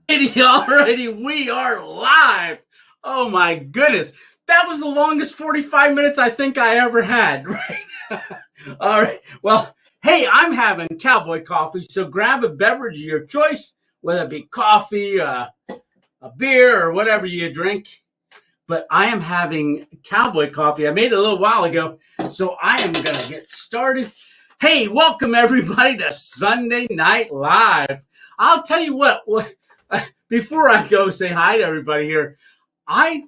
Alrighty, we are live. Oh my goodness. That was the longest 45 minutes I think I ever had, right? All right. Well, hey, I'm having cowboy coffee, so grab a beverage of your choice, whether it be coffee, a beer, or whatever you drink. But I am having cowboy coffee. I made it a little while ago, so I am going to get started. Hey, welcome everybody to Sunday Night Live. I'll tell you what before I go say hi to everybody here, I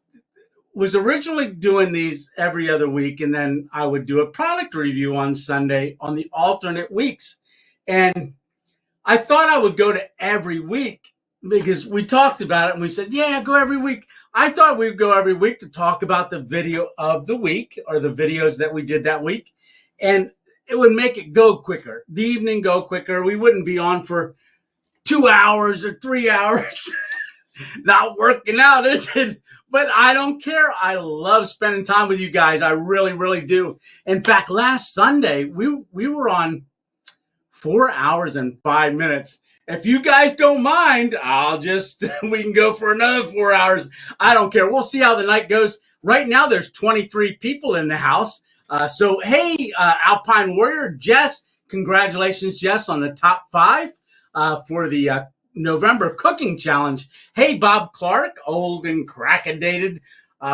was originally doing these every other week, and then I would do a product review on Sunday on the alternate weeks. And I thought I would go to every week because we talked about it and we said, yeah, go every week. I thought we'd go every week to talk about the video of the week or the videos that we did that week. And it would make it go quicker, the evening go quicker. We wouldn't be on for 2 hours or 3 hours not working out, is it? But I don't care. I love spending time with you guys. I really, really do. In fact, last Sunday, we were on 4 hours and 5 minutes. If you guys don't mind, we can go for another 4 hours. I don't care. We'll see how the night goes. Right now, there's 23 people in the house. So, hey, Alpine Warrior, Jess, congratulations, Jess, on the top 5 for the November Cooking Challenge. Hey, Bob Clark, old and crackadated.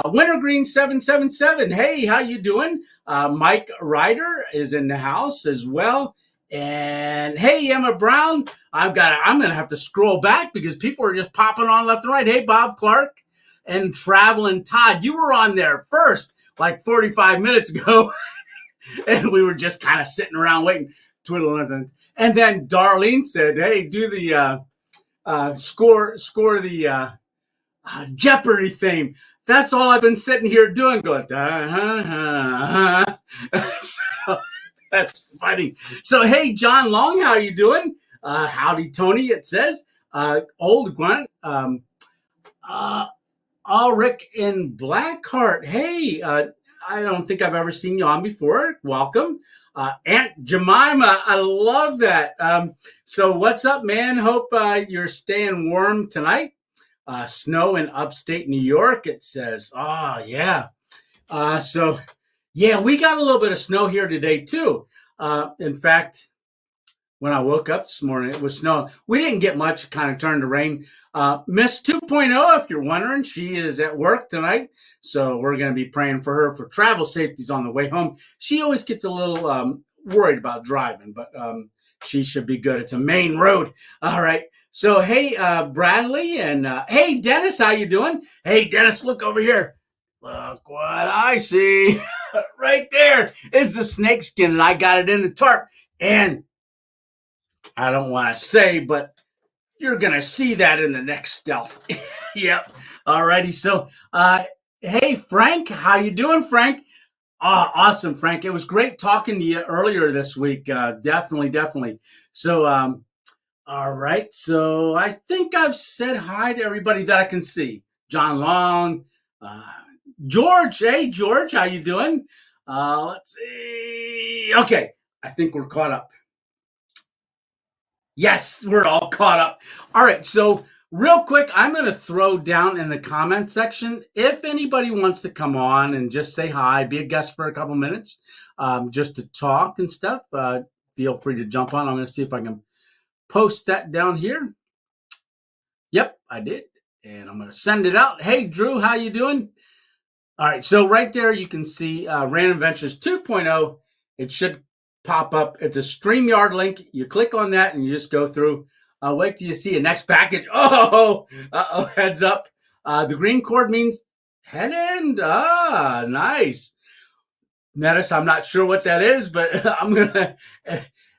Wintergreen 777. Hey, how you doing? Mike Ryder is in the house as well. And hey, Emma Brown, I'm gonna have to scroll back because people are just popping on left and right. Hey, Bob Clark and Traveling Todd, you were on there first, like 45 minutes ago, and we were just kind of sitting around waiting, twiddling. And then Darlene said, "Hey, do the score the Jeopardy theme." That's all I've been sitting here doing, going. So, that's funny. So, hey, John Long, how you doing? Howdy, Tony, it says. Old Grunt. Ulrich in Blackheart. Hey, I don't think I've ever seen you on before. Welcome. Aunt Jemima, I love that. So what's up, man? Hope you're staying warm tonight. Snow in upstate New York, it says. Oh, yeah. So, yeah, we got a little bit of snow here today, too. In fact, when I woke up this morning, it was snowing. We didn't get much, kind of turned to rain. Miss 2.0, if you're wondering, she is at work tonight. So we're going to be praying for her for travel safeties on the way home. She always gets a little worried about driving, but she should be good. It's a main road. All right. So, hey, Bradley, and hey, Dennis, how you doing? Hey, Dennis, look over here. Look what I see. Right there is the snakeskin, and I got it in the tarp. And I don't want to say, but you're going to see that in the next stealth. Yep. All righty. So, hey, Frank, how you doing, Frank? Awesome, Frank. It was great talking to you earlier this week. Definitely. So, all right. So I think I've said hi to everybody that I can see. John Long, George. Hey, George, how you doing? Let's see. Okay. I think we're caught up. Yes, we're all caught up. All right, so real quick, I'm going to throw down in the comment section if anybody wants to come on and just say hi, be a guest for a couple minutes, just to talk and stuff. Feel free to jump on. I'm going to see if I can post that down here. Yep, I did, and I'm going to send it out. Hey, Drew, how you doing? All right, so right there you can see Random Ventures 2.0. It should pop up. It's a StreamYard link. You click on that and you just go through. Wait till you see a next package. Heads up. The green cord means head end. Nice. Notice I'm not sure what that is, but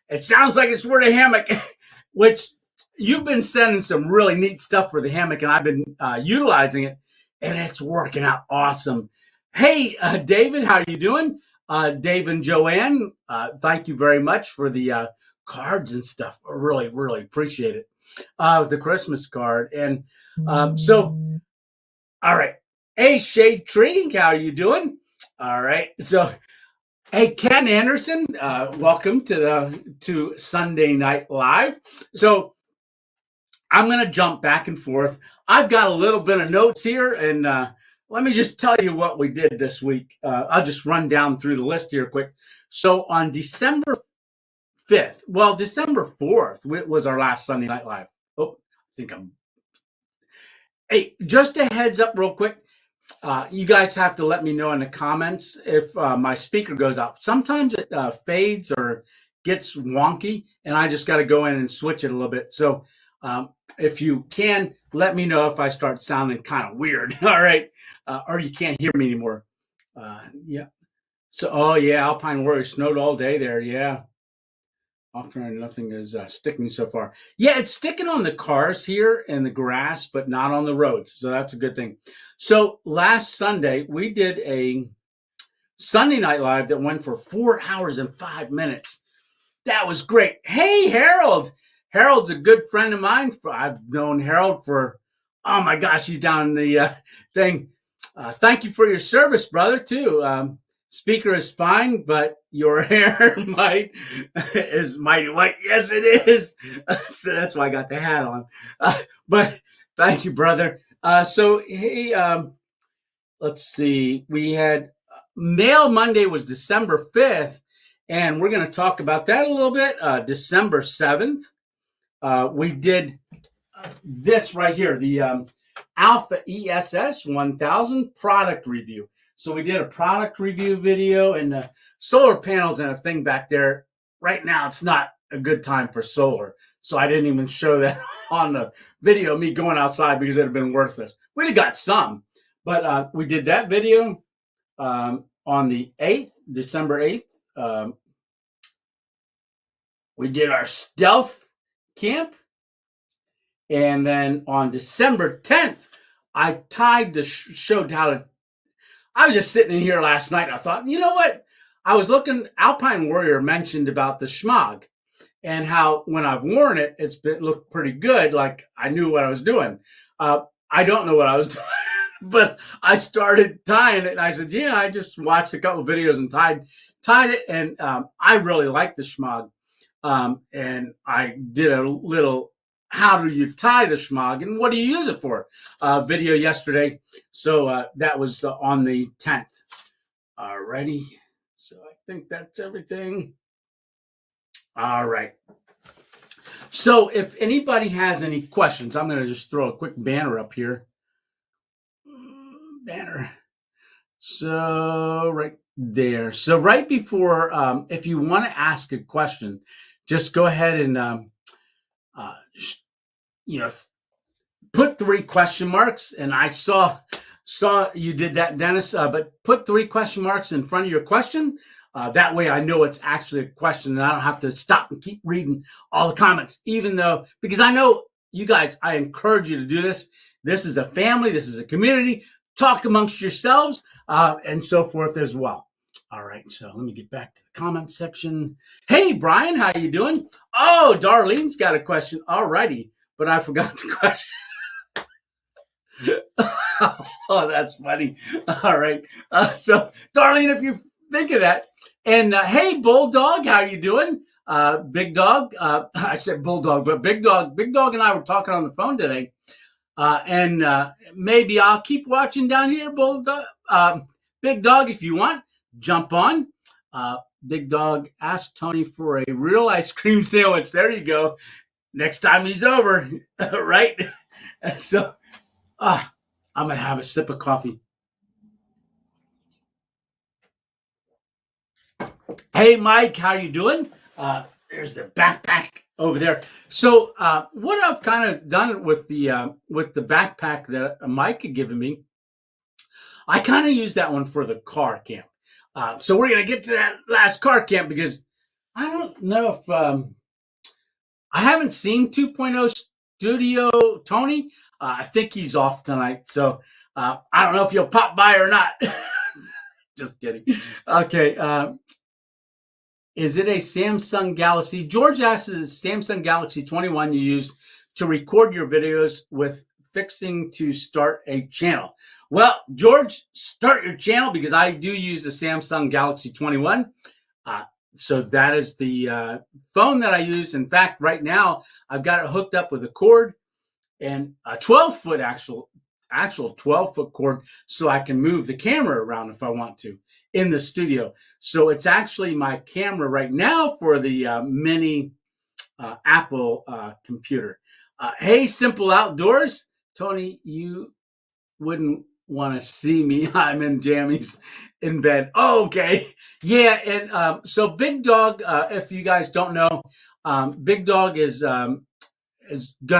it sounds like it's for the hammock, which you've been sending some really neat stuff for the hammock, and I've been utilizing it, and it's working out awesome. Hey, David, how you doing? Dave and Joanne, thank you very much for the cards and stuff. I really, really appreciate it. The Christmas card. And so, all right. Hey, Shade Tree, how are you doing? All right. So, hey, Ken Anderson, welcome to Sunday Night Live. So, I'm going to jump back and forth. I've got a little bit of notes here, and let me just tell you what we did this week. I'll just run down through the list here quick. So on December 5th, well, December 4th was our last Sunday Night Live. Oh, I think I'm... Hey, just a heads up real quick. You guys have to let me know in the comments if my speaker goes out. Sometimes it fades or gets wonky, and I just got to go in and switch it a little bit. So if you can, let me know if I start sounding kind of weird, all right? Or you can't hear me anymore. Yeah. So, oh, yeah, Alpine Warrior snowed all day there, yeah. Often nothing is sticking so far. Yeah, it's sticking on the cars here and the grass, but not on the roads. So that's a good thing. So last Sunday, we did a Sunday Night Live that went for 4 hours and 5 minutes. That was great. Hey, Harold. Harold's a good friend of mine. I've known Harold for, oh my gosh, he's down in the thing. Thank you for your service, brother, too. Speaker is fine, but your hair is mighty white. Yes, it is. So that's why I got the hat on. But thank you, brother. So, hey, let's see. We had Mail Monday was December 5th, and we're going to talk about that a little bit. December 7th, we did this right here, the Alpha ESS 1000 product review. So we did a product review video, and the solar panels and a thing back there. Right now, it's not a good time for solar. So I didn't even show that on the video, me going outside, because it would have been worthless. We'd have got some. But we did that video on the 8th, December 8th. We did our stealth camp. And then on December 10th, I tied the showed how to. I was just sitting in here last night, and I thought, you know what? I was looking, Alpine Warrior mentioned about the Schmog and how when I've worn it, looked pretty good, like I knew what I was doing. I don't know what I was doing, but I started tying it, and I said, yeah, I just watched a couple of videos and tied it, and I really like the Schmog. And I did a little how do you tie the Schmog and what do you use it for video yesterday. So that was on the 10th. Alrighty. So I think that's everything. All right. So if anybody has any questions, I'm going to just throw a quick banner up here. Banner. So right there. So right before, if you want to ask a question, just go ahead and, put 3 question marks. And I saw you did that, Dennis, but put 3 question marks in front of your question. That way I know it's actually a question, and I don't have to stop and keep reading all the comments, because I know you guys, I encourage you to do this. This is a family. This is a community. Talk amongst yourselves and so forth as well. All right, so let me get back to the comments section. Hey, Brian, how you doing? Oh, Darlene's got a question. All righty, but I forgot the question. Oh, that's funny. All right. So, Darlene, if you think of that. And hey, Bulldog, how you doing? Big Dog. I said Bulldog, but Big Dog and I were talking on the phone today. And maybe I'll keep watching down here, Bulldog. Big Dog, if you want, jump on. Big Dog asked Tony for a real ice cream sandwich. There you go. Next time he's over, right? So I'm going to have a sip of coffee. Hey, Mike, how you doing? There's the backpack over there. So what I've kind of done with the backpack that Mike had given me, I kind of use that one for the car camp. So we're going to get to that last car camp, because I don't know if I haven't seen 2.0 Studio Tony. I think he's off tonight. So I don't know if you'll pop by or not. Just kidding. Okay. Is it a Samsung Galaxy? George asks, is Samsung Galaxy 21 you use to record your videos with fixing to start a channel? Well, George, start your channel, because I do use the Samsung Galaxy 21. So that is the phone that I use. In fact, right now, I've got it hooked up with a cord. and a 12-foot actual 12-foot cord, so I can move the camera around if I want to in the studio. So it's actually my camera right now for the mini Apple computer. Hey, Simple Outdoors, Tony, you wouldn't want to see me. I'm in jammies in bed. Oh, okay. Yeah. And so Big Dog, if you guys don't know, Big Dog is going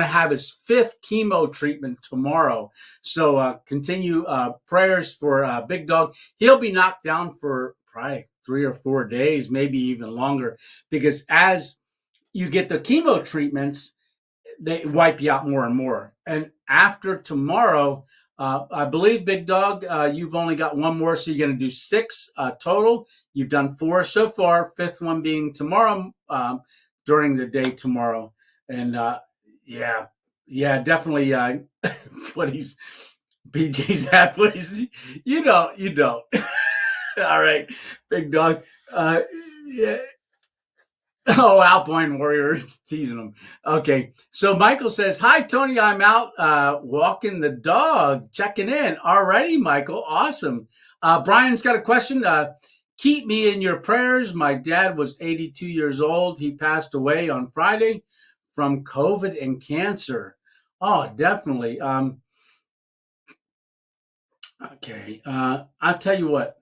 to have his 5th chemo treatment tomorrow. So continue prayers for Big Dog. He'll be knocked down for probably 3 or 4 days, maybe even longer, because as you get the chemo treatments, they wipe you out more and more. And after tomorrow, I believe, Big Dog, you've only got one more, so you're going to do 6 total. You've done 4 so far, 5th one being tomorrow, during the day tomorrow. And yeah, definitely what he's PJ's at, what he's, you don't. All right, Big Dog. Yeah. Oh, Alpine Warrior teasing him. Okay, so Michael says, "Hi, Tony. I'm out walking the dog, checking in." Alrighty, Michael. Awesome. Brian's got a question. Keep me in your prayers. My dad was 82 years old. He passed away on Friday from COVID and cancer. Oh, definitely. Okay. I'll tell you what.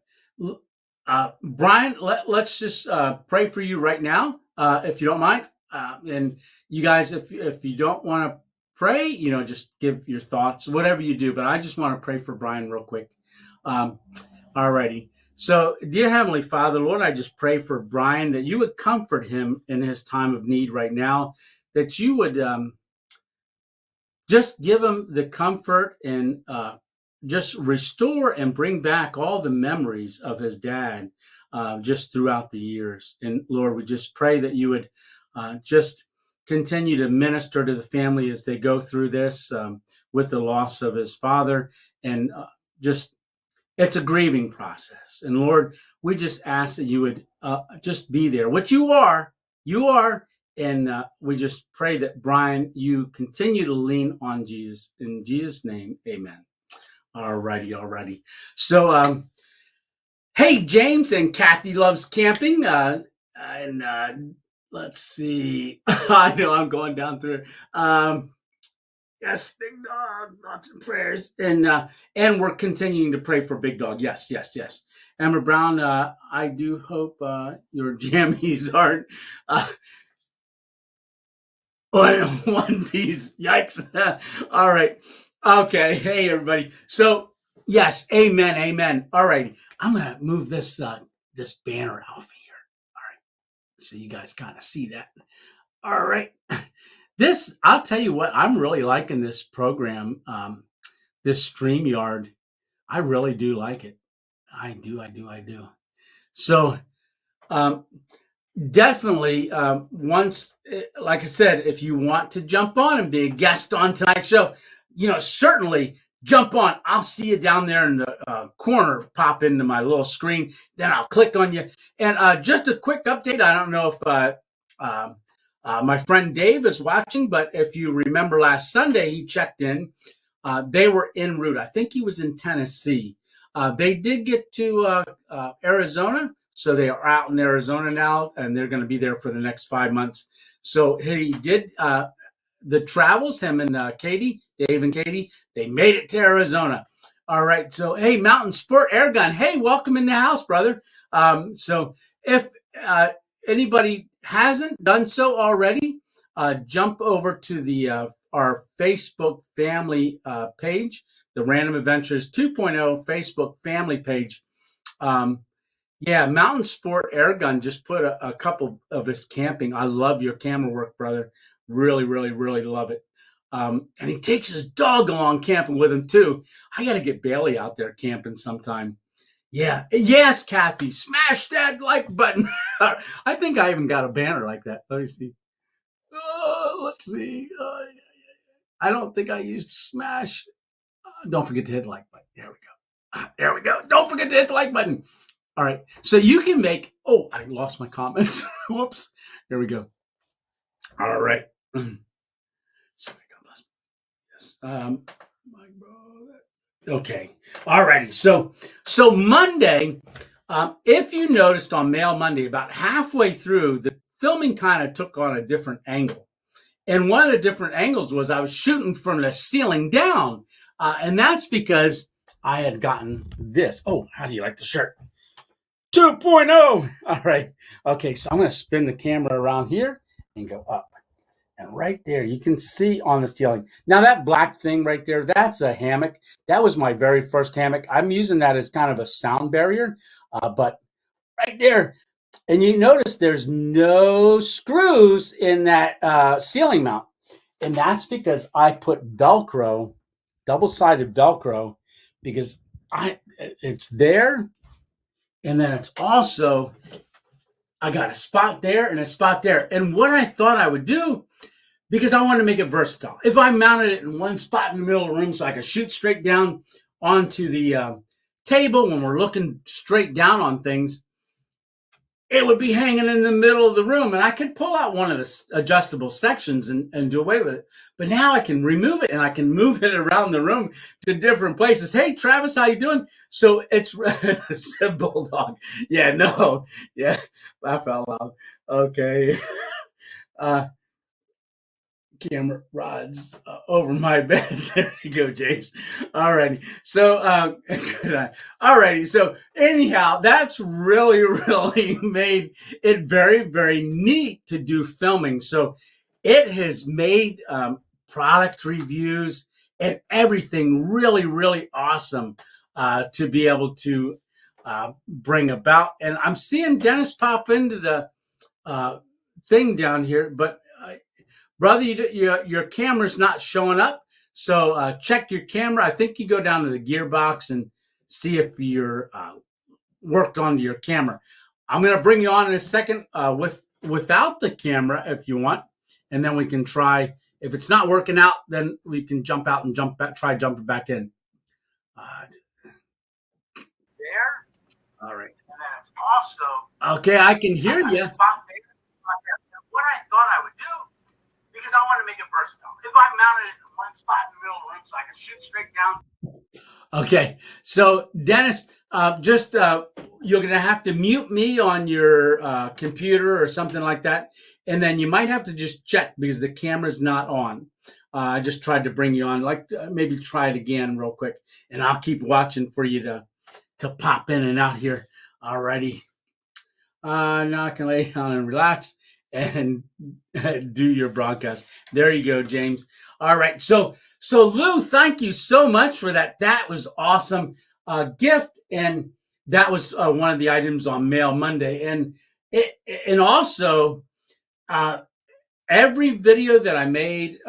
Brian, let's just pray for you right now, if you don't mind. And you guys, if you don't want to pray, just give your thoughts, whatever you do. But I just want to pray for Brian real quick. Alrighty. So, dear Heavenly Father, Lord, I just pray for Brian that you would comfort him in his time of need right now, that you would just give him the comfort and just restore and bring back all the memories of his dad just throughout the years. And Lord, we just pray that you would just continue to minister to the family as they go through this with the loss of his father. And just, it's a grieving process. And Lord, we just ask that you would just be there, which you are. And we just pray that, Brian, you continue to lean on Jesus. In Jesus' name, amen. Alrighty. So, hey, James and Kathy loves camping. And let's see. I know I'm going down through. Yes, Big Dog, lots of prayers. And we're continuing to pray for Big Dog. Yes. Amber Brown, I do hope your jammies aren't onesies. Yikes. All right. Okay. Hey, everybody. So, yes. Amen. All right. I'm going to move this banner off here. All right. So you guys kind of see that. All right. I'll tell you what, I'm really liking this program, this StreamYard. I really do like it. I do. So, definitely, once, like I said, if you want to jump on and be a guest on tonight's show, certainly jump on. I'll see you down there in the corner, pop into my little screen, then I'll click on you. And just a quick update. I don't know if my friend Dave is watching, but if you remember last Sunday, he checked in. They were en route. I think he was in Tennessee. They did get to Arizona, so they are out in Arizona now, and they're going to be there for the next 5 months. So he did the travels, him and Dave and Katie, they made it to Arizona. All right. So, hey, Mountain Sport Airgun. Hey, welcome in the house, brother. So if anybody hasn't done so already, jump over to our Facebook family page, the Random Adventures 2.0 Facebook family page. Mountain Sport Airgun just put a couple of his camping. I love your camera work, brother. Really, really, really love it. And he takes his dog along camping with him too. I got to get Bailey out there camping sometime. Yeah. Yes, Kathy. Smash that like button. I think I even got a banner like that. Let me see. Let's see. I don't think I used smash. Don't forget to hit the like button. There we go. Don't forget to hit the like button. All right. So you can make. Oh, I lost my comments. Whoops. There we go. All right. Sorry, God bless. Okay. Alrighty. So Monday, if you noticed on Mail Monday, about halfway through, the filming kind of took on a different angle. And one of the different angles was I was shooting from the ceiling down. And that's because I had gotten this. Oh, how do you like the shirt? 2.0. All right. Okay, so I'm going to spin the camera around here and go up. And right there, you can see on the ceiling. Now, that black thing right there, that's a hammock. That was my very first hammock. I'm using that as kind of a sound barrier. But right there, and you notice there's no screws in that ceiling mount. And that's because I put Velcro, double-sided Velcro, because it's there. And then it's also, I got a spot there and a spot there. And what I thought I would do, because I wanted to make it versatile. If I mounted it in one spot in the middle of the room so I could shoot straight down onto the table when we're looking straight down on things, it would be hanging in the middle of the room. And I could pull out one of the adjustable sections and do away with it. But now I can remove it and I can move it around the room to different places. Hey, Travis, how you doing? So it's a bulldog. Yeah, no. Yeah, laugh out loud. Okay. Camera rods over my bed. There you go, James. Alrighty. So, alrighty. So, anyhow, that's really made it very, very neat to do filming. So, it has made product reviews and everything really awesome to be able to bring about. And I'm seeing Dennis pop into the thing down here, but brother, your camera's not showing up. So check your camera. I think you go down to the gearbox and see if you're worked onto your camera. I'm going to bring you on in a second without the camera if you want. And then we can try. If it's not working out, then we can jump out and try jumping back in. There. All right. And then it's also. Okay, I can hear you. What I thought I would do, because I want to make it versatile. If I mounted it in one spot in the middle of the room so I can shoot straight down. Okay, so Dennis, you're going to have to mute me on your computer or something like that. And then you might have to just check because the camera's not on. I just tried to bring you on. Maybe try it again real quick. And I'll keep watching for you to pop in and out here. Alrighty. Now I can lay down and relax and do your broadcast. There you go, James. All right. So Lou, thank you so much for that. That was awesome gift. And that was one of the items on Mail Monday. And also every video that I made,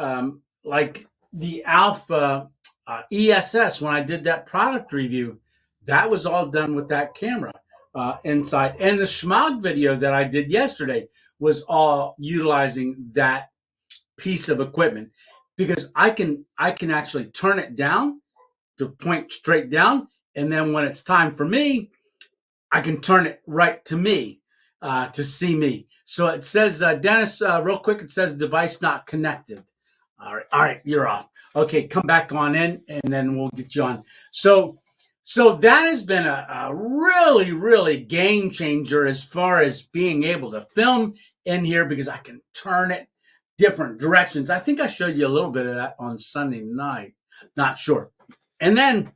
like the Alpha ESS, when I did that product review, that was all done with that camera inside. And the Schmog video that I did yesterday was all utilizing that piece of equipment, because I can actually turn it down to point straight down, and then when it's time for me, I can turn it right to me to see me. So it says, Dennis, real quick, it says device not connected. All right, you're off. Okay, come back on in, and then we'll get you on. So that has been a really game changer as far as being able to film in here, because I can turn it different directions. I think I showed you a little bit of that on Sunday night. Not sure. And then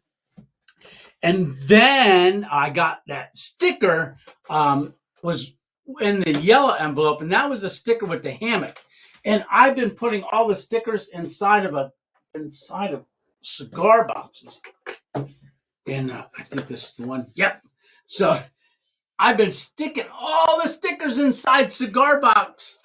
I got that sticker was in the yellow envelope, and that was a sticker with the hammock. And I've been putting all the stickers inside of cigar boxes. And I think this is the one. Yep. So I've been sticking all the stickers inside cigar box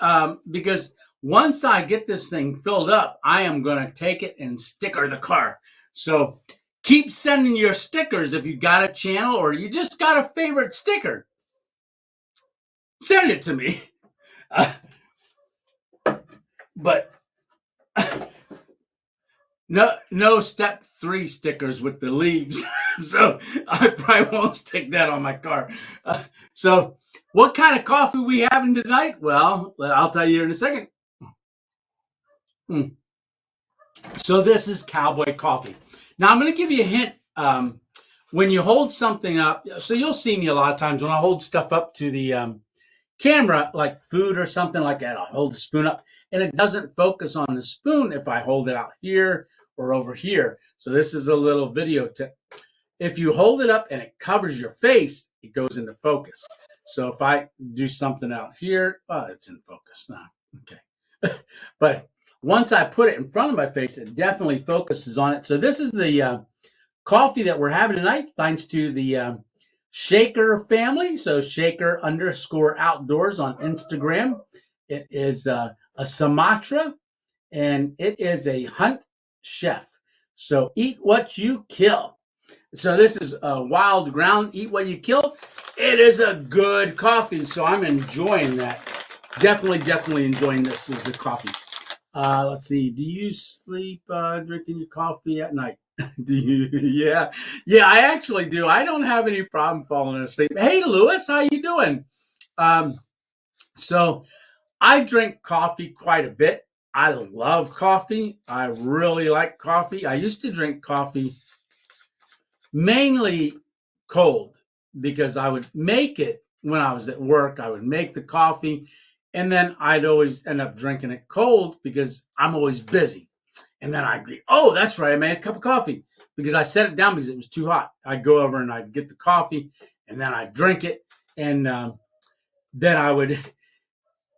because once I get this thing filled up, I am going to take it and sticker the car. So keep sending your stickers if you got a channel or you just got a favorite sticker. Send it to me. But no step 3 stickers with the leaves. So I probably won't stick that on my car. So what kind of coffee we having tonight? Well, I'll tell you in a second. So this is cowboy coffee. Now I'm going to give you a hint. When you hold something up, so you'll see me a lot of times when I hold stuff up to the camera, like food or something like that. I'll hold the spoon up and it doesn't focus on the spoon if I hold it out here or over here. So this is a little video tip. If you hold it up and it covers your face, it goes into focus. So if I do something out here, oh, it's in focus now. Okay. But once I put it in front of my face, it definitely focuses on it. So this is the coffee that we're having tonight, thanks to the Shaker family. So Shaker_outdoors on Instagram. It is a Sumatra, and it is a hunt chef. So eat what you kill. So this is a wild ground, eat what you kill. It is a good coffee, so I'm enjoying that. Definitely enjoying this as a coffee. Let's see. Do you sleep drinking your coffee at night? Do you? Yeah, I actually do. I don't have any problem falling asleep. Hey, Lewis, how you doing? So I drink coffee quite a bit. I love coffee. I really like coffee. I used to drink coffee mainly cold because I would make it when I was at work. I would make the coffee and then I'd always end up drinking it cold because I'm always busy. And then I'd be, oh, that's right, I made a cup of coffee because I set it down because it was too hot. I'd go over and I'd get the coffee and then I'd drink it. And then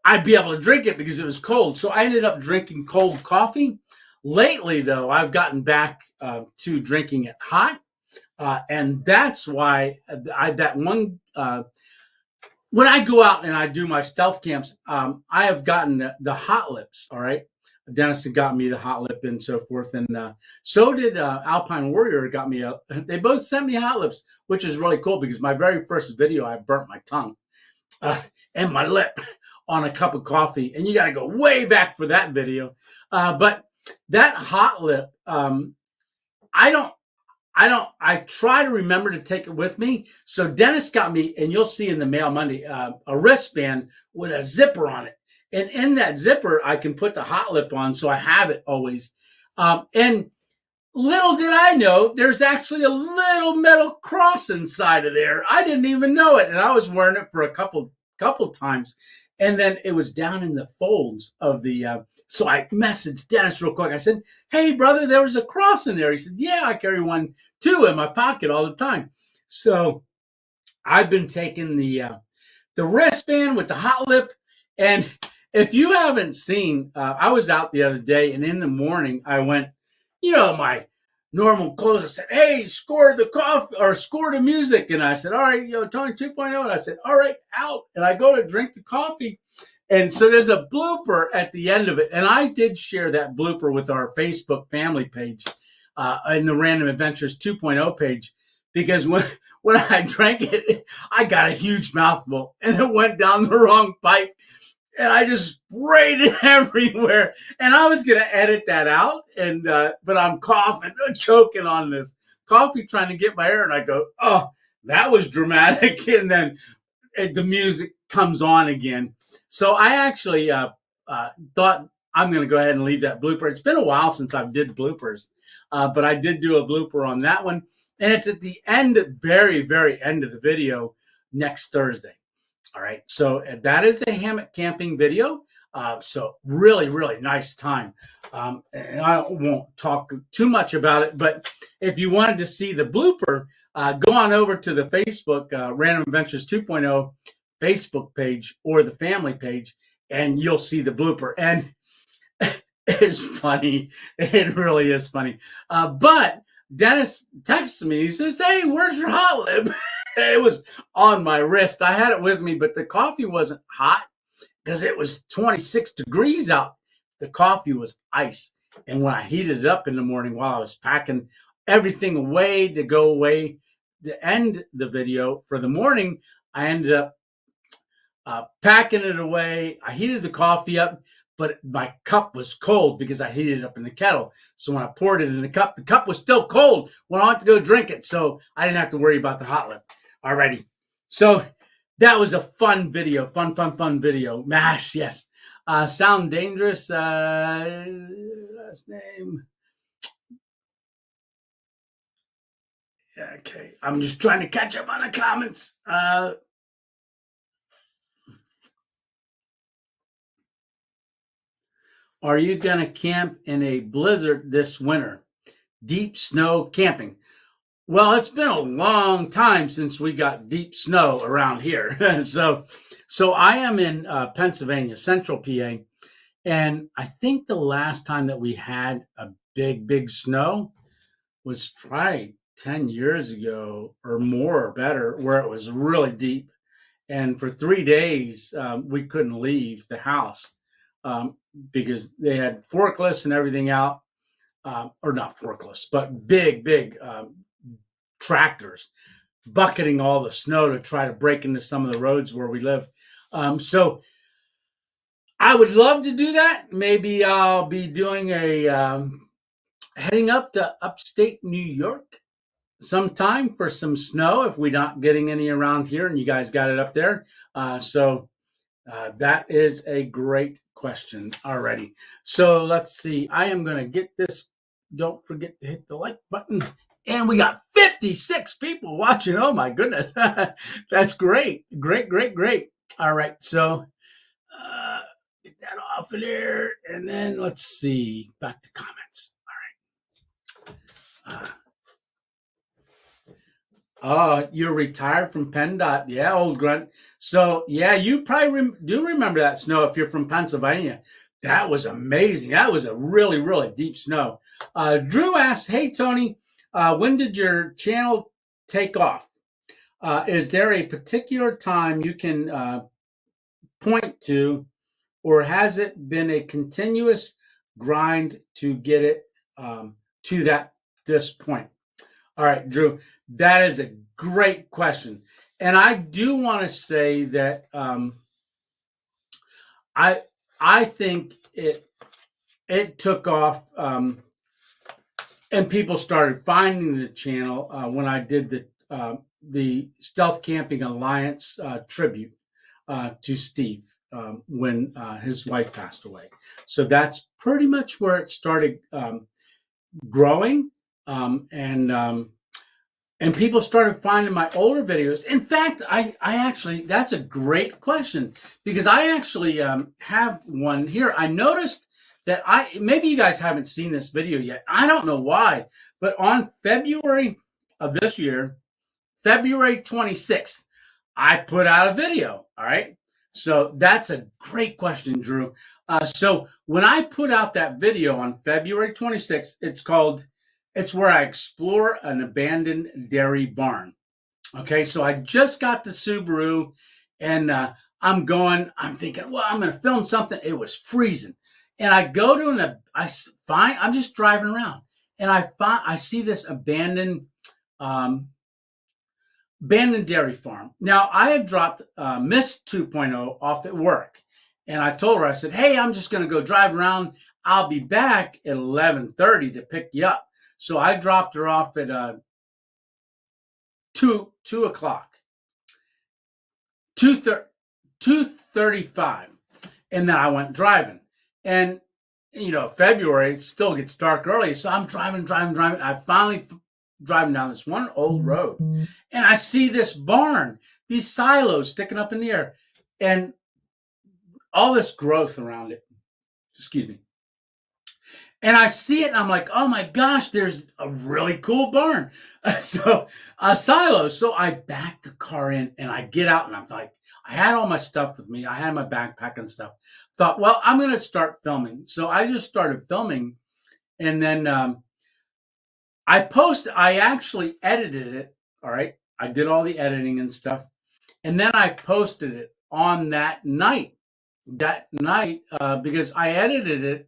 I'd be able to drink it because it was cold. So I ended up drinking cold coffee. Lately, though, I've gotten back to drinking it hot. And that's why when I go out and I do my stealth camps, I have gotten the hot lips. All right. Dennis had got me the hot lip and so forth. And so did Alpine Warrior got me they both sent me hot lips, which is really cool because my very first video, I burnt my tongue and my lip on a cup of coffee. And you got to go way back for that video. But that hot lip, I try to remember to take it with me. So Dennis got me, and you'll see in the mail Monday, a wristband with a zipper on it. And in that zipper, I can put the hot lip on, so I have it always. And little did I know, there's actually a little metal cross inside of there. I didn't even know it, and I was wearing it for a couple times. And then it was down in the folds of the, so I messaged Dennis real quick. I said, hey, brother, there was a cross in there. He said, yeah, I carry one too in my pocket all the time. So I've been taking the wristband with the hot lip. And if you haven't seen, I was out the other day and in the morning I went, my normal clothes. I said, hey, score the coffee or score the music. And I said, all right, Tony 2.0. And I said, all right, out. And I go to drink the coffee. And so there's a blooper at the end of it. And I did share that blooper with our Facebook family page in the Random Adventures 2.0 page. Because when I drank it, I got a huge mouthful and it went down the wrong pipe. And I just sprayed it everywhere. And I was going to edit that out. And but I'm coughing, choking on this coffee, trying to get my air. And I go, oh, that was dramatic. And then the music comes on again. So I actually thought I'm going to go ahead and leave that blooper. It's been a while since I did bloopers. But I did do a blooper on that one. And it's at the end, very, very end of the video next Thursday. All right, so that is a hammock camping video. So really, really nice time. And I won't talk too much about it, but if you wanted to see the blooper, go on over to the Facebook Random Adventures 2.0 Facebook page or the family page, and you'll see the blooper. And it's funny. It really is funny. But Dennis texts me. He says, hey, where's your hot lip? It was on my wrist. I had it with me, but the coffee wasn't hot because it was 26 degrees out. The coffee was ice. And when I heated it up in the morning while I was packing everything away to go away to end the video for the morning, I ended up packing it away. I heated the coffee up, but my cup was cold because I heated it up in the kettle. So when I poured it in the cup was still cold when I went to go drink it. So I didn't have to worry about the hot lip. Alrighty. So that was a fun video. Fun video. MASH, yes. Sound dangerous. Last name. Okay, I'm just trying to catch up on the comments. Are you going to camp in a blizzard this winter? Deep snow camping. Well, it's been a long time since we got deep snow around here. so I am in Pennsylvania, central PA, and I think the last time that we had a big snow was probably 10 years ago or more or better, where it was really deep. And for 3 days, we couldn't leave the house because they had forklifts and everything out, or not forklifts, but big tractors bucketing all the snow to try to break into some of the roads where we live. So I would love to do that. Maybe I'll be doing heading up to upstate New York sometime for some snow if we're not getting any around here and you guys got it up there. So that is a great question already. So let's see. I am going to get this. Don't forget to hit the like button. And we got 56 people watching. Oh my goodness. That's great. Great. All right. So get that off of there. And then let's see. Back to comments. All right. You're retired from PennDOT. Yeah, old grunt. So, yeah, you probably do remember that snow if you're from Pennsylvania. That was amazing. That was a really deep snow. Drew asks, hey, Tony, when did your channel take off? Is there a particular time you can point to, or has it been a continuous grind to get it to this point? All right, Drew, that is a great question. And I do want to say that I think it took off and people started finding the channel when I did the Stealth Camping Alliance tribute to Steve when his wife passed away. So that's pretty much where it started growing. And people started finding my older videos. In fact, I actually, that's a great question because I actually have one here. I noticed that maybe you guys haven't seen this video yet. I don't know why, but on February of this year, February 26th, I put out a video. All right. So that's a great question, Drew. So when I put out that video on February 26th, it's where I explore an abandoned dairy barn. Okay, so I just got the Subaru and I'm thinking, well, I'm going to film something. It was freezing. And I go to I'm just driving around and I see this abandoned dairy farm. Now, I had dropped Miss 2.0 off at work. And I told her, I said, hey, I'm just going to go drive around. I'll be back at 11:30 to pick you up. So I dropped her off at 2 o'clock, 2:35, and then I went driving. And February, it still gets dark early, so I'm driving. I finally driving down this one old road, and I see this barn, these silos sticking up in the air, and all this growth around it. Excuse me. And I see it, and I'm like, oh my gosh, there's a really cool barn. So a silo. So I back the car in, and I get out, and I'm like, I had all my stuff with me. I had my backpack and stuff. Thought, well, I'm going to start filming. So I just started filming, and then I actually edited it. All right. I did all the editing and stuff. And then I posted it on that night because I edited it.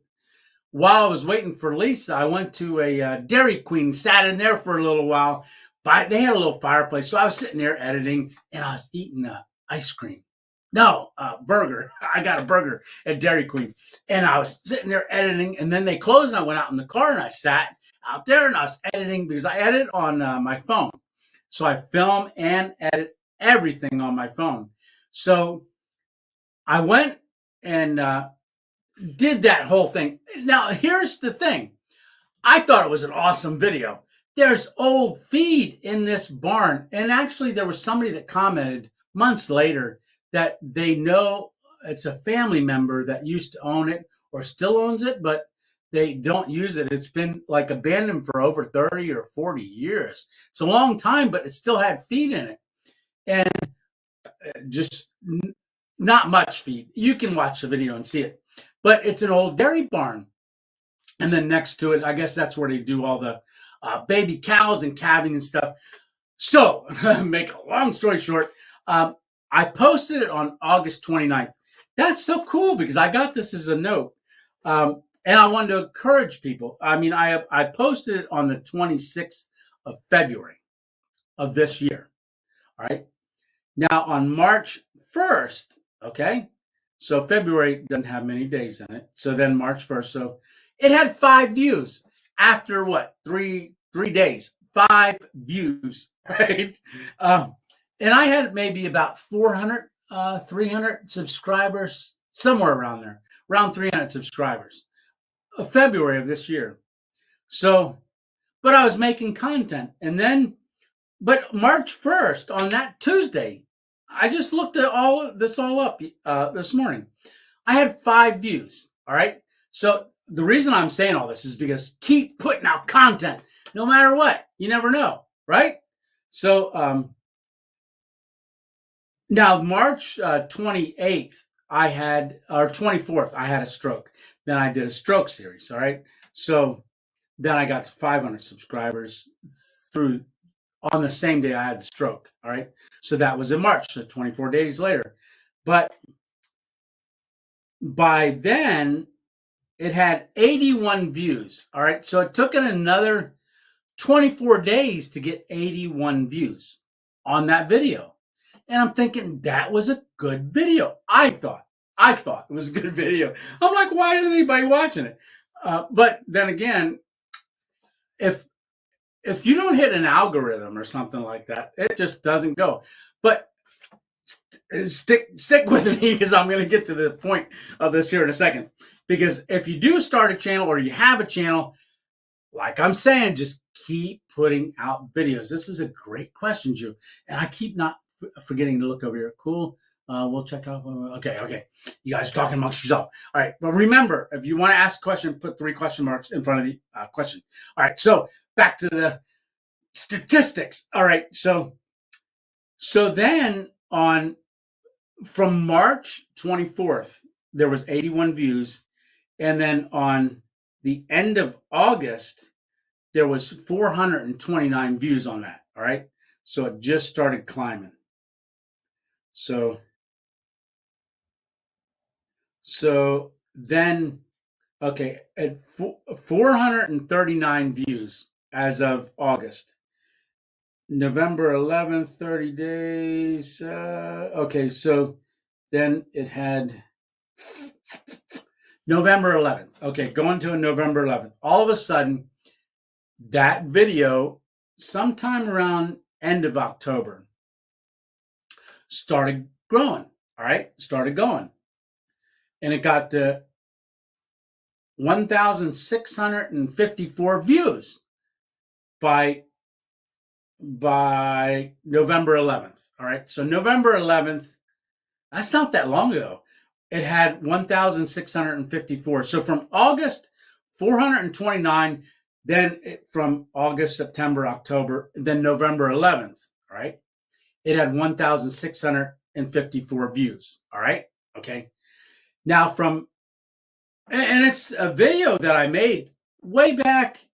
While I was waiting for Lisa, I went to a Dairy Queen, sat in there for a little while. But they had a little fireplace. So I was sitting there editing, and I was eating ice cream. No, burger. I got a burger at Dairy Queen. And I was sitting there editing, and then they closed, and I went out in the car, and I sat out there, and I was editing because I edit on my phone. So I film and edit everything on my phone. So I went and did that whole thing. Now, here's the thing. I thought it was an awesome video. there's old feed in this barn. And actually, there was somebody that commented months later that they know it's a family member that used to own it or still owns it, but they don't use it. It's been like abandoned for over 30 or 40 years. It's a long time, but it still had feed in it. And just not much feed. You can watch the video and see it. But it's an old dairy barn. And then next to it, I guess that's where they do all the baby cows and calving and stuff. So, make a long story short, I posted it on August 29th. That's so cool because I got this as a note. And I wanted to encourage people. I mean, I posted it on the 26th of February of this year. All right. Now, on March 1st, okay, so February doesn't have many days in it. So then March 1st. So it had 5 views after what? Three days, 5 views, right? And I had maybe about 400, 300 subscribers, somewhere around there, around 300 subscribers. February of this year. So, but I was making content. And then, but March 1st, on that Tuesday, I just looked at all this up this morning. I had 5 views. All right. So the reason I'm saying all this is because keep putting out content no matter what. You never know. Right. So now March 28th, I had, or 24th, I had a stroke. Then I did a stroke series. All right. So then I got to 500 subscribers on the same day I had the stroke. All right. So that was in March, so 24 days later. But by then it had 81 views. All right. So it took it another 24 days to get 81 views on that video. And I'm thinking that was a good video. I thought it was a good video. I'm like, why isn't anybody watching it? But then again, if you don't hit an algorithm or something like that, it just doesn't go. But stick with me because I'm going to get to the point of this here in a second. Because if you do start a channel or you have a channel, like I'm saying, just keep putting out videos. This is a great question, Drew. And I keep not forgetting to look over here. Cool. We'll check out. Okay. You guys are talking amongst yourself. All right. But remember, if you want to ask a question, put 3 question marks in front of the question. All right. So back to the statistics. All right. So then from March 24th, there was 81 views. And then on the end of August, there was 429 views on that. All right. So it just started climbing. So then, okay, at 439 views as of August. November 11th, 30 days. Okay, so then it had November 11th. Okay, going to November 11th. All of a sudden, that video, sometime around end of October, started growing. All right, started going. And it got to 1,654 views by November 11th. All right. So November 11th, that's not that long ago. It had 1,654. So from August, 429, then from August, September, October, then November 11th. All right. It had 1,654 views. All right. Okay. Now and it's a video that I made way back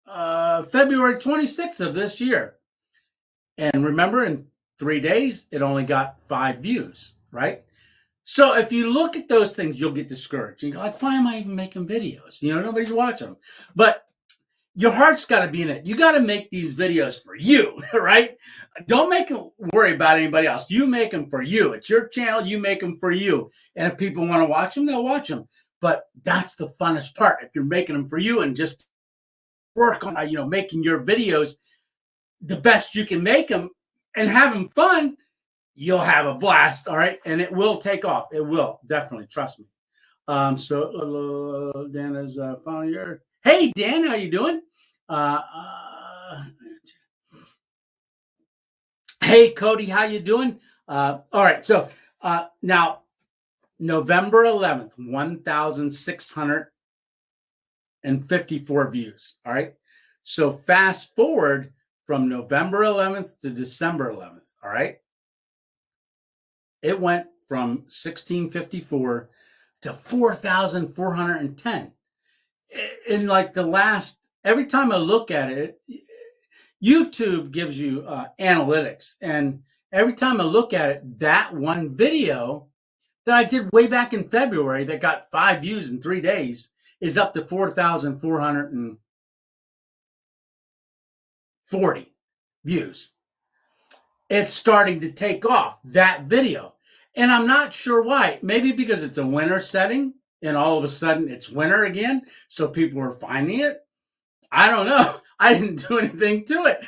February 26th of this year. And remember, in 3 days, it only got 5 views, right? So if you look at those things, you'll get discouraged. You're like, why am I even making videos? Nobody's watching them. But your heart's got to be in it. You got to make these videos for you, right? Don't worry about anybody else. You make them for you. It's your channel. You make them for you. And if people want to watch them, they'll watch them. But that's the funnest part. If you're making them for you and just work on, making your videos the best you can make them and have them fun, you'll have a blast. All right. And it will take off. It will definitely. Trust me. So Dan is final year. Hey, Dan, how you doing? Hey, Cody, how you doing? All right, so now November 11th, 1,654 views. All right, so fast forward from November 11th to December 11th. All right, it went from 1,654 to 4,410. In like the last, every time I look at it, YouTube gives you analytics, and every time I look at it, that one video that I did way back in February that got 5 views in 3 days is up to 4,440 views. It's starting to take off, that video. And I'm not sure why. Maybe because it's a winter setting and all of a sudden it's winter again, so people are finding it. I don't know. I didn't do anything to it,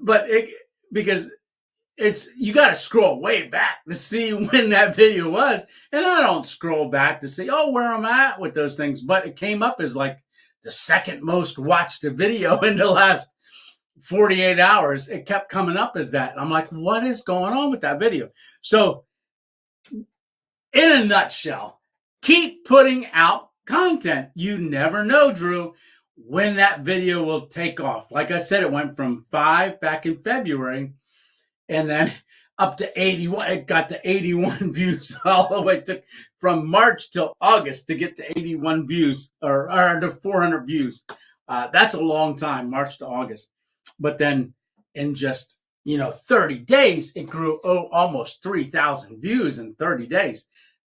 but because it's, you got to scroll way back to see when that video was, and I don't scroll back to see where I'm at with those things. But it came up as like the second most watched video in the last 48 hours. It kept coming up as that. I'm like, what is going on with that video? So, in a nutshell, keep putting out content. You never know, Drew, when that video will take off. Like I said, it went from 5 back in February and then up to 81. It got to 81 views all the way. It took from March till August to get to 81 views or to 400 views. That's a long time, March to August. But then in just 30 days, it grew almost 3,000 views in 30 days.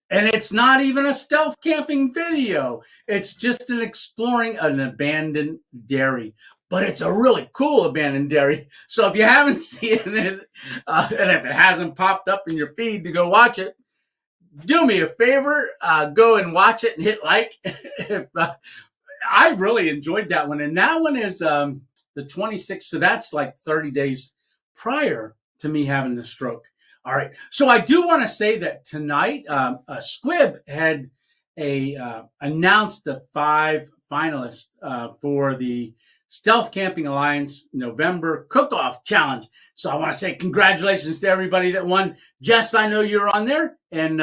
And it's not even a stealth camping video. It's just exploring an abandoned dairy. But it's a really cool abandoned dairy. So if you haven't seen it, and if it hasn't popped up in your feed to go watch it, do me a favor, go and watch it and hit like. I really enjoyed that one. And that one is the 26th. So that's like 30 days prior to me having the stroke. All right. So I do want to say that tonight, Squib had announced the 5 finalists for the Stealth Camping Alliance November Cook-Off Challenge. So I want to say congratulations to everybody that won. Jess, I know you're on there, and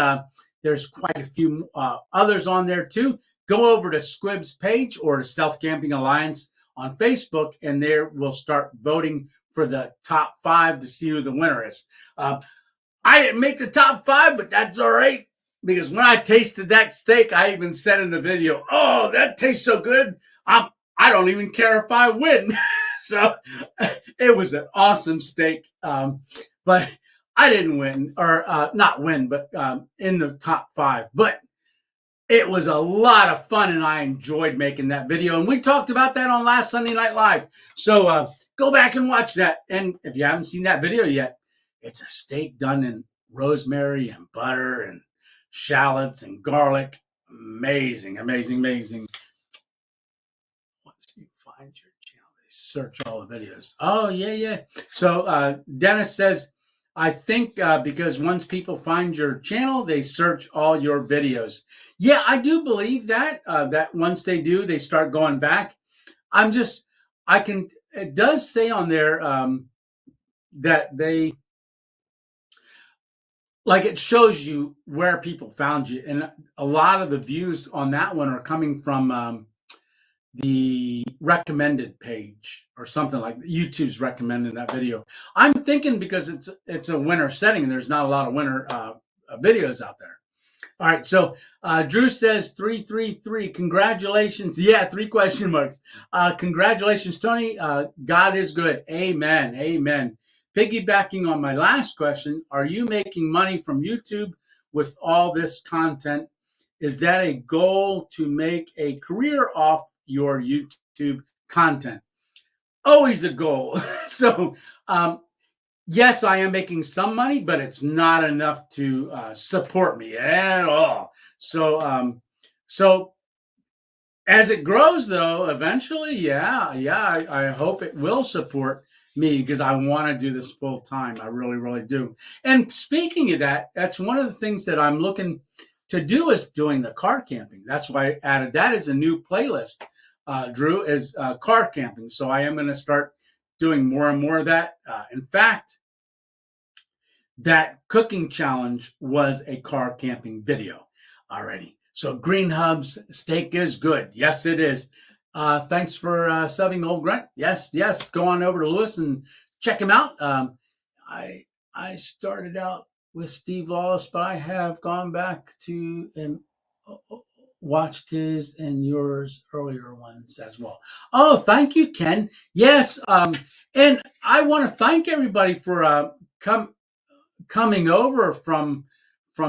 there's quite a few others on there too. Go over to Squib's page or to Stealth Camping Alliance on Facebook, and there we'll start voting for the top 5 to see who the winner is. I didn't make the top 5, but that's all right, because when I tasted that steak, I even said in the video, "Oh, that tastes so good. I don't even care if I win." So it was an awesome steak, but I didn't win, or not win, but in the top 5. But it was a lot of fun, and I enjoyed making that video. And we talked about that on last Sunday Night Live. So go back and watch that. And if you haven't seen that video yet, it's a steak done in rosemary and butter and shallots and garlic. Amazing, amazing, amazing. Once you find your channel, they search all the videos. Oh, yeah. So Dennis says, I think because once people find your channel, they search all your videos. Yeah, I do believe that, that once they do, they start going back. It does say on there that they, like, it shows you where people found you. And a lot of the views on that one are coming from the recommended page or something like that. YouTube's recommending that video. I'm thinking because it's a winter setting and there's not a lot of winter videos out there. All right, so Drew says 333. Congratulations. Yeah, 3 question marks. Congratulations, Tony. God is good. Amen. Amen. Piggybacking on my last question, are you making money from YouTube with all this content? Is that a goal to make a career off your YouTube content? Always a goal. So, yes, I am making some money, but it's not enough to support me at all. So, as it grows, though, eventually, I hope it will support me, because I want to do this full time. I really, really do. And speaking of that, that's one of the things that I'm looking to do, is doing the car camping. That's why I added that as a new playlist, Drew, is car camping. So I am going to start doing more and more of that. In fact, that cooking challenge was a car camping video already. So Green Hub's steak is good. Yes, it is. Thanks for subbing the old grunt. Yes. Go on over to Lewis and check him out. I started out with Steve Lawless, but I have gone back to and watched his and yours earlier ones as well. Oh, thank you, Ken. Yes, and I want to thank everybody for coming over from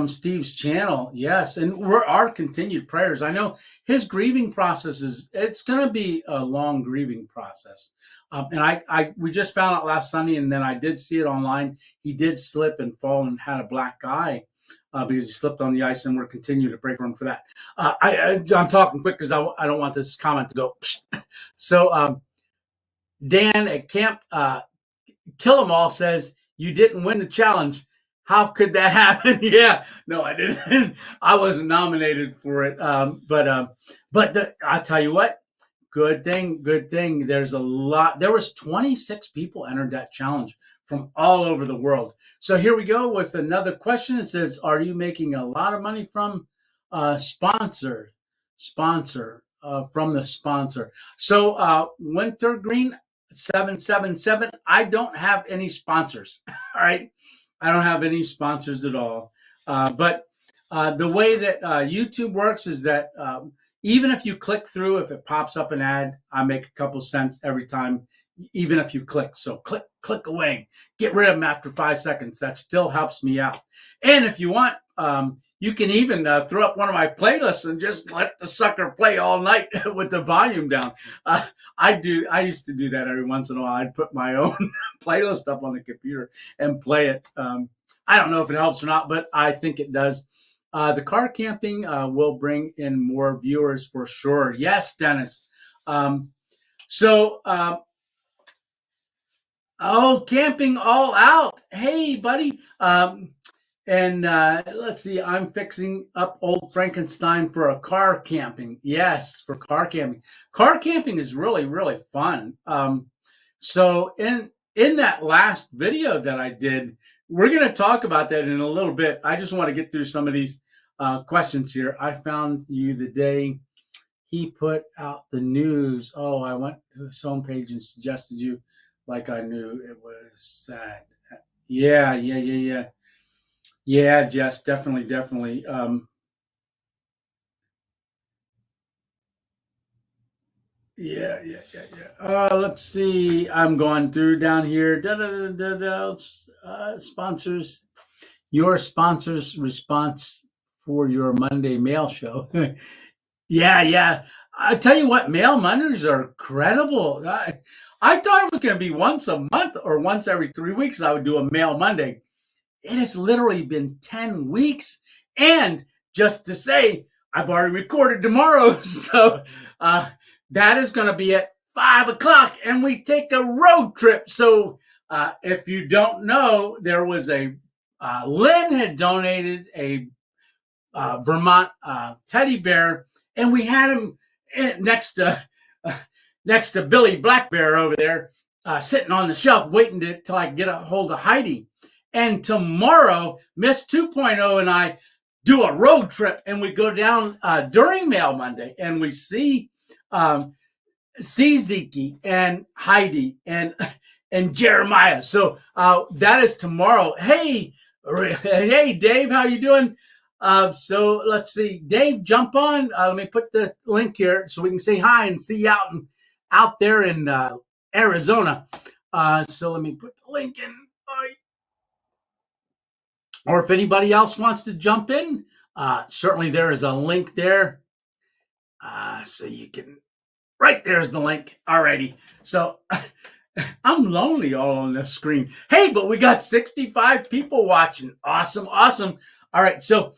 Steve's channel. Yes, and our continued prayers. I know his grieving process it's going to be a long grieving process. And we just found out last Sunday, and then I did see it online. He did slip and fall and had a black eye because he slipped on the ice, and we're continuing to pray for him for that. I'm talking quick because I don't want this comment to go. So Dan at Camp Kill 'Em All says, you didn't win the challenge. How could that happen? Yeah, no, I didn't. I wasn't nominated for it. But I'll tell you what, good thing. There's a lot. There was 26 people entered that challenge from all over the world. So here we go with another question. It says, are you making a lot of money from sponsor from the sponsor? So Wintergreen 777, I don't have any sponsors. All right. I don't have any sponsors at all. But the way that YouTube works is that even if you click through, if it pops up an ad, I make a couple cents every time, even if you click. So click away, get rid of them after 5 seconds. That still helps me out. And if you want, you can even throw up one of my playlists and just let the sucker play all night with the volume down. I used to do that every once in a while. I'd put my own playlist up on the computer and play it. I don't know if it helps or not, but I think it does. The car camping will bring in more viewers for sure. Yes, Dennis. Camping all out. Hey, buddy. And let's see, I'm fixing up old Frankenstein for a car camping. Yes, for car camping. Car camping is really, really fun. So in that last video that I did, we're going to talk about that in a little bit. I just want to get through some of these questions here. I found you the day he put out the news. Oh, I went to his homepage and suggested you like I knew it was sad. Yeah. Yeah, Jess, definitely. Yeah. Let's see. I'm going through down here. Sponsors. Your sponsor's response for your Monday mail show. Yeah. I tell you what, mail Mondays are incredible. I thought it was going to be once a month or once every 3 weeks I would do a mail Monday. It has literally been 10 weeks. And just to say, I've already recorded tomorrow. So that is going to be at 5 o'clock. And we take a road trip. So if you don't know, there was Lynn had donated a Vermont teddy bear. And we had him next to Billy Black Bear over there, sitting on the shelf, waiting till I get a hold of Heidi. And tomorrow, Miss 2.0 and I do a road trip, and we go down during Mail Monday, and we see Zeke and Heidi and Jeremiah. So that is tomorrow. Hey, Dave, how you doing? So let's see, Dave, jump on. Let me put the link here so we can say hi and see you out there in Arizona. So let me put the link in. Or if anybody else wants to jump in, certainly there is a link there. So you can, right there's the link. Alrighty. So I'm lonely all on this screen. Hey, but we got 65 people watching. Awesome. All right. So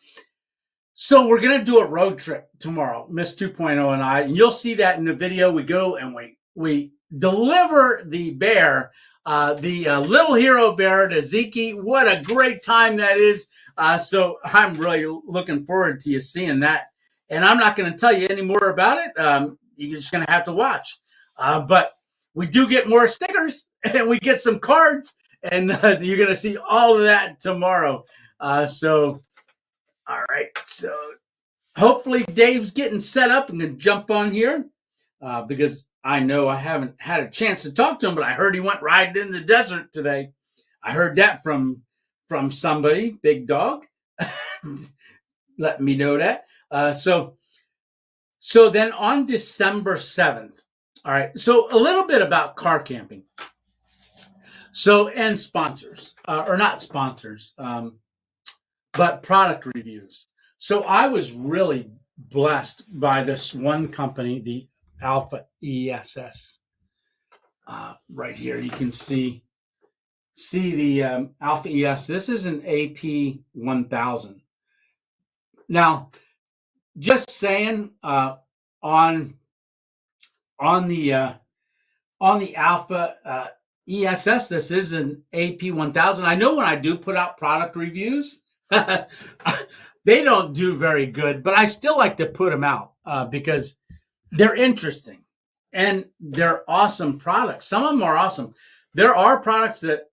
we're going to do a road trip tomorrow, Miss 2.0 and I, and you'll see that in the video. We go and we deliver the bear, the little hero bear to Zeke. What a great time that is. So I'm really looking forward to you seeing that. And I'm not going to tell you any more about it. You're just going to have to watch. But we do get more stickers and we get some cards, and you're going to see all of that tomorrow. So, all right. So hopefully Dave's getting set up and can jump on here because I know I haven't had a chance to talk to him, but I heard he went riding in the desert today. I heard that from somebody, Big Dog, let me know that. So then on December 7th, all right, so a little bit about car camping. So, and sponsors, or not sponsors, but product reviews. So I was really blessed by this one company, the Alpha ESS. Right here, you can see the Alpha ES. This is an AP 1000. Now, just saying, on the Alpha ESS, this is an AP 1000. I know when I do put out product reviews, they don't do very good, but I still like to put them out because they're interesting and they're awesome products. Some of them are awesome. There are products that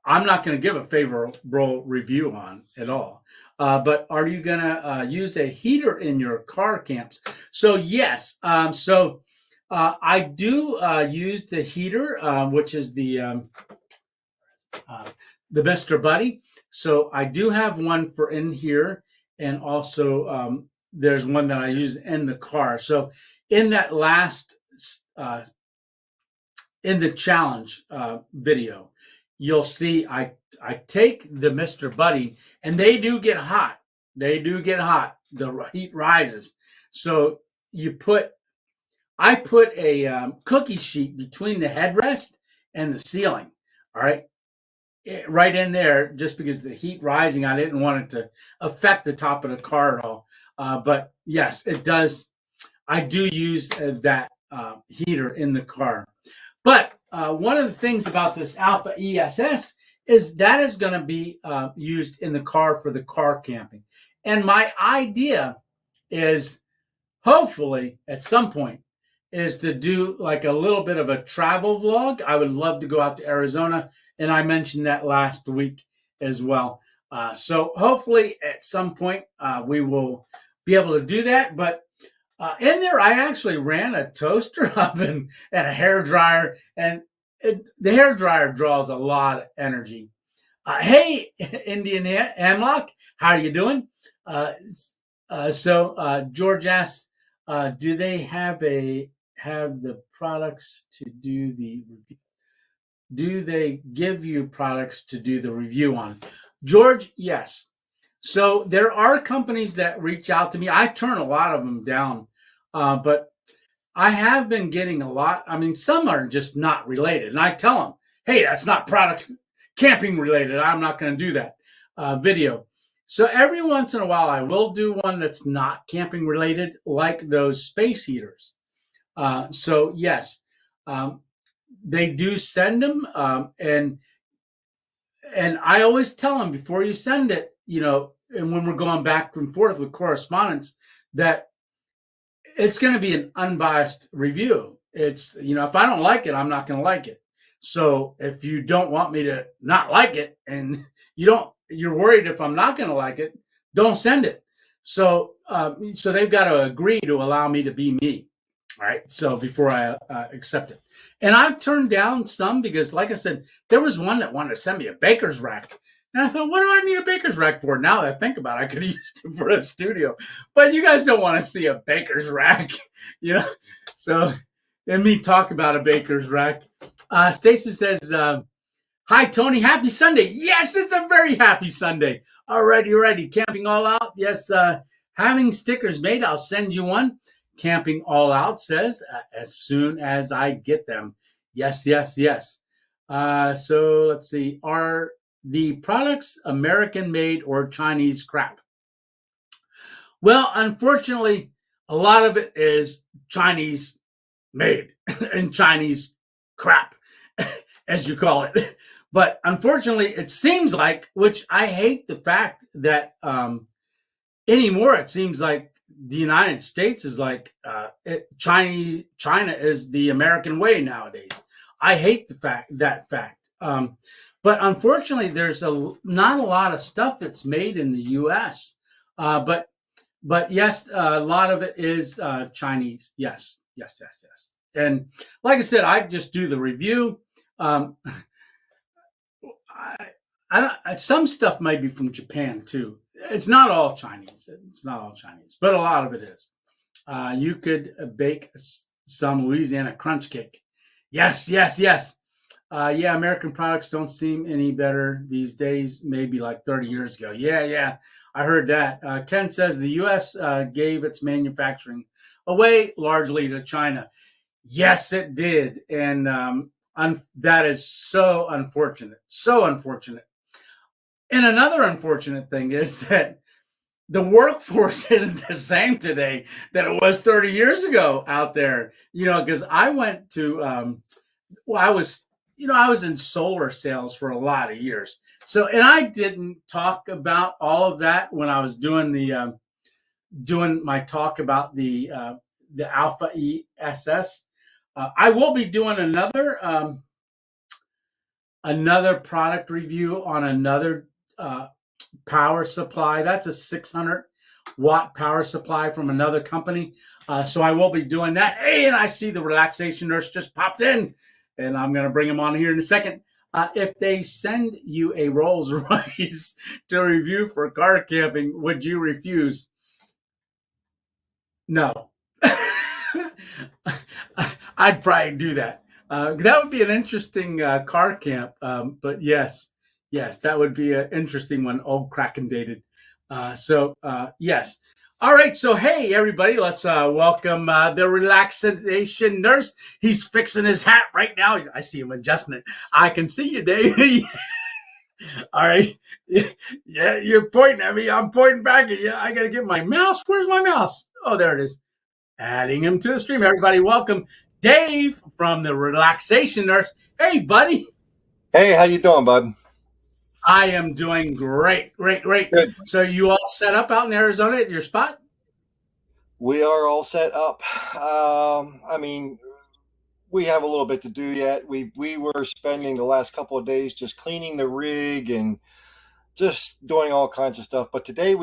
I'm not going to give a favorable review on at all. But are you going to use a heater in your car camps? So yes. I do use the heater, which is the Mr. Buddy. So I do have one for in here, and also there's one that I use in the car. So in that last in the challenge video, you'll see I take the Mr. Buddy, and they do get hot. They do get hot. The heat rises. So I put a cookie sheet between the headrest and the ceiling. All right. Right in there, just because the heat rising, I didn't want it to affect the top of the car at all. But yes, it does. I do use that heater in the car. But one of the things about this Alpha ESS is that is going to be used in the car for the car camping. And my idea is, hopefully at some point, is to do like a little bit of a travel vlog. I would love to go out to Arizona, and I mentioned that last week as well. So hopefully at some point we will be able to do that. But in there, I actually ran a toaster oven and a hair dryer, and the hair dryer draws a lot of energy. Hey, Indian Amlock, how are you doing? George asks, do they have the products to do the review? Do they give you products to do the review on? George, yes. So there are companies that reach out to me. I turn a lot of them down, but I have been getting a lot. I mean, some are just not related. And I tell them, hey, that's not product camping related. I'm not going to do that video. So every once in a while, I will do one that's not camping related, like those space heaters. So yes, they do send them. And I always tell them before you send it, and when we're going back and forth with correspondence, that it's going to be an unbiased review. It's, if I don't like it, I'm not going to like it. So if you don't want me to not like it, and you're worried if I'm not going to like it, don't send it. So they've got to agree to allow me to be me. All right. So before I accept it, and I've turned down some because, like I said, there was one that wanted to send me a baker's rack. And I thought, what do I need a baker's rack for? Now that I think about it, I could have used it for a studio. But you guys don't want to see a baker's rack, So let me talk about a baker's rack. Stacy says, hi, Tony. Happy Sunday. Yes, it's a very happy Sunday. All right, you ready? Camping all out? Yes. Having stickers made, I'll send you one. Camping all out says, as soon as I get them. Yes, yes, yes. So let's see. Are the products American made or Chinese crap? Well, unfortunately, a lot of it is Chinese made and Chinese crap, as you call it. But unfortunately, it seems like, which I hate the fact that anymore, it seems like the United States is like China is the American way nowadays. I hate that fact. But unfortunately, there's not a lot of stuff that's made in the U.S. But yes, a lot of it is Chinese. Yes. And like I said, I just do the review. Some stuff might be from Japan too. It's not all Chinese. But a lot of it is. You could bake some Louisiana crunch cake. Yes. Yeah, American products don't seem any better these days, maybe like 30 years ago. Yeah, I heard that. Ken says the U.S. Gave its manufacturing away largely to China. Yes, it did. And that is so unfortunate. So unfortunate. And another unfortunate thing is that the workforce isn't the same today that it was 30 years ago out there. Because I went to, I was in solar sales for a lot of years. So, and I didn't talk about all of that when I was doing my talk about the Alpha ESS. I will be doing another product review on another power supply. That's a 600-watt power supply from another company. So I will be doing that. Hey, and I see the relaxation nurse just popped in, and I'm going to bring him on here in a second. If they send you a Rolls Royce to review for car camping, would you refuse? No. I'd probably do that. That would be an interesting car camp. But yes, that would be an interesting one, old Kraken dated. Yes. All right. So, hey, everybody, let's welcome the relaxation nurse. He's fixing his hat right now. I see him adjusting it. I can see you, Dave. All right. Yeah, you're pointing at me. I'm pointing back at you. I got to get my mouse. Where's my mouse? Oh, there it is. Adding him to the stream. Everybody, welcome Dave from the Relaxation Nurse. Hey, buddy. Hey, how you doing, bud? I am doing great. Good. So you all set up out in Arizona at your spot? We are all set up. We have a little bit to do yet. We were spending the last couple of days just cleaning the rig and just doing all kinds of stuff. But today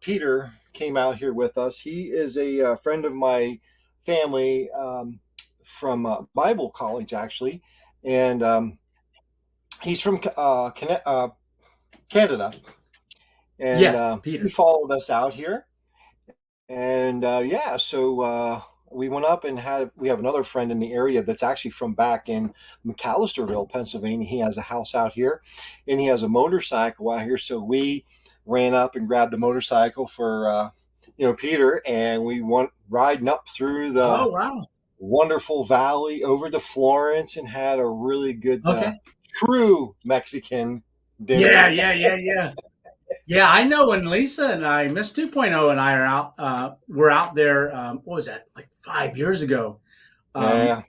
Peter came out here with us. He is a friend of my family from Bible college, actually, and he's from Canada, and Peter. he followed us out here, and so we went up and we have another friend in the area that's actually from back in McAllisterville, Pennsylvania. He has a house out here, and he has a motorcycle out here, so we ran up and grabbed the motorcycle for Peter, and we went riding up through the wonderful valley over to Florence and had a really good true Mexican dinner. Yeah, I know when Lisa and I, Miss 2.0 and I are out, we're out there, what was that, like 5 years ago? Yeah.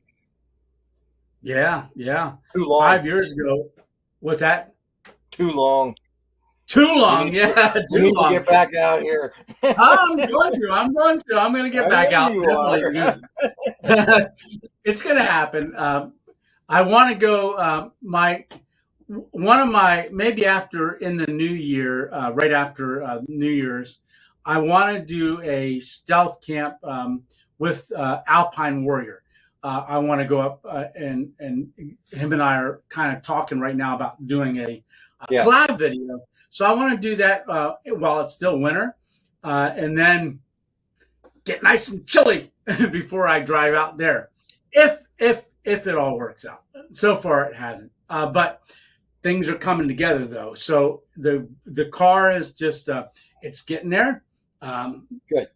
Too long. 5 years ago. What's that? Too long. Yeah. You need to get back out here. I'm going to get back out. It's going to happen. I want to go, one of my, maybe after in the new year, right after New Year's, I want to do a stealth camp with Alpine Warrior. I want to go up and him and I are kind of talking right now about doing a collab video. So I want to do that while it's still winter, and then get nice and chilly before I drive out there. If it all works out. So far it hasn't, but things are coming together though. So the car is just it's getting there. Good.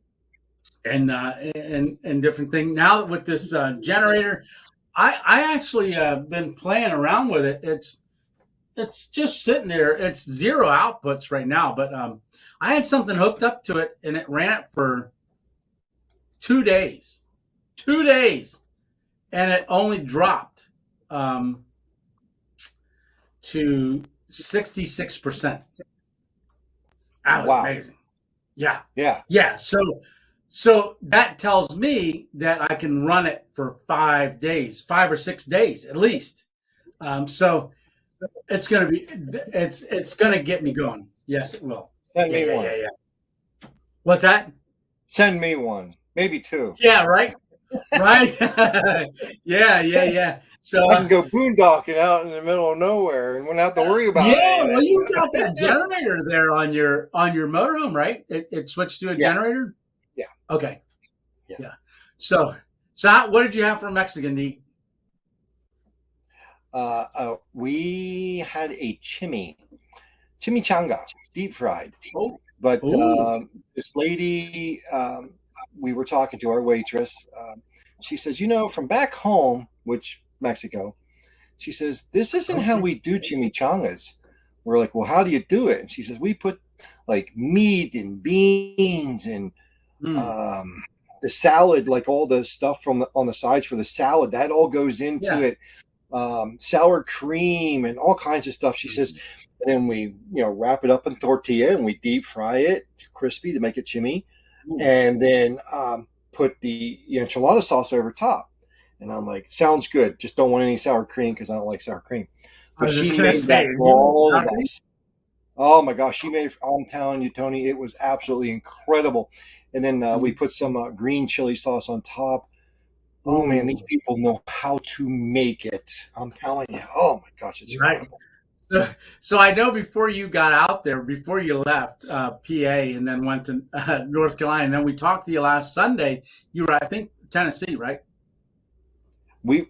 And different thing. Now with this generator, I actually been playing around with it. It's just sitting there. It's zero outputs right now, but I had something hooked up to it and it ran it for 2 days. 2 days. And it only dropped to 66%. That was amazing. Yeah. Yeah. Yeah. So that tells me that I can run it for 5 days, 5 or 6 days at least. So it's gonna be it's gonna get me going. Yes, it will. Send Yeah, me yeah, yeah, one. yeah. What's that? Send me one. Maybe two. Yeah, right, right. Yeah, yeah, yeah. So I can go boondocking out in the middle of nowhere and won't have to worry about yeah, anything. well, you got that generator there on your motorhome, right? It switched to a Yeah. generator. Yeah. Okay. Yeah. Yeah. So what did you have for Mexican to eat? We had a chimichanga, deep fried. Oh, But oh, this lady, we were talking to our waitress. She says, from back home, which Mexico, she says, this isn't how okay. we do chimichangas. We're like, well, how do you do it? And she says, we put like meat and beans and Mm, um, the salad, like all the stuff on the sides for the salad, that all goes into yeah. it. Sour cream and all kinds of stuff. She says, and then we, wrap it up in tortilla and we deep fry it crispy to make it chimmy, Ooh. and then put the enchilada sauce over top. And I'm like, sounds good. Just don't want any sour cream because I don't like sour cream. I But was just she gonna made say, that are for you all of happy? us. Oh my gosh, she made it. I'm telling you, Tony, it was absolutely incredible. And then we Mm. put some green chili sauce on top. Oh man, these Ooh, people know how to make it. I'm telling you. Oh my gosh, it's right. incredible. So I know before you got out there, before you left PA and then went to North Carolina, and then we talked to you last Sunday. You were, I think, Tennessee, right? We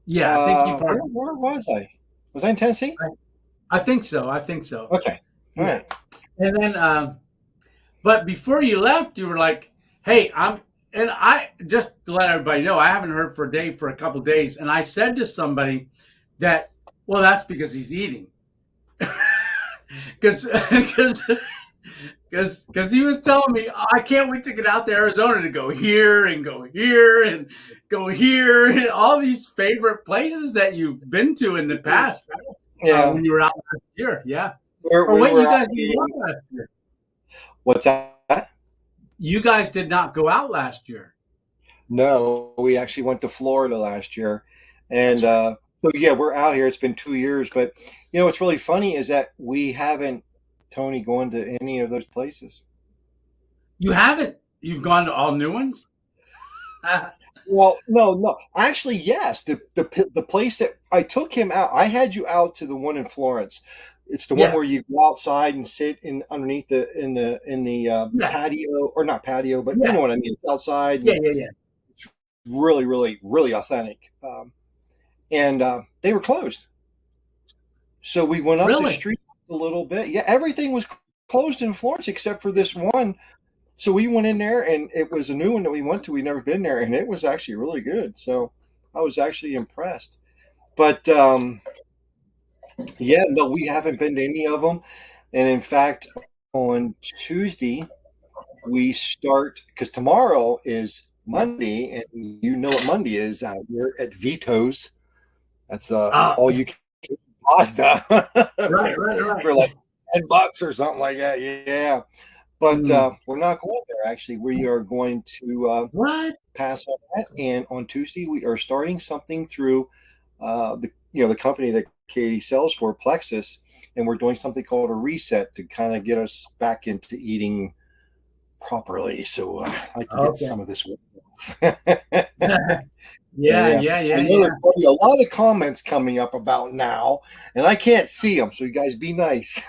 Yeah, I think you part. where was I? Was I in Tennessee? I think so. I think so. Okay. All Yeah. right. And then, but before you left, you were like, "Hey, and I just to let everybody know, I haven't heard for a day for a couple of days, and I said to somebody that, well, that's because he's eating, because because he was telling me, "Oh, I can't wait to get out to Arizona to go here and go here and go here and all these favorite places that you've been to in the past Yeah. when you were out last year." Yeah. Or We wait, were you out guys didn't go eating. out last year. What's that? You guys did not go out last year. No, we actually went to Florida last year. And That's right. so, yeah, we're out here. It's been 2 years. But, what's really funny is that we haven't, Tony, gone to any of those places. You haven't. You've gone to all new ones. Well, no, no. Actually, yes. The place that I took him out, I had you out to the one in Florence. It's the one Yeah. where you go outside and sit in underneath the Yeah. patio, or not patio, but you Yeah. know what I mean. It's outside Yeah. and Yeah. Yeah. it's really, really, really authentic. And they were closed. So we went up the Really? street a little bit. Yeah, everything was closed in Florence except for this one. So we went in there, and it was a new one that we went to. We'd never been there, and it was actually really good. So I was actually impressed. But yeah, no, we haven't been to any of them. And in fact, on Tuesday, we start because tomorrow is Monday, and you know what Monday is out here at Vito's. That's all Yeah. you can pasta Right. Right. Right. for like $10 or something like that. Yeah. But Mm. we're not going there. Actually, we are going to What? pass on that. And on Tuesday, we are starting something through the company that Katie sells for, Plexus, and we're doing something called a reset to kind of get us back into eating properly, so I can get Okay. some of this weight off. Yeah. Yeah, Yeah. I Yeah. know Yeah. there's probably a lot of comments coming up about now, and I can't see them, so you guys be nice.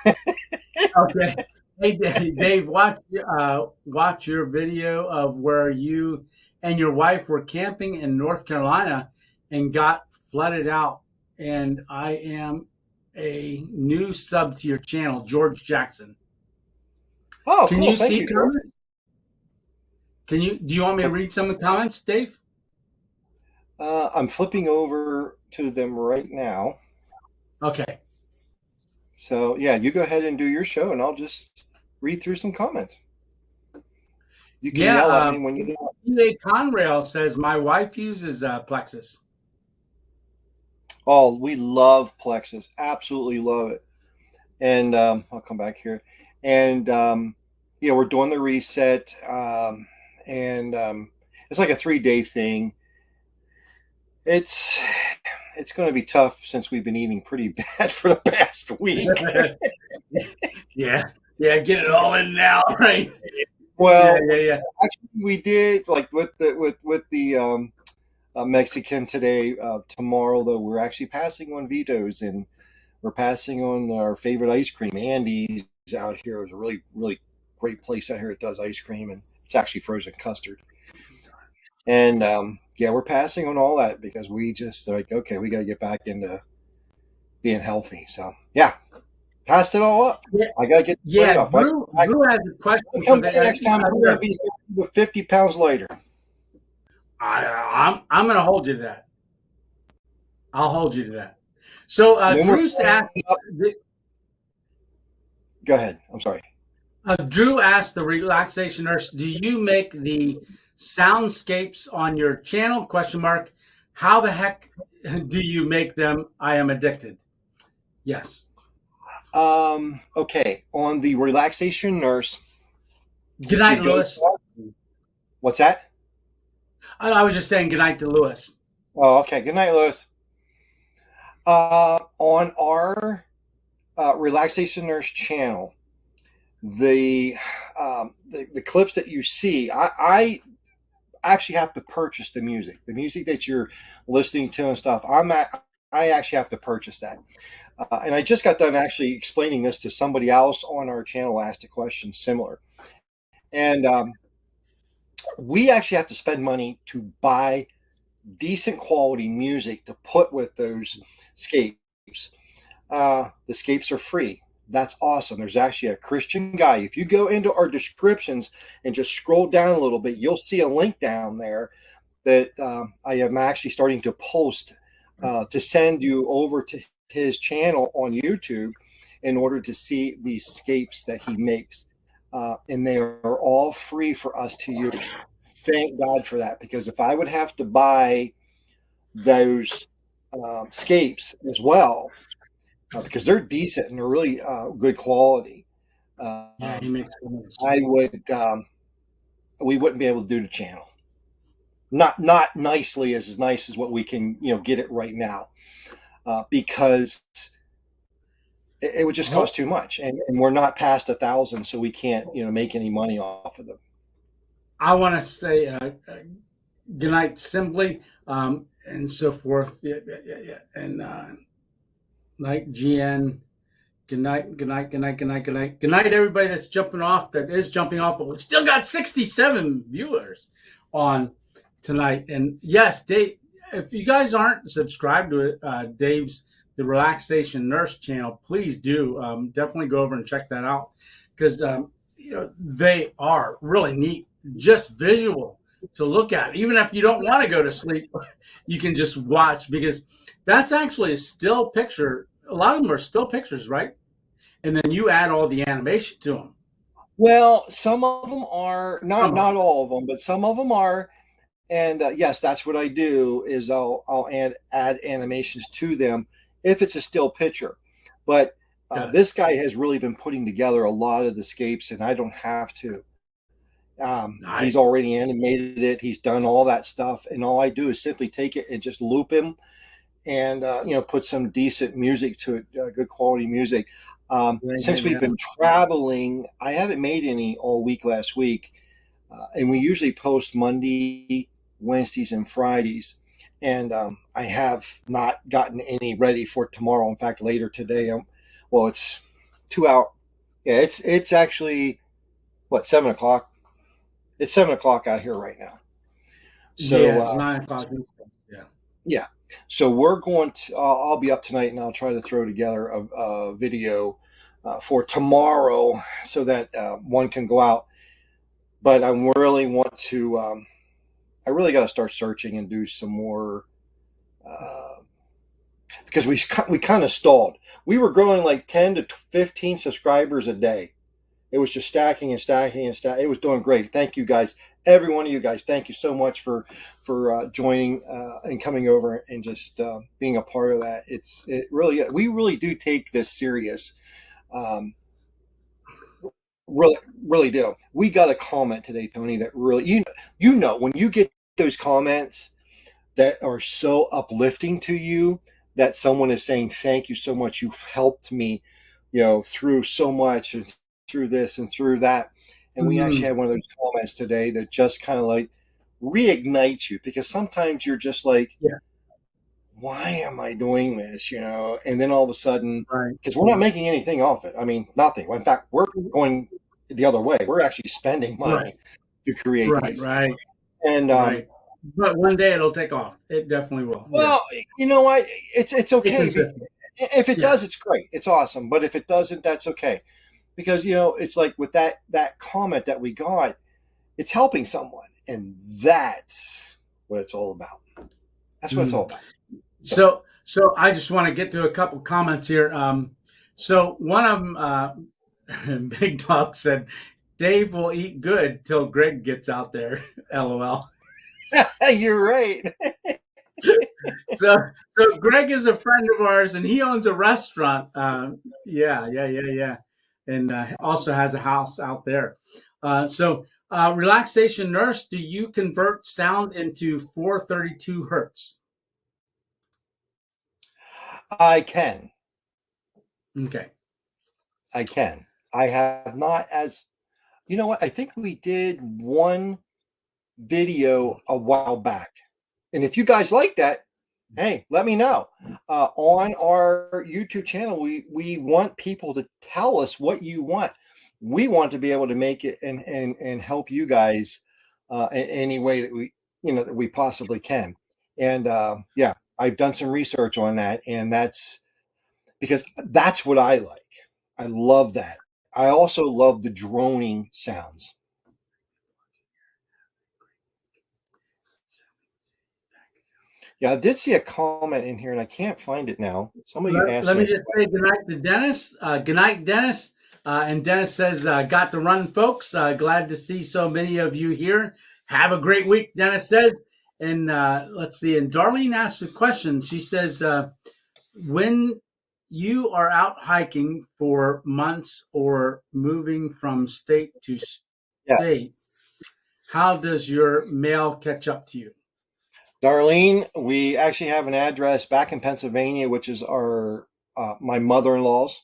Okay. Hey, Dave, watch your video of where you and your wife were camping in North Carolina and got flooded out. And I am a new sub to your channel, George Jackson. Oh, Can cool! you Thank see you, George. comments? Do you want me to read some of the comments, Dave? I'm flipping over to them right now. Okay. So yeah, you go ahead and do your show, and I'll just read through some comments. You can Yeah. yell at me when you know. PA Conrail says my wife uses Plexus. Oh, we love Plexus, absolutely love it. And I'll come back here. And Yeah, we're doing the reset, and it's like a 3-day thing. It's it's going to be tough since we've been eating pretty bad for the past week. Yeah, yeah, get it all in now, right? Yeah, Well, yeah, yeah. actually, we did like with the Mexican today. Tomorrow, though, we're actually passing on Vito's, and we're passing on our favorite ice cream. Andy's out here is a really, really great place out here that does ice cream, and it's actually frozen custard. And yeah, we're passing on all that because we just like, okay, we got to get back into being healthy. So yeah, passed it all up. Yeah, I got to get the weight yeah. off. Drew has a I question for come the. back next time, I'm going to be 50 pounds lighter. I'm going to hold you to that. I'll hold you to that. So No more. Drew's asked. Go ahead. I'm sorry. Drew asked the relaxation nurse, "Do you make the soundscapes on your channel?" Question mark. How the heck do you make them? I am addicted. Yes. Okay. On the relaxation nurse. Good night, Lewis. What's that? I was just saying good night to Lewis. Oh, okay. Good night, Lewis. On our relaxation nurse channel, the clips that you see, I actually have to purchase the music that you're listening to and stuff. I actually have to purchase that. And I just got done actually explaining this to somebody else on our channel, asked a question similar. And we actually have to spend money to buy decent quality music to put with those scapes. The scapes are free. That's awesome. There's actually a Christian guy. If you go into our descriptions and just scroll down a little bit, you'll see a link down there that I am actually starting to post to send you over to his channel on YouTube in order to see these scapes that he makes. And they are all free for us to use. Thank God for that, because if I would have to buy those scapes as well, because they're decent and they're really good quality, Yeah, he makes. I would we wouldn't be able to do the channel. Not nicely as nice as what we can get it right now, because it would just cost too much, and we're not past 1,000, so we can't make any money off of them. I want to say good night, simply, and so forth. Yeah. And night, GN. Good night, good night, good night, good night, good night. Good night, everybody that's jumping off, that is jumping off, but we still got 67 viewers on tonight. And yes, Dave, if you guys aren't subscribed to Dave's The Relaxation Nurse channel, please do. Definitely go over and check that out, because they are really neat, just visual to look at. Even if you don't want to go to sleep, you can just watch, because that's actually a still picture. A lot of them are still pictures, right? And then you add all the animation to them. Well, some of them are not all of them, but some of them are. And yes, that's what I do is I'll add animations to them if it's a still picture. But this guy has really been putting together a lot of the scapes, and I don't have to. Nice. He's already animated it. He's done all that stuff, and all I do is simply take it and just loop him, and put some decent music to it, good quality music. Since we've been traveling, I haven't made any all week last week, and we usually post Monday, Wednesdays, and Fridays. And I have not gotten any ready for tomorrow. In fact, later today, it's 2 hours. Yeah, it's actually 7 o'clock. It's 7 o'clock out here right now. So yeah, it's 9 o'clock. Yeah. So we're going to. I'll be up tonight, and I'll try to throw together a video for tomorrow so that one can go out. But I really want to. I really got to start searching and do some more, because we kind of stalled. We were growing like 10 to 15 subscribers a day. It was just stacking and stacking and stacking. It was doing great. Thank you guys, every one of you guys. Thank you so much for joining and coming over and just being a part of that. We really do take this serious. really, really do. We got a comment today, Tony, that really, you know, when you get those comments that are so uplifting to you, that someone is saying, thank you so much. You've helped me, through so much and through this and through that. And we actually Mhm. had one of those comments today that just kind of like reignites you, because sometimes you're just like, Yeah. why am I doing this? And then all of a sudden, Right. because we're not making anything off it. I mean, nothing. In fact, we're going the other way. We're actually spending Right. money to create Right. these. Right. And Right. But one day it'll take off. It definitely will. Yeah. well, you know what? It's Stay okay. consistent. If it Yeah. does, it's great. It's awesome. But if it doesn't, that's okay. Because it's like with that comment that we got, it's helping someone, and that's what it's all about. That's what it's all Mhm. about. So So I just want to get to a couple comments here. So one of them, Big Dog said, Dave will eat good till Greg gets out there. LOL. you're right. So Greg is a friend of ours, and he owns a restaurant. Yeah, and also has a house out there. Relaxation Nurse, do you convert sound into 432 hertz? I can. Okay. I can. I have not, as you know what? I think we did one video a while back. And if you guys like that, hey, let me know. On our YouTube channel, we want people to tell us what you want. We want to be able to make it and help you guys in any way that we possibly can. And yeah, I've done some research on that, and that's because that's what I like. I love that. I also love the droning sounds. Yeah, I did see a comment in here, and I can't find it now. Somebody asked Let me me a just say goodnight to Dennis. Good night, Dennis. And Dennis says, got to run, folks. Glad to see so many of you here. Have a great week, Dennis says. And let's see. And Darlene asks a question. She says, when you are out hiking for months or moving from state to yeah, state, how does your mail catch up to you? Darlene. We actually have an address back in Pennsylvania, which is our my mother-in-law's,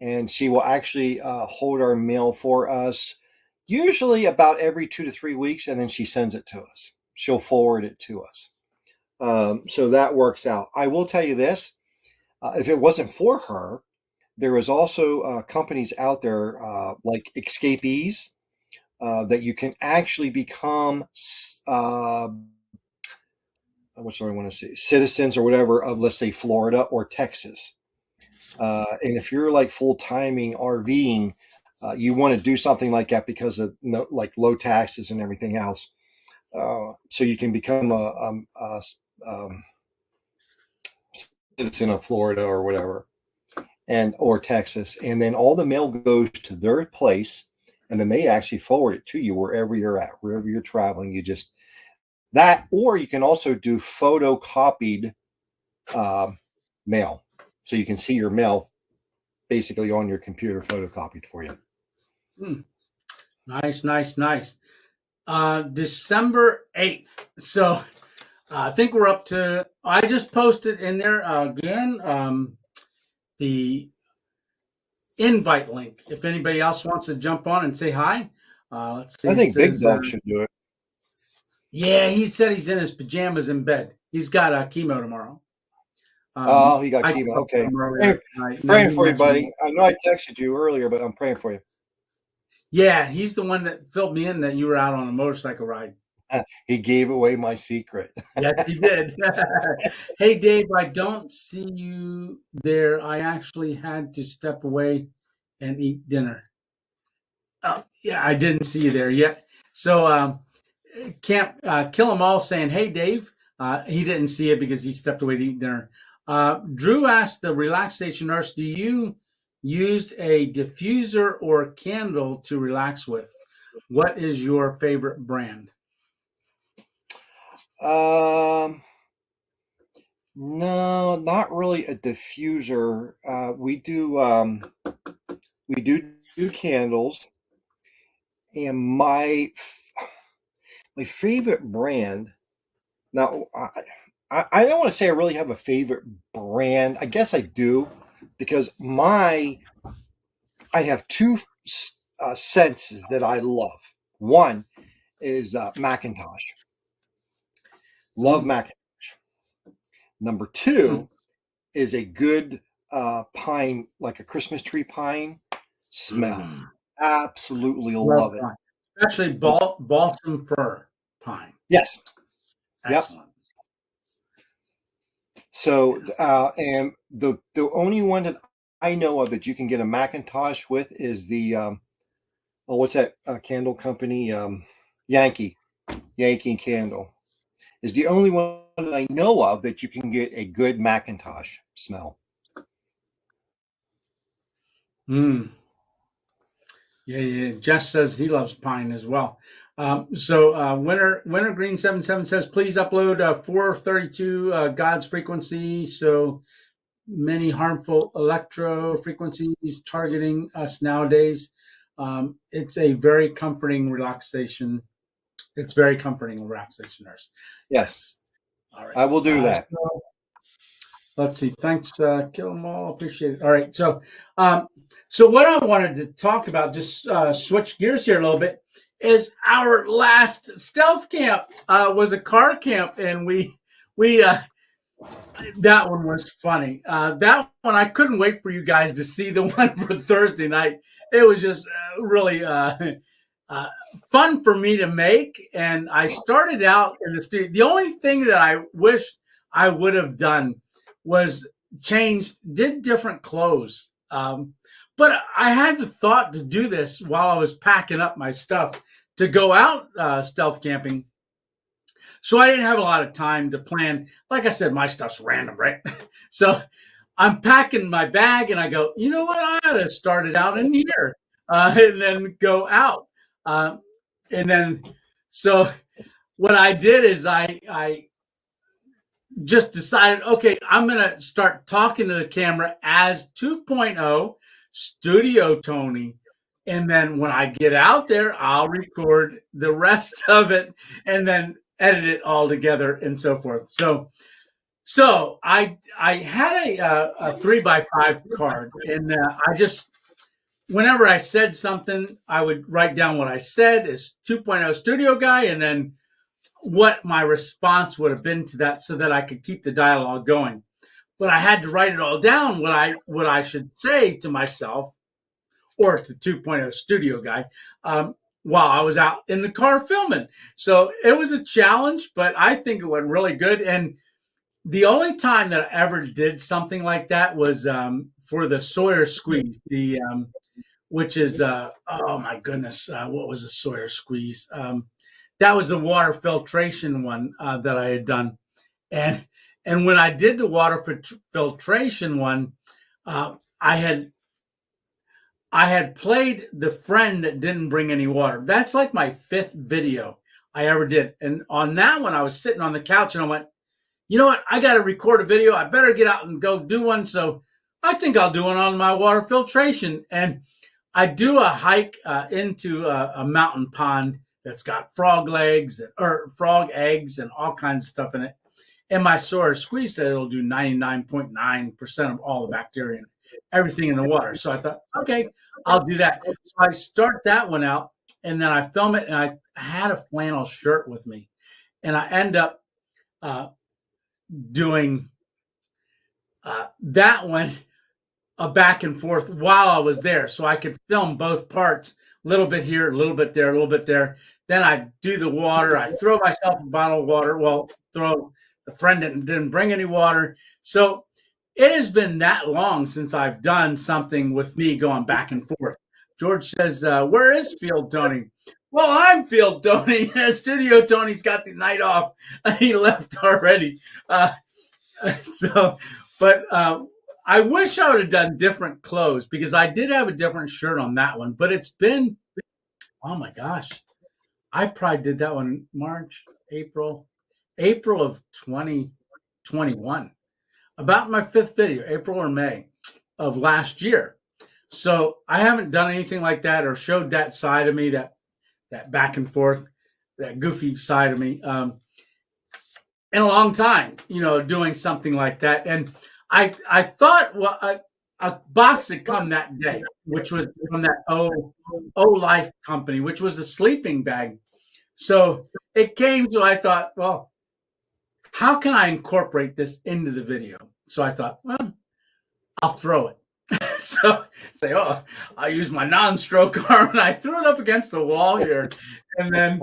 and she will actually hold our mail for us, usually about every 2 to 3 weeks, and then she sends it to us. She'll forward it to us. So that works out. I will tell you this: if it wasn't for her, there is also companies out there like Escapees that you can actually become what do I want to say, citizens or whatever of, let's say, Florida or Texas. And if you're like full timing RVing, you want to do something like that because of like low taxes and everything else. So you can become a citizen of Florida or whatever, and or Texas, and then all the mail goes to their place, and then they actually forward it to you wherever you're at, wherever you're traveling. You just that, or you can also do photocopied uh, mail, so you can see your mail basically on your computer, photocopied for you. Hmm. Nice, nice, nice. December 8th. So I think we're up to, I just posted in there again the invite link. If anybody else wants to jump on and say hi, let's see. I It think Big says, Dog should do it. yeah, he said he's in his pajamas in bed. He's got chemo tomorrow. Oh, he got I chemo. talked to Okay. him Praying, earlier tonight, and then praying he for you, mentioned, buddy. I know I texted you earlier, but I'm praying for you. yeah, he's the one that filled me in that you were out on a motorcycle ride. He gave away my secret. Yes, he did. Hey, Dave, I don't see you there. I actually had to step away and eat dinner. Oh, yeah, I didn't see you there yet. So, Camp Kill 'em All saying, hey, Dave. He didn't see it because he stepped away to eat dinner. Drew asked the relaxation nurse, do you use a diffuser or a candle to relax with? What is your favorite brand? Um, no, not really a diffuser. We do do candles. And my favorite brand. Now, I don't want to say I really have a favorite brand. I guess I do, because I have two senses that I love. One is Macintosh. Love Macintosh. Number two is a good pine, like a Christmas tree pine smell. Absolutely love it. Pine. Especially balsam fir pine. Yes. Excellent. Yep. So, and the only one that I know of that you can get a Macintosh with is the what's that candle company? Yankee Candle is the only one that I know of that you can get a good Macintosh smell. Yeah. Jess says he loves pine as well. So Winter Green 77 says, please upload 432 God's frequency. So many harmful electro frequencies targeting us nowadays. It's a very comforting relaxation. It's very comforting relaxation, nurse. Yes. All right. I will do that. So, let's see. Thanks, Kill 'em all. Appreciate it. All right. So what I wanted to talk about, just switch gears here a little bit, is our last stealth camp was a car camp, and we that one was funny. That one, I couldn't wait for you guys to see the one for Thursday night. It was just really fun for me to make. And I started out in the studio. The only thing that I wish I would have done was did different clothes. But I had the thought to do this while I was packing up my stuff to go out stealth camping. So I didn't have a lot of time to plan. Like I said, my stuff's random, right? So I'm packing my bag and I go, you know what? I ought to start it out in here and then go out. So what I did is I just decided, okay, I'm going to start talking to the camera as 2.0 Studio Tony. And then when I get out there, I'll record the rest of it and then edit it all together and so forth. So I had a 3x5 card, and I just, whenever I said something, I would write down what I said as 2.0 studio guy, and then what my response would have been to that, so that I could keep the dialogue going. But I had to write it all down, what I should say to myself or to 2.0 studio guy while I was out in the car filming. So it was a challenge, but I think it went really good. And the only time that I ever did something like that was for the Sawyer squeeze, which is, oh my goodness, what was the Sawyer squeeze? That was the water filtration one that I had done. And when I did the water filtration one, I had played the friend that didn't bring any water. That's like my 5th video I ever did. And on that one, I was sitting on the couch and I went, you know what? I got to record a video. I better get out and go do one. So I think I'll do one on my water filtration. And I do a hike into a mountain pond that's got frog eggs and all kinds of stuff in it. And my Sawyer squeeze said it'll do 99.9% of all the bacteria and everything in the water. So I thought, okay, I'll do that. So I start that one out, and then I film it, and I had a flannel shirt with me. And I end up doing that one back and forth while I was there. So I could film both parts, a little bit here, a little bit there, a little bit there. Then I do the water. I throw myself a bottle of water. Well, throw the friend that didn't bring any water. So it has been that long since I've done something with me going back and forth. George says, where is Field Tony? Well, I'm Field Tony. Studio Tony's got the night off. He left already. But I wish I would have done different clothes, because I did have a different shirt on that one. But it's been, oh my gosh, I probably did that one March, April of 2021. About my 5th video, April or May of last year. So I haven't done anything like that or showed that side of me that that back and forth, that goofy side of me, in a long time, doing something like that. And I thought, well, a box had come that day, which was from that O Life company, which was a sleeping bag. So it came, so I thought, well, how can I incorporate this into the video? So I thought, well, I'll throw it. So say, I'll use my non-stroke arm, and I threw it up against the wall here, and then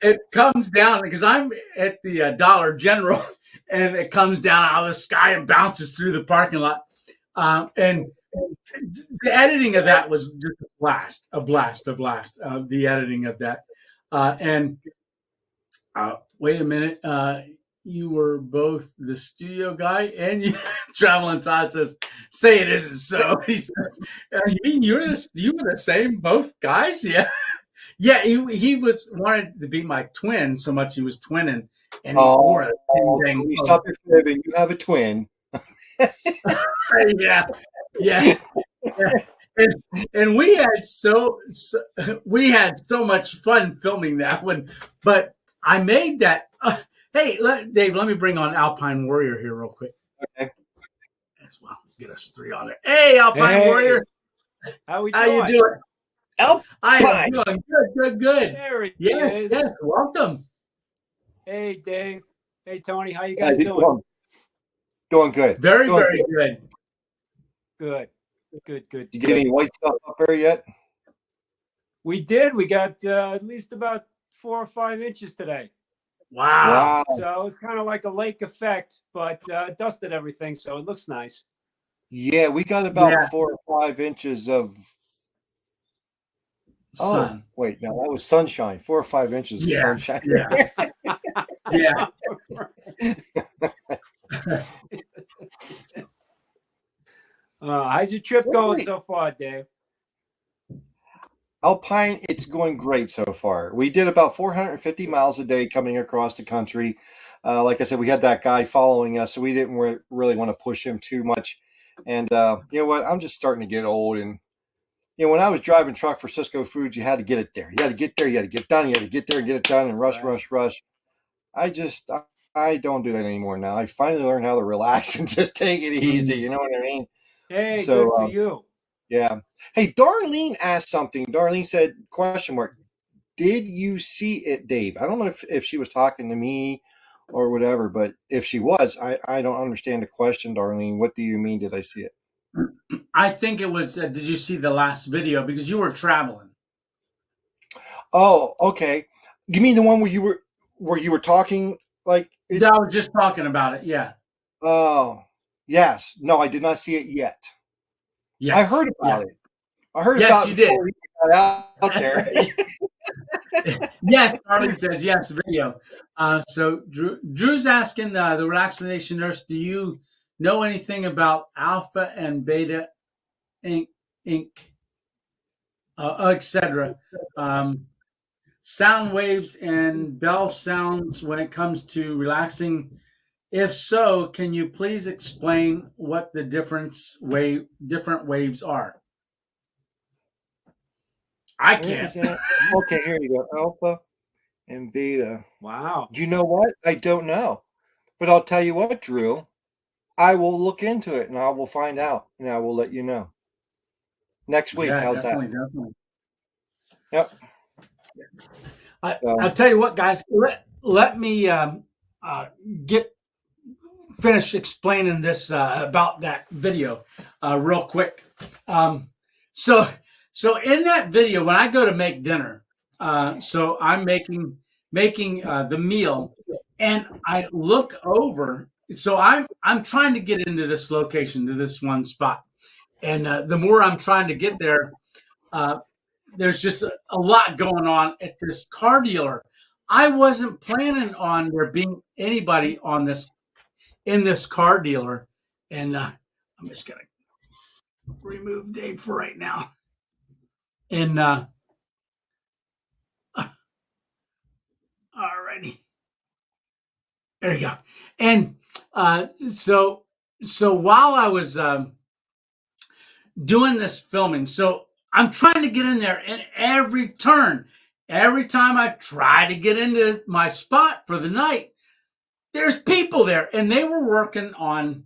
it comes down because I'm at the Dollar General, and it comes down out of the sky and bounces through the parking lot. And the editing of that was just a blast. The editing of that, and wait a minute. You were both the studio guy and you Traveling Todd says, say it isn't so. He says, you mean you were the same, both guys? Yeah. Yeah, he wanted to be my twin so much he was twinning, and he wore the same thing. Stop your fibbing. You have a twin. Yeah. And we had so much fun filming that one, but I made that. Hey, Dave, let me bring on Alpine Warrior here real quick. Okay. As well, get us three on there. Hey, Alpine Warrior. How you doing? Alpine. I am doing good. There he is. Yes, welcome. Hey, Dave. Hey, Tony. How you guys doing? Doing good. Very good. Good. Did you get any white stuff up there yet? We did. We got at least about 4 or 5 inches today. Wow. So it was kind of like a lake effect, but dusted everything, so it looks nice. Yeah, we got about 4 or 5 inches of sun. Oh, wait, no, that was sunshine. 4 or 5 inches of sunshine. Yeah. How's your trip going so far, Dave? Alpine, it's going great so far. We did about 450 miles a day coming across the country. Like I said, we had that guy following us, so we didn't really want to push him too much. And you know what? I'm just starting to get old. And, when I was driving truck for Cisco Foods, you had to get it there. You had to get there. You had to get done. You had to get there and get it done and rush. I don't do that anymore now. I finally learned how to relax and just take it easy. You know what I mean? Hey, so, good for you. Yeah. Hey, Darlene asked something. Darlene said, question mark, did you see it, Dave? I don't know if she was talking to me or whatever, but if she was, I don't understand the question, Darlene. What do you mean, did I see it? I think it was, did you see the last video? Because you were traveling. Oh, okay. You mean the one where you were talking like? I was just talking about it, yeah. Oh, yes. No, I did not see it yet. Yes. I heard about it. I heard about it before he got out there. Yes, Darlene says yes, video. So Drew's asking the Relaxation Nurse, do you know anything about alpha and beta ink, etc.? Sound waves and bell sounds when it comes to relaxing. If so, can you please explain what the different waves are? I can't. Okay, here you go. Alpha and beta. Wow. Do you know what? I don't know. But I'll tell you what, Drew. I will look into it and I will find out and I will let you know. Next week. How's definitely, that? Definitely. Yep. I'll tell you what, guys. Let me finish explaining this about that video real quick. So in that video, when I go to make dinner, so I'm making the meal, and I look over. So I'm trying to get into this location, to this one spot, and the more I'm trying to get there, there's just a lot going on at this car dealer. I wasn't planning on there being anybody in this car dealer, and I'm just gonna remove Dave for right now. And alrighty, there you go. And so while I was doing this filming, so I'm trying to get in there, and every turn every time I try to get into my spot for the night, there's people there, and they were working on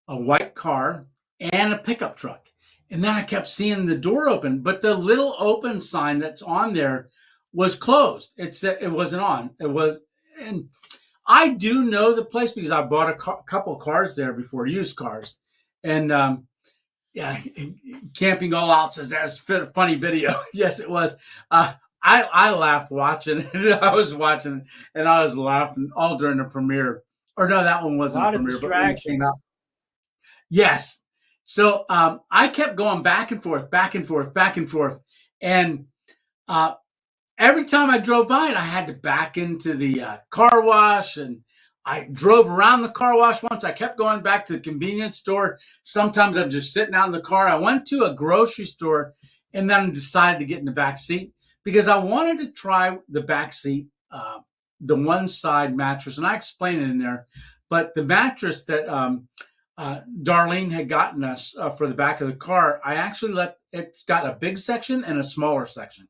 a white car and a pickup truck. And then I kept seeing the door open, but the little open sign that's on there was closed. It said it wasn't on. It was, and I do know the place because I bought a couple cars there before, used cars. And yeah, Camping All Out says that's a funny video. Yes, it was. I laughed watching it. I was watching it, and I was laughing all during the premiere. Or no, that one wasn't a lot a premiere. of distractions. Yes. So I kept going back and forth, back and forth, back and forth. And every time I drove by it, I had to back into the car wash. And I drove around the car wash once. I kept going back to the convenience store. Sometimes I'm just sitting out in the car. I went to a grocery store and then decided to get in the back seat because I wanted to try the back seat, the one side mattress. And I explained it in there. But the mattress that Darlene had gotten us for the back of the car, I actually it's got a big section and a smaller section.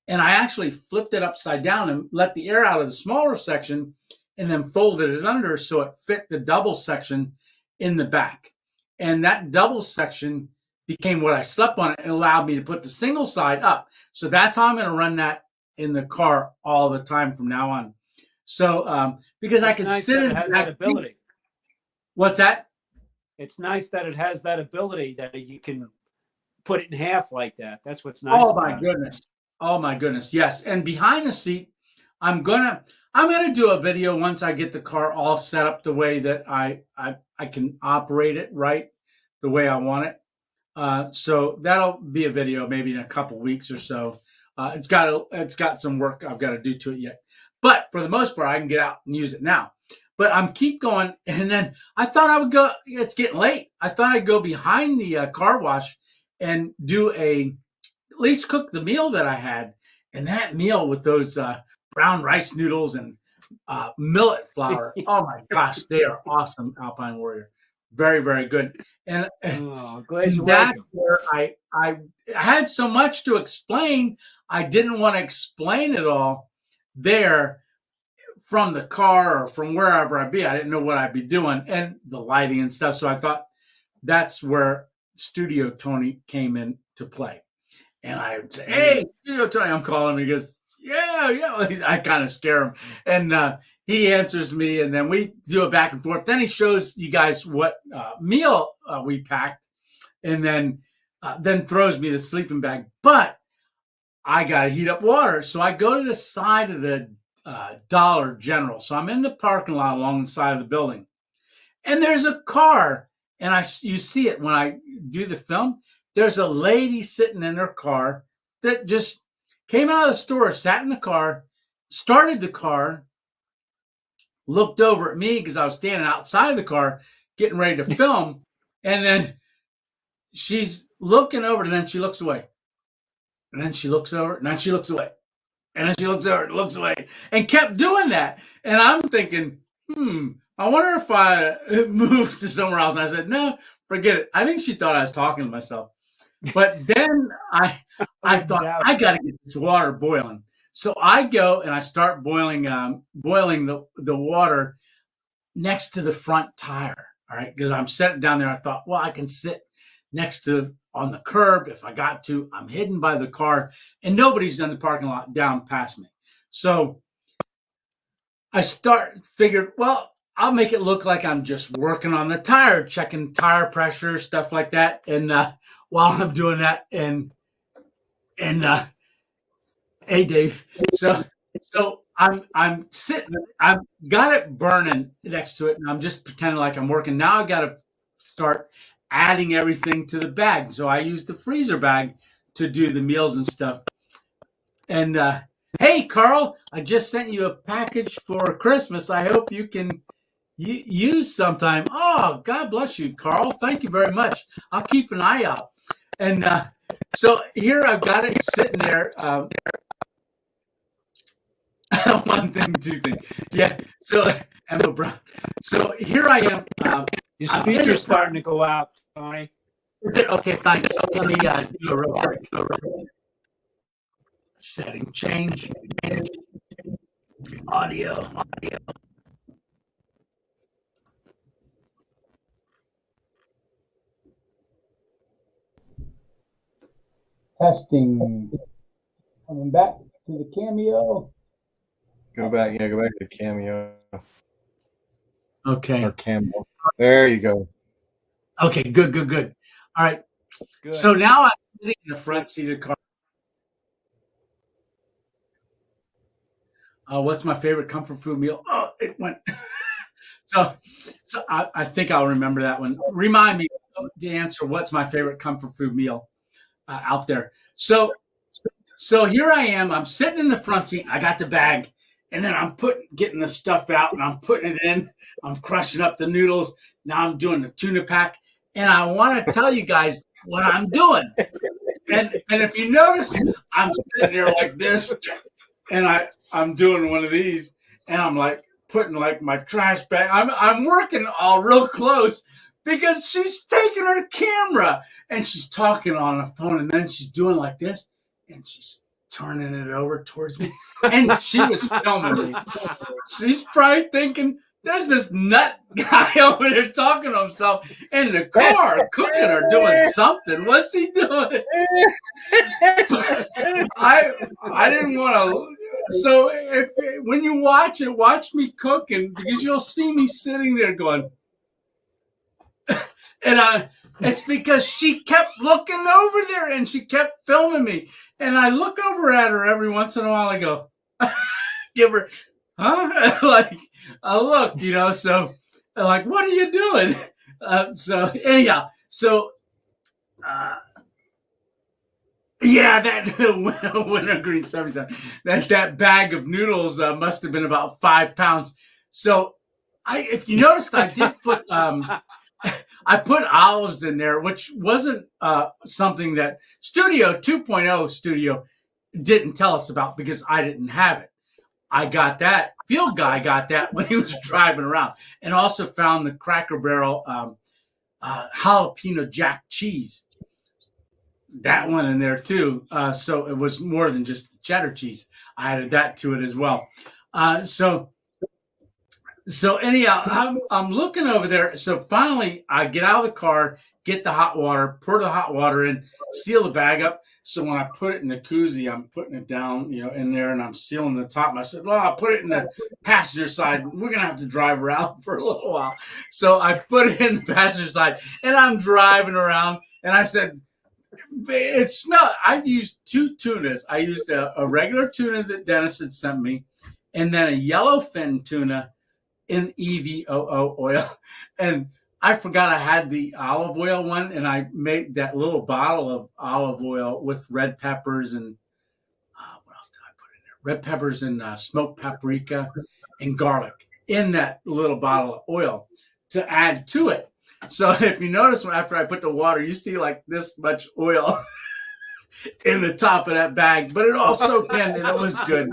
And I actually flipped it upside down and let the air out of the smaller section and then folded it under so it fit the double section in the back. And that double section became what I slept on. It allowed me to put the single side up. So that's how I'm going to run that in the car all the time from now on. So because I could sit in that ability. What's that? It's nice that it has that ability that you can put it in half like that. That's what's nice. Oh my goodness. Oh my goodness. Yes. And behind the seat, I'm gonna do a video once I get the car all set up the way that I can operate it right the way I want it. So that'll be a video maybe in a couple weeks or so. It's got some work I've got to do to it yet. But for the most part, I can get out and use it now. But I'm keep going, and then I thought I would go. It's getting late. I thought I'd go behind the car wash and do at least cook the meal that I had. And that meal with those brown rice noodles and millet flour. Oh my gosh, they are awesome, Alpine Warrior. Very, very good. And glad you that's where I had so much to explain. I didn't want to explain it all there from the car or from wherever I'd be. I didn't know what I'd be doing and the lighting and stuff. So I thought that's where Studio Tony came into play. And I would say, hey, Studio Tony, I'm calling him. He goes, yeah. I kind of scare him. And he answers me, and then we do it back and forth. Then he shows you guys what meal we packed, and then throws me the sleeping bag. But I got to heat up water. So I go to the side of the Dollar General. So I'm in the parking lot along the side of the building. And there's a car, and you see it when I do the film. There's a lady sitting in her car that just came out of the store, sat in the car, started the car, looked over at me because I was standing outside the car getting ready to film. And then she's looking over, and then she looks away. And then she looks over, and then she looks away. And then she looks over and looks away and kept doing that. And I'm thinking, I wonder if I moved to somewhere else. And I said, no, forget it. I think she thought I was talking to myself. But then I thought, I got to get this water boiling. So I go and I start boiling the water next to the front tire. All right. Because I'm sitting down there. I thought, well, I can sit next to on the curb if I got to. I'm hidden by the car and nobody's in the parking lot down past me. So I figured, well, I'll make it look like I'm just working on the tire, checking tire pressure, stuff like that. And while I'm doing that, and hey, Dave, so I'm sitting, I've got it burning next to it, and I'm just pretending like I'm working. Now I got to start adding everything to the bag. So I use the freezer bag to do the meals and stuff. And hey, Carl, I just sent you a package for Christmas. I hope you can use sometime. Oh, God bless you, Carl. Thank you very much. I'll keep an eye out. And so here I've got it sitting there. One thing, two things. Yeah. So Emma Brown. So here I am. Your speaker's starting to go out, Tony. Okay, thanks. Let me do a real quick. Setting change. Audio. Testing. Coming back to the Cameo. Go back to Cameo. Okay. Or Cameo. There you go. Okay, good. All right. Good. So now I'm sitting in the front seat of the car. What's my favorite comfort food meal? Oh, it went. so I think I'll remember that one. Remind me to answer what's my favorite comfort food meal out there. So here I am. I'm sitting in the front seat. I got the bag, and then I'm getting the stuff out, and I'm putting it in. I'm crushing up the noodles. Now I'm doing the tuna pack, and I want to tell you guys what I'm doing. And if you notice, I'm sitting there like this, and I'm doing one of these, and I'm like putting like my trash bag. I'm working all real close because she's taking her camera and she's talking on the phone, and then she's doing like this, and she's turning it over towards me, and she was filming me. She's probably thinking, there's this nut guy over there talking to himself in the car, cooking or doing something. What's he doing? I didn't want to. So when you watch it, watch me cooking, because you'll see me sitting there going, and it's because she kept looking over there and she kept filming me, and I look over at her every once in a while. I go, give her. Huh? Like a look, so like, what are you doing? So anyhow, yeah, that wintergreen 7 that bag of noodles must have been about 5 pounds. So if you noticed, I did put I put olives in there, which wasn't something that Studio 2.0 Studio didn't tell us about, because I didn't have it. I got that. Field guy got that when he was driving around, and also found the Cracker Barrel jalapeno jack cheese. That one in there too. So it was more than just cheddar cheese. I added that to it as well. So anyhow, I'm looking over there. So finally, I get out of the car, get the hot water, pour the hot water in, seal the bag up. So when I put it in the koozie, I'm putting it down, in there, and I'm sealing the top. And I said, well, I'll put it in the passenger side. We're going to have to drive around for a little while. So I put it in the passenger side, and I'm driving around. And I said, it smelled. I used 2 tunas. I used a regular tuna that Dennis had sent me, and then a yellowfin tuna in EVOO oil. And I forgot I had the olive oil one, and I made that little bottle of olive oil with red peppers and what else did I put in there? Red peppers and smoked paprika and garlic in that little bottle of oil to add to it. So if you notice, after I put the water, you see like this much oil in the top of that bag, but it also can, and it was good.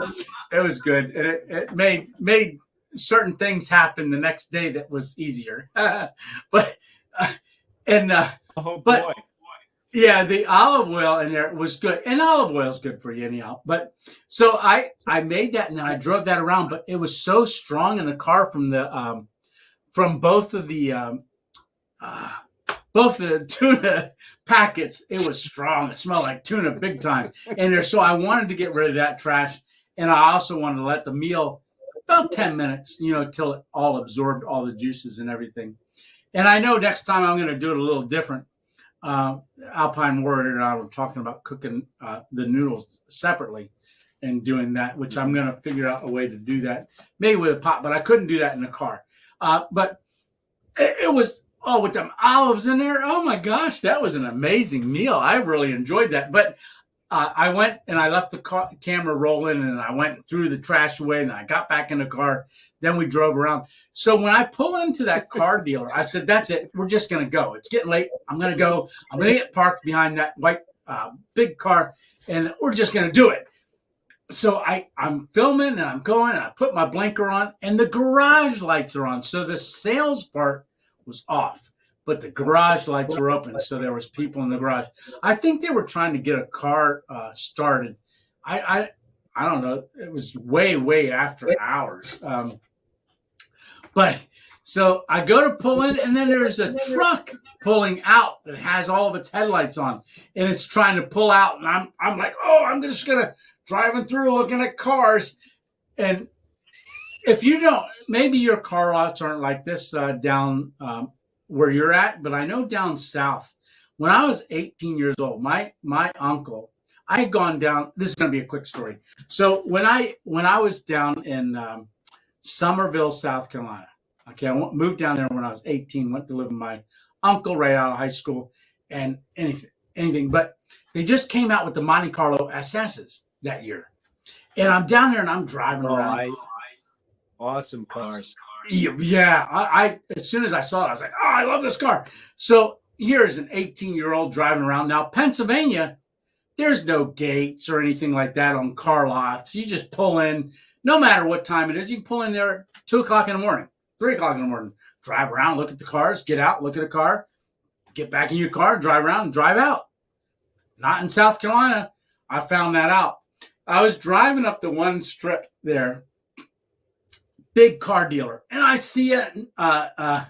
It was good, and it made certain things happen the next day that was easier. But yeah, the olive oil in there was good, and olive oil is good for you anyhow. But so I made that, and then I drove that around, but it was so strong in the car from both of the tuna packets. It was strong. It smelled like tuna big time in there. So I wanted to get rid of that trash, and I also wanted to let the meal about 10 minutes, till it all absorbed all the juices and everything. And I know next time I'm going to do it a little different. Alpine Warrior and I were talking about cooking the noodles separately and doing that, which I'm going to figure out a way to do that, maybe with a pot, but I couldn't do that in the car. But it was, with them olives in there. Oh my gosh, that was an amazing meal. I really enjoyed that. But I went and I left the camera rolling, and I went threw the trash away, and I got back in the car. Then we drove around. So when I pull into that car dealer, I said, that's it. We're just going to go. It's getting late. I'm going to go. I'm going to get parked behind that white big car, and we're just going to do it. So I'm filming, and I'm going, and I put my blinker on, and the garage lights are on. So the sales part was off, but the garage lights were open. So there was people in the garage. I think they were trying to get a car started I don't know. It was way after hours. But so I go to pull in, and then there's a truck pulling out that has all of its headlights on, and it's trying to pull out. And I'm like, oh, I'm just gonna driving through looking at cars. And if you don't, maybe your car lots aren't like this down where you're at, but I know down south. When I was 18 years old, my uncle, I had gone down. This is going to be a quick story. So when I was down in Somerville, South Carolina. Okay, I moved down there when I was 18. Went to live with my uncle right out of high school, and anything. But they just came out with the Monte Carlo SSs that year, and I'm down there and I'm driving around. Awesome cars. Yeah, I as soon as I saw it, I was like, oh, I love this car. So here's an 18-year-old driving around. Now, Pennsylvania, there's no gates or anything like that on car lots. You just pull in. No matter what time it is, you can pull in there at 2 o'clock in the morning, 3 o'clock in the morning, drive around, look at the cars, get out, look at a car, get back in your car, drive around, and drive out. Not in South Carolina. I found that out. I was driving up the one strip there, big car dealer, and I see a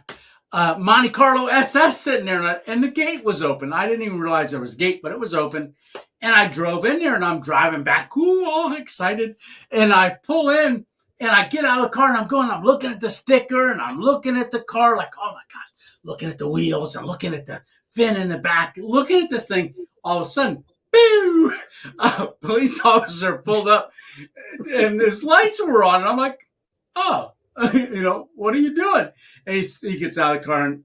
Monte Carlo SS sitting there, and the gate was open. I didn't even realize there was a gate, but it was open. And I drove in there, and I'm driving back, all excited. And I pull in, and I get out of the car, and I'm looking at the sticker, and I'm looking at the car like, oh, my gosh, looking at the wheels, and looking at the fin in the back, looking at this thing. All of a sudden, boo! A police officer pulled up, and his lights were on. And I'm like, oh, what are you doing? And he gets out of the car, and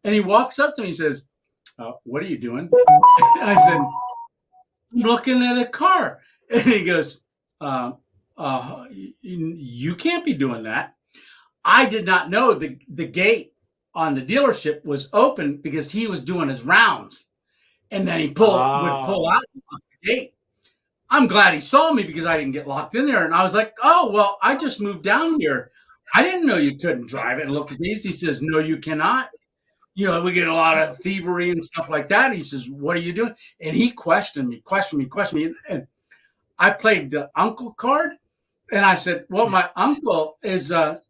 and he walks up to me and says, what are you doing? I said, I'm looking at a car. And he goes, you can't be doing that. I did not know the gate on the dealership was open because he was doing his rounds. And then he would pull out the gate. I'm glad he saw me because I didn't get locked in there. And I was like, oh, well, I just moved down here. I didn't know you couldn't drive it and look at these. He says, no, you cannot. We get a lot of thievery and stuff like that. He says, what are you doing? And he questioned me. And I played the uncle card. And I said, well, my uncle is a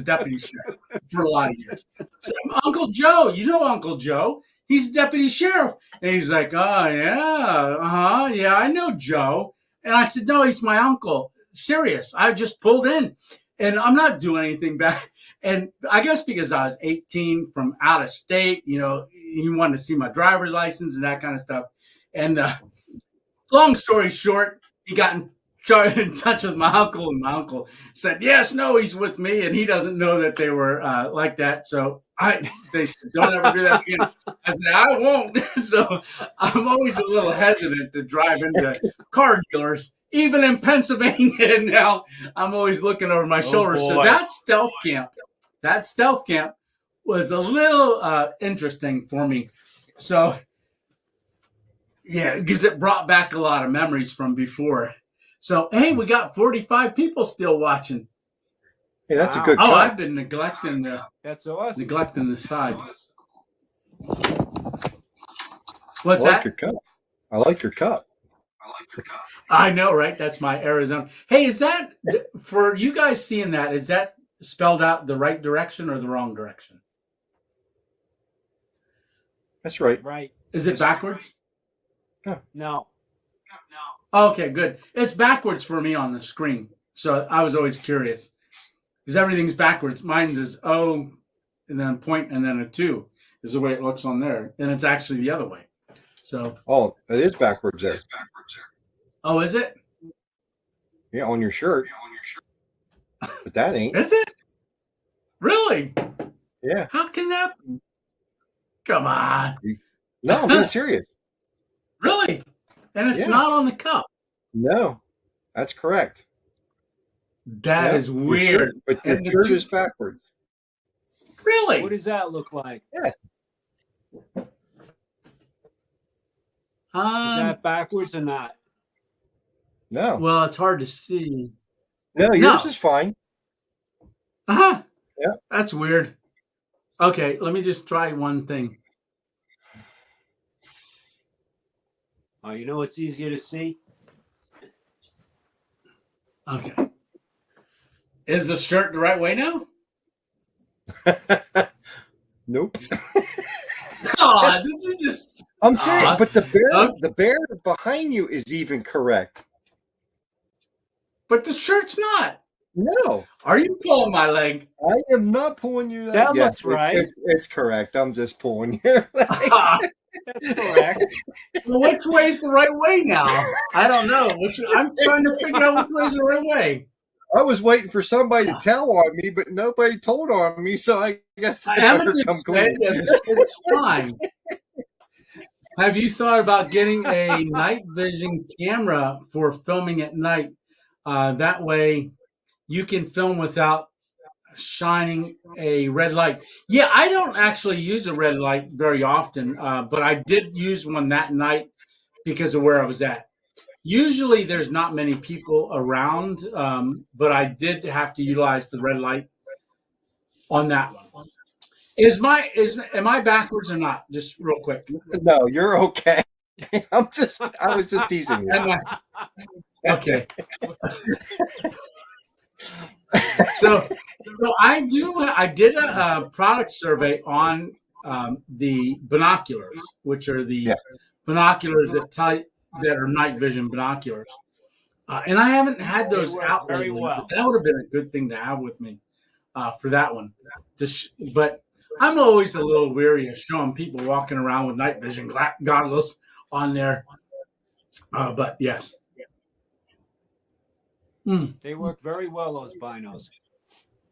deputy sheriff for a lot of years. So, Uncle Joe, Uncle Joe. He's deputy sheriff. And he's like, oh, yeah, yeah, I know Joe. And I said, no, he's my uncle. Serious. I just pulled in. And I'm not doing anything bad. And I guess because I was 18 from out of state, he wanted to see my driver's license and that kind of stuff. And long story short, he got in touch with my uncle, and my uncle said, yes, no, he's with me. And he doesn't know that they were like that. So they said, don't ever do that again. I said, I won't. So I'm always a little hesitant to drive into car dealers. Even in Pennsylvania now, I'm always looking over my shoulder. So that stealth camp was a little interesting for me. So, yeah, because it brought back a lot of memories from before. So, hey, we got 45 people still watching. Hey, that's a good cut. Oh, I've been neglecting That's awesome. Neglecting the side. What's that? I like your cup. I know, right? That's my Arizona. Hey, is that, for you guys seeing that, is that spelled out the right direction or the wrong direction? That's right. Right. Is it backwards? No. Okay, good. It's backwards for me on the screen. So I was always curious. Because everything's backwards. Mine is O and then a point and then a 2 is the way it looks on there. And it's actually the other way. So. Oh, it is backwards there. Oh, is it? Yeah, on your shirt. But that ain't. Is it? Really? Yeah. How can that? Come on. No, I'm being serious. Really? And it's not on the cup. No, that's correct. That is weird. But your shirt is backwards. Really? What does that look like? Yes. Is that backwards or not? No. Well, it's hard to see. No, yours is fine. Uh-huh. Yeah. That's weird. Okay, let me just try one thing. Oh, you know what's easier to see? Okay. Is the shirt the right way now? Nope. Oh, did you just? I'm saying, but the bear behind you is even correct. But the shirt's not. No. Are you pulling my leg? I am not pulling your leg. That looks right. It's correct. I'm just pulling your leg. That's correct. Well, which way's the right way now? I don't know. I'm trying to figure out which way's the right way. I was waiting for somebody to tell on me, but nobody told on me, so I guess I better come clean. It's fine. Have you thought about getting a night vision camera for filming at night? That way you can film without shining a red light. Yeah, I don't actually use a red light very often, but I did use one that night because of where I was at. Usually there's not many people around, but I did have to utilize the red light on that one. Am I backwards or not? Just real quick. No, you're okay. I was just teasing you. Okay. So I did a product survey on the binoculars, which are the binoculars that are night vision binoculars. And I haven't had those out very well. But that would have been a good thing to have with me for that one. But I'm always a little weary of showing people walking around with night vision goggles on there. But yes. They work very well, those binos.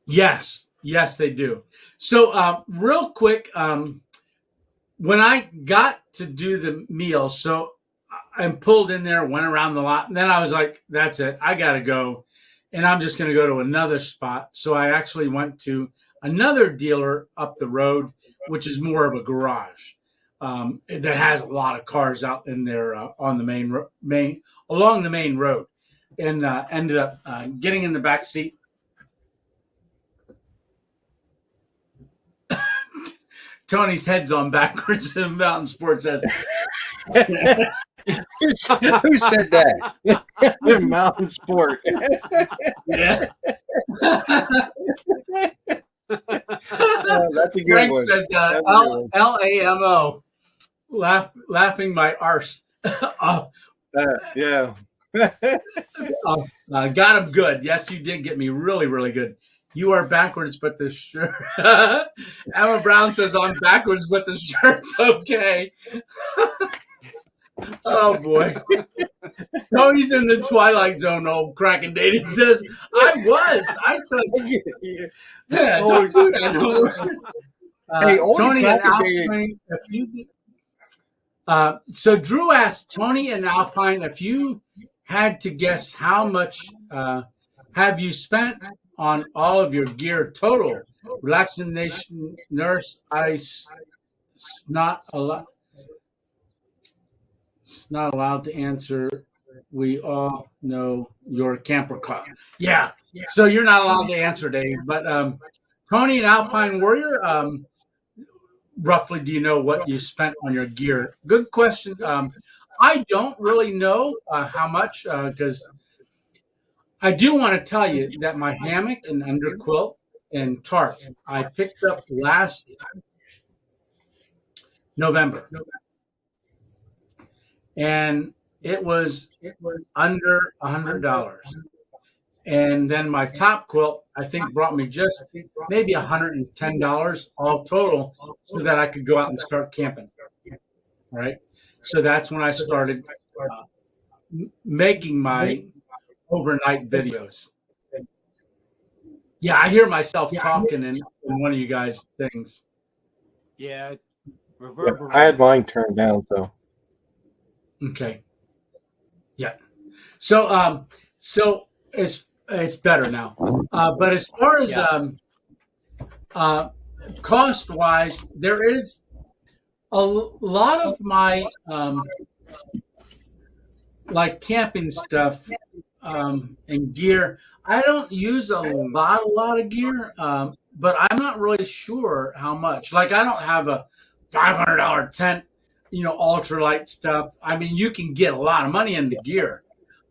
Yes, they do. So real quick, when I got to do the meal, so I pulled in there, went around the lot, and then I was like, that's it. I got to go. And I'm just going to go to another spot. So I actually went to another dealer up the road, which is more of a garage that has a lot of cars out in there on the along the main road. And ended up getting in the back seat. Tony's head's on backwards in Mountain Sports. Who said that? Mountain Sport. Yeah. That's a good Frank one. said LAMO, laughing my arse. Yeah. Got him good. Yes, you did get me really, really good. You are backwards, but the shirt. Emma Brown says I'm backwards, but the shirt's okay. Oh boy. Tony's in the Twilight Zone, old cracking dating says, I could. Yeah, don't do that. Hey, Tony and Alpine, so Drew asked Tony and Alpine, if you had to guess how much have you spent on all of your gear total? Relaxation Nurse, not allowed to answer. We all know your camper car. Yeah. So you're not allowed to answer, Dave. But Tony and Alpine Warrior, roughly, do you know what you spent on your gear? Good question. I don't really know how much because I do want to tell you that my hammock and underquilt and tarp I picked up last November, and it was under $100. And then my top quilt, I think, brought me just maybe $110 all total so that I could go out and start camping. Right. So that's when I started making my overnight videos. Yeah, I hear myself talking in one of you guys' things. Yeah. I had mine turned down, so. Okay. Yeah. So it's better now. But as far as cost wise, there is a lot of my like camping stuff and gear. I don't use a lot of gear, but I'm not really sure how much. Like I don't have a $500 tent ultralight stuff. I mean, you can get a lot of money into gear.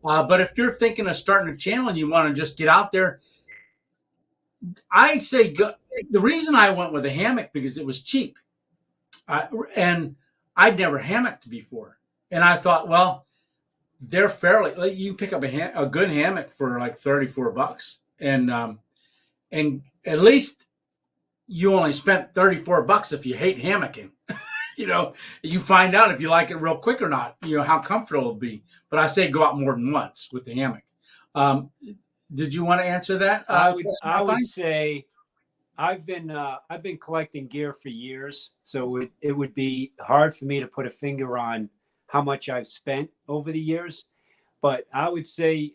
But if you're thinking of starting a channel and you want to just get out there, I say go. The reason I went with a hammock because it was cheap, and I'd never hammocked before, and I thought, well, they're fairly. Like, you can pick up a good hammock for like $34, and at least you only spent $34 if you hate hammocking. You find out if you like it real quick or not. How comfortable it'll be. But I say go out more than once with the hammock. Did you want to answer that? I would say I've been collecting gear for years, so it would be hard for me to put a finger on how much I've spent over the years. But I would say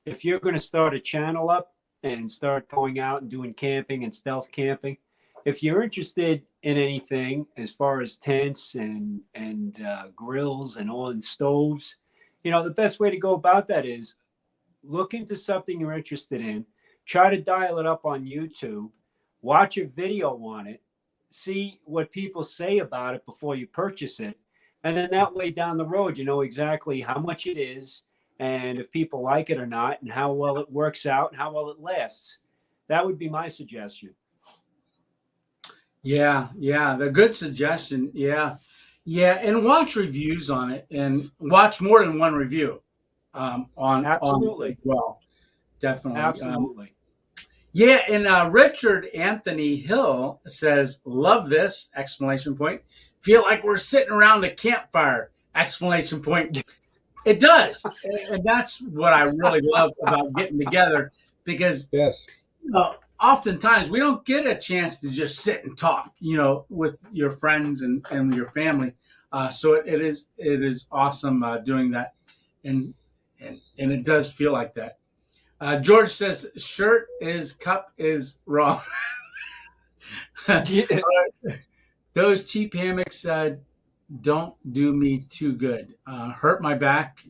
if you're going to start a channel up and start going out and doing camping and stealth camping, if you're interested in anything as far as tents and grills and on stoves, the best way to go about that is look into something you're interested in, try to dial it up on YouTube, watch a video on it, see what people say about it before you purchase it. And then that way down the road, you know exactly how much it is and if people like it or not and how well it works out and how well it lasts. That would be my suggestion. Yeah, the good suggestion. Yeah, and watch reviews on it, and watch more than one review on Absolutely. on it as well. Definitely, Absolutely. And Richard Anthony Hill says, "Love this!" Exclamation point. Feel like we're sitting around a campfire! Exclamation point. It does, and that's what I really love about getting together because Yes. Oftentimes we don't get a chance to just sit and talk, with your friends and your family. So it is awesome doing that, and it does feel like that. George says, "Shirt is cup is wrong." Those cheap hammocks don't do me too good. Hurt my back.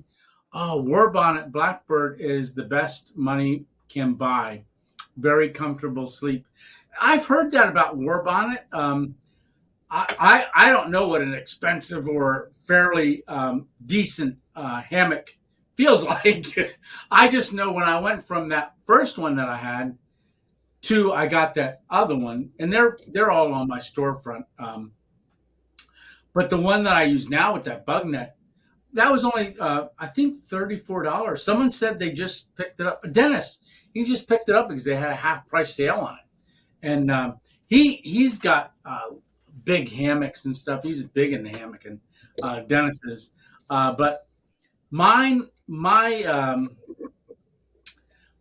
Oh, War Bonnet Blackbird is the best money can buy. Very comfortable sleep. I've heard that about War Bonnet. I don't know what an expensive or fairly decent hammock feels like. I just know when I went from that first one that I had to I got that other one, and they're all on my storefront. But the one that I use now with that bug net, that was only I think $34. Someone said they just picked it up. Dennis, he just picked it up because they had a half price sale on it, and he's got big hammocks and stuff. He's big in the hammock, and Dennis is. But my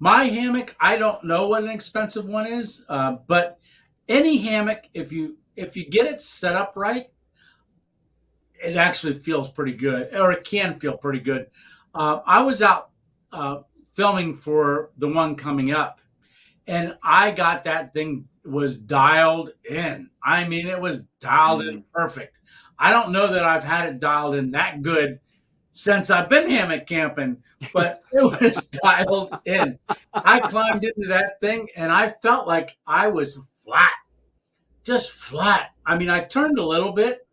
hammock, I don't know what an expensive one is, but any hammock, if you get it set up right, it actually feels pretty good, or it can feel pretty good. I was out filming for the one coming up, and I got that thing was dialed in. I mean, it was dialed in perfect. I don't know that I've had it dialed in that good since I've been hammock camping, but it was dialed in. I climbed into that thing, and I felt like I was flat, just flat. I mean, I turned a little bit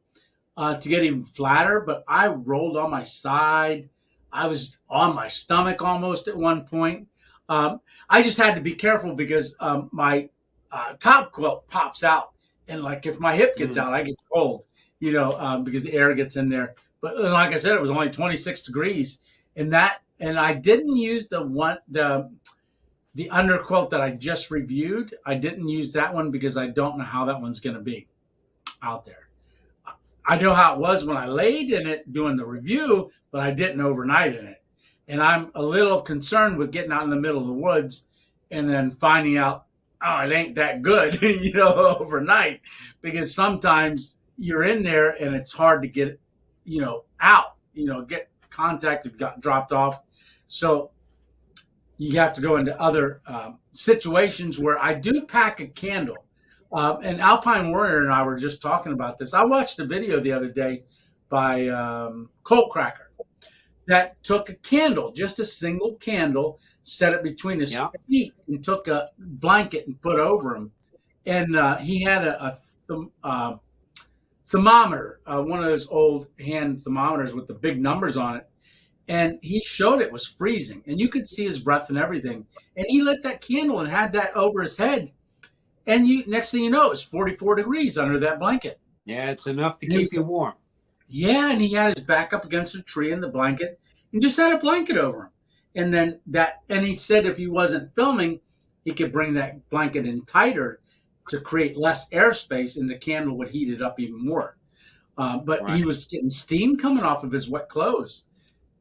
to get even flatter, but I rolled on my side. I was on my stomach almost at one point. I just had to be careful because my top quilt pops out, and like if my hip gets out, I get cold, because the air gets in there. But like I said, it was only 26 degrees, and I didn't use the underquilt that I just reviewed. I didn't use that one because I don't know how that one's going to be out there. I know how it was when I laid in it doing the review, but I didn't overnight in it. And I'm a little concerned with getting out in the middle of the woods and then finding out, oh, it ain't that good, overnight, because sometimes you're in there and it's hard to get, out, get contact if you got dropped off. So you have to go into other situations where I do pack a candle. And Alpine Warrior and I were just talking about this. I watched a video the other day by Colt Cracker that took a candle, just a single candle, set it between his feet, and took a blanket and put over him. And he had a thermometer, one of those old hand thermometers with the big numbers on it. And he showed it was freezing, and you could see his breath and everything. And he lit that candle and had that over his head. And next thing you know, it was 44 degrees under that blanket. Yeah, it's enough to keep you warm. Yeah, and he had his back up against a tree in the blanket and just had a blanket over him. And then and he said if he wasn't filming, he could bring that blanket in tighter to create less airspace, and the candle would heat it up even more. But He was getting steam coming off of his wet clothes.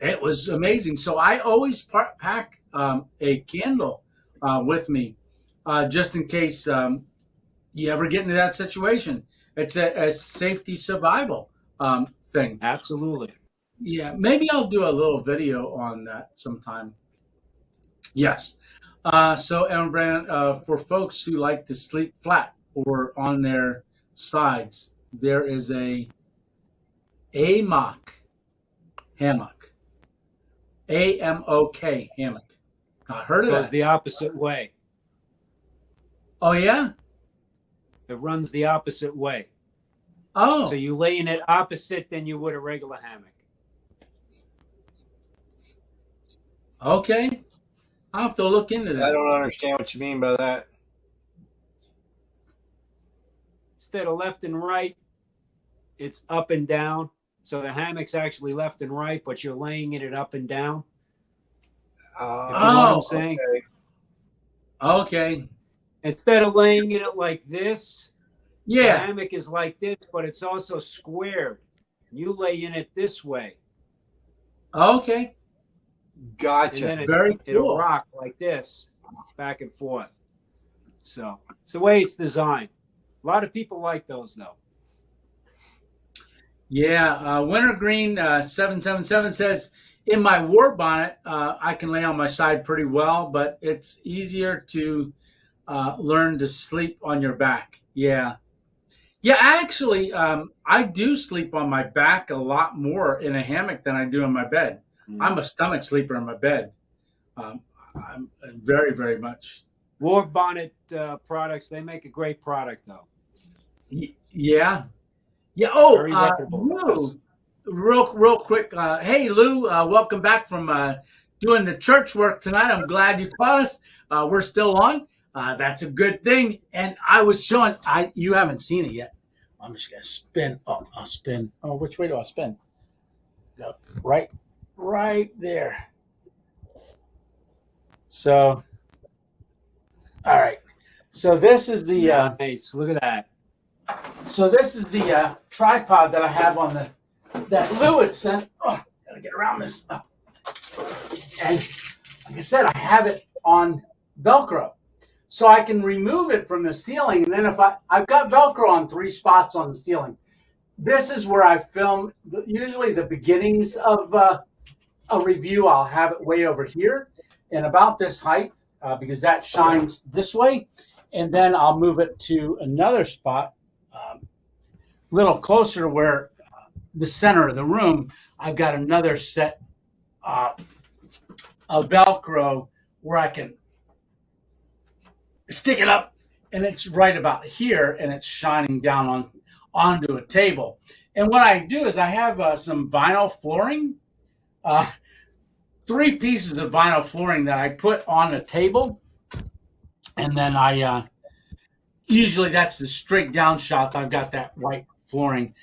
It was amazing. So I always pack a candle with me just in case you ever get into that situation. It's a safety survival thing. Absolutely. Yeah, maybe I'll do a little video on that sometime. Yes. So, Aaron Brand, for folks who like to sleep flat or on their sides, there is a AMOK hammock. AMOK hammock. Not heard of that. It goes the opposite way. Oh, yeah? It runs the opposite way. Oh. So you lay in it opposite than you would a regular hammock. Okay. I'll have to look into that. I don't understand what you mean by that. Instead of left and right, it's up and down. So the hammock's actually left and right, but you're laying in it up and down. If you know what I'm saying? Okay. Instead of laying in it like this, the Yeah. hammock is like this, but it's also squared. You lay in it this way. Okay. Gotcha. And then Very it'll cool. rock like this, back and forth. So it's the way it's designed. A lot of people like those, though. Yeah. Wintergreen 777 says, in my war bonnet, I can lay on my side pretty well, but it's easier to learn to sleep on your back. Yeah. Yeah, actually, I do sleep on my back a lot more in a hammock than I do in my bed. I'm a stomach sleeper in my bed. I'm very, very much. War bonnet products, they make a great product, though. Yeah. Yeah. Oh, Very reputable. Lou, real quick. Hey, Lou, welcome back from doing the church work tonight. I'm glad you caught us. We're still on. That's a good thing. And I was showing, you haven't seen it yet. I'm just going to spin. Oh, I'll spin. Oh, which way do I spin? Go right there. So, all right. So this is the nice. Look at that. So this is the tripod that I have on that Lou had sent. Oh, gotta get around this. Oh. And like I said, I have it on Velcro, so I can remove it from the ceiling. And then if I've got Velcro on 3 spots on the ceiling. This is where I film usually the beginnings of a review. I'll have it way over here and about this height because that shines this way. And then I'll move it to another spot, a little closer to where the center of the room. I've got another set of Velcro where I can stick it up, and it's right about here, and it's shining down onto a table. And what I do is I have some vinyl flooring, 3 pieces of vinyl flooring that I put on the table, and then I usually that's the straight down shots. I've got that white flooring.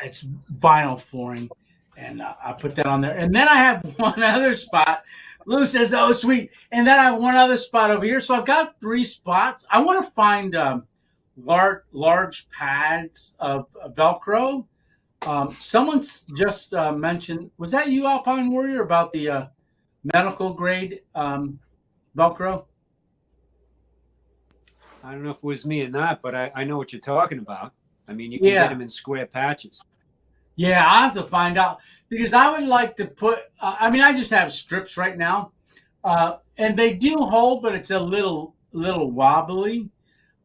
It's vinyl flooring, and I put that on there. And then I have one other spot. Lou says, oh, sweet. And then I have one other spot over here. So I've got 3 spots. I want to find large pads of Velcro. Someone just mentioned, was that you, Alpine Warrior, about the medical grade Velcro? I don't know if it was me or not, but I know what you're talking about. I mean, you can get them in square patches. Yeah, I have to find out because I would like to put. I mean, I just have strips right now, and they do hold, but it's a little wobbly.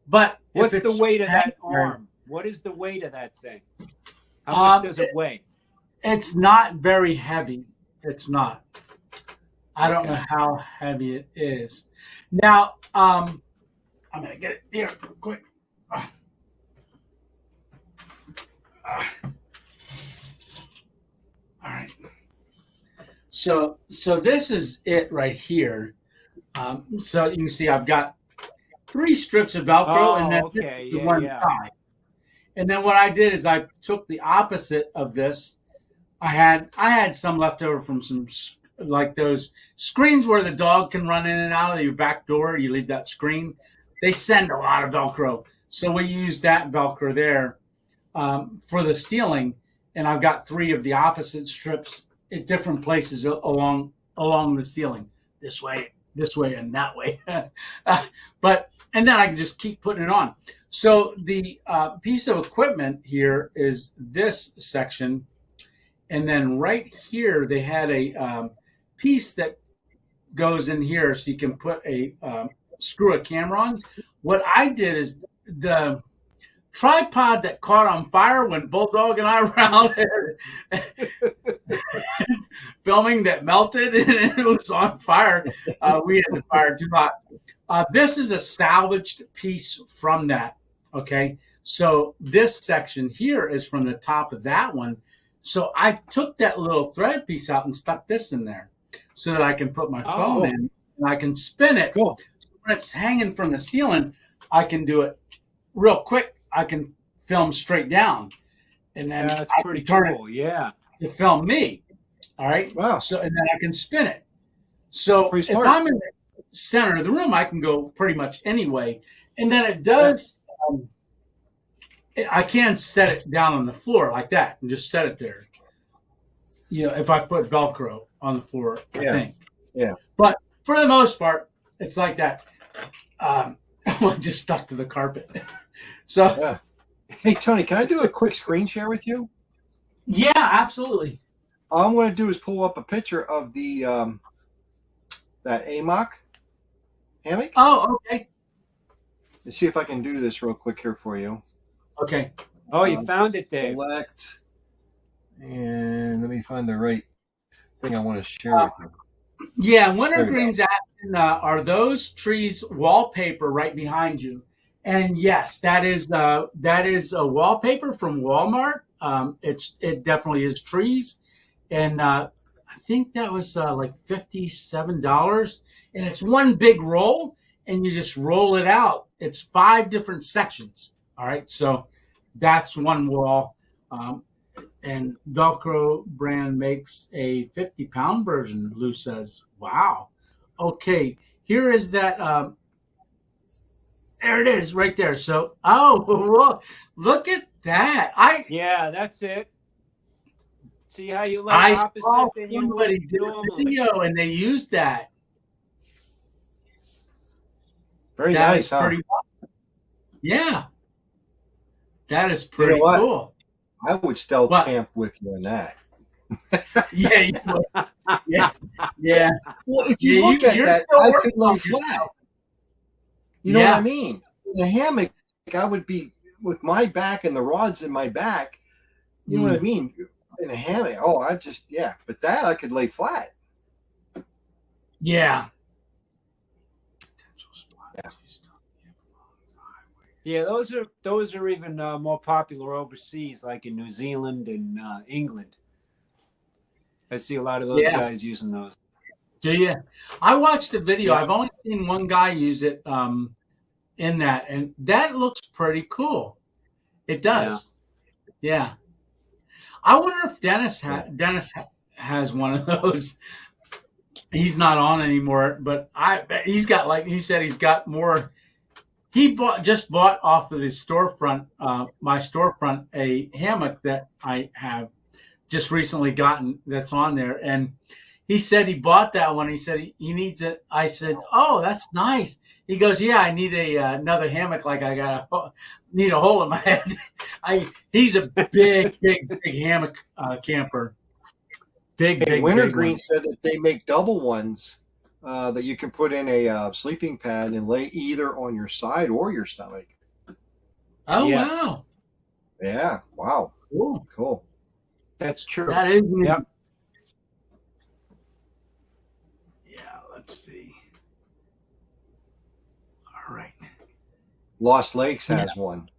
But what's the weight of that arm? What is the weight of that thing? How much does it weigh? It's not very heavy. It's not. I don't know how heavy it is. Now, I'm gonna get it here quick. So this is it right here. So you can see I've got 3 strips of Velcro, and then Oh, this okay. is the Yeah, one yeah. side. And then what I did is I took the opposite of this. I had some left over from some like those screens where the dog can run in and out of your back door. You leave that screen. They send a lot of Velcro, so we use that Velcro there for the ceiling. And I've got 3 of the opposite strips at different places along the ceiling. This way, and that way. But and then I can just keep putting it on. So the piece of equipment here is this section, and then right here they had a piece that goes in here, so you can put screw a camera on. What I did is the tripod that caught on fire when Bulldog and I were out there filming that melted and it was on fire. We had the fire too hot. This is a salvaged piece from that. Okay, so this section here is from the top of that one. So I took that little thread piece out and stuck this in there so that I can put my phone in and I can spin it. Cool. So when it's hanging from the ceiling, I can do it real quick. I can film straight down, and then That's I pretty can turn cool. Yeah. it to film me. All right. Wow. So and then I can spin it. So Pretty if smart. I'm in the center of the room, I can go pretty much anyway. And then it does. I can set it down on the floor like that and just set it there. You know, if I put Velcro on the floor, I think. Yeah. But for the most part, it's like that. I'm just stuck to the carpet. So. Yeah. Hey, Tony, can I do a quick screen share with you? Yeah, absolutely. All I'm going to do is pull up a picture of the that AMOC hammock. Oh, okay. Let's see if I can do this real quick here for you. Okay. Oh, you found it, Dave. Select, and let me find the right thing I want to share with you. Yeah, Wintergreen's asking, are those trees wallpaper right behind you? And yes, that is a wallpaper from Walmart. It definitely is trees, and I think that was like $57, and it's one big roll, and you just roll it out. It's 5 different sections. All right, so that's one wall, and Velcro brand makes a 50-pound version. Lou says, "Wow, okay, here is that." There it is, right there. So, look at that! Yeah, that's it. See how you lay I opposite saw than you somebody would did a normally. video and they used that. Very That nice, is huh? pretty. Yeah, that is pretty what? cool. I would stealth What? camp with you on that. Yeah, you would. Yeah. Well, if Yeah, you look at you're that, still I working could lay on flat. yourself. You know what Yeah. I mean? In a hammock, I would be with my back and the rods in my back. You know what I mean? In a hammock, but that I could lay flat. Yeah. Yeah, those are even more popular overseas, like in New Zealand and England. I see a lot of those guys using those. Do you? I watched a video. Yeah. I've only seen one guy use it in that, and that looks pretty cool. It does. Yeah. I wonder if Dennis has one of those. He's not on anymore, but I bet he's got, like he said, he's got more. He just bought off of his storefront, my storefront, a hammock that I have just recently gotten that's on there. And he said he bought that one. He said he needs it. I said, "Oh, that's nice." He goes, "Yeah, I need another hammock. Like I need a hole in my head." He's a big hammock camper. Big. Wintergreen said that they make double ones that you can put in a sleeping pad and lay either on your side or your stomach. Oh, Yes. wow. Yeah. Wow. Cool. That's true. That is. Yep. Yeah, let's see. All right. Lost Lakes has one.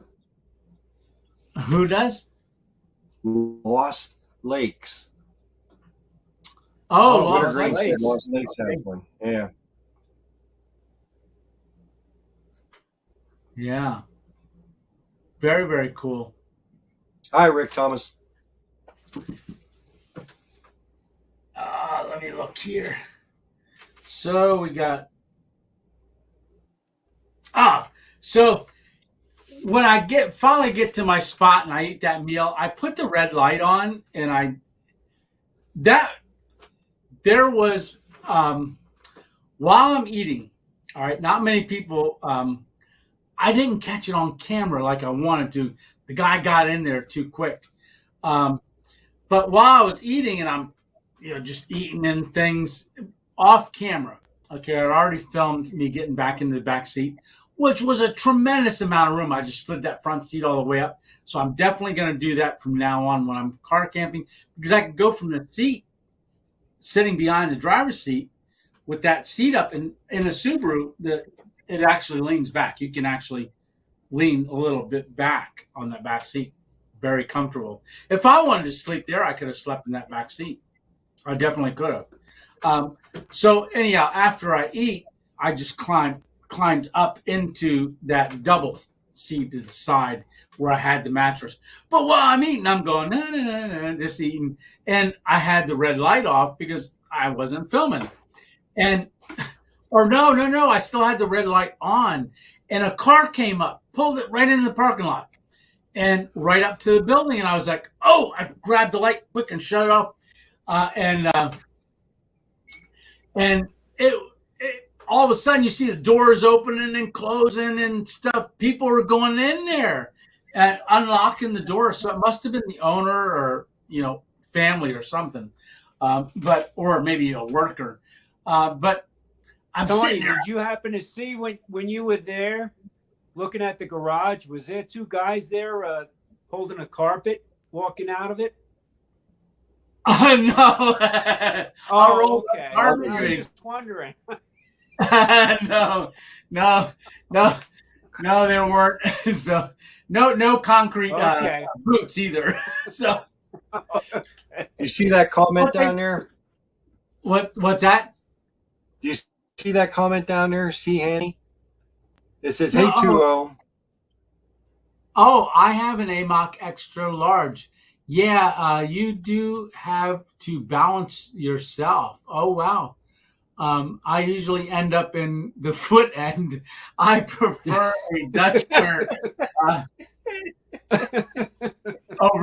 Who does? Lost Lakes. Oh, Oh, Lost Green said Lakes. Lost Lakes has one. Yeah. Yeah. Very, very cool. Hi, Rick Thomas. Let me look here. So we got. So when I finally get to my spot and I eat that meal, I put the red light on, and there was while I'm eating. All right, not many people. I didn't catch it on camera like I wanted to. The guy got in there too quick. But while I was eating, and I'm, just eating and things off camera. Okay, I'd already filmed me getting back into the back seat, which was a tremendous amount of room. I just slid that front seat all the way up. So I'm definitely going to do that from now on when I'm car camping, because I can go from the seat sitting behind the driver's seat with that seat up. And in a Subaru, it actually leans back. You can actually lean a little bit back on that back seat. Very comfortable. If I wanted to sleep there, I could have slept in that back seat. I definitely could have. So anyhow, after I eat, I just climbed up into that double seated side where I had the mattress. But while I'm eating, I'm going, no, just eating. And I had the red light off because I wasn't filming. Or no, I still had the red light on. And a car came up, pulled it right into the parking lot and right up to the building. And I was like, oh, I grabbed the light quick and shut it off. And it all of a sudden you see the doors opening and closing and stuff. People were going in there and unlocking the door. So it must have been the owner or, family or something. Or maybe a worker. But I'm Tony, sitting there. did you happen to see when you were there looking at the garage, was there two guys there holding a carpet walking out of it? Oh, no. Oh, okay. I was Carpet. just wondering. No, there weren't. So no concrete boots either. So You see that comment down there? What's that? Do you see that comment down there? See, Hanny? It says, "Hey, 2-0." Oh, I have an AMOC extra large. Yeah, you do have to balance yourself. Oh, wow. I usually end up in the foot end. I prefer a Dutch shirt. That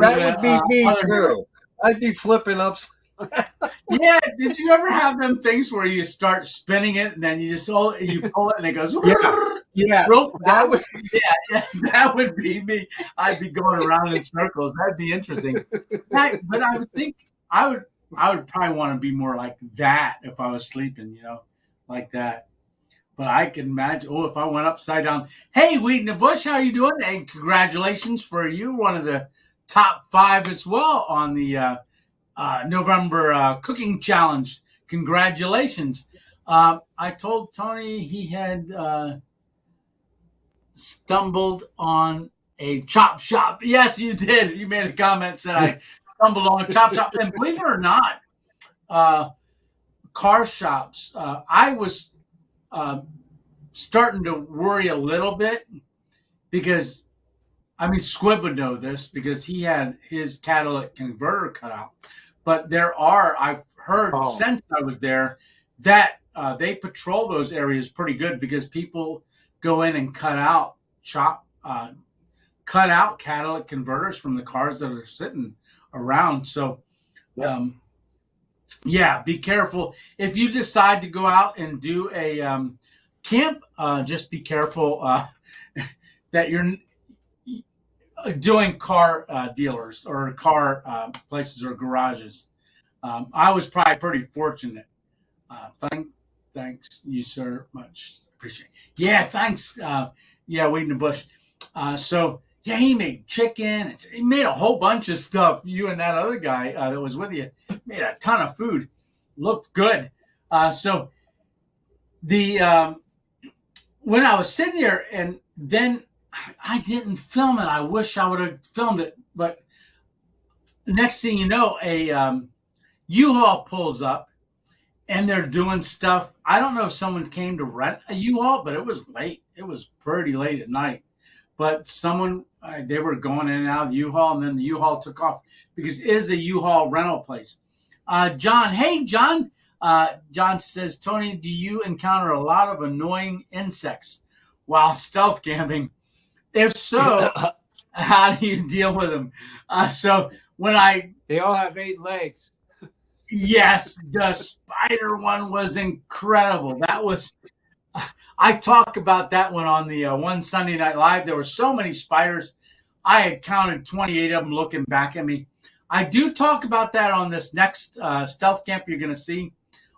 would be me too. I'd be flipping up. Yeah, did you ever have them things where you start spinning it and then you pull it and it goes? Yeah, that would be me. I'd be going around in circles. That'd be interesting. But I would think I would probably want to be more like that if I was sleeping, like that. But I can imagine, if I went upside down. Hey, Weed in the Bush, how you doing? And congratulations for you, one of the top 5 as well on the November cooking challenge. Congratulations. I told Tony he had stumbled on a chop shop. Yes, you did. You made a comment, said I stumbled on a chop shop. And believe it or not, car shops, I was starting to worry a little bit because, Squib would know this because he had his catalytic converter cut out. But I've heard since I was there that they patrol those areas pretty good because people go in and cut out catalytic converters from the cars that are sitting around. So, be careful. If you decide to go out and do a camp, just be careful that you're doing car dealers or car places or garages. I was probably pretty fortunate. Thanks you, sir. Much appreciate it. Yeah, thanks. Weed in the Bush. He made chicken. He made a whole bunch of stuff. You and that other guy that was with you made a ton of food. Looked good. When I was sitting there, and then I didn't film it. I wish I would have filmed it. But next thing you know, a U-Haul pulls up, and they're doing stuff. I don't know if someone came to rent a U-Haul, but it was late. It was pretty late at night. But someone, they were going in and out of the U-Haul, and then the U-Haul took off because it is a U-Haul rental place. John, hey, John. John says, Tony, do you encounter a lot of annoying insects while stealth camping? If so, how do you deal with them? They all have 8 legs. Yes, the spider one was incredible. I talk about that one on the one Sunday Night Live. There were so many spiders. I had counted 28 of them looking back at me. I do talk about that on this next stealth camp you're going to see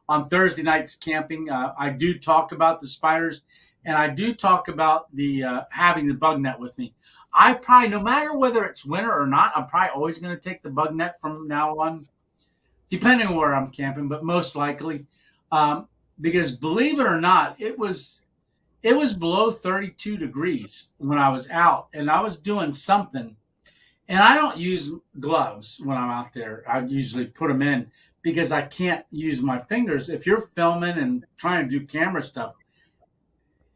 on Thursday nights camping. I do talk about the spiders, and I do talk about the having the bug net with me. I probably, no matter whether it's winter or not, I'm probably always going to take the bug net from now on, depending on where I'm camping, but most likely, because believe it or not, it was below 32 degrees when I was out, and I was doing something. And I don't use gloves when I'm out there. I usually put them in because I can't use my fingers. If you're filming and trying to do camera stuff,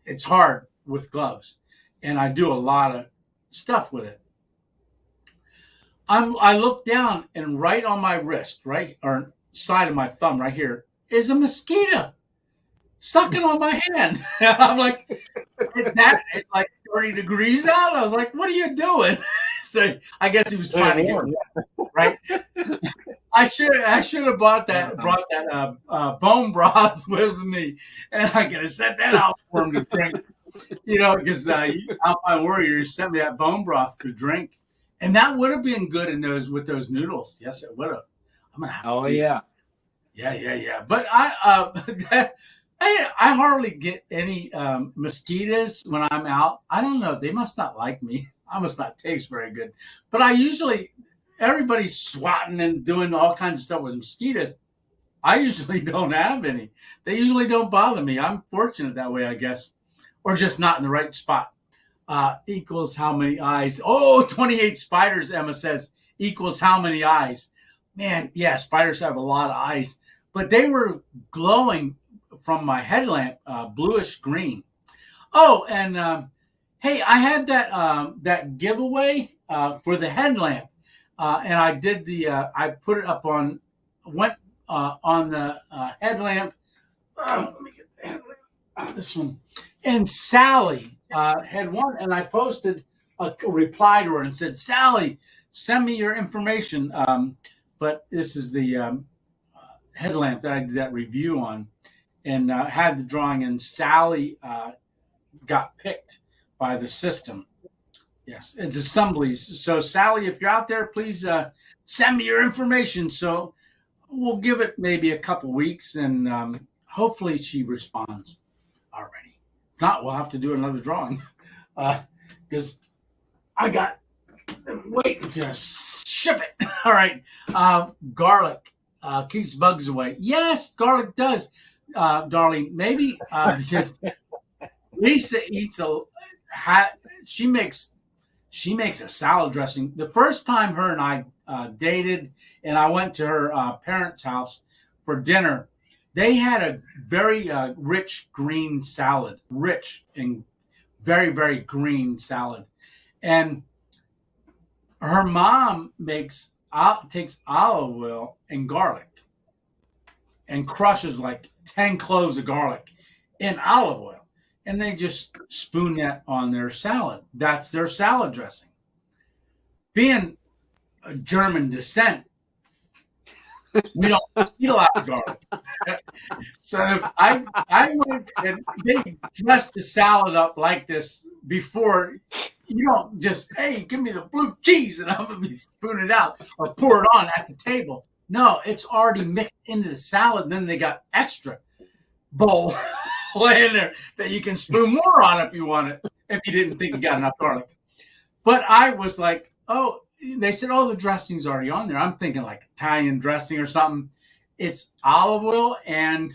it's hard with gloves. And I do a lot of stuff with it. I look down, and right on my wrist, right, or side of my thumb right here, is a mosquito sucking on my hand. I'm like, it's like 30 degrees out. I was like, what are you doing? So I guess he was trying to get warm, right? I should have brought that bone broth with me, and I could have set that out for him to drink. Because Alpine Warrior sent me that bone broth to drink, and that would have been good with those noodles. Yes, it would have. I'm gonna have to. Yeah. But I hardly get any mosquitoes when I'm out. I don't know. They must not like me. I must not taste very good. But everybody's swatting and doing all kinds of stuff with mosquitoes. I usually don't have any. They usually don't bother me. I'm fortunate that way, I guess. Or just not in the right spot. Equals how many eyes? Oh, 28 spiders, Emma says, equals how many eyes? Man, yeah, spiders have a lot of eyes. But they were glowing from my headlamp, bluish green. Oh, and hey, I had that giveaway for the headlamp, and I did I put it up on the headlamp. Let me get the headlamp. This one. And Sally had one, and I posted a reply to her and said, Sally, send me your information. But this is the headlamp that I did that review on, and had the drawing, and Sally got picked by the system. Yes, it's assemblies. So Sally, if you're out there, please send me your information. So we'll give it maybe a couple weeks, and hopefully she responds already. If not, we'll have to do another drawing because I got waiting to ship it. All right. Garlic keeps bugs away. Yes, garlic does, darling. Maybe because Lisa eats she makes a salad dressing. The first time her and I dated, and I went to her parents' house for dinner, they had a very rich green salad, rich and very, very green salad. And her mom takes olive oil and garlic and crushes like 10 cloves of garlic in olive oil. And they just spoon that on their salad. That's their salad dressing. Being a German descent, we don't eat a lot of garlic. So I went and they dressed the salad up like this before. You don't just, hey, give me the blue cheese and I'm going to be spooning it out or pour it on at the table. No, it's already mixed into the salad. Then they got extra bowl laying there that you can spoon more on if you want it, if you didn't think you got enough garlic. But I was like, oh, they said, oh, the dressing's already on there. I'm thinking like Italian dressing or something. It's olive oil and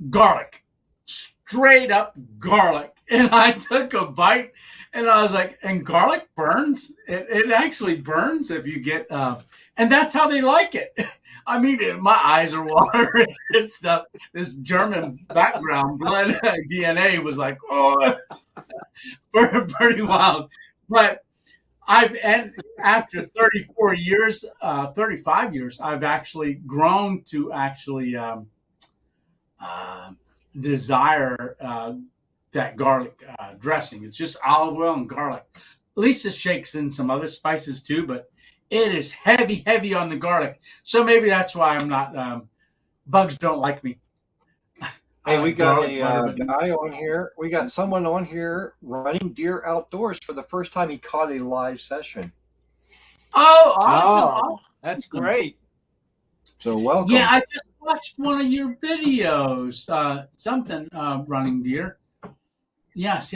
garlic, straight up garlic. And I took a bite, and I was like, and garlic burns. It actually burns if you get, and that's how they like it. I mean, my eyes are watering and stuff. This German background blood DNA was like, oh, pretty wild. But and after 34 years, 35 years, I've actually grown to actually uh, desire that garlic dressing. It's just olive oil and garlic. Lisa shakes in some other spices too, but it is heavy on the garlic. So maybe that's why I'm not. Bugs don't like me. Hey, we got a guy on here. We got someone on here running deer outdoors for the first time. He caught a live session. Oh, awesome. Oh, that's great. So welcome. Yeah, I just watched one of your videos. Running deer. Yes.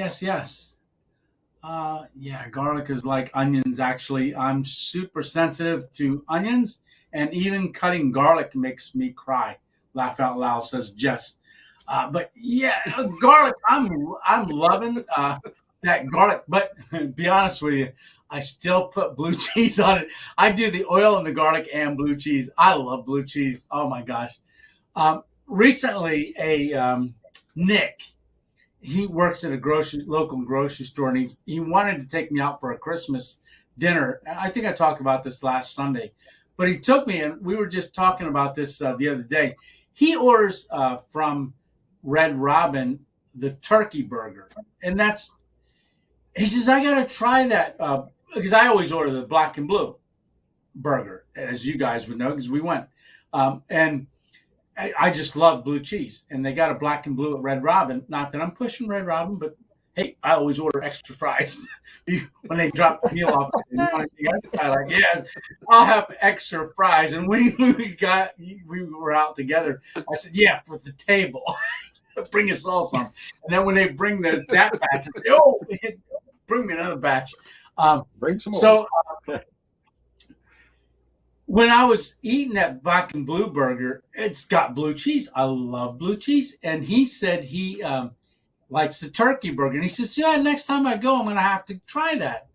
Yeah, garlic is like onions, actually. I'm super sensitive to onions, and even cutting garlic makes me cry. Laugh out loud, says Jess. But yeah, garlic, I'm loving that garlic. But be honest with you, I still put blue cheese on it. I do the oil and the garlic and blue cheese. I love blue cheese. Oh my gosh. Recently, Nick, he works at a local grocery store, and he wanted to take me out for a Christmas dinner. I think I talked about this last Sunday, but he took me, and we were just talking about this the other day. He orders from Red Robin the turkey burger, and he says, I gotta try that because I always order the black and blue burger, as you guys would know, because we went. And I just love blue cheese, and they got a black and blue at Red Robin. Not that I'm pushing Red Robin, but hey, I always order extra fries when they drop the meal off. I like, yeah, I'll have extra fries. And we were out together. I said, yeah, for the table, bring us all some. And then when they bring that batch, I say, oh, bring me another batch. Bring some more. So when I was eating that black and blue burger, it's got blue cheese. I love blue cheese. And he said he likes the turkey burger. And he says, yeah, next time I go, I'm going to have to try that.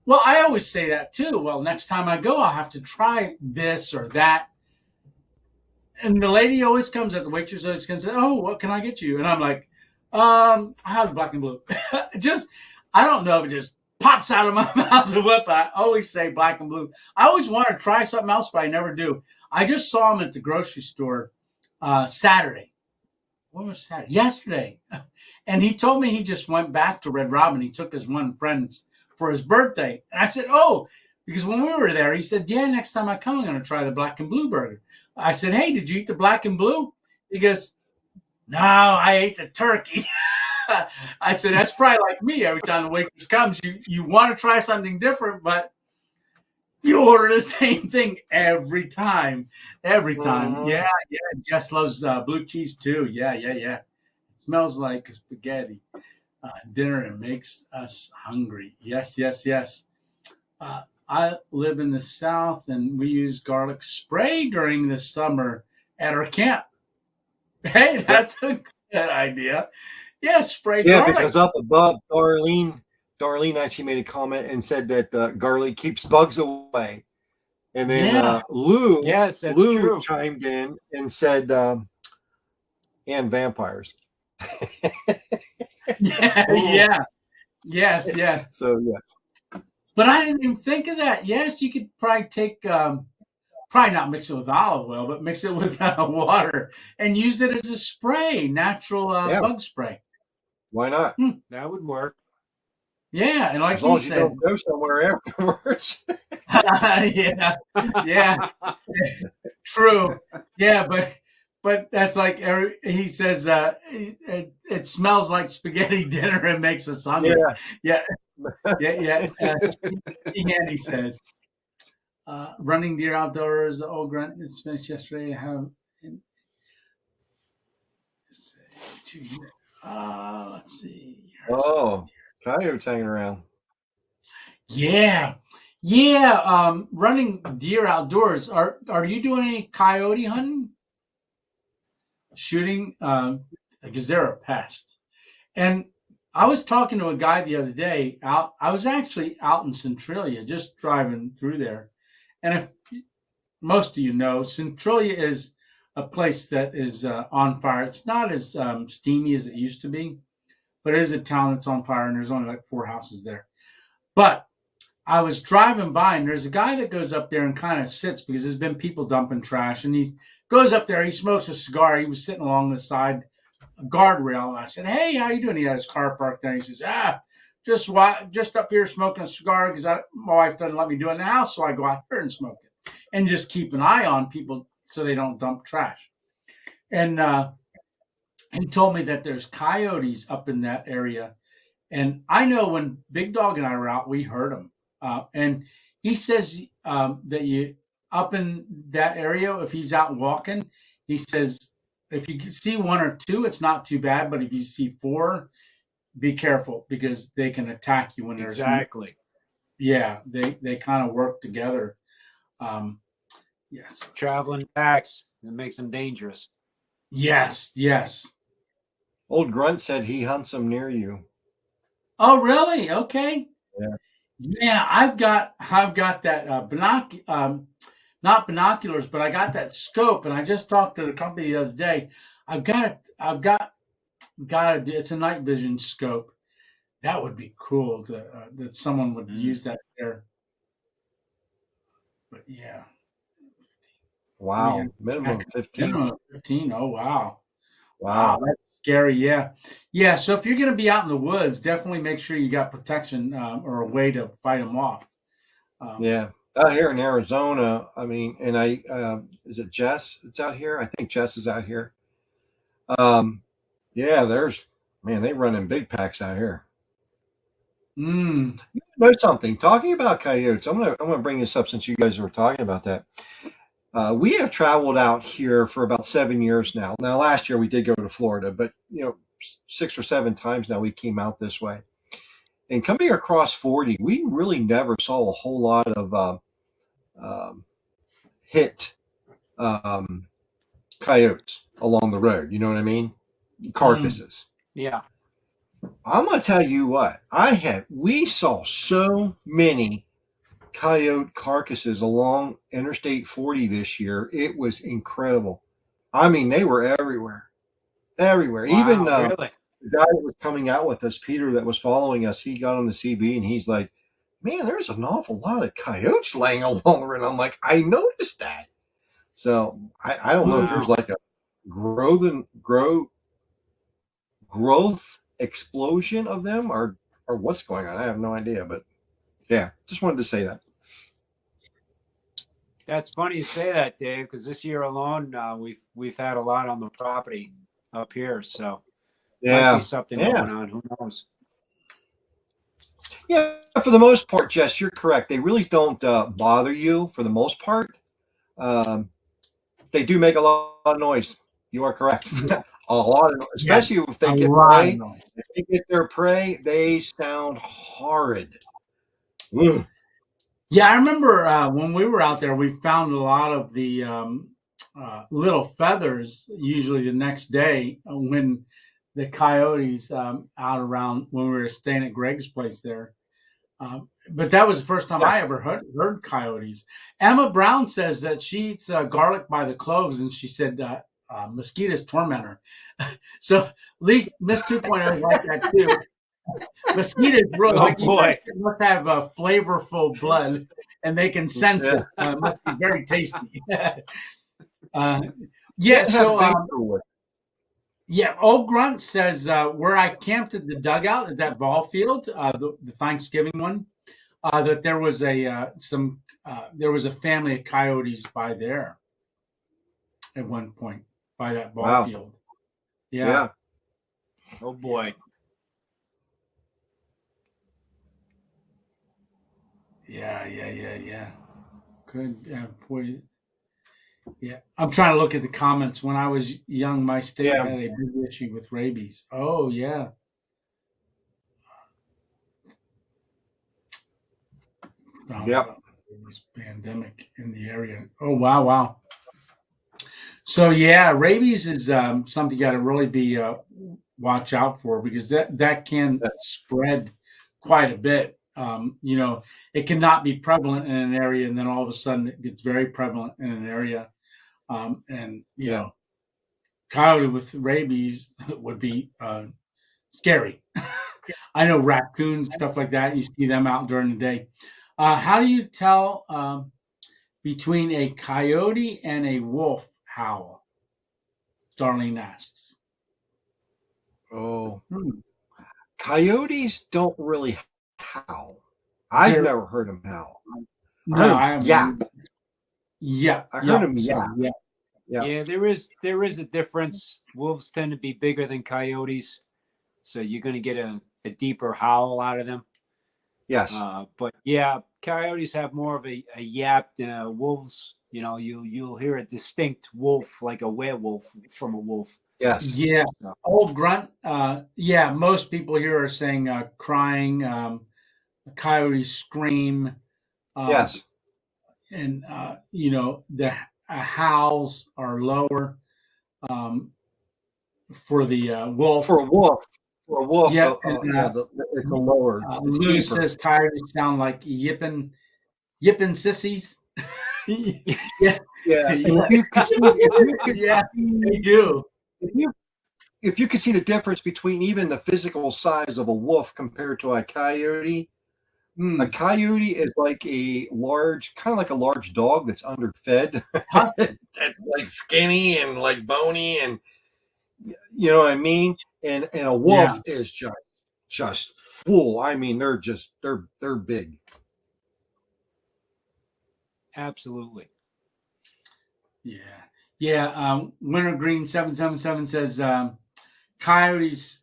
Well, I always say that too. Well, next time I go, I'll have to try this or that. And the lady always comes at the waitress always comes and says, oh, what can I get you? And I'm like, I have black and blue. I don't know if it just pops out of my mouth or what, but I always say black and blue. I always want to try something else, but I never do. I just saw him at the grocery store Saturday. When was Saturday? Yesterday. And he told me he just went back to Red Robin. He took his one friend for his birthday. And I said, oh, because when we were there, he said, yeah, next time I come, I'm going to try the black and blue burger. I said, hey, did you eat the black and blue? He goes, no, I ate the turkey. I said, that's probably like me. Every time the waitress comes, you want to try something different, but you order the same thing every time. Yeah. Jess loves blue cheese too. Yeah. It smells like spaghetti dinner and makes us hungry. Yes. I live in the South, and we use garlic spray during the summer at our camp. Hey, that's a good idea. Yeah, spray garlic. Because up above, Darlene actually made a comment and said that garlic keeps bugs away. And then Lou true. chimed in and said, and vampires. Yeah. Yes. So, yeah. But I didn't even think of that. Yes, you could probably take, probably not mix it with olive oil, but mix it with water and use it as a spray, natural bug spray. Why not? That would work. Yeah, and like as long he as said, you don't go somewhere afterwards. yeah, true. Yeah, but that's like he says. It smells like spaghetti dinner and makes us hungry. Yeah. He says, running deer outdoors. Old grunt. It's finished yesterday. I have 2 years. Let's see. Coyotes hanging around. Yeah. Running deer outdoors. Are you doing any coyote hunting? Shooting? Because they're a pest. And I was talking to a guy the other day out. I was actually out in Centralia, just driving through there. And if most of you know, Centralia is a place that is on fire. It's not as steamy as it used to be, but it is a town that's on fire, and there's only like 4 houses there. But I was driving by, and there's a guy that goes up there and kind of sits because there's been people dumping trash, and he goes up there. He smokes a cigar. He was sitting along the side guardrail, and I said, "Hey, how you doing?" He had his car parked there. He says, just up here smoking a cigar because my wife doesn't let me do it in the house, so I go out here and smoke it, and just keep an eye on people so they don't dump trash." And he told me that there's coyotes up in that area, and I know when Big Dog and I were out, we heard them. And he says that you up in that area, if he's out walking, he says if you see 1 or 2, it's not too bad. But if you see 4, be careful because they can attack you when there's exactly. Yeah, they kind of work together. Yes, Traveling packs, it makes them dangerous. Yes. Old Grunt said he hunts them near you. Oh, really? Okay. Yeah. Yeah, I've got that not binoculars, but I got that scope, and I just talked to the company the other day. I've got it. It's a night vision scope. That would be cool that someone would use that there. But yeah. Wow. Yeah. Minimum 15. Minimum 15. Oh, wow. Wow. That's scary. Yeah. Yeah. So if you're going to be out in the woods, definitely make sure you got protection or a way to fight them off. Yeah. Out here in Arizona, I mean, and is it Jess that's out here? I think Jess is out here. Yeah, they run in big packs out here. You know something? Talking about coyotes, I'm gonna bring this up since you guys were talking about that. We have traveled out here for about 7 years now. Now, last year we did go to Florida, but 6 or 7 times now we came out this way. And coming across 40, we really never saw a whole lot of hit coyotes along the road. You know what I mean? Carcasses. Yeah. I'm going to tell you what, we saw so many coyote carcasses along Interstate 40 this year. It was incredible. I mean, they were everywhere. Wow, even really? the guy that was coming out with us, Peter, that was following us, he got on the CB and he's like, "Man, there's an awful lot of coyotes laying along the road." I'm like, I noticed that. So I don't know if there's like a growth explosion of them or what's going on. I have no idea, but yeah, just wanted to say that. That's funny you say that, Dave, because this year alone, we've had a lot on the property up here, so might be something going on. Who knows? Yeah, for the most part, Jess, you're correct. They really don't bother you for the most part. They do make a lot of noise. You are correct. A lot of noise, especially if they get prey. If they get their prey, they sound horrid. Ugh. Yeah, I remember when we were out there, we found a lot of the little feathers usually the next day when the coyotes out around when we were staying at Greg's place there. But that was the first time I ever heard coyotes. Emma Brown says that she eats garlic by the cloves, and she said mosquitoes torment her. So at least Miss 2.0 is like that too. Mosquitoes really must have flavorful blood, and they can sense it. Must be very tasty. Old Grunt says where I camped at the dugout at that ball field, the Thanksgiving one, that there was there was a family of coyotes by there at one point by that ball field. Yeah. Oh boy. Yeah. Good boy. Yeah, I'm trying to look at the comments. When I was young, my state had a big issue with rabies. Oh, yeah. Rabies pandemic in the area. Oh, wow. So, yeah, rabies is something you got to really be watch out for, because that can spread quite a bit. It cannot be prevalent in an area, and then all of a sudden it gets very prevalent in an area. Coyote with rabies would be scary. I know raccoons, stuff like that. You see them out during the day. How do you tell between a coyote and a wolf howl? Darlene asks. Oh, coyotes don't really howl. I've never heard them howl. No, I haven't. Yap. Yeah, I heard them yap. Yeah, there is a difference. Wolves tend to be bigger than coyotes, so you're going to get a deeper howl out of them. Yes. But yeah, coyotes have more of a yap than wolves. You'll hear a distinct wolf, like a werewolf from a wolf. Yes. Yeah. Old grunt. Most people here are saying crying, coyotes scream. Yes. And the howls are lower for the wolf. For a wolf. Yeah, it's a lower. Lou says coyotes sound like yipping sissies. Yeah. They do. If you could see the difference between even the physical size of a wolf compared to a coyote, a coyote is like a large dog that's underfed. That's like skinny and like bony, and you know what I mean. And a wolf is just full. I mean, they're big. Absolutely. Yeah. Wintergreen 777 says coyotes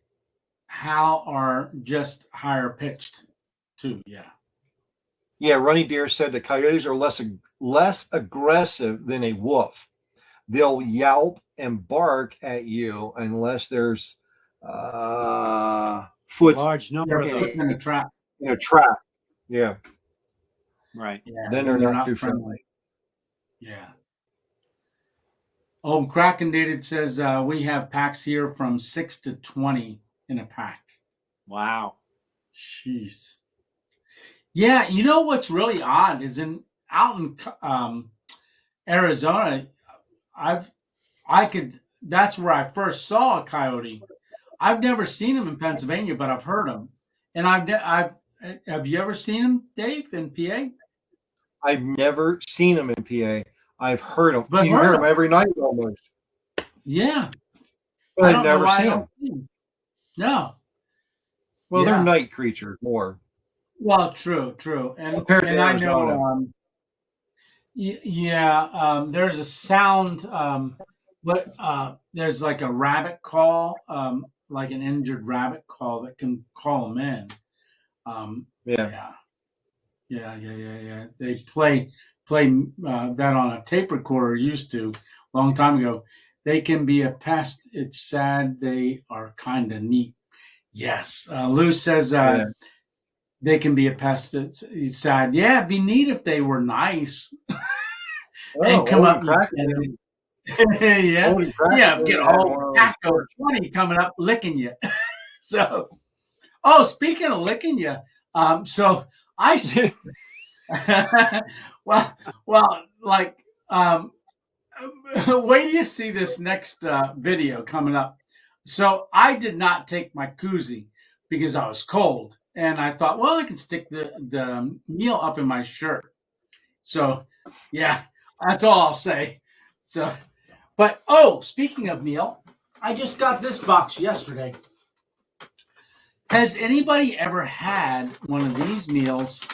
howl are just higher pitched too. Yeah, Runny Deer said that coyotes are less aggressive than a wolf. They'll yelp and bark at you unless there's large number of them in a trap. In a trap. Yeah. Right. Yeah, then they're not too friendly. Yeah. Oh, Kraken Dated says we have packs here from 6 to 20 in a pack. Wow. Jeez. Yeah, you know what's really odd is out in Arizona, that's where I first saw a coyote. I've never seen him in Pennsylvania, but I've heard him. And have you ever seen him, Dave, in PA? I've never seen him in PA. I've heard him. But you hear him every night almost. Yeah. But I've never seen him. No. Well, they're night creatures more. Well, true. And I know there's a sound there's like a rabbit call, like an injured rabbit call that can call them in. Yeah. They play that on a tape recorder used to a long time ago. They can be a pest. It's sad. They are kind of neat. Yes. Lou says they can be a pest. It's sad. Yeah, it'd be neat if they were nice and come up. Get a whole pack of 20 coming up licking you. So, speaking of licking you, so I see. Wait till you see this next video coming up. So I did not take my koozie because I was cold, and I thought, well, I can stick the meal up in my shirt. So, yeah, that's all I'll say. So, but speaking of meal, I just got this box yesterday. Has anybody ever had one of these meals?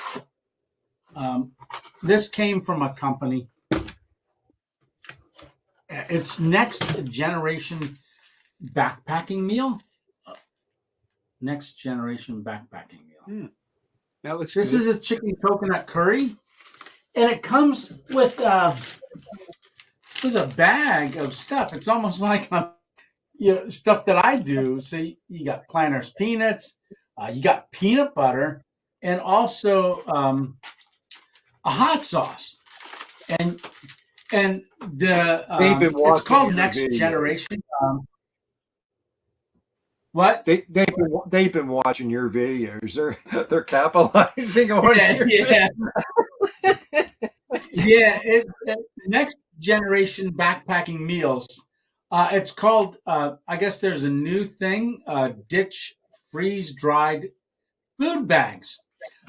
This came from a company. It's Next Generation Backpacking Meal. Next Generation Backpacking Meal. That looks This good. is a chicken coconut curry, and it comes with a bag of stuff. It's almost like stuff that I do. So you got Planters peanuts, you got peanut butter, and also a hot sauce. And the it's called Next Generation. What? They've been watching your videos. They're capitalizing on Yeah, your yeah. Yeah, next generation backpacking meals. It's called. I guess there's a new thing. Ditch freeze dried food bags.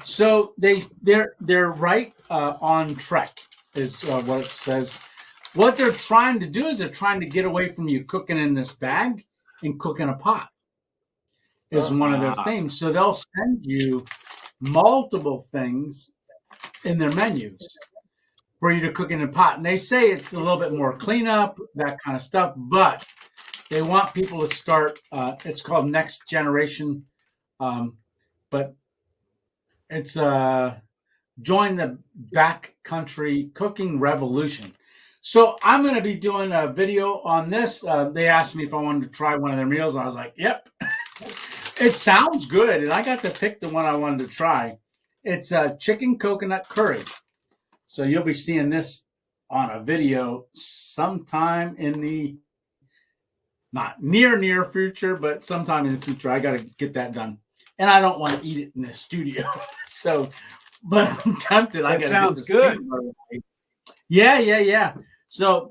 So they're right on trek is what it says. What they're trying to do is they're trying to get away from you cooking in this bag and cook in a pot is one of their things. So they'll send you multiple things in their menus for you to cook in a pot. And they say it's a little bit more cleanup, that kind of stuff, but they want people to start. It's called Next Generation, but it's join the backcountry cooking revolution. So I'm going to be doing a video on this. They asked me if I wanted to try one of their meals. I was like, yep. It sounds good. And I got to pick the one I wanted to try. It's a chicken coconut curry. So you'll be seeing this on a video sometime in the not near future, but sometime in the future. I got to get that done. And I don't want to eat it in the studio. So, but I'm tempted. That sounds good. Yeah. So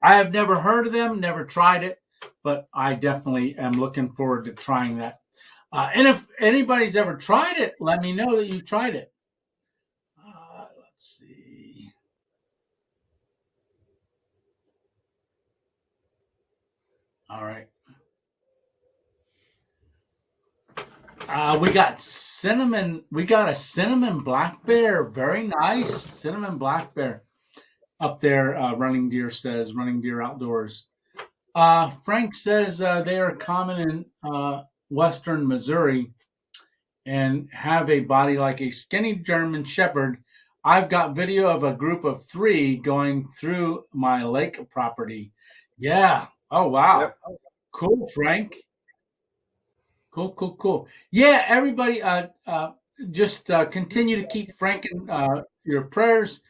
I have never heard of them, never tried it, but I definitely am looking forward to trying that. And if anybody's ever tried it, let me know that you tried it. Let's see. All right. We got cinnamon. We got a cinnamon black bear. Very nice cinnamon black bear up there. Running Deer says, Running Deer Outdoors. Frank says they are common in western Missouri and have a body like a skinny German Shepherd. I've got video of a group of 3 going through my lake property. Yeah. Oh, wow. Yep. Cool, Frank. Cool. Yeah, everybody, just continue to keep Frank in your prayers.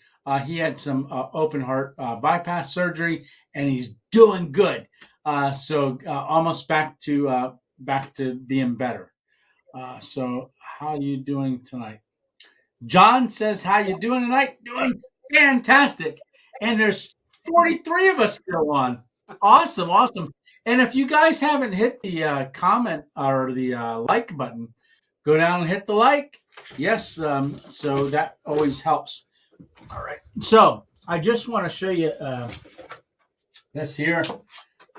He had some open heart bypass surgery, and he's doing good. So almost back to being better. So how are you doing tonight? John says, how you doing tonight? Doing fantastic. And there's 43 of us still on. Awesome. And if you guys haven't hit the comment or the like button, go down and hit the like. Yes. So that always helps. All right. So I just want to show you this here.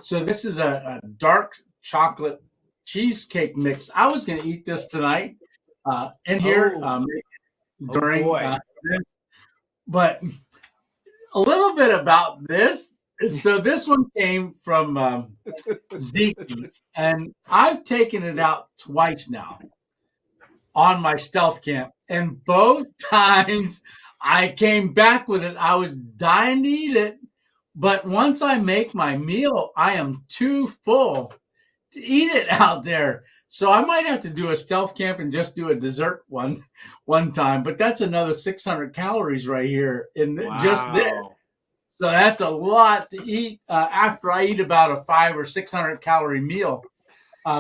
So this is a dark chocolate cheesecake mix. I was going to eat this tonight in here during, but a little bit about this. So this one came from Zeke, and I've taken it out twice now on my stealth camp, and both times I came back with it. I was dying to eat it, but once I make my meal, I am too full to eat it out there. So I might have to do a stealth camp and just do a dessert one time, but that's another 600 calories right here in just this. So that's a lot to eat after I eat about a 500 or 600 calorie meal,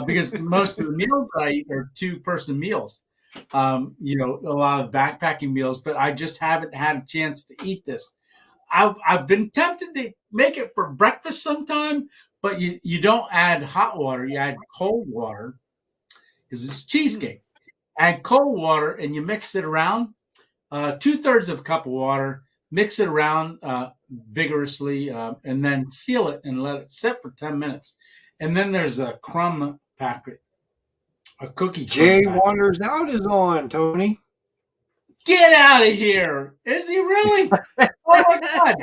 because most of the meals I eat are 2-person meals. A lot of backpacking meals, but I just haven't had a chance to eat this. I've been tempted to make it for breakfast sometime, but you don't add hot water, you add cold water because it's cheesecake. Add cold water and you mix it around, 2/3 of a cup of water. Mix it around vigorously, and then seal it and let it sit for 10 minutes. And then there's a crumb packet, a cookie. Jay Wanders Out is on, Tony. Get out of here. Is he really? Oh, my God.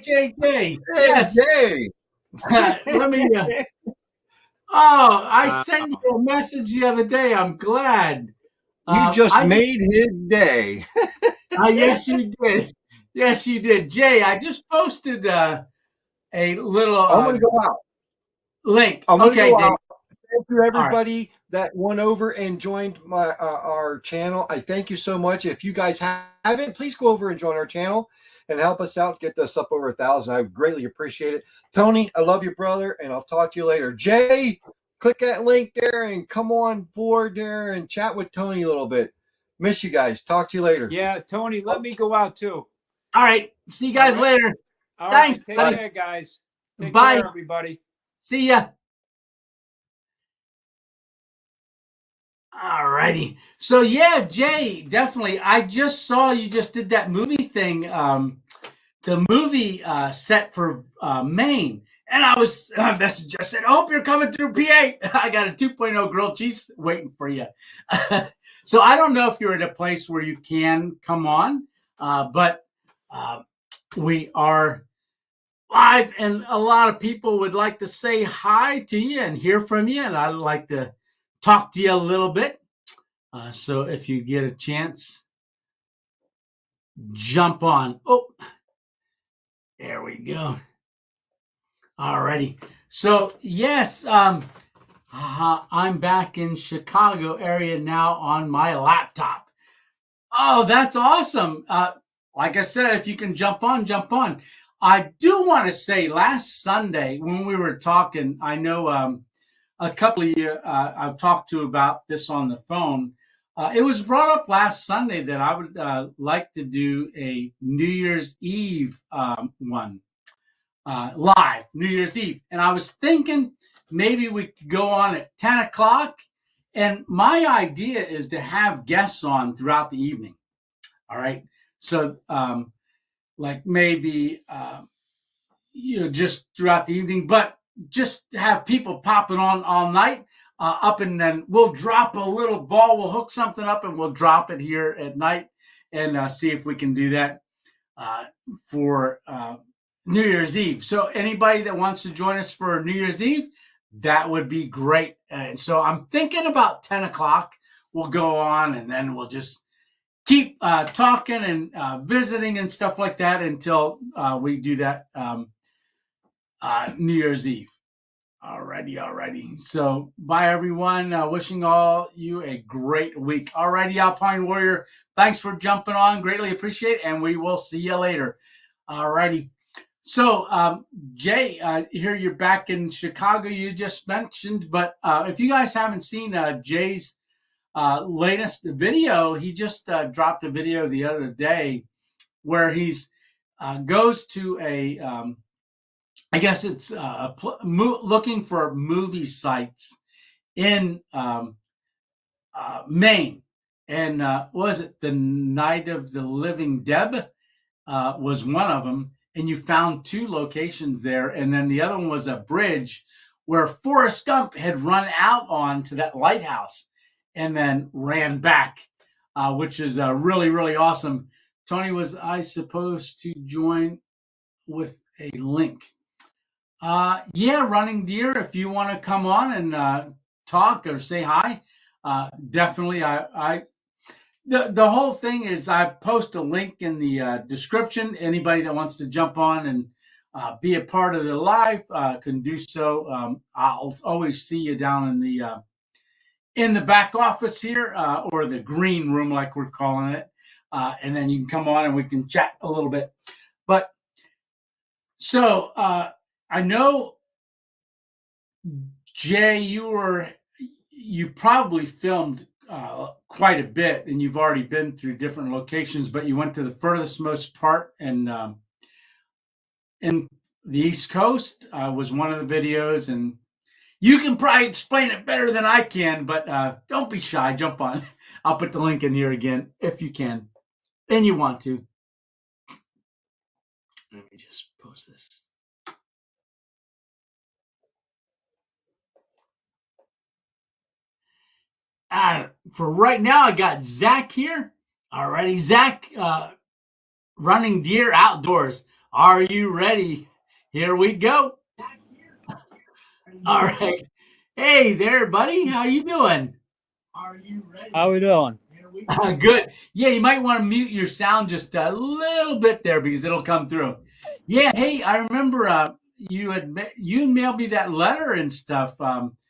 Jay. Yes. Jay. Let me. I sent you a message the other day. I'm glad. You just made his day. Yes, you did. Yes, you did. Jay, I just posted a little I'm going to go out. Link. Okay, Dave. Thank you, everybody that went over and joined our channel. I thank you so much. If you guys haven't, please go over and join our channel and help us out, get this up over 1,000. I greatly appreciate it. Tony, I love you, brother, and I'll talk to you later. Jay, click that link there and come on board there and chat with Tony a little bit. Miss you guys. Talk to you later. Yeah, Tony, let me go out too. All right. See you guys later. All Thanks, right. Take buddy. care, guys. Take Bye. care, everybody. See ya. All righty. So yeah, Jay, definitely. I just saw you just did that movie thing, the movie set for Maine. And I was messaged. I said, I hope you're coming through PA. I got a 2.0 grilled cheese waiting for you. So I don't know if you're at a place where you can come on, but we are live, and a lot of people would like to say hi to you and hear from you, and I'd like to talk to you a little bit. So if you get a chance, jump on. Oh, there we go. All righty. So yes, I'm back in Chicago area now on my laptop. Oh, that's awesome. Like I said, if you can jump on, jump on. I do want to say last Sunday when we were talking, I know a couple of you I've talked to about this on the phone. It was brought up last Sunday that I would like to do a New Year's Eve one, live New Year's Eve. And I was thinking maybe we could go on at 10 o'clock. And my idea is to have guests on throughout the evening. All right. So like maybe, just throughout the evening, but just have people popping on all night up, and then we'll drop a little ball. We'll hook something up and we'll drop it here at night and see if we can do that for New Year's Eve. So anybody that wants to join us for New Year's Eve, that would be great. So I'm thinking about 10 o'clock we'll go on, and then we'll just keep talking and visiting and stuff like that until we do that New Year's Eve. Alrighty. So bye everyone. Wishing all you a great week. Alrighty, Alpine Warrior. Thanks for jumping on. Greatly appreciate it, and we will see you later. Alrighty. So Jay, here you're back in Chicago. You just mentioned, but if you guys haven't seen Jay's latest video, he just dropped a video the other day where he's goes to a I guess it's looking for movie sites in Maine. And was it the Night of the Living Deb was one of them. And you found two locations there. And then the other one was a bridge where Forrest Gump had run out on to that lighthouse and then ran back, which is really, really awesome. Tony, was I supposed to join with a link? Yeah, Running Deer, if you want to come on and talk or say hi, definitely. The whole thing is I post a link in the description. Anybody that wants to jump on and be a part of the live can do so. I'll always see you down in the back office here, or the green room, like we're calling it. And then you can come on and we can chat a little bit. But so I know, Jay, you probably filmed quite a bit, and you've already been through different locations, but you went to the furthest most part in the East Coast was one of the videos, and you can probably explain it better than I can, but don't be shy. Jump on. I'll put the link in here again if you can and you want to. Let me just post this. For right now, I got Zach here. Alrighty, Zach, Running Deer Outdoors. Are you ready? Here we go. All right. Hey there, buddy. How you doing? Are you ready? How we doing? Good. Yeah, you might want to mute your sound just a little bit there because it'll come through. Yeah. Hey, I remember you mailed me that letter and stuff.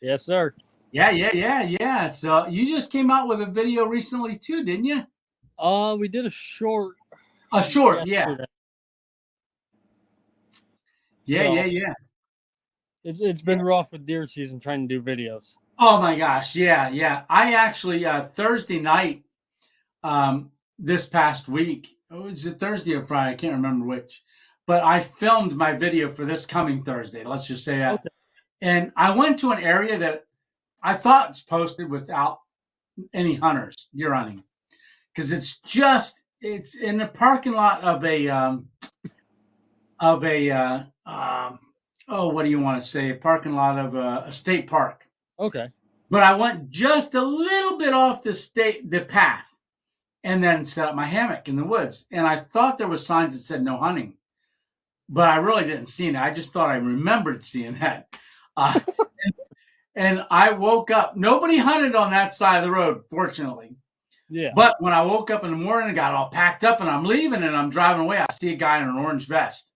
Yes, sir. Yeah. So you just came out with a video recently too, didn't you? We did a short. A short, yeah. yesterday. So, Yeah. It's been rough with deer season trying to do videos. Oh my gosh, yeah. I actually Thursday night, this past week. Was it Thursday or Friday? I can't remember which. But I filmed my video for this coming Thursday. Let's just say that. Okay. And I went to an area that I thought was posted without any hunters, deer hunting, because it's in the parking lot of a what do you want to say? A parking lot of a state park. Okay. But I went just a little bit off the path, and then set up my hammock in the woods. And I thought there was signs that said no hunting, but I really didn't see it. I just thought I remembered seeing that. Uh, and I woke up. Nobody hunted on that side of the road, fortunately. Yeah. But when I woke up in the morning and got all packed up and I'm leaving and I'm driving away, I see a guy in an orange vest.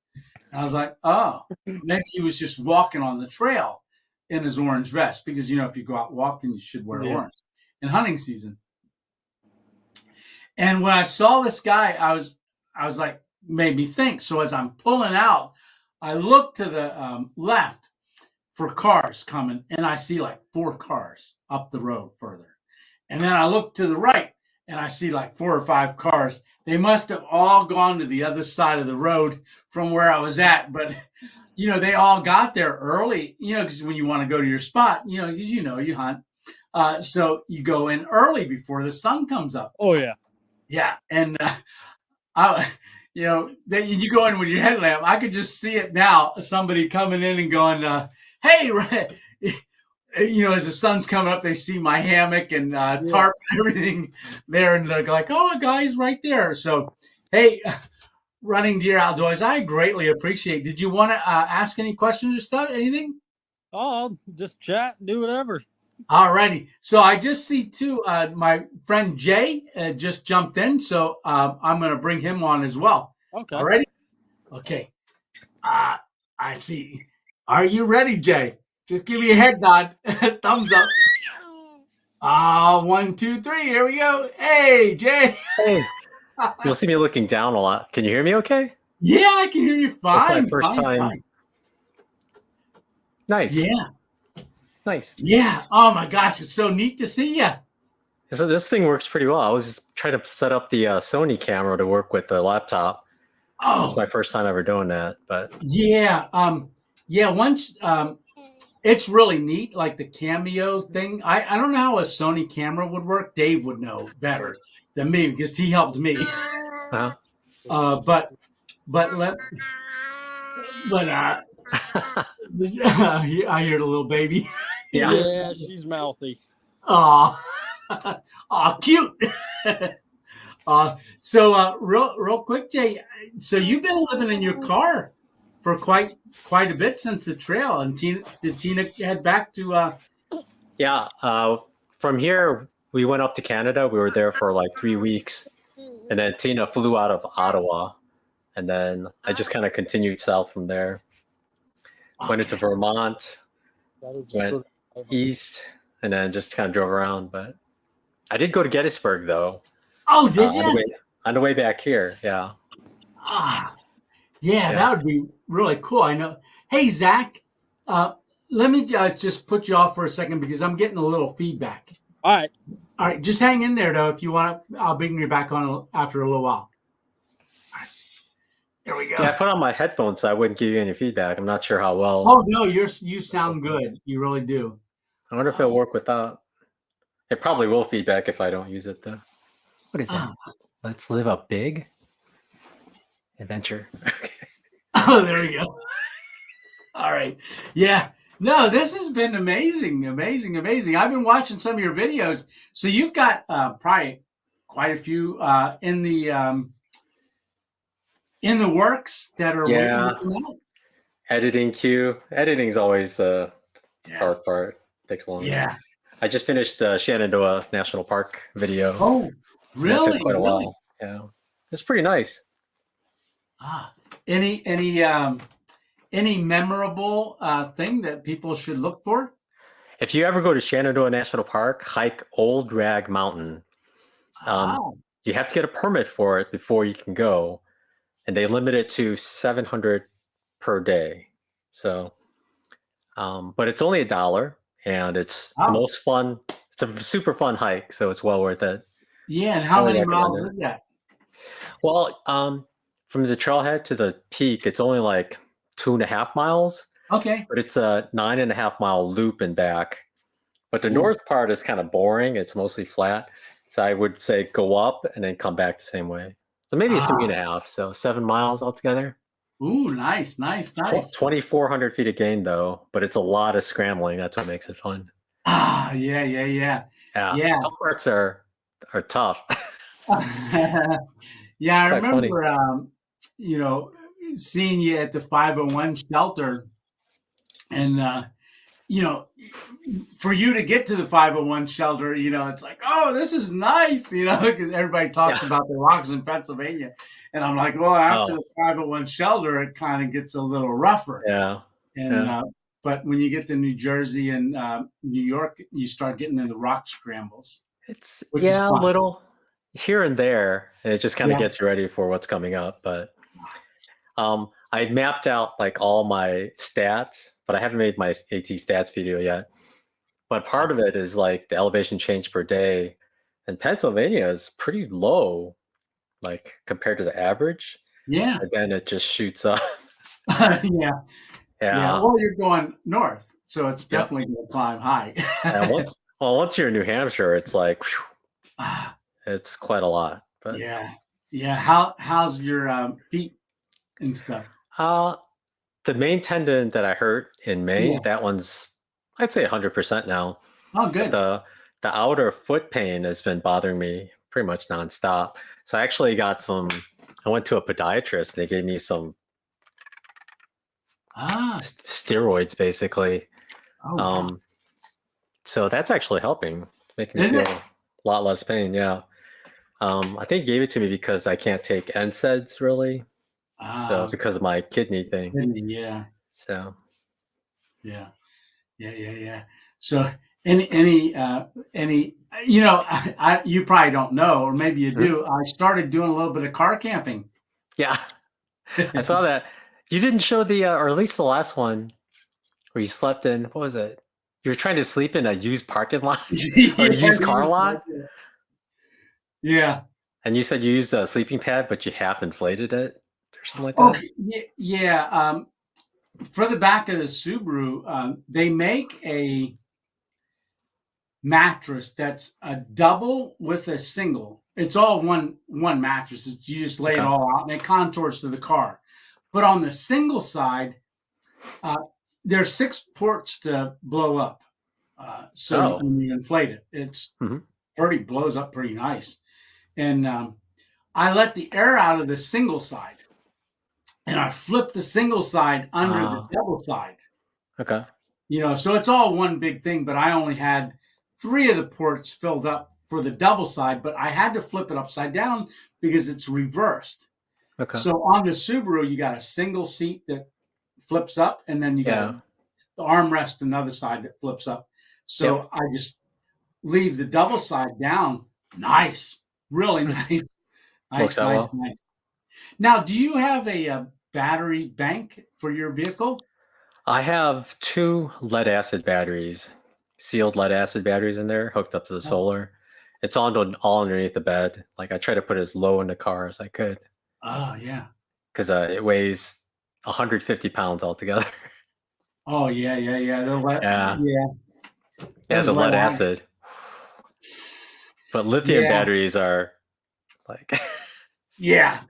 And I was like, oh, maybe he was just walking on the trail in his orange vest, because, if you go out walking, you should wear orange in hunting season. And when I saw this guy, I was like, made me think. So as I'm pulling out, I look to the left for cars coming, and I see like 4 cars up the road further. And then I look to the right, and I see like 4 or 5 cars. They must have all gone to the other side of the road from where I was at. But, they all got there early, because when you want to go to your spot, because you hunt. So you go in early before the sun comes up. Oh, yeah. Yeah. And, you go in with your headlamp. I could just see it now, somebody coming in and going, hey, as the sun's coming up, they see my hammock and tarp and everything there, and they're like, oh, a guy's right there. So, hey, Running Deer Outdoors, I greatly appreciate. Did you want to ask any questions or stuff? Anything? Oh, just chat, do whatever. All righty. So I just see too, my friend Jay just jumped in, so I'm going to bring him on as well. Okay. All righty? Okay. I see. Are you ready, Jay? Just give me a head nod. Thumbs up. 1, 2, 3. Here we go. Hey, Jay. Hey. You'll see me looking down a lot. Can you hear me okay? Yeah, I can hear you fine. That's my first time. Fine. Nice. Yeah. Nice. Yeah. Oh, my gosh. It's so neat to see you. So this thing works pretty well. I was just trying to set up the Sony camera to work with the laptop. Oh. It's my first time ever doing that. But yeah. Once it's really neat, like the Cameo thing. I don't know how a Sony camera would work. Dave would know better than me because he helped me. Uh-huh. I hear the little baby. Yeah, she's mouthy. Aw, cute. So real quick, Jay. So you've been living in your car for quite a bit since the trail. And did Tina head back to? Yeah. From here, we went up to Canada. We were there for like 3 weeks, and then Tina flew out of Ottawa, and then I just kind of continued south from there. Went into Vermont, went east, and then just kind of drove around. But I did go to Gettysburg, though. Oh, did you? On the way back here, yeah. Yeah, that would be really cool. I know. Hey, Zach, let me just put you off for a second because I'm getting a little feedback. All right. Just hang in there, though. If you want, I'll bring you back on after a little while. All right. There we go. Yeah, I put on my headphones so I wouldn't give you any feedback. I'm not sure how well. Oh, no, you sound good. You really do. I wonder if it'll work without. It probably will feedback if I don't use it, though. What is that? Let's live a big adventure. Okay. Oh, there we go. All right. Yeah. No, this has been amazing. I've been watching some of your videos. So you've got probably quite a few in the works that are waiting to come out. Editing queue. Editing's always the hard part. Takes a long time. I just finished the Shenandoah National Park video. Oh, really? That took quite a while. Yeah. It's pretty nice. Any memorable thing that people should look for? If you ever go to Shenandoah National Park, hike Old Rag Mountain. You have to get a permit for it before you can go, and they limit it to 700 per day. So But it's only $1, and it's the Oh, most fun. It's a super fun hike, so it's well worth it. yeah. And how Highly many recommend miles it. is that? Well, from the trailhead to the peak, it's only like 2.5 miles, Okay. but it's a 9.5 mile loop and back. But the Ooh. north part is kind of boring. It's mostly flat. So I would say go up and then come back the same way. So maybe Ah. 3.5, so 7 miles altogether. Ooh, nice. 2,400 feet of gain though, but it's a lot of scrambling. That's what makes it fun. Ah, yeah. Yeah, some parts are tough. Yeah, I Quite funny. remember, you know, seeing you at the 501 shelter, and you know, for you to get to the 501 shelter, it's like, oh, this is nice, because everybody talks Yeah. about the rocks in Pennsylvania, and I'm like, well, after Oh, the 501 shelter, it kind of gets a little rougher, yeah. and Yeah. but when you get to New Jersey and New York, you start getting into rock scrambles, It's which is a fun. little here and there. And it just kind of Yeah. gets you ready for what's coming up. But I mapped out like all my stats, but I haven't made my AT stats video yet. But part of it is like the elevation change per day, and Pennsylvania is pretty low, like compared to the average. Yeah. And then it just shoots up. Yeah. Yeah. Well, you're going north, so it's Yep. definitely going to climb high. And once you're in New Hampshire, it's like whew, Ah, it's quite a lot. But yeah. How's your feet and stuff? the main tendon that I hurt in May, Yeah. that one's I'd say 100% now. Oh, But good. the outer foot pain has been bothering me pretty much nonstop. So I actually I went to a podiatrist. They gave me some steroids, basically. Oh, wow. So that's actually helping, making me Isn't feel it? a lot less pain. Yeah. I think he gave it to me because I can't take NSAIDs really. So because of my kidney thing. Yeah. So Yeah. So any you probably don't know, or maybe you do. I started doing a little bit of car camping. yeah, I saw that. You didn't show or at least the last one where you slept in. What was it? You were trying to sleep in a used parking lot or a used car lot. Yeah. And you said you used a sleeping pad, but you half inflated it or something like that. Okay. Yeah. For the back of the Subaru, they make a mattress that's a double with a single. It's all one mattress. You just lay it all out, and it contours to the car. But on the single side, there's 6 ports to blow up. So when you inflate it, it's blows up pretty nice. And I let the air out of the single side, and I flipped the single side under the double side. Okay. So it's all one big thing, but I only had 3 of the ports filled up for the double side, but I had to flip it upside down because it's reversed. Okay. So on the Subaru, you got a single seat that flips up, and then you got the armrest another side that flips up. So I just leave the double side down. Nice. Really nice. Works out well. Nice. Now, do you have a battery bank for your vehicle? I have 2 lead acid batteries, sealed lead acid batteries in there, hooked up to the solar. It's all underneath the bed. Like I try to put it as low in the car as I could. Oh, yeah. Because it weighs 150 pounds altogether. Oh, yeah. The lead acid. But lithium batteries are like... Yeah.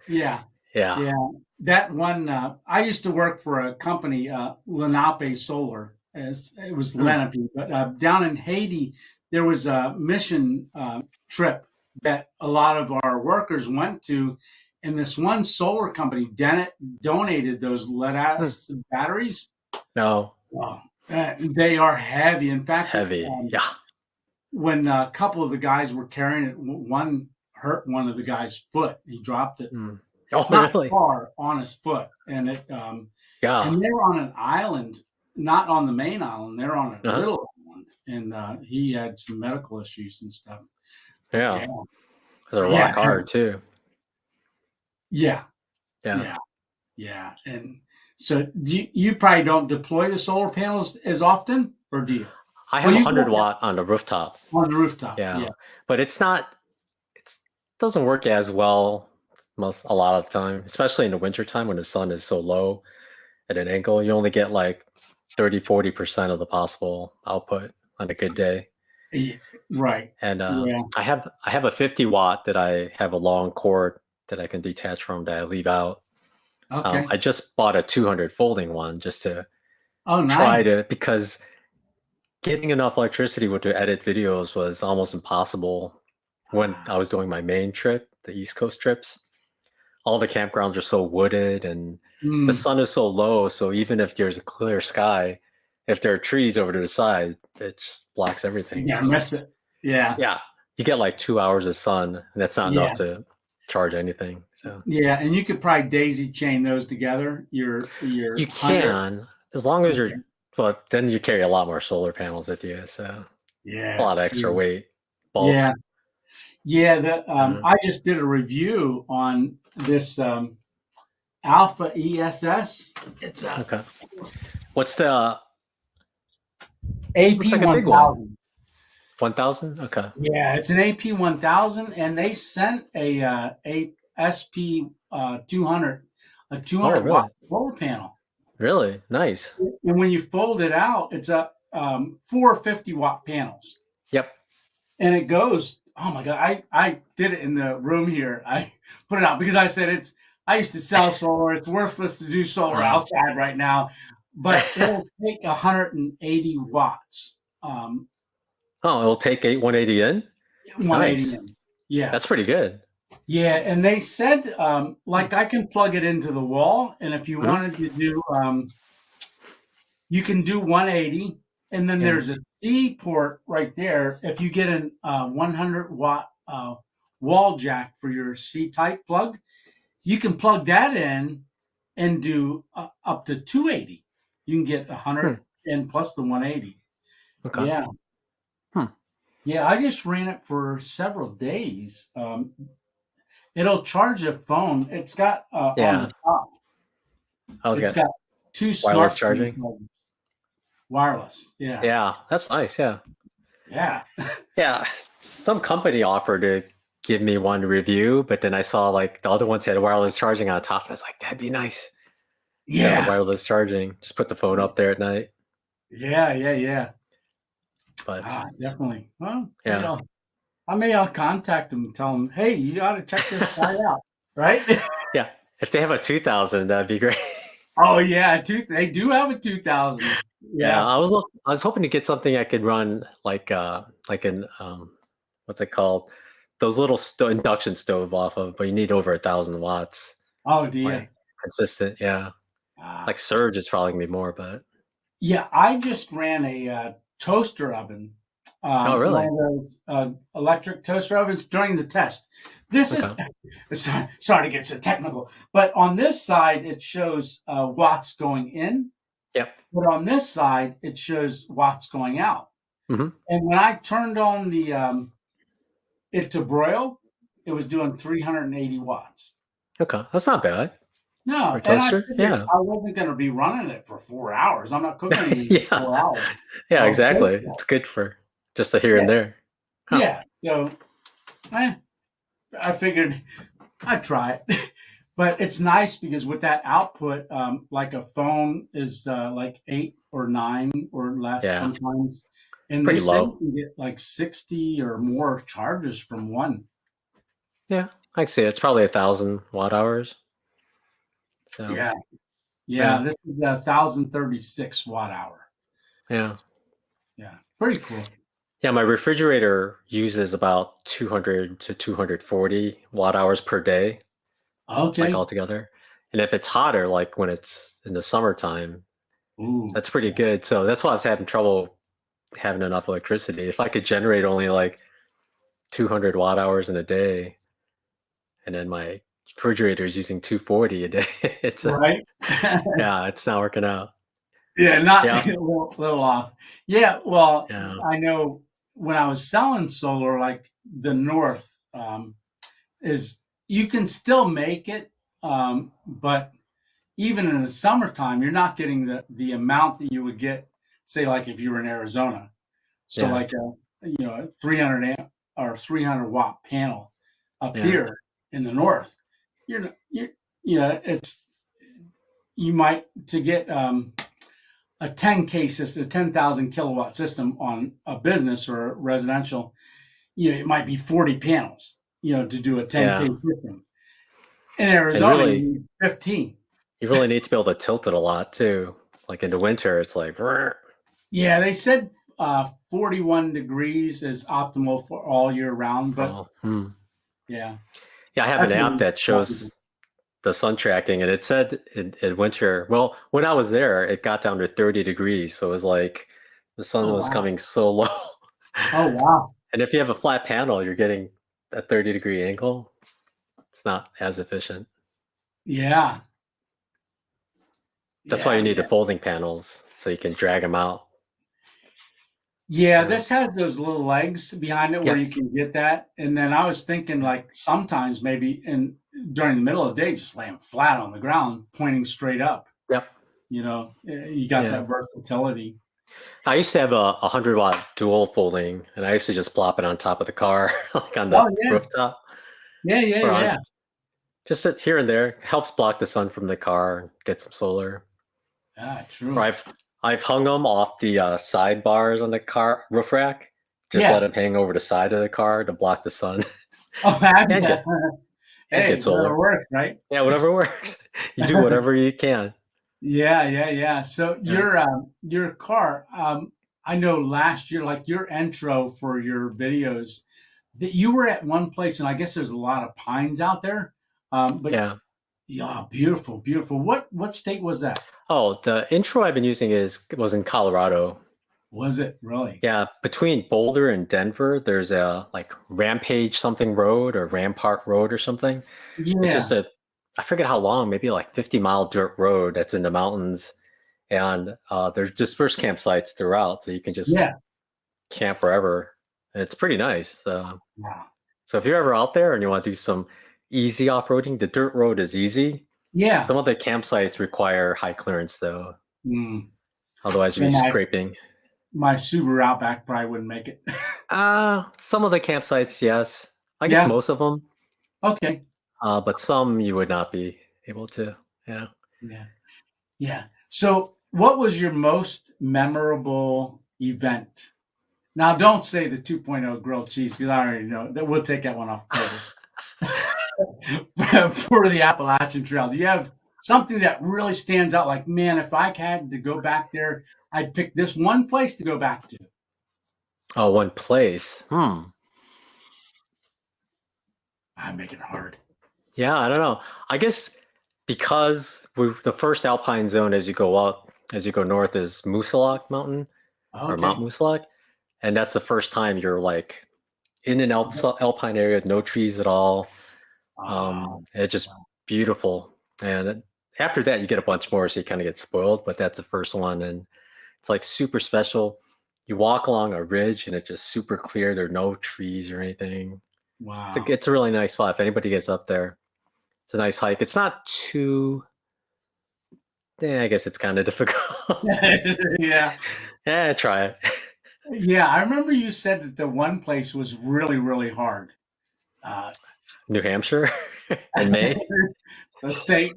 That one, I used to work for a company, Lenape Solar. It was Lenape, but down in Haiti, there was a mission trip that a lot of our workers went to, and this one solar company donated those lead acid batteries. No. They are heavy. In fact, heavy. When a couple of the guys were carrying it, one hurt one of the guy's foot. He dropped it. Oh, not really? far on his foot, and it. And they're on an island, not on the main island. They're on a little island, and he had some medical issues and stuff. Yeah. They're rock hard too. Yeah. And So you probably don't deploy the solar panels as often, or do you? I have you 100 do watt on the rooftop. on the rooftop. Yeah. Yeah. But it doesn't work as well a lot of the time, especially in the wintertime when the sun is so low at an angle. You only get like 30-40% of the possible output on a good day. Yeah, right. And Yeah. I have a 50 watt that I have a long cord that I can detach from that I leave out. Okay. I just bought a 200 folding one just to nice. because getting enough electricity to edit videos was almost impossible when I was doing my main trip, the East Coast trips. All the campgrounds are so wooded and the sun is so low. So even if there's a clear sky, if there are trees over to the side, it just blocks everything. Yeah, miss it. Yeah. Yeah. You get like 2 hours of sun, and that's not enough to charge anything. So yeah, and you could probably daisy chain those together. You can, as long as you're, but then you carry a lot more solar panels with you. So yeah, a lot of extra weight. Bulk. Yeah. I just did a review on this Alpha ESS. It's okay. What's the AP 1000? 1000? Okay. Yeah, it's an AP 1000, and they sent a SP 200, a 200 watt solar panel. Really nice. And when you fold it out, it's a 450 watt panels. Yep. And it goes. Oh my God! I did it in the room here. I put it out because I said I used to sell solar. It's worthless to do solar outside right now, but it'll take 180 watts. It'll take 180 in? 180 nice. in. Yeah. That's pretty good. Yeah, and they said like I can plug it into the wall, and if you wanted to do, you can do 180, and then there's a C port right there. If you get an 100 watt wall jack for your C type plug, you can plug that in and do up to 280. You can get 100 and plus the 180. Okay. Yeah. Yeah, I just ran it for several days. It'll charge a phone. It's got on the top. It's got two wireless charging. Wireless, yeah. Yeah, that's nice. Yeah. Yeah. Yeah. Some company offered to give me one to review, but then I saw like the other ones had wireless charging on top. And I was like, that'd be nice. Yeah. Wireless charging. Just put the phone up there at night. Yeah. But definitely. Well, yeah. I'll contact them and tell them, hey, you ought to check this guy out. Right? Yeah. If they have a 2000, that'd be great. Oh yeah, they do have a 2000. Yeah, I was hoping to get something I could run like an what's it called? Those little induction stove off of, but you need over 1,000 watts. Oh, do you? Like, consistent, yeah. Like Surge is probably gonna be more, but yeah, I just ran a toaster oven. Oh, really? One of those electric toaster ovens during the test. This is sorry to get so technical, but on this side it shows watts going in. Yep. But on this side it shows watts going out. Mm-hmm. And when I turned on the it to broil, it was doing 380 watts. Okay, that's not bad. No, and I wasn't going to be running it for 4 hours. I'm not cooking it for 4 hours. Yeah, exactly. It's good for just a here and there. Huh. Yeah, so I figured I'd try it. But it's nice because with that output, like a phone is like 8 or 9 or less sometimes. And pretty low. You can get like 60 or more charges from one. Yeah, I see. It's probably 1,000 watt hours. So, yeah. This is 1,036 watt hour. Yeah. Pretty cool. Yeah, my refrigerator uses about 200 to 240 watt hours per day. Okay. Like altogether. And if it's hotter, like when it's in the summertime, that's pretty good. So that's why I was having trouble having enough electricity. If I could generate only like 200 watt hours in a day, and then my refrigerator is using 240 a day, it's right. It's not working out. Yeah, a little off. Yeah, well, I know when I was selling solar, like the North is you can still make it, but even in the summertime, you're not getting the amount that you would get, say, like if you were in Arizona. So Yeah. like a 300 amp or 300 watt panel up Yeah. here in the north, it's you might to get a 10K system, a 10,000 kilowatt system on a business or a residential, it might be 40 panels, to do a 10K system. In Arizona, really, you need 15. You really need to be able to tilt it a lot too. Like in the winter, it's like. Yeah, they said 41 degrees is optimal for all year round, but yeah. Yeah, I have an app that shows the sun tracking, and it said in winter, well, when I was there, it got down to 30 degrees. So it was like the sun was coming so low. Oh, wow. And if you have a flat panel, you're getting a 30-degree angle. It's not as efficient. Yeah. That's why you need the folding panels, so you can drag them out. Yeah, this has those little legs behind it where you can get that. And then I was thinking, like, sometimes maybe during the middle of the day, just lay them flat on the ground, pointing straight up. Yep. You got that versatility. I used to have a 100-watt dual folding, and I used to just plop it on top of the car, like on the rooftop. Yeah. Just sit here and there. Helps block the sun from the car and get some solar. Yeah, true. Or I've hung them off the sidebars on the car roof rack. Just let them hang over the side of the car to block the sun. Oh, Hey, whatever works, right? Yeah, whatever works. You do whatever you can. Yeah. So your car, I know last year, like your intro for your videos, that you were at one place, and I guess there's a lot of pines out there. But beautiful. What state was that? Oh, the intro I've been using was in Colorado. Was it really? Yeah, between Boulder and Denver, there's a like Rampage something road or Rampart Road or something. Yeah. It's just I forget how long, maybe like 50-mile dirt road that's in the mountains. And there's dispersed campsites throughout, so you can just camp wherever. And it's pretty nice. So if you're ever out there and you want to do some easy off-roading, the dirt road is easy. Yeah. Some of the campsites require high clearance, though. Otherwise, you'd be scraping. My Subaru Outback probably wouldn't make it. Some of the campsites, yes. I guess most of them. Okay. But some you would not be able to. Yeah. So what was your most memorable event? Now, don't say the 2.0 grilled cheese, because I already know that we'll take that one off the table. For the Appalachian Trail, do you have something that really stands out? Like, man, if I had to go back there, I'd pick this one place to go back to. Oh, one place. I'm making it hard. Yeah, I don't know. I guess because the first alpine zone as you go north is Moosilauke Mountain or Mount Moosilauke, and that's the first time you're like in an alpine area with no trees at all. It's just beautiful. And after that, you get a bunch more, so you kind of get spoiled. But that's the first one, and it's like super special. You walk along a ridge, and it's just super clear. There are no trees or anything. Wow, it's a really nice spot. If anybody gets up there, it's a nice hike. It's not too. I guess it's kind of difficult. Yeah, try it. Yeah, I remember you said that the one place was really, really hard. New Hampshire in May. The state.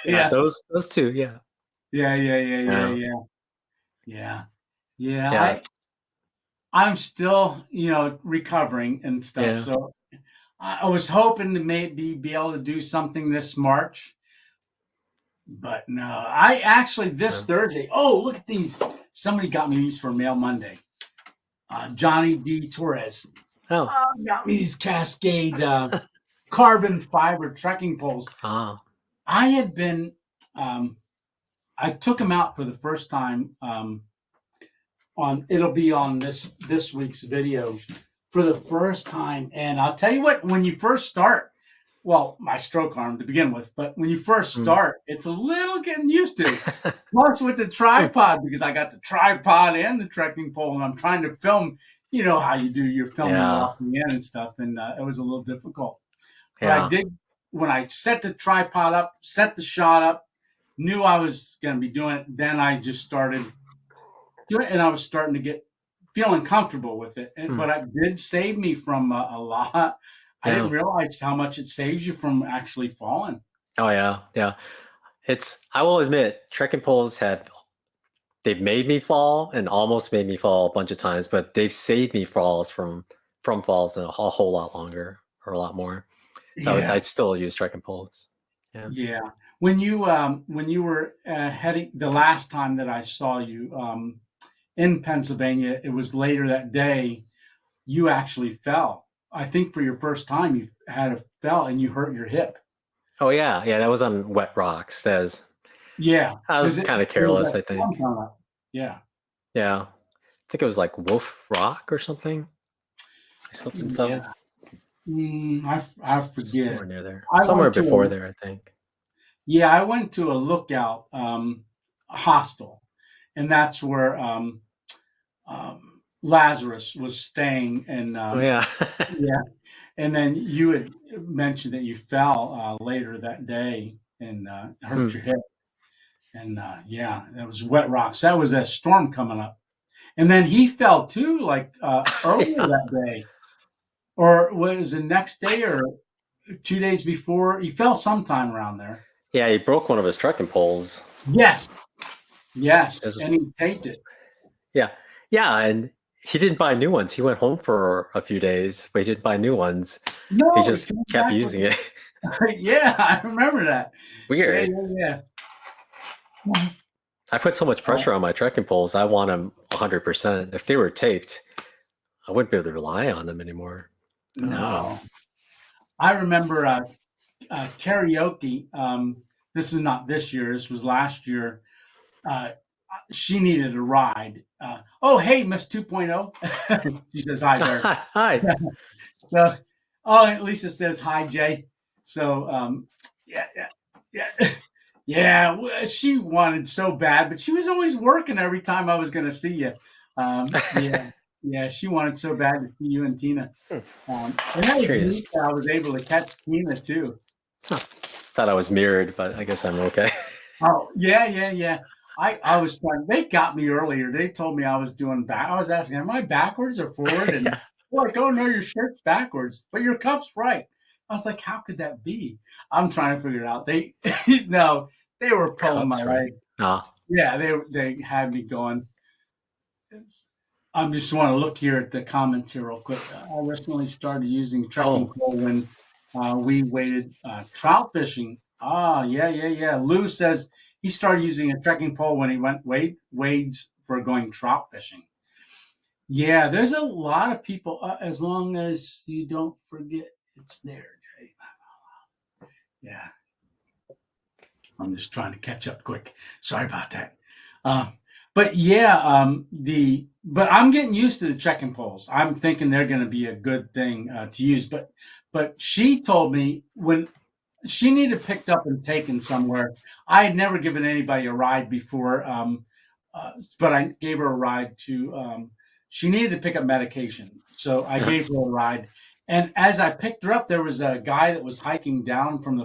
Those two. Yeah. I'm still, recovering and stuff. Yeah. So I was hoping to maybe be able to do something this March. But no, I actually this Thursday. Oh, look at these. Somebody got me these for Mail Monday. Johnny D. Torres got me these Cascade carbon fiber trekking poles. I had been, I took them out for the first time it'll be on this week's video for the first time. And I'll tell you what, when you first start, well, my stroke arm to begin with, but when you first start, it's a little getting used to. Plus with the tripod, because I got the tripod and the trekking pole, and I'm trying to film, how you do your filming off the end and stuff, and it was a little difficult. But I did, when I set the tripod up, set the shot up, knew I was going to be doing it, then I just started doing it, and I was starting to get feeling comfortable with it. But it did save me from a lot. I didn't realize how much it saves you from actually falling. Oh yeah. I will admit, trekking poles they've made me fall and almost made me fall a bunch of times, but they've saved me falls from falls a whole lot longer or a lot more. So I'd still use trekking poles. Yeah. When you were heading the last time that I saw you in Pennsylvania, it was later that day. You actually fell. I think for your first time, you had a fell and you hurt your hip. Oh yeah, that was on wet rocks. I was kind of careless. I think. Yeah. I think it was like Wolf Rock or something. I slipped and fell. I forget. Somewhere near there. Somewhere before there, I think. Yeah, I went to a lookout hostel, and that's where Lazarus was staying. And yeah. And then you had mentioned that you fell later that day and hurt your hip. And that was wet rocks. That was a storm coming up. And then he fell too, like earlier that day. Or was it the next day or 2 days before? He fell sometime around there. Yeah, he broke one of his trekking poles. Yes. And he taped it. Yeah, and he didn't buy new ones. He went home for a few days, but he didn't buy new ones. No, he just kept using it. Yeah, I remember that. Weird. Yeah. I put so much pressure on my trekking poles. I want them 100%. If they were taped, I wouldn't be able to rely on them anymore. No. I remember karaoke. This is not this year. This was last year. She needed a ride. Oh, hey, Miss 2.0. She says hi there. Hi. So, and Lisa says hi, Jay. So, yeah. She wanted so bad, but she was always working every time I was going to see you. Yeah, she wanted so bad to see you and Tina. And that was I was able to catch Tina too. Thought I was mirrored, but I guess I'm okay. Oh, yeah. I was trying. They got me earlier. They told me I was doing back. I was asking, am I backwards or forward? And like, oh no, your shirt's backwards, but your cup's right. I was like, how could that be? I'm trying to figure it out. They they were pulling my leg. Yeah, they had me going. I just want to look here at the comments here real quick. I recently started using trekking pole when we waded trout fishing. Yeah. Lou says he started using a trekking pole when he went wades for going trout fishing. Yeah, there's a lot of people, as long as you don't forget it's there, Jay. Yeah. I'm just trying to catch up quick. Sorry about that. But I'm getting used to the trekking poles. I'm thinking they're going to be a good thing to use. But she told me when she needed picked up and taken somewhere. I had never given anybody a ride before, but I gave her a ride to. She needed to pick up medication, so I gave her a ride. And as I picked her up, there was a guy that was hiking down from the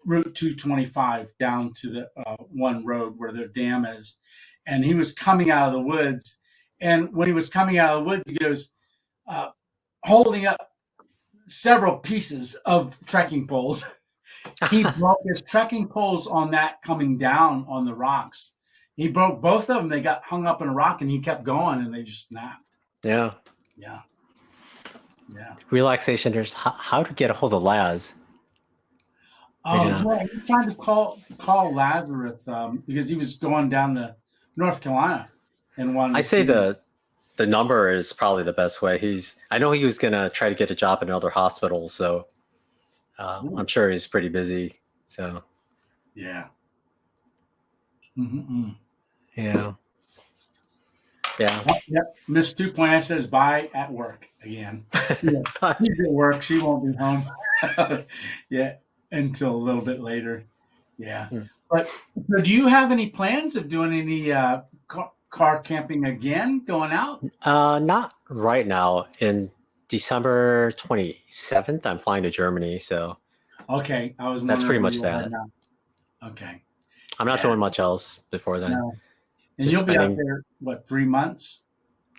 Route 225 down to the one road where the dam is. And he was coming out of the woods. And when he was coming out of the woods, he goes, holding up several pieces of trekking poles. He broke his trekking poles on that coming down on the rocks. He broke both of them. They got hung up in a rock and he kept going and they just snapped. Yeah. Relaxation. How to get a hold of Laz. He tried to call Lazarus because he was going down to North Carolina and wanted. I say the number is probably the best way. I know he was gonna try to get a job in another hospital, so I'm sure he's pretty busy. So yeah, yeah. Yep. Miss 2.0 says bye at work again. Yeah. She's at work. She won't be home. Yeah. Until a little bit later. Yeah. But so do you have any plans of doing any car camping again, going out? Not right now. In December 27th, I'm flying to Germany. So okay. that's pretty much that. Okay. I'm not Yeah. doing much else before then. No. And Just you'll be out spending- there, what, 3 months?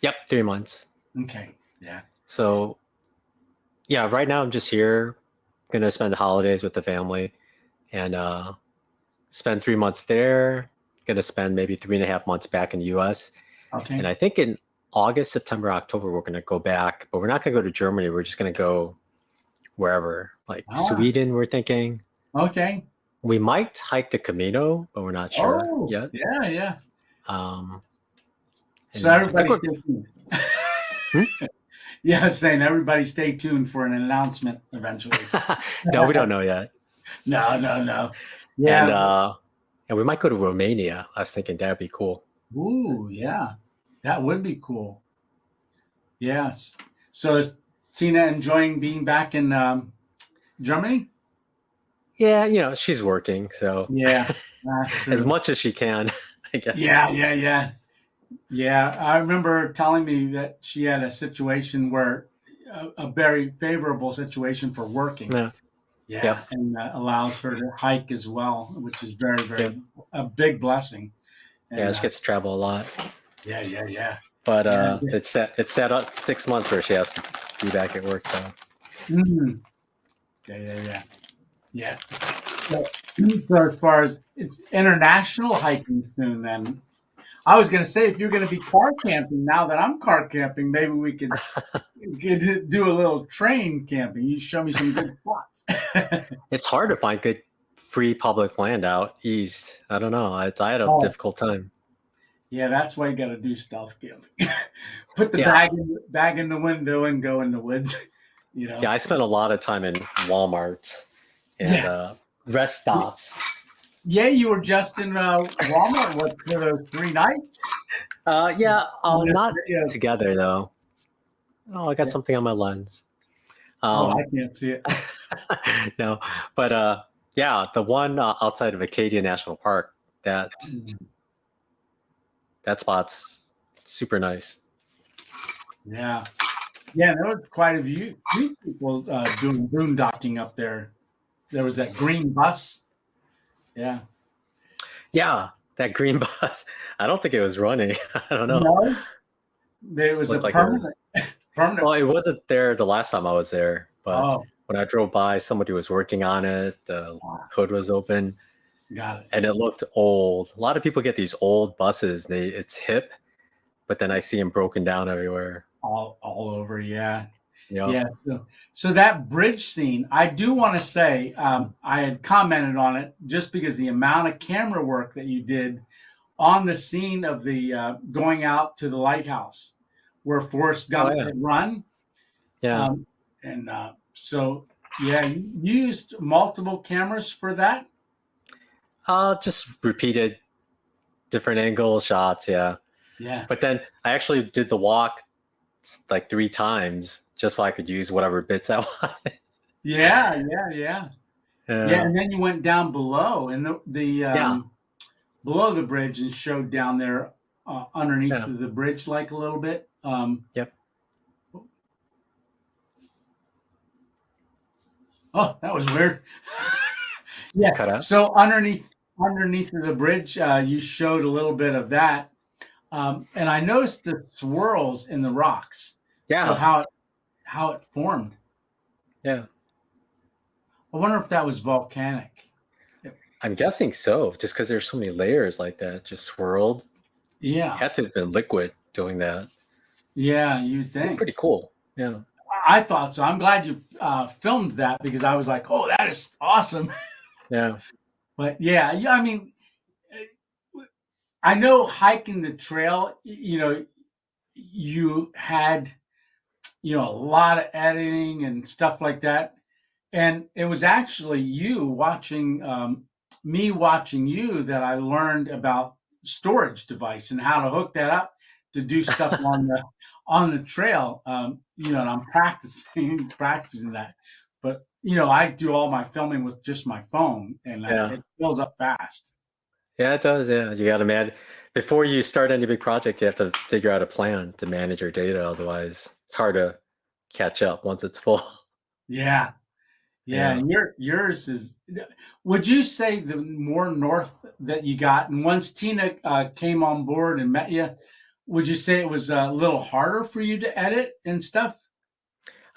Yep, 3 months. Okay. Yeah. So, yeah, right now I'm just here, gonna spend the holidays with the family, and spend 3 months there. Gonna spend maybe 3.5 months back in the U.S. Okay. And I think in August, September, October, we're gonna go back, but we're not gonna go to Germany. We're just gonna go wherever, like Sweden. We're thinking Okay. we might hike the Camino, but we're not sure yet. Yeah, yeah. So And I everybody think stay tuned. Hmm? Yeah, I was saying everybody stay tuned for an announcement eventually. No, we don't know yet. No. Yeah. And we might go to Romania. I was thinking that'd be cool. Ooh, yeah. That would be cool. Yes. So is Tina enjoying being back in Germany? Yeah, she's working, so Yeah. as much as she can, I guess. Yeah. I remember telling me that she had a situation where a very favorable situation for working. Yeah. And allows her to hike as well, which is very, very a big blessing. And, She gets to travel a lot. Yeah. But it's set 6 months where she has to be back at work though. Mm-hmm. Yeah. So as far as it's international hiking soon, then I was going to say if you're going to be car camping now that I'm car camping, maybe we could do a little train camping. You show me some good spots. It's hard to find good free public land out east. I don't know. I had a difficult time. Yeah, that's why you got to do stealth camping. Put the bag in the window and go in the woods. Yeah, I spent a lot of time in Walmarts and rest stops. Yeah, you were just in Walmart for those 3 nights? Not together though. Oh, I got something on my lens. I can't see it. No, but the one outside of Acadia National Park, that spot's super nice. Yeah, there was quite a few people doing boondocking up there. There was that green bus. Yeah, that green bus. I don't think it was running. I don't know. No, there was Looked a like permanent. Well, it wasn't there the last time I was there, but when I drove by, somebody was working on it. The hood was open. Got it. And it looked old. A lot of people get these old buses. It's hip, but then I see them broken down everywhere. All over, yeah. So that bridge scene, I do want to say, I had commented on it just because the amount of camera work that you did on the scene of the going out to the lighthouse where Forrest Gump had run. Yeah. So you used multiple cameras for that? Just repeated different angle shots, yeah. But then I actually did the walk like 3 times just so I could use whatever bits I wanted. Yeah. And then you went down below and the below the bridge and showed down there underneath the bridge like a little bit. Yep. Oh, that was weird. Cut out. So underneath the bridge, you showed a little bit of that. And I noticed the swirls in the rocks. Yeah. So how it formed. Yeah. I wonder if that was volcanic. I'm guessing so, just because there's so many layers like that, just swirled. Yeah. It had to have been liquid doing that. Yeah, you'd think. Pretty cool. Yeah. I thought so. I'm glad you filmed that because I was like, oh, that is awesome. Yeah. But I mean, I know hiking the trail, you had, a lot of editing and stuff like that. And it was actually you watching, me watching you that I learned about storage device and how to hook that up to do stuff on the trail. And I'm practicing that. But, I do all my filming with just my phone and it fills up fast. Yeah, it does. Yeah. You got to manage. Before you start any big project, you have to figure out a plan to manage your data. Otherwise, it's hard to catch up once it's full. Yeah. Yeah, Yeah. yours is. Would you say the more north that you got, and once Tina came on board and met you, would you say it was a little harder for you to edit and stuff?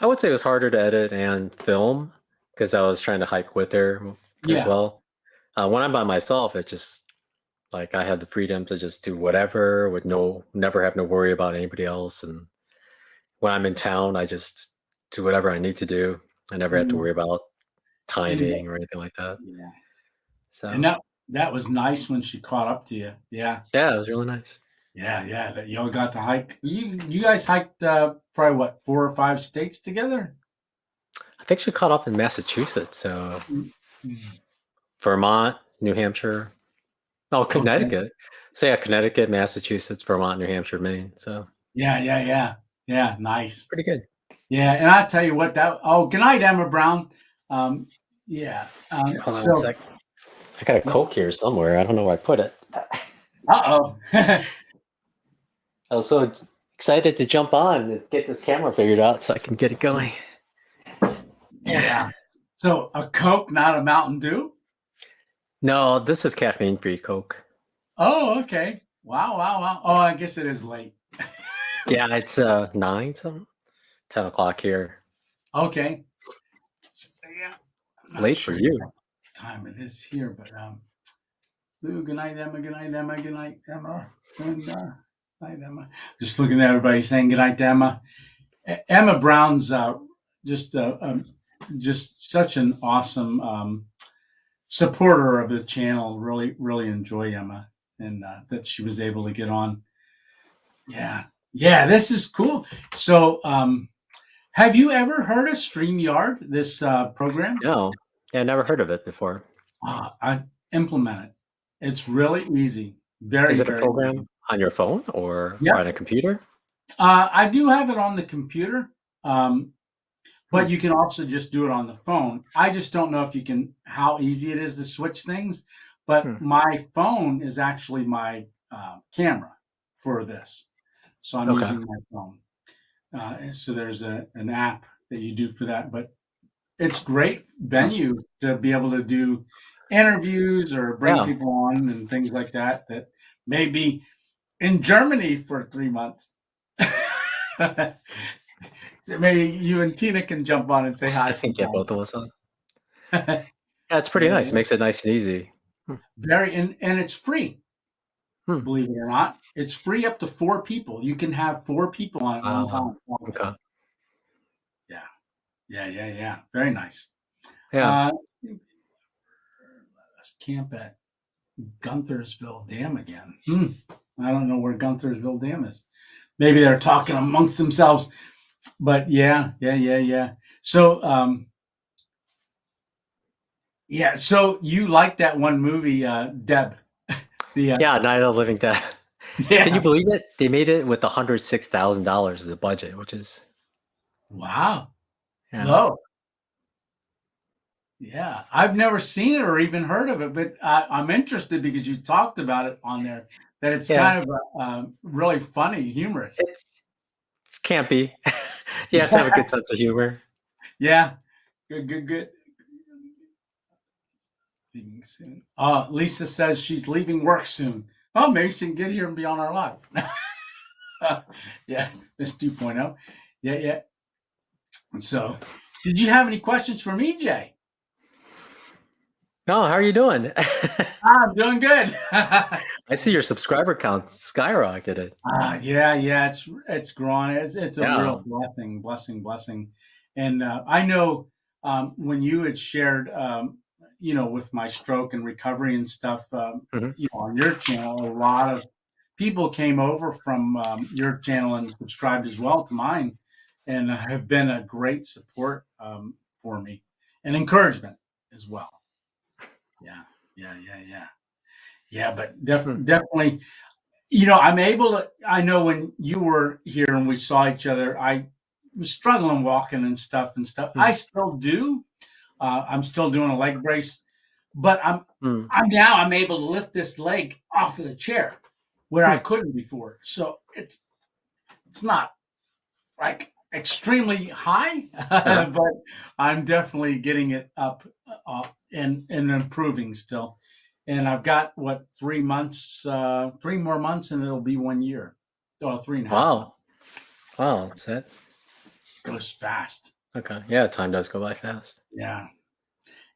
I would say it was harder to edit and film because I was trying to hike with her as Yeah. well. When I'm by myself, it just like I had the freedom to just do whatever with never have to worry about anybody else. And when I'm in town, I just do whatever I need to do. I never have to Mm. worry about And timing or anything like that. yeah, and So that was nice when she caught up to you. Yeah, yeah, it was really nice. yeah. That y'all got to hike. You guys hiked probably what 4 or 5 states together? I think she caught up in Massachusetts, so Mm. Vermont, New Hampshire, oh, Okay. Connecticut. So yeah, Connecticut, Massachusetts, Vermont, New Hampshire, Maine. So Yeah. Nice. pretty good. Yeah, and I tell you what, good night, Emma Brown. Um, yeah. Here, hold on one So, sec. I got a Coke here somewhere. I don't know where I put it. uh-oh. I was so excited to jump on and get this camera figured out so I can get it going. Yeah. So a Coke, not a Mountain Dew? No, this is caffeine-free Coke. Oh, okay. Wow. Oh, I guess it is late. Yeah, it's 9 something, 10 o'clock here. Okay. So, yeah. I'm not Late sure for you. what time it is here, but Lou, good night, Emma. Good night, Emma. Good night, Emma. And night, Emma. Just looking at everybody saying good night to Emma. Emma Brown's just such an awesome supporter of the channel. Really enjoy Emma and that she was able to get on. Yeah, this is cool. So, have you ever heard of StreamYard? This program? No, yeah, I never heard of it before. I implement it. It's really easy. Is it a Very program easy. on your phone or Yeah. on a computer? I do have it on the computer, but you can also just do it on the phone. I just don't know if you can, how easy it is to switch things. But my phone is actually my camera for this. So I'm Okay. using my phone. So there's an app that you do for that. But it's great venue to be able to do interviews or bring Yeah. people on and things like that may be in Germany for 3 months. So maybe you and Tina can jump on and say hi. I think get both of us on. sometime. Yeah, it's pretty Yeah, nice. yeah. Makes it nice and easy. And it's free. Believe it or not, it's free up to 4 people. You can have 4 people on at one time. Okay. Yeah. Very nice. Yeah. Let's camp at Guntersville Dam again. I don't know where Guntersville Dam is. Maybe they're talking amongst themselves. But yeah. So, so you like that one movie, Deb? Yeah, Night of the Living Dead. Yeah. Can you believe it? They made it with $106,000 as the budget, which is Wow. yeah. Low. Yeah, I've never seen it or even heard of it, but I'm interested because you talked about it on there. That it's kind of really funny, humorous. It's campy. You have to have a good sense of humor. Yeah, good. Leaving soon. Lisa says she's leaving work soon. Oh, maybe she can get here and be on our live. Yeah, Miss 2.0. Yeah. So, did you have any questions for me, Jay? No, how are you doing? I'm doing good. I see your subscriber count skyrocketed. Yeah, it's growing. It's a real blessing. And I know when you had shared, with my stroke and recovery and stuff, on your channel, a lot of people came over from your channel and subscribed as well to mine, and have been a great support for me and encouragement as well. Yeah, but definitely, I'm able to, I know when you were here and we saw each other, I was struggling walking and stuff. I still do. I'm still doing a leg brace, but I'm able to lift this leg off of the chair where I couldn't before. So it's not like extremely high, but I'm definitely getting it up and improving still. And I've got 3 months, 3 more months, and it'll be 1 year. Oh, 3.5. Wow. Is that Goes fast. okay? Yeah, time does go by fast. Yeah.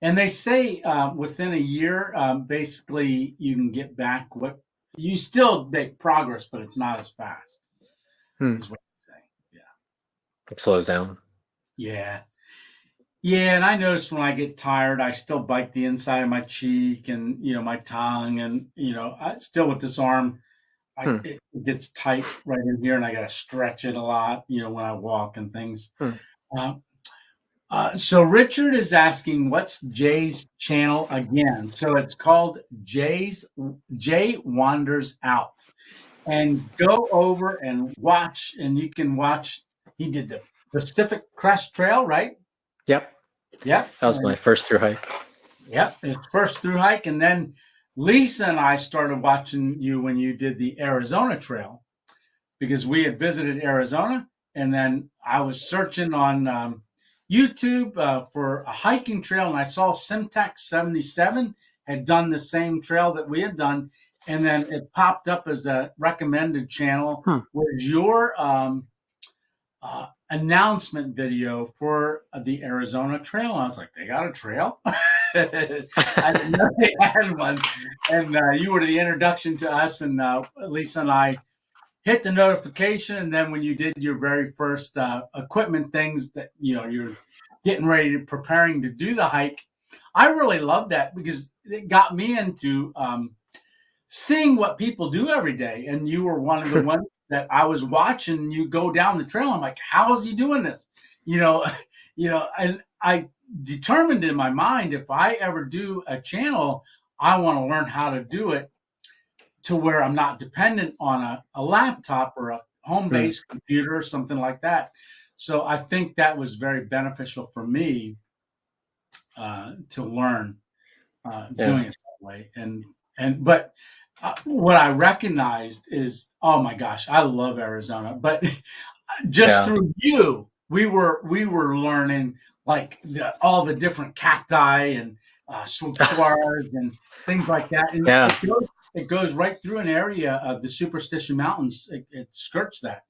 And they say within a year, basically, you can get back what you still make progress, but it's not as fast. Is what they say. Yeah. It slows down. Yeah. Yeah, and I notice when I get tired, I still bite the inside of my cheek and my tongue, and I still with this arm, it gets tight right in here, and I got to stretch it a lot, when I walk and things. So Richard is asking, what's Jay's channel again? So it's called Jay Wanders Out, and go over and watch, and you can watch. He did the Pacific Crest Trail, right? Yep. Yep. That was my first through hike. Yep, his first through hike, and then Lisa and I started watching you when you did the Arizona Trail, because we had visited Arizona, and then I was searching on YouTube for a hiking trail, and I saw Simtex 77 had done the same trail that we had done, and then it popped up as a recommended channel. Was your announcement video for the Arizona Trail? And I was like, they got a trail? I didn't know they had one. And you were the introduction to us, and Lisa and I hit the notification. And then when you did your very first equipment things that you're getting ready to preparing to do the hike, I really loved that, because it got me into seeing what people do every day. And you were one of the ones that I was watching you go down the trail. I'm like, how is he doing this? And I determined in my mind, if I ever do a channel, I want to learn how to do it to where I'm not dependent on a laptop or a home-based computer or something like that. So I think that was very beneficial for me to learn doing it that way. But what I recognized is, oh my gosh, I love Arizona, but just through you, we were learning like all the different cacti and saguaros and things like that. And it goes right through an area of the Superstition Mountains. It skirts that.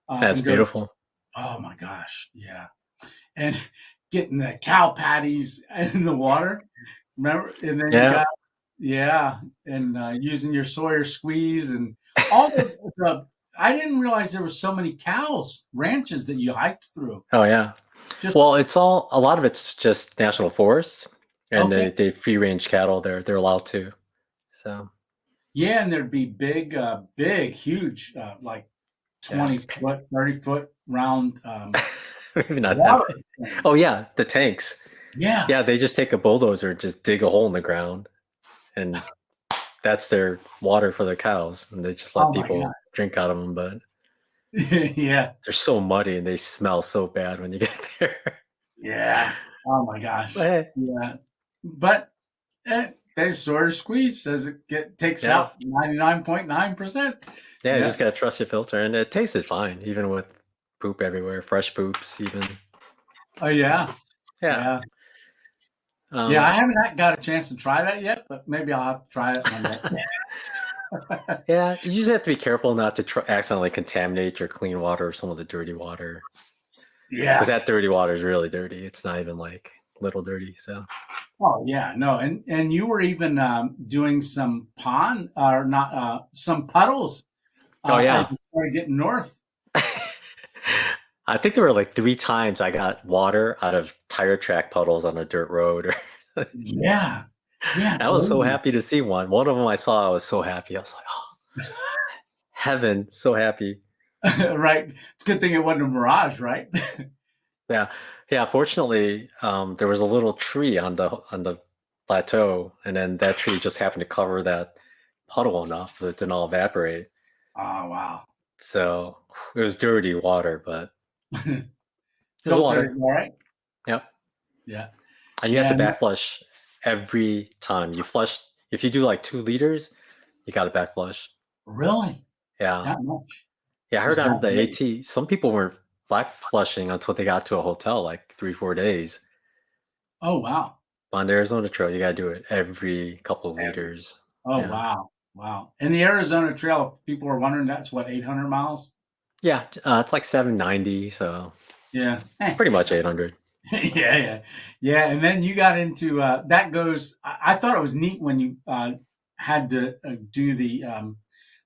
That's beautiful. Oh my gosh, yeah. And getting the cow patties in the water, remember? And then you got and using your Sawyer squeeze and all the I didn't realize there were so many cows ranches that you hiked through. Oh yeah. Well, it's a lot of it's just national forests, and they free range cattle. They're allowed to. So yeah, and there'd be big, huge, like 20-foot, 30-foot round. Maybe not that big. Oh yeah, the tanks. Yeah. Yeah, they just take a bulldozer, just dig a hole in the ground, and that's their water for the cows, and they just let people drink out of them. But yeah, they're so muddy and they smell so bad when you get there. Yeah. Oh my gosh. Yeah. But they sort of squeeze says it takes out 99.9%. Yeah, you just gotta trust your filter, and it tasted fine, even with poop everywhere, fresh poops, even. Oh yeah. Yeah. I haven't got a chance to try that yet, but maybe I'll have to try it one day. Yeah, you just have to be careful not to accidentally contaminate your clean water or some of the dirty water. Yeah, because that dirty water is really dirty. It's not even like little dirty. So. Oh yeah, no, and you were even doing some some puddles. Oh yeah, before getting north. I think there were like 3 times I got water out of tire track puddles on a dirt road. Yeah. I was so happy to see one. One of them I saw, I was so happy. I was like, oh, heaven, so happy. Right. It's a good thing it wasn't a mirage, right? Yeah. Fortunately, there was a little tree on the plateau, and then that tree just happened to cover that puddle enough that it didn't all evaporate. Oh wow! So it was dirty water, but it was water. All right. Yep. Yeah. And you have to back flush every time you flush. If you do like 2 liters, you got to back flush. Really? Yeah. That much? Yeah, I heard on the AT, some people were black flushing until they got to a hotel, like 3-4 days. Oh wow. On the Arizona Trail, you got to do it every couple of liters. Oh Yeah. wow. Wow. And the Arizona Trail, if people are wondering, that's what, 800 miles? Yeah, it's like 790, so Yeah. pretty much 800. Yeah. And then you got into that goes. I thought it was neat when you had to do the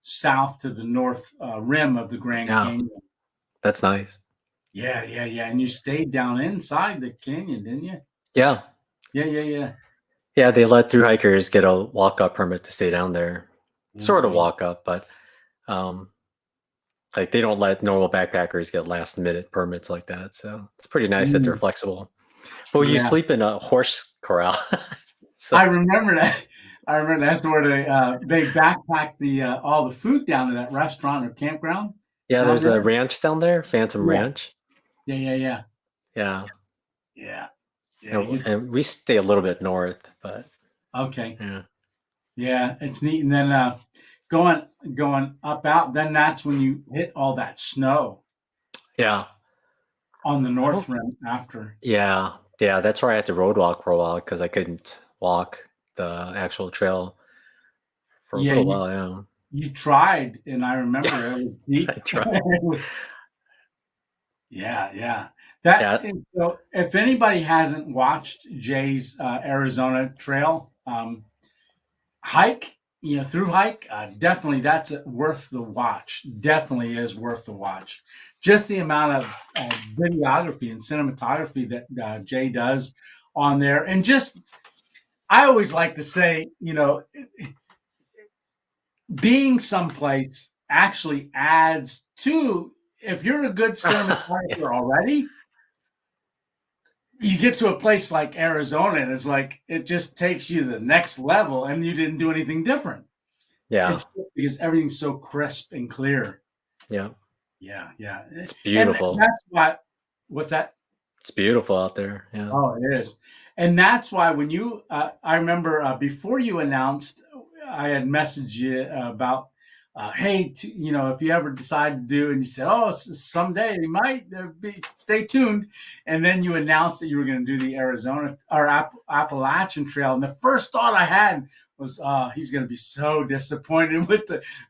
south to the north rim of the Grand Yeah. Canyon. That's nice. Yeah. And you stayed down inside the canyon, didn't you? Yeah. Yeah. Yeah, they let through hikers get a walk-up permit to stay down there. Sort of Mhm. walk up, but like they don't let normal backpackers get last-minute permits like that. So it's pretty nice that they're flexible. But you Yeah. sleep in a horse corral. So I remember that. That's where they backpacked the all the food down to that restaurant or campground. yeah, down there's there. a ranch down there, Phantom Yeah. Ranch. Yeah. Yeah. You- And we stay a little bit north, but okay. yeah. Yeah, it's neat. And then going up out, then that's when you hit all that snow Yeah. on the north rim after. Yeah. That's where I had to road walk for a while because I couldn't walk the actual trail for a Yeah, little while. Yeah. You tried, and I remember it was deep. I tried. Yeah. So if anybody hasn't watched Jay's Arizona Trail hike, through hike, definitely that's worth the watch. Definitely is worth the watch. Just the amount of videography and cinematography that Jay does on there, and just I always like to say, being someplace actually adds to. If you're a good cinematographer already, you get to a place like Arizona, and it's like it just takes you to the next level, and you didn't do anything different. Yeah. It's because everything's so crisp and clear. Yeah. It's beautiful. And that's why. What's that? It's beautiful out there. Yeah. Oh, it is. And that's why when you, I remember before you announced, I had messaged you about, hey, if you ever decide to do, and you said, oh, someday you might stay tuned. And then you announced that you were going to do the Arizona or Appalachian Trail. And the first thought I had was, he's going to be so disappointed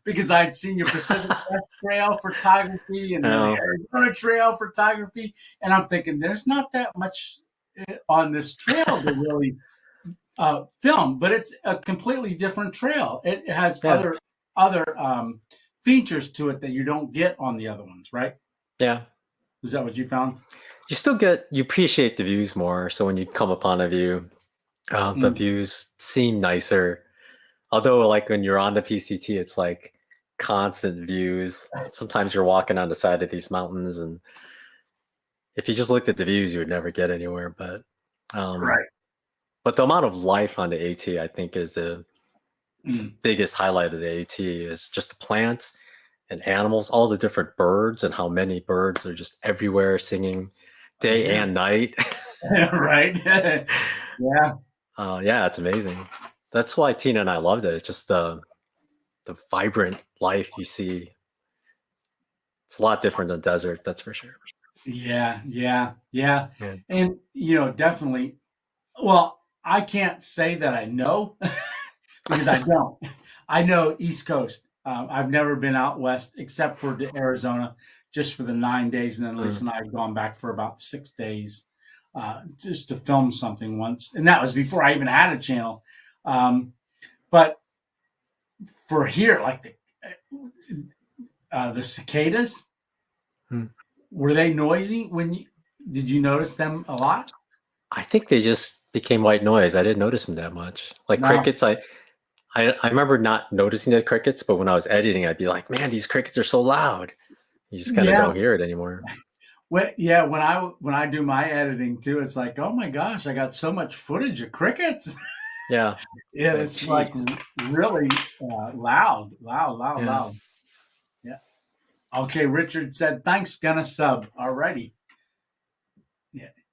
because I'd seen your Pacific Crest Trail photography and the Arizona Trail photography. And I'm thinking, there's not that much on this trail to really film, but it's a completely different trail. It has other features to it that you don't get on the other ones, right? Yeah. Is that what you found? You appreciate the views more. So when you come upon a view, the views seem nicer. Although like when you're on the PCT, it's like constant views. Sometimes you're walking on the side of these mountains, and if you just looked at the views, you would never get anywhere. But Right. But the amount of life on the AT, I think, is the biggest highlight of the AT. Is just the plants and animals, all the different birds, and how many birds are just everywhere singing day and night. Right. Yeah. Yeah, it's amazing. That's why Tina and I loved it. It's just the vibrant life you see. It's a lot different than desert, that's for sure. Yeah. And, definitely, well, I can't say that I know because I don't. I know East Coast. I've never been out west except for the Arizona, just for the 9 days. And then Lisa and I had gone back for about 6 days just to film something once. And that was before I even had a channel. But for here, like the cicadas, were they noisy did you notice them a lot? I think they just became white noise. I didn't notice them that much. Like crickets, I remember not noticing the crickets, but when I was editing, I'd be like, man, these crickets are so loud. You just kind of don't hear it anymore. When I do my editing too, it's like, oh my gosh, I got so much footage of crickets. Yeah. Yeah, it's like really loud. Yeah. Okay, Richard said, thanks, gonna sub already.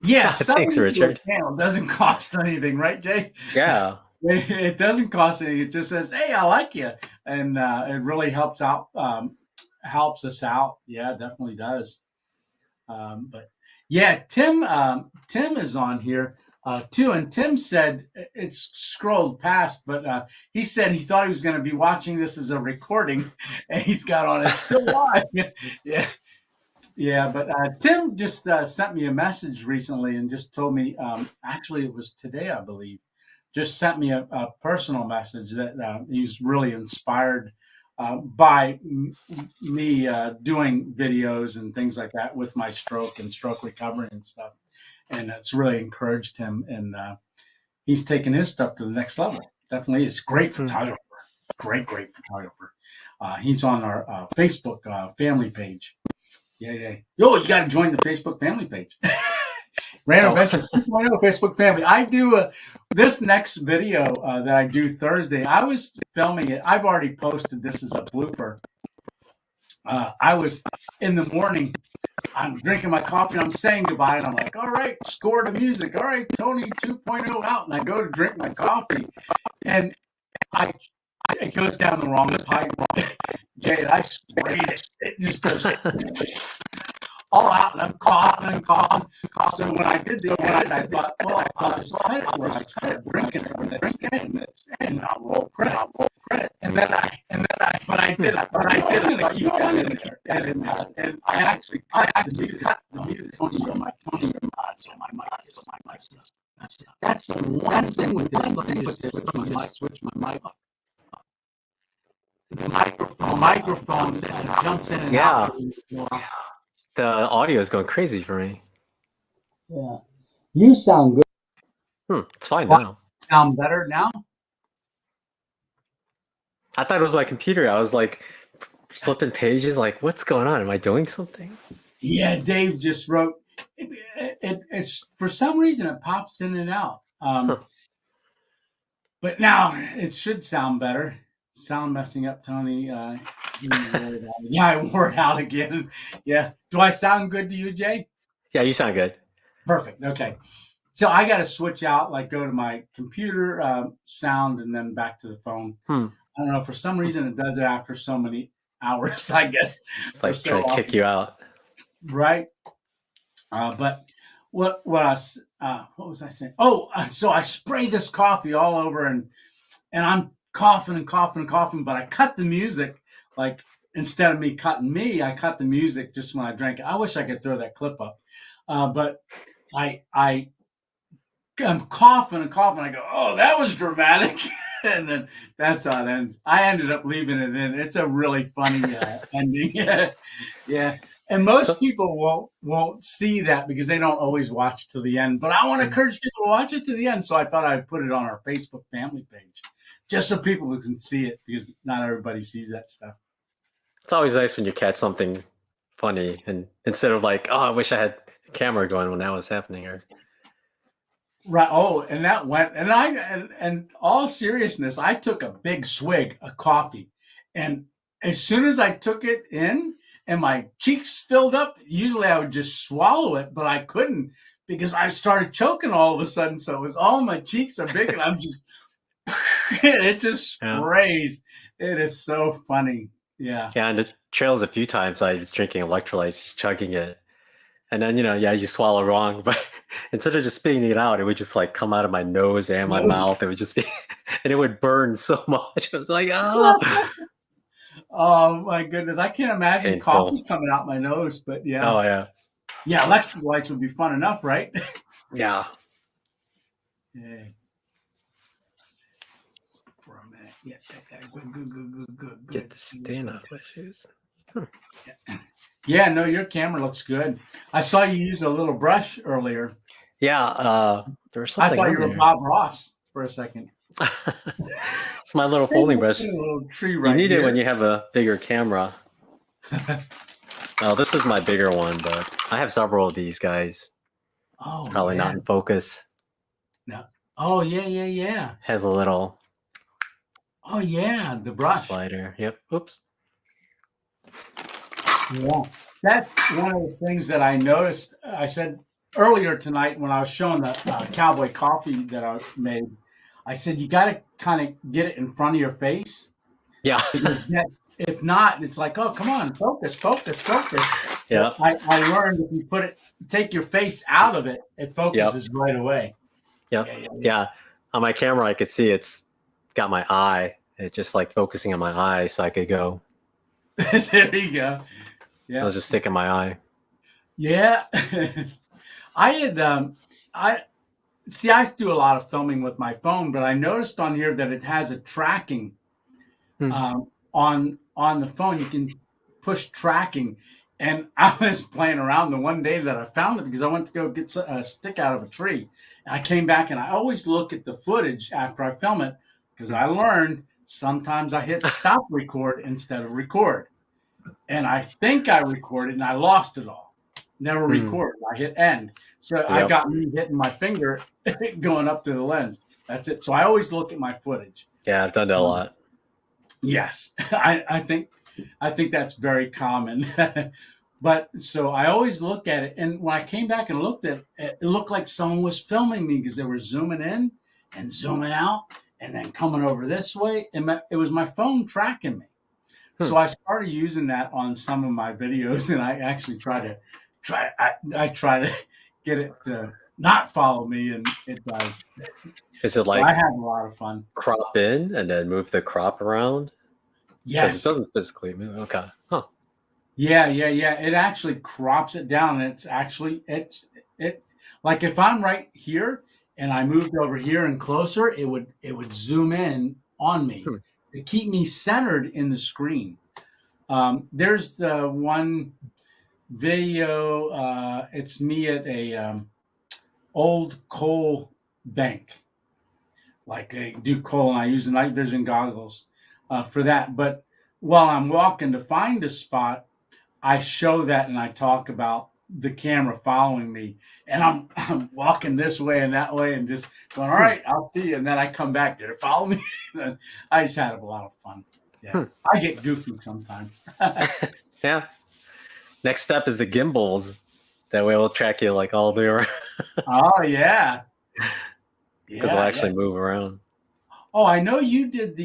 Yeah. Thanks, Richard. Channel doesn't cost anything, right, Jay? Yeah. It doesn't cost anything. It just says, hey, I like you. And it really helps us out. Yeah, it definitely does. But yeah, Tim is on here too, and Tim said it's scrolled past, but he said he thought he was going to be watching this as a recording, and he's got on it still live. Yeah. But Tim just sent me a message recently and just told me, actually it was today, I believe, just sent me a personal message that he's really inspired by me doing videos and things like that with my stroke and stroke recovery and stuff. And it's really encouraged him. And he's taken his stuff to the next level. Definitely. It's a great photographer. Great photographer. He's on our Facebook family page. Yeah. Yo, you got to join the Facebook family page. Random Adventure 2.0 Facebook family. I do this next video that I do Thursday. I was filming it. I've already posted this as a blooper. I was in the morning. I'm drinking my coffee and I'm saying goodbye. And I'm like, all right, score the music. All right, Tony 2.0 out. And I go to drink my coffee. And it goes down the wrong pipe. Jay, I sprayed it. It just goes all out, and I'm coughing. So when I did the edit, I thought, well, I'll just cut it where I started drinking it, and I'll roll credit. And then I did it. I keep that in there, and I actually the music. Tony, you're my so my mic is my mic. That's the one thing with this. Let me just switch my mic up. The microphone jumps in and out. The audio is going crazy for me. Yeah. You sound good. It's fine now. Sound better now? I thought it was my computer. I was like flipping pages, like, what's going on? Am I doing something? Yeah, Dave just wrote. It's for some reason it pops in and out. But now it should sound better. Sound messing up, Tony. Yeah, I wore it out again. Yeah. Do I sound good to you, Jay? Yeah, you sound good. Perfect. Okay. So I got to switch out, like go to my computer sound and then back to the phone. I don't know. For some reason, it does it after so many hours, I guess. It's like trying to kick you out. Right. But what was I saying? Oh, so I sprayed this coffee all over and I'm coughing, but I cut the music. Like instead of me cutting me, I cut the music just when I drank it. I wish I could throw that clip up. But I'm coughing. I go, oh, that was dramatic. And then that's how it ends. I ended up leaving it in. It's a really funny ending. Yeah. And most people won't see that because they don't always watch to the end. But I want to encourage people to watch it to the end. So I thought I'd put it on our Facebook family page just so people can see it because not everybody sees that stuff. It's always nice when you catch something funny and instead of like, oh, I wish I had a camera going when that was happening. Or right. Oh, and that went, and all seriousness, I took a big swig of coffee, and as soon as I took it in and my cheeks filled up, usually I would just swallow it, but I couldn't because I started choking all of a sudden. So it was all my cheeks are big and I'm just, it just sprays. Yeah. It is so funny. Yeah. Yeah. And it trails a few times. I was drinking electrolytes, chugging it. And then, you swallow wrong, but instead of just spitting it out, it would just like come out of my nose and my mouth. It would just be, and it would burn so much. I was like, oh. Oh my goodness. I can't imagine Painful. Coffee coming out my nose, but yeah. Oh yeah. Yeah. Electrolytes would be fun enough, right? Yeah. Yeah. For a minute. Yeah. Good. Get the stand up issues. Yeah, no, your camera looks good. I saw you use a little brush earlier. Yeah, there was something. I thought you were Bob Ross for a second. It's my little folding brush. A little tree You right need here. it when you have a bigger camera. Well, this is my bigger one, but I have several of these guys. Oh, Probably yeah. not in focus. No. Oh, yeah. Has a little Oh, yeah, the brush. slider. Yep. Oops. Yeah, that's one of the things that I noticed. I said earlier tonight when I was showing the cowboy coffee that I made, I said, you got to kind of get it in front of your face. Yeah. Because if not, it's like, oh, come on, focus. Yeah. I learned if you take your face out of it, it focuses right away. Yep. Yeah. On my camera, I could see it's got my eye. It's just like focusing on my eye, so I could go. There you go. Yeah. I was just sticking my eye. Yeah. I do a lot of filming with my phone, but I noticed on here that it has a tracking on the phone. You can push tracking. And I was playing around the one day that I found it because I went to go get a stick out of a tree. And I came back, and I always look at the footage after I film it because I learned sometimes I hit stop record instead of record. And I think I recorded and I lost it all. Never recorded. I hit end. So I got me hitting my finger going up to the lens. That's it. So I always look at my footage. Yeah, I've done that a lot. Yes. I think that's very common. But so I always look at it. And when I came back and looked at it, it looked like someone was filming me because they were zooming in and zooming out and then coming over this way. And it was my phone tracking me. So I started using that on some of my videos, and I actually try to get it to not follow me, and it does. Is it like I had a lot of fun. Crop in and then move the crop around? Yes. It doesn't physically move. Okay. Huh. Yeah. It actually crops it down, and it's like if I'm right here and I moved over here and closer, it would zoom in on me to keep me centered in the screen. There's the one video. It's me at a old coal bank. Like they do coal, and I use the night vision goggles for that. But while I'm walking to find a spot, I show that and I talk about the camera following me. And I'm walking this way and that way and just going, all right, I'll see you. And then I come back. Did it follow me? I just had a lot of fun. Yeah. I get goofy sometimes. Yeah. Next step is the gimbals. That way we'll track you like all the way around. Oh, yeah. Because it'll actually move around. Oh, I know you did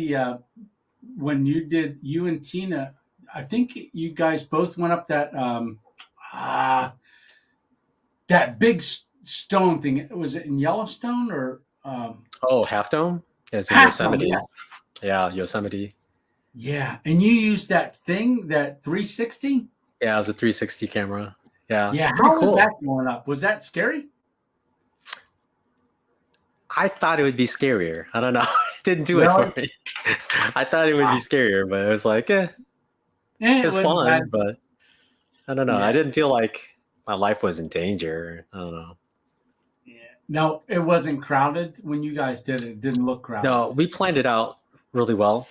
when you and Tina, I think you guys both went up that big stone thing. Was it in Yellowstone or? Half Dome? It's in Half Dome, Yosemite. Yeah, Yosemite. Yeah, and you used that thing, that 360? Yeah, it was a 360 camera. Yeah. Yeah, how was that going up? Was that scary? I thought it would be scarier. I don't know. It didn't do it for me. I thought it would be scarier, but it was like, it's fun, bad. But I don't know. Yeah. I didn't feel like my life was in danger. I don't know. Yeah. No, it wasn't crowded when you guys did it. It didn't look crowded. No, we planned it out really well.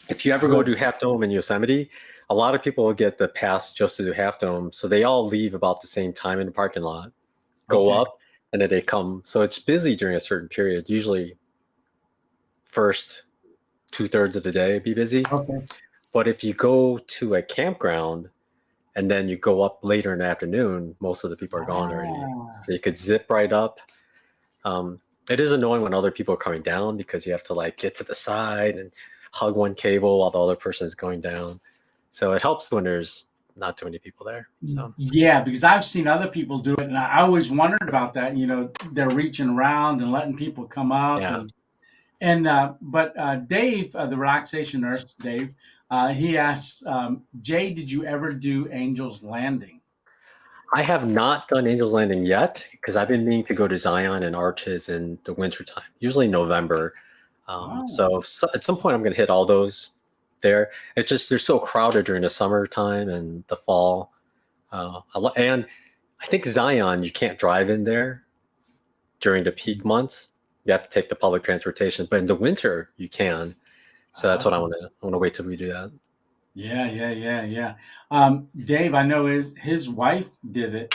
If you ever go to Half Dome in Yosemite, a lot of people will get the pass just to do Half Dome. So they all leave about the same time in the parking lot, go up, and then they come. So it's busy during a certain period. Usually first 2/3 of the day it'd be busy. Okay. But if you go to a campground and then you go up later in the afternoon, most of the people are gone already. So you could zip right up. It is annoying when other people are coming down because you have to like get to the side and hug one cable while the other person is going down. So it helps when there's not too many people there. So yeah, because I've seen other people do it, and I always wondered about that. You know, they're reaching around and letting people come up. Yeah. But Dave, the relaxation nurse, Dave, he asks, Jay, did you ever do Angel's Landing? I have not done Angel's Landing yet because I've been meaning to go to Zion and Arches in the wintertime, usually November. So at some point I'm going to hit all those there. It's just they're so crowded during the summertime and the fall. And I think Zion, you can't drive in there during the peak months. You have to take the public transportation, but in the winter you can. So that's what I want to wait till we do that. Yeah. Dave, I know his wife did it.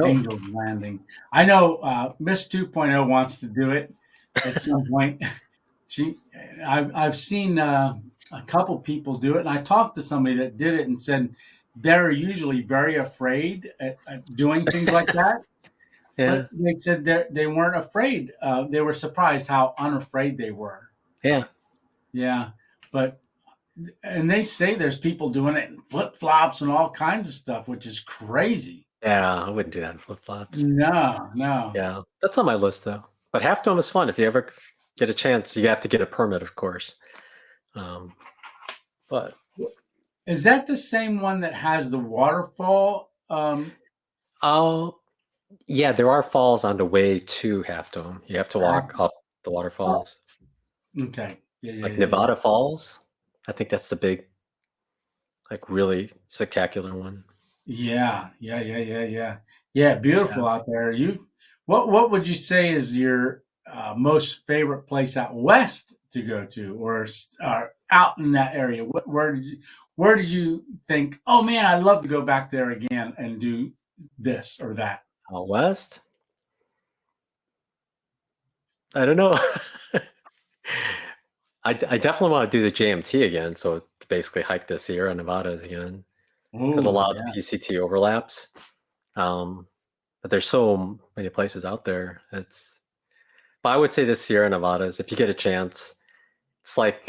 Angel's Landing. I know Miss 2.0 wants to do it at some point. I've seen a couple people do it, and I talked to somebody that did it and said they're usually very afraid at doing things like that. Yeah. But they said they weren't afraid. They were surprised how unafraid they were. Yeah. Yeah. But and they say there's people doing it in flip flops and all kinds of stuff, which is crazy. Yeah, I wouldn't do that in flip flops. No. Yeah, that's on my list though. But Half Dome is fun. If you ever get a chance, you have to get a permit, of course. But Is that the same one that has the waterfall? oh, yeah, there are falls on the way to Half Dome. You have to walk up the waterfalls. Okay. Yeah. Like Nevada Falls. I think that's the big, like really spectacular one. Yeah. Yeah, beautiful out there. What would you say is your most favorite place out west to go to, or out in that area? Where did you think, oh man, I'd love to go back there again and do this or that? Out west? I don't know. I definitely want to do the JMT again. So basically hike the Sierra Nevadas again. Because a lot of the PCT overlaps. But there's so many places out there. But I would say the Sierra Nevadas, if you get a chance, it's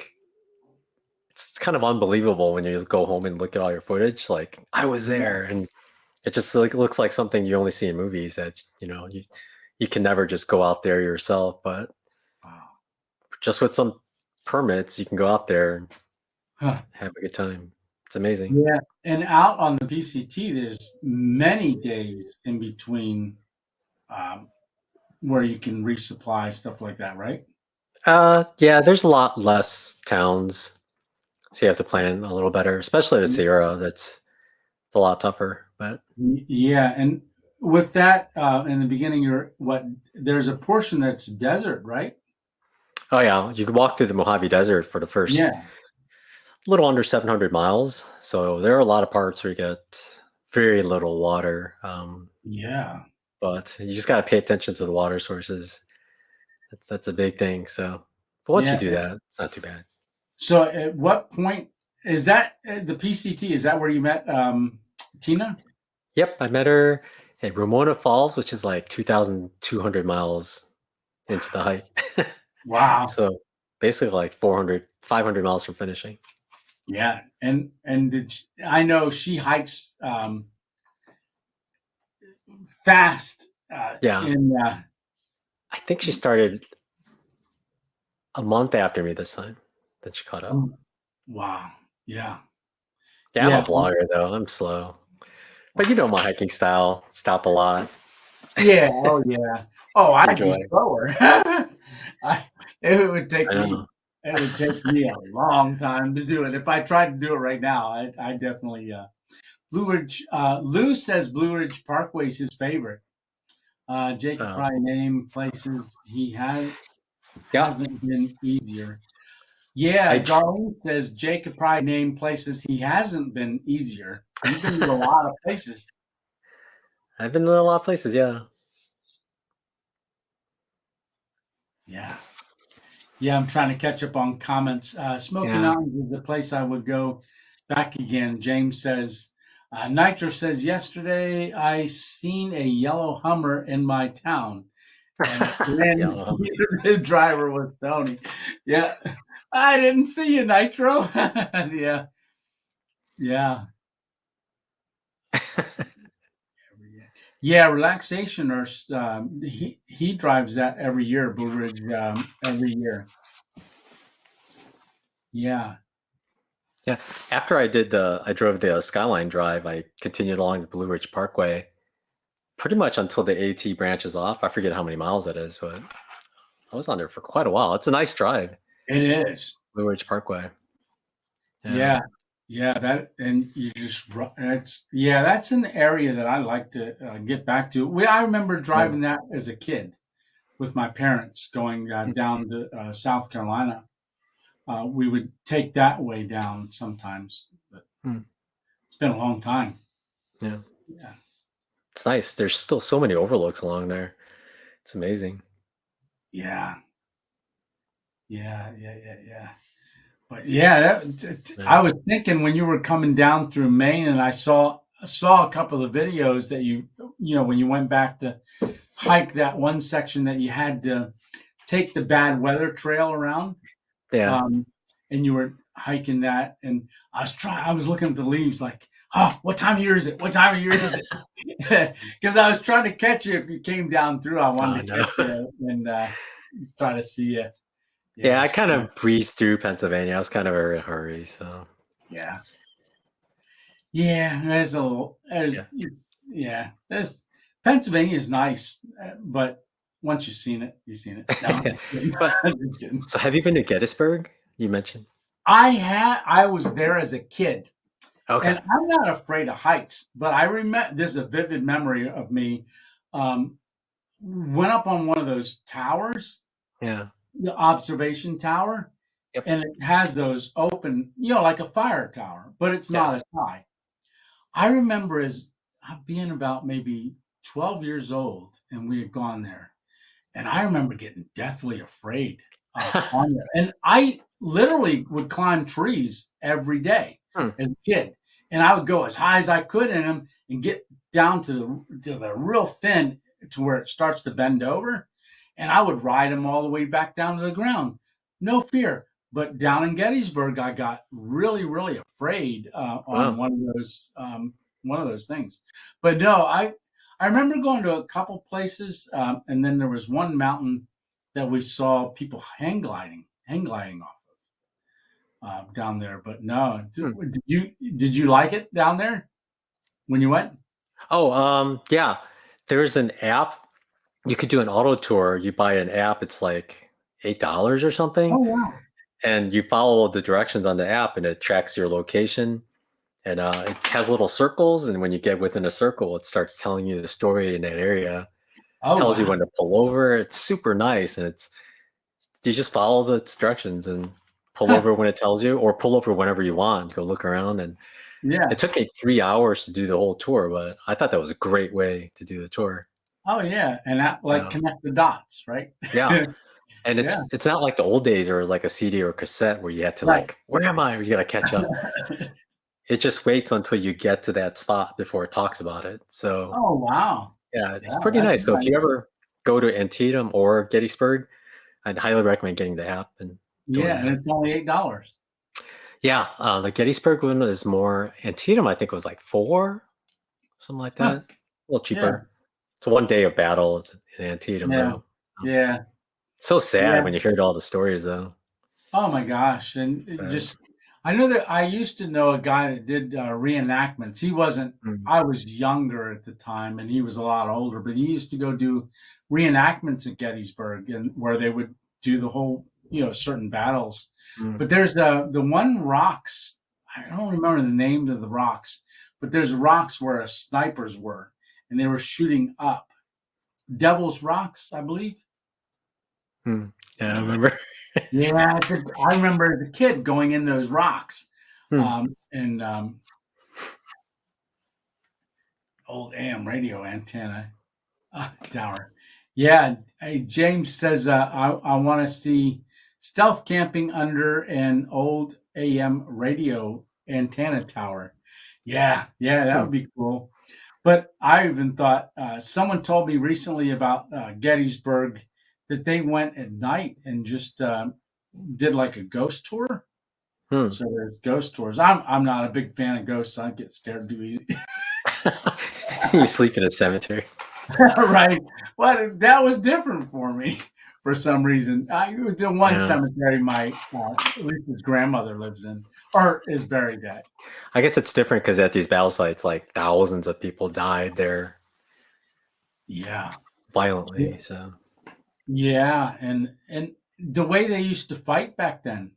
kind of unbelievable when you go home and look at all your footage. Like, I was there, and it just looks like something you only see in movies that, you can never just go out there yourself. But just with some permits, you can go out there and have a good time. It's amazing. Yeah, and out on the PCT, there's many days in between where you can resupply, stuff like that, right? Yeah, there's a lot less towns, so you have to plan a little better, especially the Sierra. It's a lot tougher. But yeah, and with that, in the beginning, there's a portion that's desert, right? Oh yeah, you can walk through the Mojave Desert for the first little under 700 miles. So there are a lot of parts where you get very little water. But you just got to pay attention to the water sources. That's a big thing. So but once you do that, it's not too bad. So at what point is that the PCT? Is that where you met Tina? Yep, I met her at Ramona Falls, which is like 2,200 miles into the hike. Wow. So basically like 500 miles from finishing. Yeah. And I know she hikes fast. I think she started a month after me this time. Then she caught up. Wow. Yeah. Yeah, I'm a vlogger though. I'm slow. But you know my hiking style. Stop a lot. Yeah. Oh yeah. Oh, I'd be slower. It would take me a long time to do it. If I tried to do it right now, I definitely Blue Ridge. Lou says Blue Ridge Parkway is his favorite. Jake could probably name places he hasn't been easier. Yeah, Darlene says Jake could probably name places he hasn't been easier. You've been to a lot of places. I've been to a lot of places, yeah. Yeah, I'm trying to catch up on comments. Smoky Mountains is the place I would go back again. James says, Nitro says, yesterday I seen a yellow Hummer in my town. And then the driver was Tony. Yeah, I didn't see you, Nitro. Yeah. Yeah, Relaxation Nurse. He drives that every year, Blue Ridge, every year. Yeah. After I drove the Skyline Drive, I continued along the Blue Ridge Parkway pretty much until the AT branches off. I forget how many miles that is, but I was on there for quite a while. It's a nice drive. It is. Blue Ridge Parkway. Yeah. That, and you just, that's an area that I like to get back to. I remember driving that as a kid with my parents going down to South Carolina. We would take that way down sometimes, but it's been a long time. Yeah. It's nice. There's still so many overlooks along there. It's amazing. Yeah. But I was thinking when you were coming down through Maine, and I saw a couple of videos that when you went back to hike that one section that you had to take the bad weather trail around. Yeah. And you were hiking that, and I was looking at the leaves like, oh, what time of year is it? What time of year is it? Because I was trying to catch you if you came down through. I wanted to catch you and try to see you. Yeah, I kind of breezed through Pennsylvania. I was kind of in a hurry, so. Yeah. There's a little. Pennsylvania is nice, but once you've seen it, you've seen it. No, But, so have you been to Gettysburg? You mentioned. I was there as a kid. Okay. And I'm not afraid of heights, but I remember there's a vivid memory of me went up on one of those towers. Yeah. The observation tower. Yep. And it has those open, like a fire tower, but it's not as high. I remember as being about maybe 12 years old, and we had gone there. And I remember getting deathly afraid on there. And I literally would climb trees every day as a kid. And I would go as high as I could in them and get down to the real thin to where it starts to bend over. And I would ride them all the way back down to the ground. No fear. But down in Gettysburg, I got really, really afraid on one of those things. But no, I remember going to a couple places, and then there was one mountain that we saw people hang gliding off of down there. But no, did you like it down there when you went? Oh, yeah. There's an app. You could do an auto tour. You buy an app. It's like $8 or something. Oh wow! And you follow the directions on the app, and it tracks your location. And it has little circles, and when you get within a circle, it starts telling you the story in that area. It tells you when to pull over. It's super nice, and you just follow the directions and pull over when it tells you, or pull over whenever you want. Go look around, and it took me 3 hours to do the whole tour, but I thought that was a great way to do the tour. Oh yeah, and that connect the dots, right? Yeah. And it's not like the old days or like a CD or a cassette where you had to where am I? Or you got to catch up. It just waits until you get to that spot before it talks about it. So, oh wow, yeah, it's pretty nice. So if you ever go to Antietam or Gettysburg, I'd highly recommend getting the app and and it's only $8. Yeah, the Gettysburg one is more. Antietam, I think, was like $4, something like that. A little cheaper. It's one day of battle in Antietam, though. Yeah. So sad when you heard all the stories, though. Oh my gosh! And I know that I used to know a guy that did reenactments. He wasn't. I was younger at the time, and he was a lot older. But he used to go do reenactments at Gettysburg, and where they would do the whole, certain battles. But there's the one rocks. I don't remember the names of the rocks, but there's rocks where snipers were, and they were shooting up. Devil's Rocks, I believe. Yeah, I remember. I remember as a kid going in those rocks, and old AM radio antenna tower. Yeah, hey, James says I want to see stealth camping under an old AM radio antenna tower. Yeah, that would be cool. But I even thought someone told me recently about Gettysburg that they went at night and just did like a ghost tour. So there's ghost tours. I'm not a big fan of ghosts. I get scared too easy. You sleep in a cemetery. Right. Well, that was different for me for some reason. The one cemetery my at least his grandmother lives in or is buried at. I guess it's different because at these battle sites, like thousands of people died there. Yeah. Violently. So. Yeah, and the way they used to fight back then,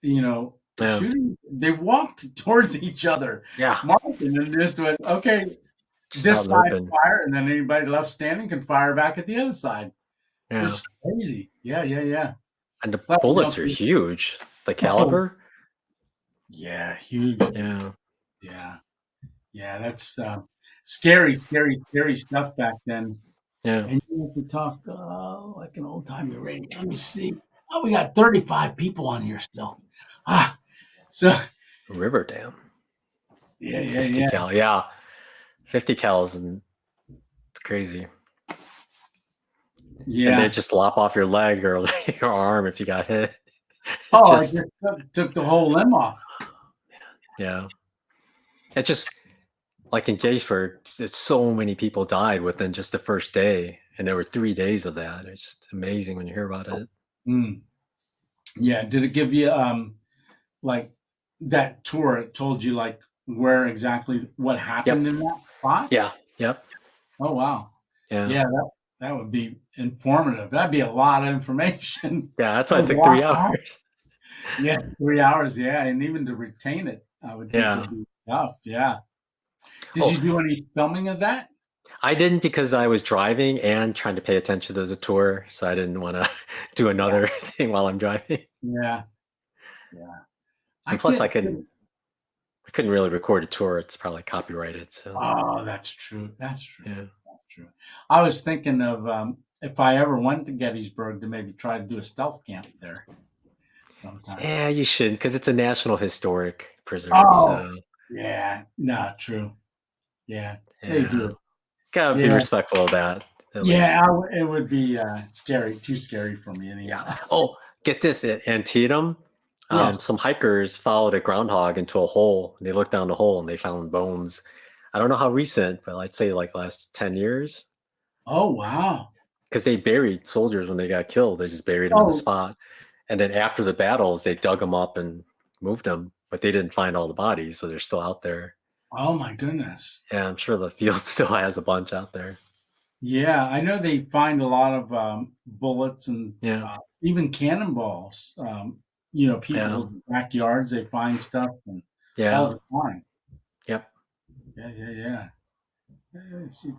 shooting, they walked towards each other. Yeah. Marching and just went, okay, just this side fire, and then anybody left standing can fire back at the other side. Yeah. It's crazy. Yeah. And the bullets are huge. The caliber. Yeah, huge. Yeah. That's scary stuff back then. Yeah. And you have to talk like an old timey radio. Let me see. Oh, we got 35 people on here still. So River Dam. Yeah. 50 cal. Yeah. 50 cals, and it's crazy. Yeah. And they just lop off your leg or your arm if you got hit. Oh, I just just took the whole limb off. yeah. It just like in Gettysburg, so many people died within just the first day, and there were 3 days of that. It's just amazing when you hear about it. Mm. Yeah. Did it give you like that tour? It told you like where exactly what happened in that spot? Yeah. Yep. Oh wow. Yeah. Yeah, that would be informative. That'd be a lot of information. Yeah. That's why to it took walk 3 out. hours. Yeah, 3 hours. Yeah, and even to retain it, I would think Yeah. would be tough. Yeah. Did Oh. you do any filming of that? I didn't because I was driving and trying to pay attention to the tour, so I didn't want to do another thing while I'm driving. Yeah. Yeah. And plus, I couldn't really record a tour. It's probably copyrighted. So. Oh, that's true. That's true. Yeah. That's true. I was thinking of if I ever went to Gettysburg to maybe try to do a stealth camp there sometime. Yeah, you should, because it's a National Historic Preserve. Oh, So. yeah. No, true. Yeah, they do. Gotta be respectful of that. Yeah, it would be scary, too scary for me anyway. Yeah. Oh, get this, at Antietam, some hikers followed a groundhog into a hole, and they looked down the hole and they found bones. I don't know how recent, but I'd say like last 10 years. Oh, wow. Because they buried soldiers when they got killed. They just buried them in the spot. And then after the battles, they dug them up and moved them, but they didn't find all the bodies, so they're still out there. Oh, my goodness. Yeah, I'm sure the field still has a bunch out there. Yeah, I know they find a lot of bullets and even cannonballs. People's backyards, they find stuff and all the time. Yep. Yeah. Let's see,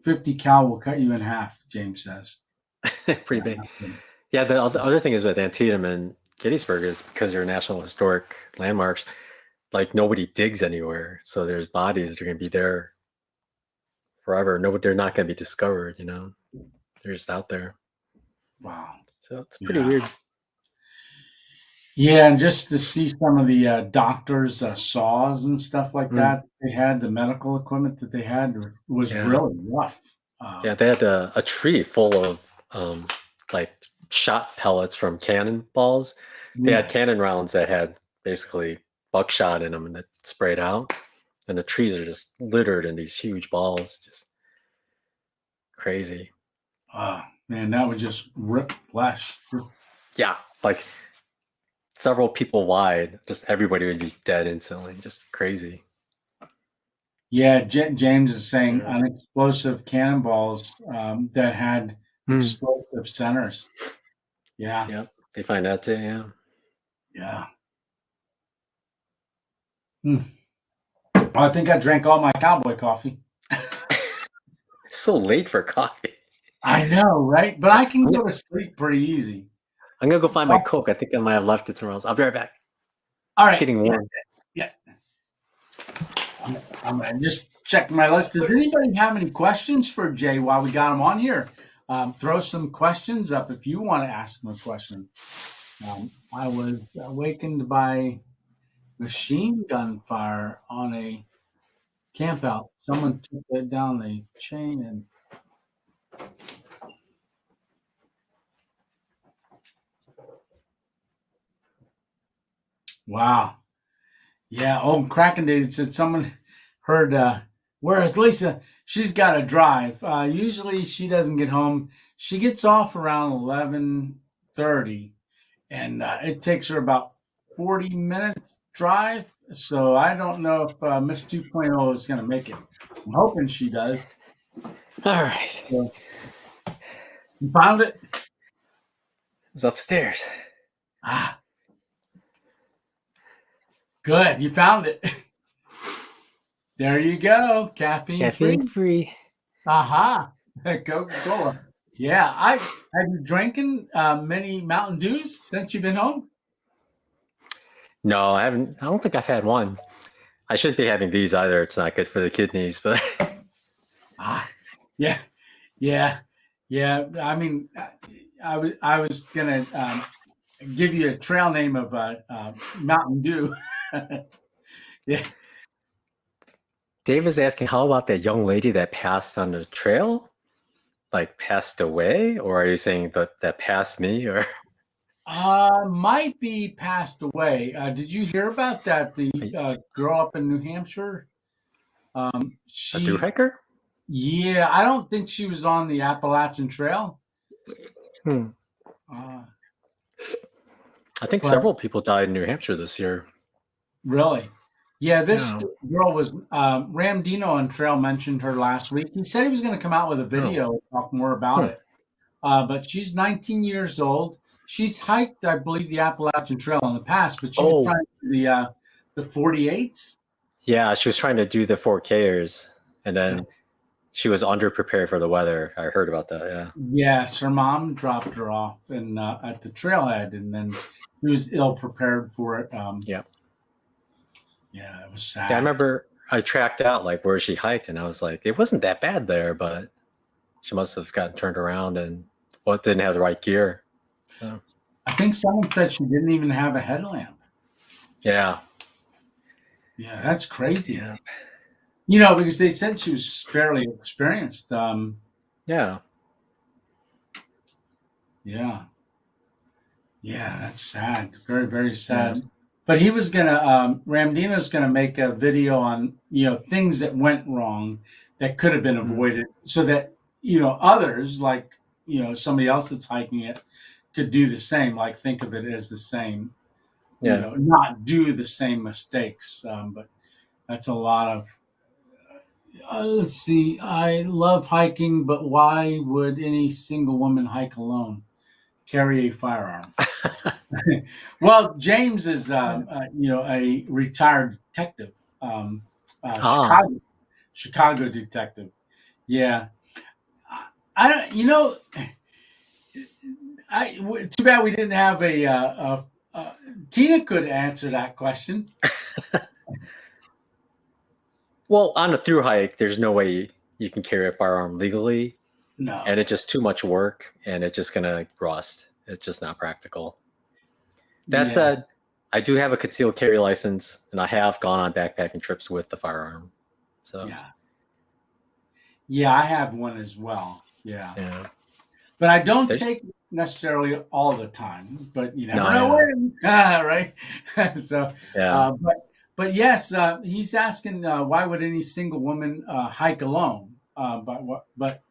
50 cal will cut you in half, James says. Pretty big. Yeah, the other thing is with Antietam and Gettysburg is because they're National Historic Landmarks, like nobody digs anywhere. So there's bodies that are going to be there forever. They're not going to be discovered, They're just out there. Wow. So it's pretty weird. Yeah, and just to see some of the doctors' saws and stuff like that they had, the medical equipment that they had was really rough. They had a tree full of like shot pellets from cannon balls. They had cannon rounds that had basically buckshot in them and it sprayed out. And the trees are just littered in these huge balls. Just crazy. Man, that would just rip flesh. Yeah, like several people wide, just everybody would be dead instantly. Just crazy. Yeah, James is saying unexplosive cannonballs that had explosive centers. Yeah. Yep. They find that too, Yeah. I think I drank all my cowboy coffee. So late for coffee. I know, right? But I can go to sleep pretty easy. I'm going to go find my Coke. I think I might have left it somewhere else. I'll be right back. All right. It's getting warm. Yeah. I'm going to just check my list. Does anybody have any questions for Jay while we got him on here? Throw some questions up if you want to ask him a question. I was awakened by machine gun fire on a camp out. Someone took it down the chain and wow. Yeah. Oh, Kraken Dated said someone heard, whereas Lisa, she's got to drive. Usually she doesn't get home. She gets off around 11:30 and it takes her about 40 minutes drive. So I don't know if Miss 2.0 is going to make it. I'm hoping she does. All right. So, you found it? It was upstairs. Good. You found it. There you go. Caffeine free. Aha. Coca-Cola. Yeah. Have you drinking many Mountain Dews since you've been home? No, I haven't. I don't think I've had one. I shouldn't be having these either. It's not good for the kidneys, but yeah. I mean, I was gonna give you a trail name of Mountain Dew. Yeah. Dave is asking, how about that young lady that passed on the trail? Like passed away? Or are you saying that passed me? Or Might be passed away. Did you hear about that? The girl up in New Hampshire. A through She, hiker? yeah, I don't think she was on the Appalachian Trail. Hmm. Uh, I think but several people died in New Hampshire this year. really, yeah, this Yeah. girl was Ram Dino on Trail mentioned her last week. He said he was going to come out with a Oh. video, talk more about it. But she's 19 years old. She's hiked, I believe, the Appalachian Trail in the past, but she was Oh, trying to do the 48s. yeah. She was trying to do the 4Kers, and then she was underprepared for the weather. I heard about that. Yeah. Yes, her mom dropped her off and at the trailhead, and then she was ill prepared for it. Yeah. Yeah, it was sad. Yeah, I remember I tracked out like where she hiked, and I was like, it wasn't that bad there, but she must have gotten turned around and didn't have the right gear. So. I think someone said she didn't even have a headlamp. Yeah. Yeah, that's crazy. Yeah. You know, because they said she was fairly experienced. Yeah. Yeah. Yeah, that's sad. Very, very sad. Yeah. But he was gonna Ramdino's gonna make a video on, you know, things that went wrong that could have been avoided, so that, you know, others, like, you know, somebody else that's hiking it could do the same, like think of it as the same. Yeah. You know, not do the same mistakes. But that's a lot of let's see. I love hiking, but why would any single woman hike alone? Carry a firearm. Well, James is, you know, a retired detective, Chicago detective. Yeah, I don't. You know, too bad we didn't have a Tina could answer that question. Well, on a through hike, there's no way you can carry a firearm legally. No, and it's just too much work, and it's just gonna rust. It's just not practical. That said, I do have a concealed carry license, and I have gone on backpacking trips with the firearm. So yeah, I have one as well. Yeah. But I don't take necessarily all the time. But you never know when, right? So, but yes, he's asking why would any single woman hike alone? But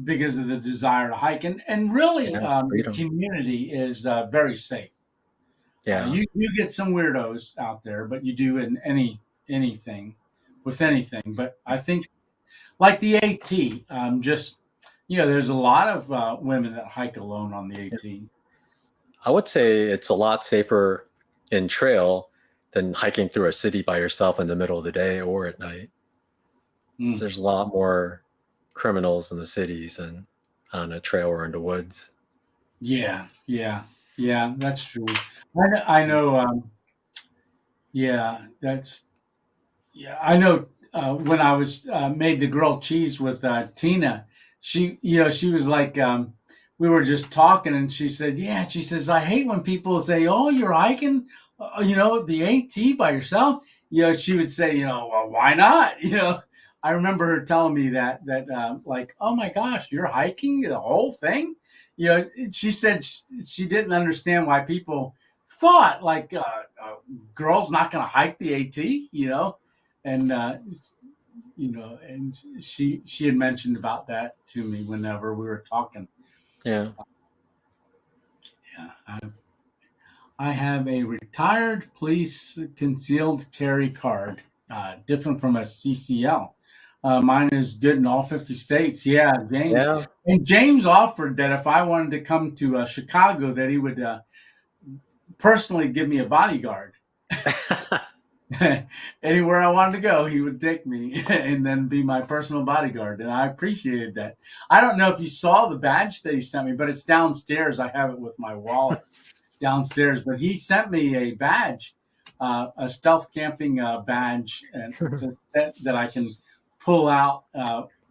because of the desire to hike, and really, the community is very safe. Yeah, you get some weirdos out there, but you do in anything. But I think, like the AT, just, you know, there's a lot of women that hike alone on the AT. I would say it's a lot safer in trail than hiking through a city by yourself in the middle of the day or at night. So there's a lot more criminals in the cities than on a trail or in the woods. Yeah, that's true. I know. I know. When I was made the grilled cheese with Tina, she was like, we were just talking, and she said, she says, I hate when people say, oh, you're hiking, you know, the AT by yourself. You know, she would say, you know, well, why not? You know, I remember her telling me that like, oh my gosh, you're hiking the whole thing. You know, she said she didn't understand why people thought like girls not going to hike the AT, you know, and you know, and she had mentioned about that to me whenever we were talking. Yeah. I have a retired police concealed carry card, different from a CCL. Mine is good in all 50 states. Yeah, James. Yeah. And James offered that if I wanted to come to Chicago, that he would personally give me a bodyguard. Anywhere I wanted to go, he would take me and then be my personal bodyguard. And I appreciated that. I don't know if you saw the badge that he sent me, but it's downstairs. I have it with my wallet downstairs. But he sent me a badge, a stealth camping badge, and that I can pull out.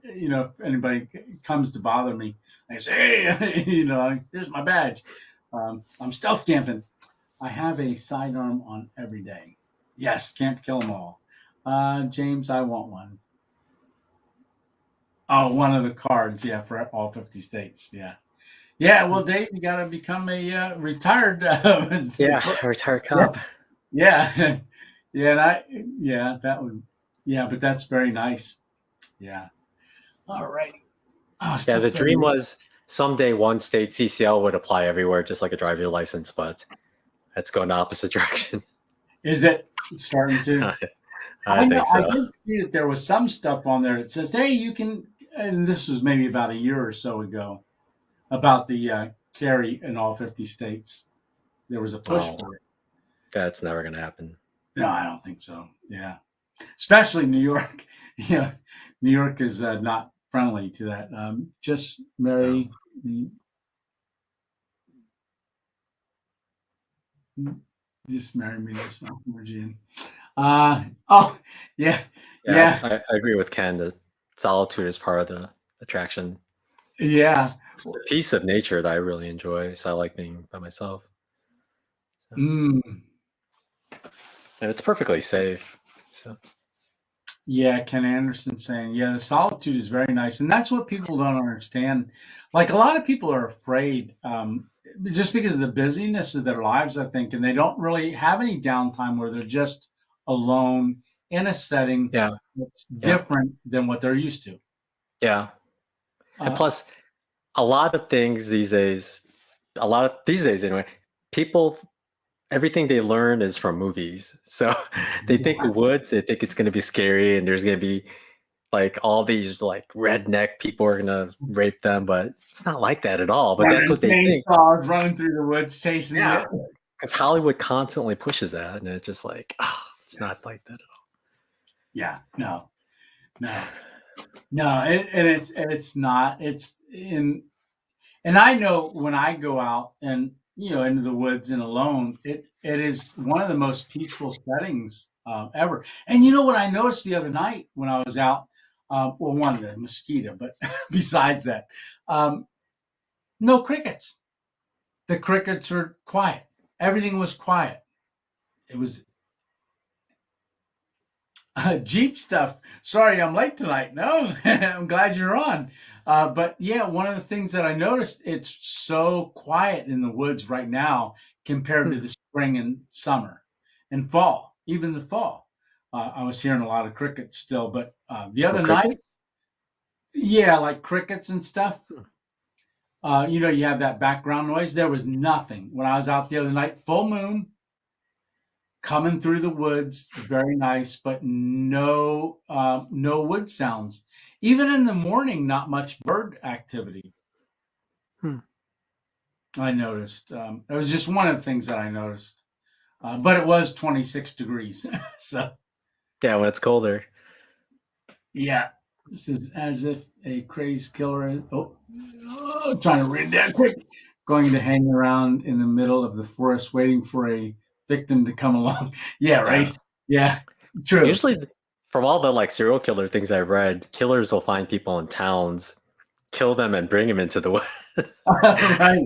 You know, if anybody comes to bother me, I say, hey, you know, here's my badge. I'm stealth camping. I have a sidearm on every day. Yes, can't kill them all. James, I want one. Oh, one of the cards, yeah, for all 50 states, yeah. Yeah, well, Dave, you got to become a retired. Yeah, a retired cop. Yeah, yeah, that would, yeah, but that's very nice. Yeah. All right. Oh, Yeah, still the dream feeling. was someday one state CCL would apply everywhere, just like a driver's license, but that's going the opposite direction. Is it starting to? I I know. think I so. did see that there was some stuff on there that says, "Hey, you can." And this was maybe about a year or so ago about the carry in all 50 states. There was a push Oh, for it. that's never going to happen. No, I don't think so. Yeah, especially New York. Yeah, New York is not friendly to that. Just marry me. Just marry me to some Virgin. Oh, yeah, Yeah, yeah, I agree with Ken. The solitude is part of the attraction. yeah. It's the peace of nature that I really enjoy, so I like being by myself. So, Mm, and it's perfectly safe. So yeah, Ken Anderson saying, yeah, the solitude is very nice. And that's what people don't understand. Like a lot of people are afraid just because of the busyness of their lives, I think, and they don't really have any downtime where they're just alone in a setting yeah, that's yeah, different than what they're used to. yeah. And Uh, plus, a lot of things these days anyway, people everything they learn is from movies. So they think yeah, woods, they think it's going to be scary and there's going to be like all these like redneck people are going to rape them, but it's not like that at all. But that's running what they think. chainsaws, running through the woods, chasing Yeah. you. Because Hollywood constantly pushes that and it's just like, it's Yeah, not like that at yeah, no, no, no, and it's not. It's in. And I know when I go out and into the woods and alone, it is one of the most peaceful settings ever. And you know what I noticed the other night when I was out? Well, one, the mosquito, but besides that, um, no crickets. The crickets are quiet. Everything was quiet. It was Jeep stuff. Sorry, I'm late tonight. No, I'm glad you're on. But yeah, one of the things that I noticed, it's so quiet in the woods right now compared all. to the spring and summer and fall, even the fall. I was hearing a lot of crickets still, but the Oh, other night, crickets? yeah, like crickets and stuff. Hmm. You have that background noise. There was nothing when I was out the other night. Full moon, coming through the woods, very nice, but no wood sounds. Even in the morning, not much bird activity. Hmm. I noticed. It was just one of the things that I noticed. But it was 26 degrees, so Yeah, when it's colder. yeah. This is as if a crazed killer is. Trying to read that quick. Going to hang around in the middle of the forest, waiting for a victim to come along. Yeah, Yeah. right. Yeah, true. Usually, from all the like serial killer things I've read, killers will find people in towns, kill them, and bring them into the woods. Right,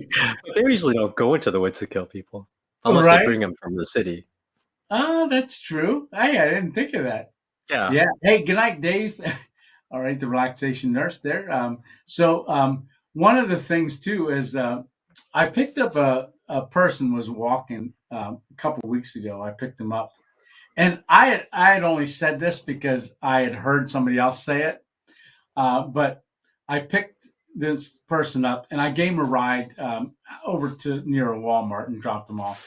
They usually don't go into the woods to kill people unless they right. bring them from the city. Oh, that's true. Hey, I didn't think of that. Yeah. Yeah. Hey, good night, Dave. All right, the relaxation nurse there. One of the things too is I picked up a person was walking a couple of weeks ago. I picked him up, and I had only said this because I had heard somebody else say it. But I picked this person up, and I gave him a ride over to near a Walmart and dropped him off,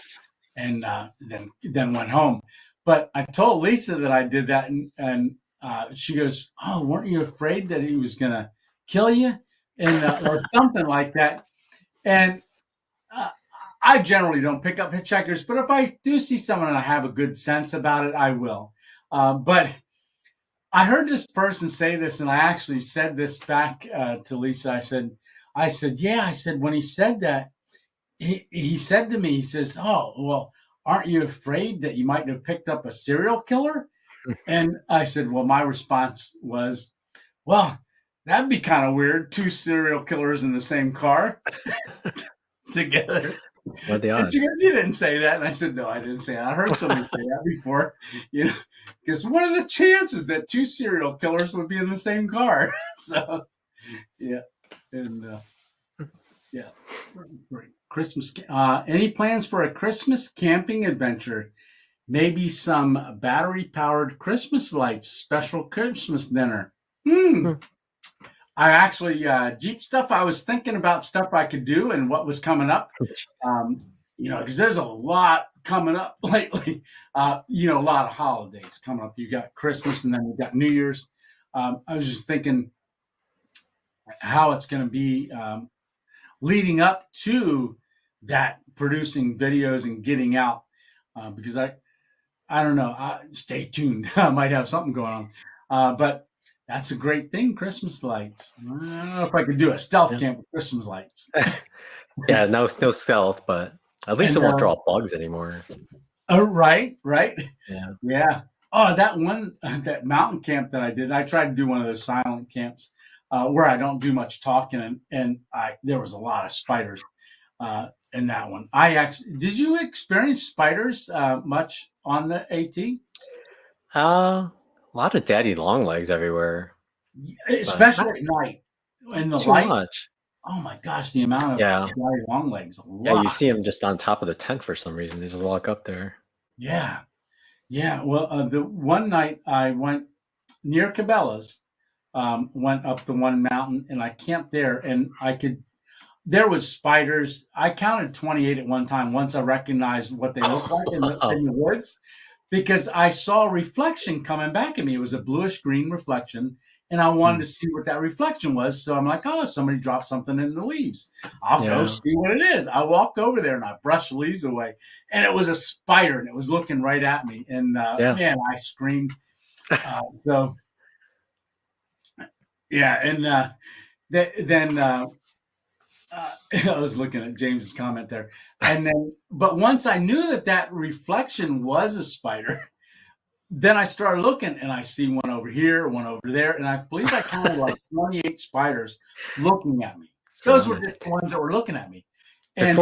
and then went home. But I told Lisa that I did that, and she goes, "Oh, weren't you afraid that he was gonna kill you?" And or something like that. And uh, I generally don't pick up hitchhikers, but if I do see someone and I have a good sense about it, I will. But I heard this person say this, and I actually said this back to Lisa. I said, yeah. I said when he said that, he said to me, he says, "Oh, well, aren't you afraid that you might have picked up a serial killer?" And I said, well, my response was, well, that'd be kind of weird. Two serial killers in the same car together. What are the And she odds? goes, you didn't say that. And I said, no, I didn't say that. I heard somebody say that before, because what are the chances that two serial killers would be in the same car? So, yeah. And Yeah. Right. Christmas. Any plans for a Christmas camping adventure? Maybe some battery-powered Christmas lights, special Christmas dinner. Hmm. I actually, Jeep stuff, I was thinking about stuff I could do and what was coming up. Because there's a lot coming up lately. A lot of holidays coming up. You got Christmas and then you got New Year's. I was just thinking how it's going to be leading up to that, producing videos and getting out, because I don't know. Stay tuned. I might have something going on, but that's a great thing. Christmas lights. I don't know if I could do a stealth camp with Christmas lights. Yeah, no stealth, but at least it won't draw bugs anymore. Right. Yeah. Oh, that mountain camp that I did. I tried to do one of those silent camps where I don't do much talking, and there was a lot of spiders in that one. Did you experience spiders much on the AT? A lot of daddy long legs everywhere, especially at night in the too light. much. Oh my gosh, the amount of daddy long legs. A lot. Yeah, you see them just on top of the tent for some reason. They just walk up there. Yeah. Well, the one night I went near Cabela's, went up the one mountain, and I camped there, and there was spiders. I counted 28 at one time once I recognized what they looked like in the woods, because I saw a reflection coming back at me. It was a bluish green reflection, and I wanted to see what that reflection was. So I'm like, oh, somebody dropped something in the leaves. I'll go see what it is. I walk over there and I brush the leaves away, and it was a spider, and it was looking right at me. And man, I screamed. And then I was looking at James's comment there, but once I knew that reflection was a spider, then I started looking, and I see one over here, one over there, and I believe I counted like 28 spiders looking at me. Those were just the ones that were looking at me. And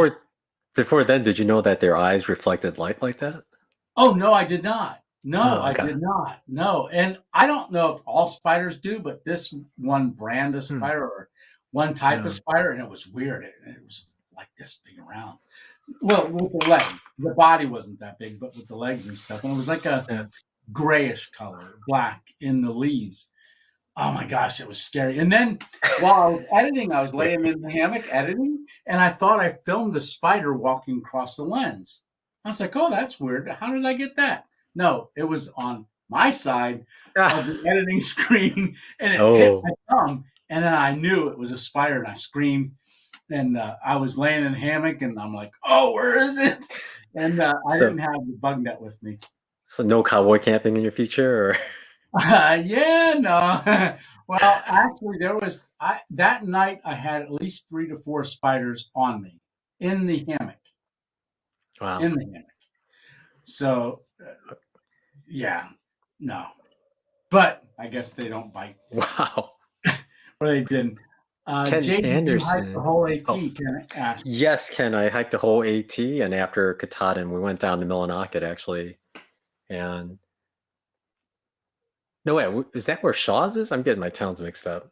before then, did you know that their eyes reflected light like that? Oh no, I did not. No, I did not. No, and I don't know if all spiders do, but this one brand of spider or one type of spider, and it was weird. It was like this big around. Well, with the leg, the body wasn't that big, but with the legs and stuff, and it was like a grayish color, black in the leaves. Oh my gosh, it was scary. And then while I was editing, I was laying in the hammock editing, and I thought I filmed the spider walking across the lens. I was like, oh, that's weird. How did I get that? No, it was on my side of the editing screen, and it hit my thumb. And then I knew it was a spider, and I screamed. And I was laying in a hammock, and I'm like, oh, where is it? And I didn't have the bug net with me. So no cowboy camping in your future? Or? No. Well, actually, that night I had at least 3 to 4 spiders on me in the hammock. Wow. In the hammock. So, no. But I guess they don't bite. Wow. Or they didn't. Ken Jake, Anderson. did you hike the whole AT? Can I ask? Yes, Ken. I hiked the whole AT, and after Katahdin, we went down to Millinocket, actually. And no, wait, is that where Shaw's is? I'm getting my towns mixed up.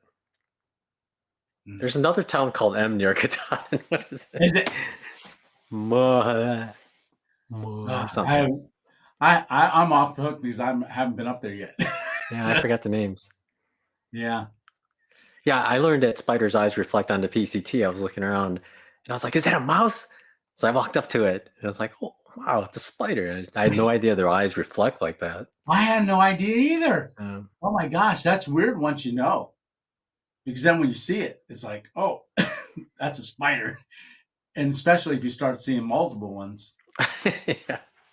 There's another town called M near Katahdin. What is it? Is it? Something. I'm off the hook because I haven't been up there yet. Yeah, I forgot the names. Yeah. Yeah, I learned that spiders' eyes reflect on the PCT. I was looking around, and I was like, is that a mouse? So I walked up to it, and I was like, oh, wow, it's a spider. I had no idea their eyes reflect like that. I had no idea either. Oh, my gosh, that's weird once you know. Because then when you see it, it's like, oh, that's a spider. And especially if you start seeing multiple ones.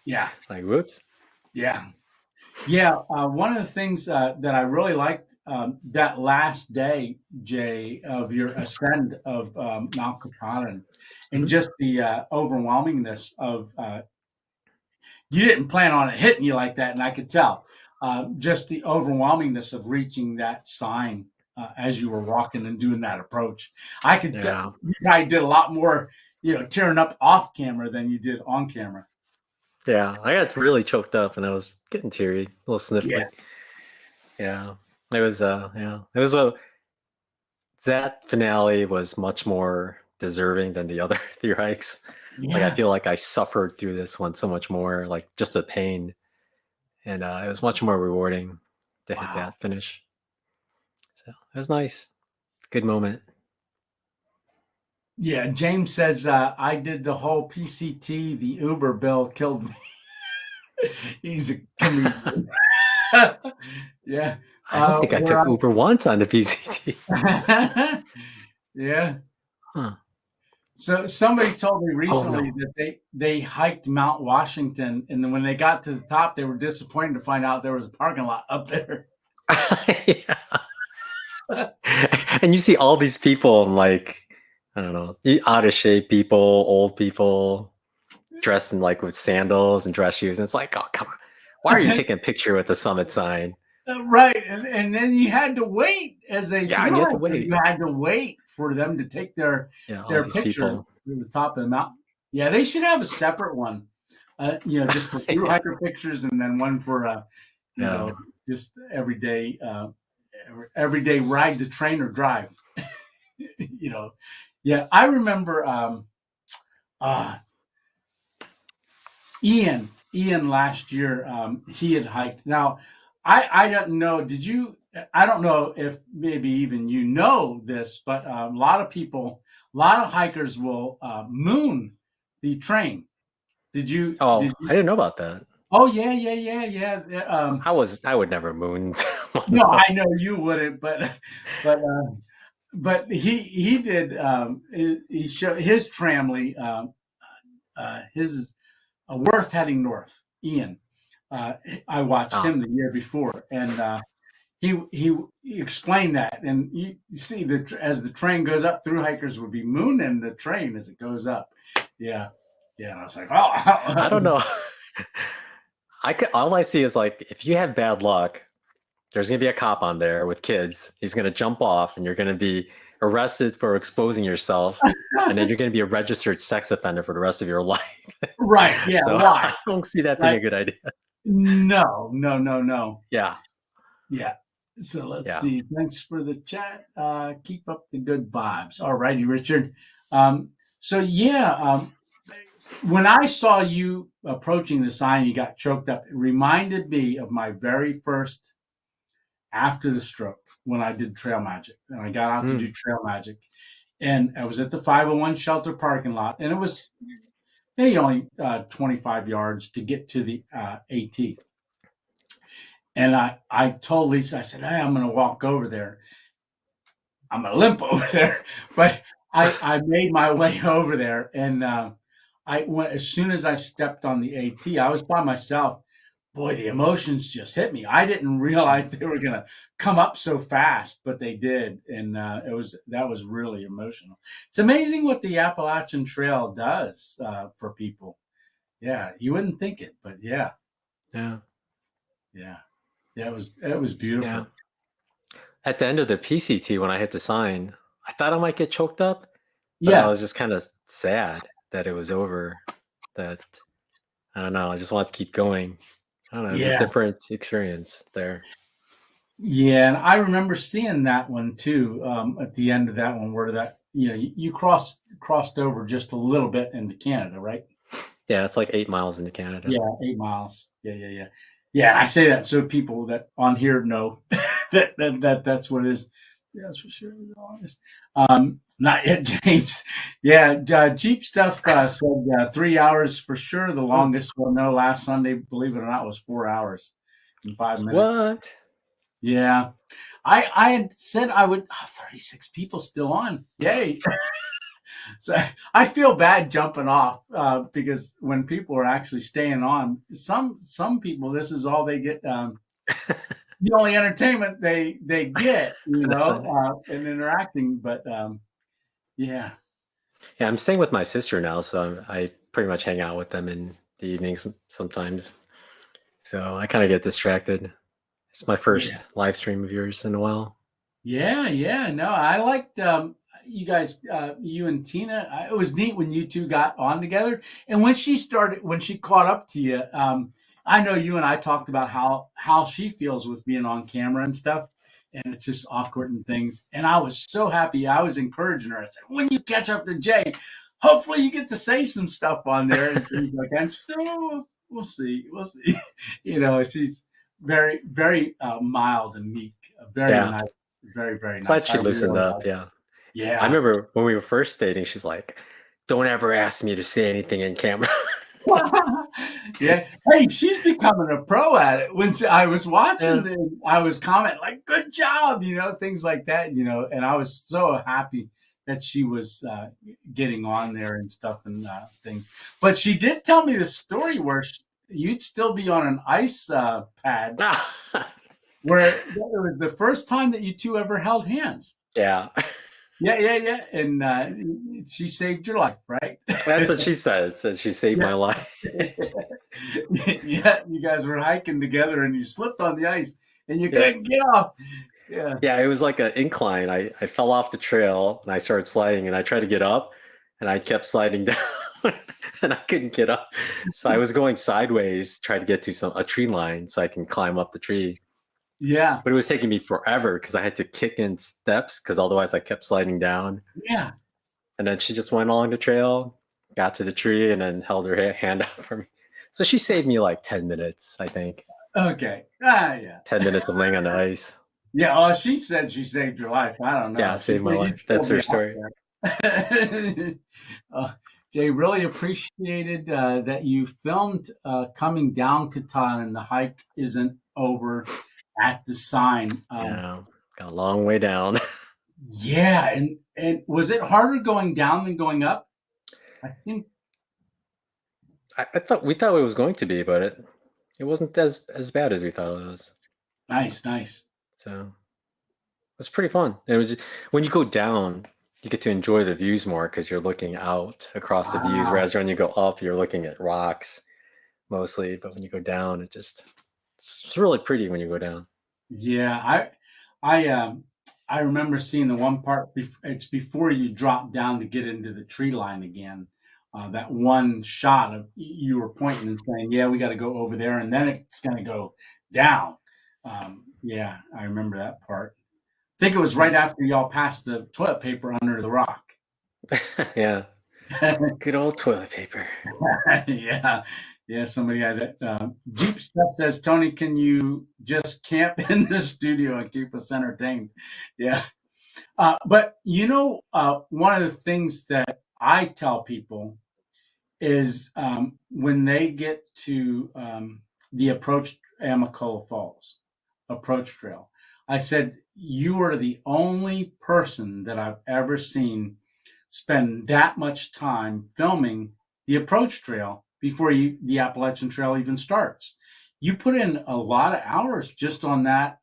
Yeah. Like, whoops. Yeah. One of the things that I really liked that last day, Jay, of your ascend of Mount Katahdin, and just the overwhelmingness of you didn't plan on it hitting you like that, and I could tell. Just the overwhelmingness of reaching that sign as you were walking and doing that approach. I could tell you probably did a lot more, tearing up off camera than you did on camera. Yeah, I got really choked up and I was getting teary, a little sniffly. Yeah. It was that finale was much more deserving than the other 3 hikes. Like I feel like I suffered through this one so much more, like just the pain, and it was much more rewarding to hit that finish. So it was nice, good moment. Yeah, James says I did the whole PCT. The Uber bill killed me. He's a comedian. Yeah. I don't think I took Uber once on the PCT. Yeah. Huh. So somebody told me recently that they hiked Mount Washington, and then when they got to the top, they were disappointed to find out there was a parking lot up there. Yeah. And you see all these people, like, I don't know, out of shape people, old people, dressed in like with sandals and dress shoes, and it's like, oh come on, why are you taking a picture with the summit sign? Right, and then you had to wait as a you had to wait. You had to wait for them to take their picture at the top of the mountain. Yeah, they should have a separate one, just for through hiker pictures, and then one for just everyday ride to train or drive. Yeah, I remember Ian last year. He had hiked. Now, I don't know. Did you? I don't know if maybe even you know this, but a lot of hikers will moon the train. Did you? Oh, I didn't know about that. Oh yeah. I would never moon. No, I know you wouldn't, but he did. He showed his tramley. His Worth heading north. Ian. I watched him the year before, and he explained that. And you see as the train goes up, through hikers would be mooning the train as it goes up. Yeah. And I was like, I don't know. All I see is like, if you have bad luck, there's gonna be a cop on there with kids. He's gonna jump off, and you're gonna be arrested for exposing yourself, and then you're going to be a registered sex offender for the rest of your life. Right. Yeah. So why? I don't see that being a good idea. No. Yeah. So let's see. Thanks for the chat. Keep up the good vibes. All righty, Richard. When I saw you approaching the sign, you got choked up. It reminded me of my very first after the stroke, when I did trail magic, and I got out to do trail magic, and I was at the 501 shelter parking lot, and it was maybe only 25 yards to get to the AT. And I told Lisa, I said, hey, I'm going to walk over there. I'm going to limp over there. But I made my way over there, and I went, as soon as I stepped on the AT, I was by myself. Boy, the emotions just hit me. I didn't realize they were going to come up so fast, but they did. And that was really emotional. It's amazing what the Appalachian Trail does for people. Yeah, you wouldn't think it, but yeah. It was beautiful. Yeah. At the end of the PCT, when I hit the sign, I thought I might get choked up. But I was just kind of sad that it was over. That, I don't know, I just wanted to keep going. I don't know, it's a different experience there. Yeah, and I remember seeing that one too. At the end of that one, where you crossed over just a little bit into Canada, right? Yeah, it's like 8 miles into Canada. Yeah, 8 miles. Yeah. Yeah, I say that so people that on here know that's what it is. Yeah, that's for sure. The longest. Not yet, James. Yeah, Jeep Stuff said 3 hours for sure. The longest. Well, no, last Sunday, believe it or not, was 4 hours and 5 minutes. What? Yeah, I had said I would. 36 people still on. Yay! So I feel bad jumping off because when people are actually staying on, some people, this is all they get. The only entertainment they get, and interacting. But yeah, I'm staying with my sister now, so I pretty much hang out with them in the evenings sometimes. So I kind of get distracted. It's my first live stream of yours in a while. Yeah. No, I liked you guys, you and Tina. It was neat when you two got on together, and when she caught up to you. I know you and I talked about how she feels with being on camera and stuff. and it's just awkward and things. And I was so happy. I was encouraging her. I said, when you catch up to Jay, hopefully you get to say some stuff on there and things like that. She said, oh, we'll see. We'll see. She's very, very mild and meek. Very nice. Very, very nice. Glad she loosened up. Yeah. Yeah. I remember when we were first dating, she's like, don't ever ask me to say anything in camera. Yeah. Hey, she's becoming a pro at it. When I was watching, I was commenting like, good job, things like that, and I was so happy that she was getting on there and stuff and things. But she did tell me the story where you'd still be on an ice pad where it was the first time that you two ever held hands. Yeah. Yeah. And she saved your life, right? That's what she says. That she saved my life. Yeah, you guys were hiking together and you slipped on the ice and you couldn't get off. Yeah. Yeah, it was like an incline. I fell off the trail and I started sliding and I tried to get up and I kept sliding down and I couldn't get up. So I was going sideways, trying to get to a tree line so I can climb up the tree. Yeah. But it was taking me forever because I had to kick in steps because otherwise I kept sliding down. Yeah. And then she just went along the trail, got to the tree, and then held her hand out for me. So she saved me like 10 minutes, I think. Okay. Yeah. 10 minutes of laying on the ice. Yeah. Oh, she said she saved your life. I don't know. Yeah, saved my life. That's her story. Jay, really appreciated that you filmed coming down Katan and the hike isn't over at the sign. Yeah, got a long way down. Yeah, and was it harder going down than going up? I think I thought we thought it was going to be, but it wasn't as bad as we thought it was. Nice. So it was pretty fun. It was when you go down, you get to enjoy the views more because you're looking out across the views. Whereas when you go up, you're looking at rocks mostly. But when you go down, it's really pretty when you go down. Yeah, I remember seeing the one part. It's before you drop down to get into the tree line again. That one shot of you were pointing and saying, "Yeah, we got to go over there," and then it's going to go down. Yeah, I remember that part. I think it was right after y'all passed the toilet paper under the rock. Yeah, good old toilet paper. Yeah. Somebody had it. Jeep Stuff says, Tony, can you just camp in the studio and keep us entertained? Yeah. But one of the things that I tell people is when they get to the approach Amacola Falls approach trail, I said, you are the only person that I've ever seen spend that much time filming the approach trail before the Appalachian Trail even starts. You put in a lot of hours just on that,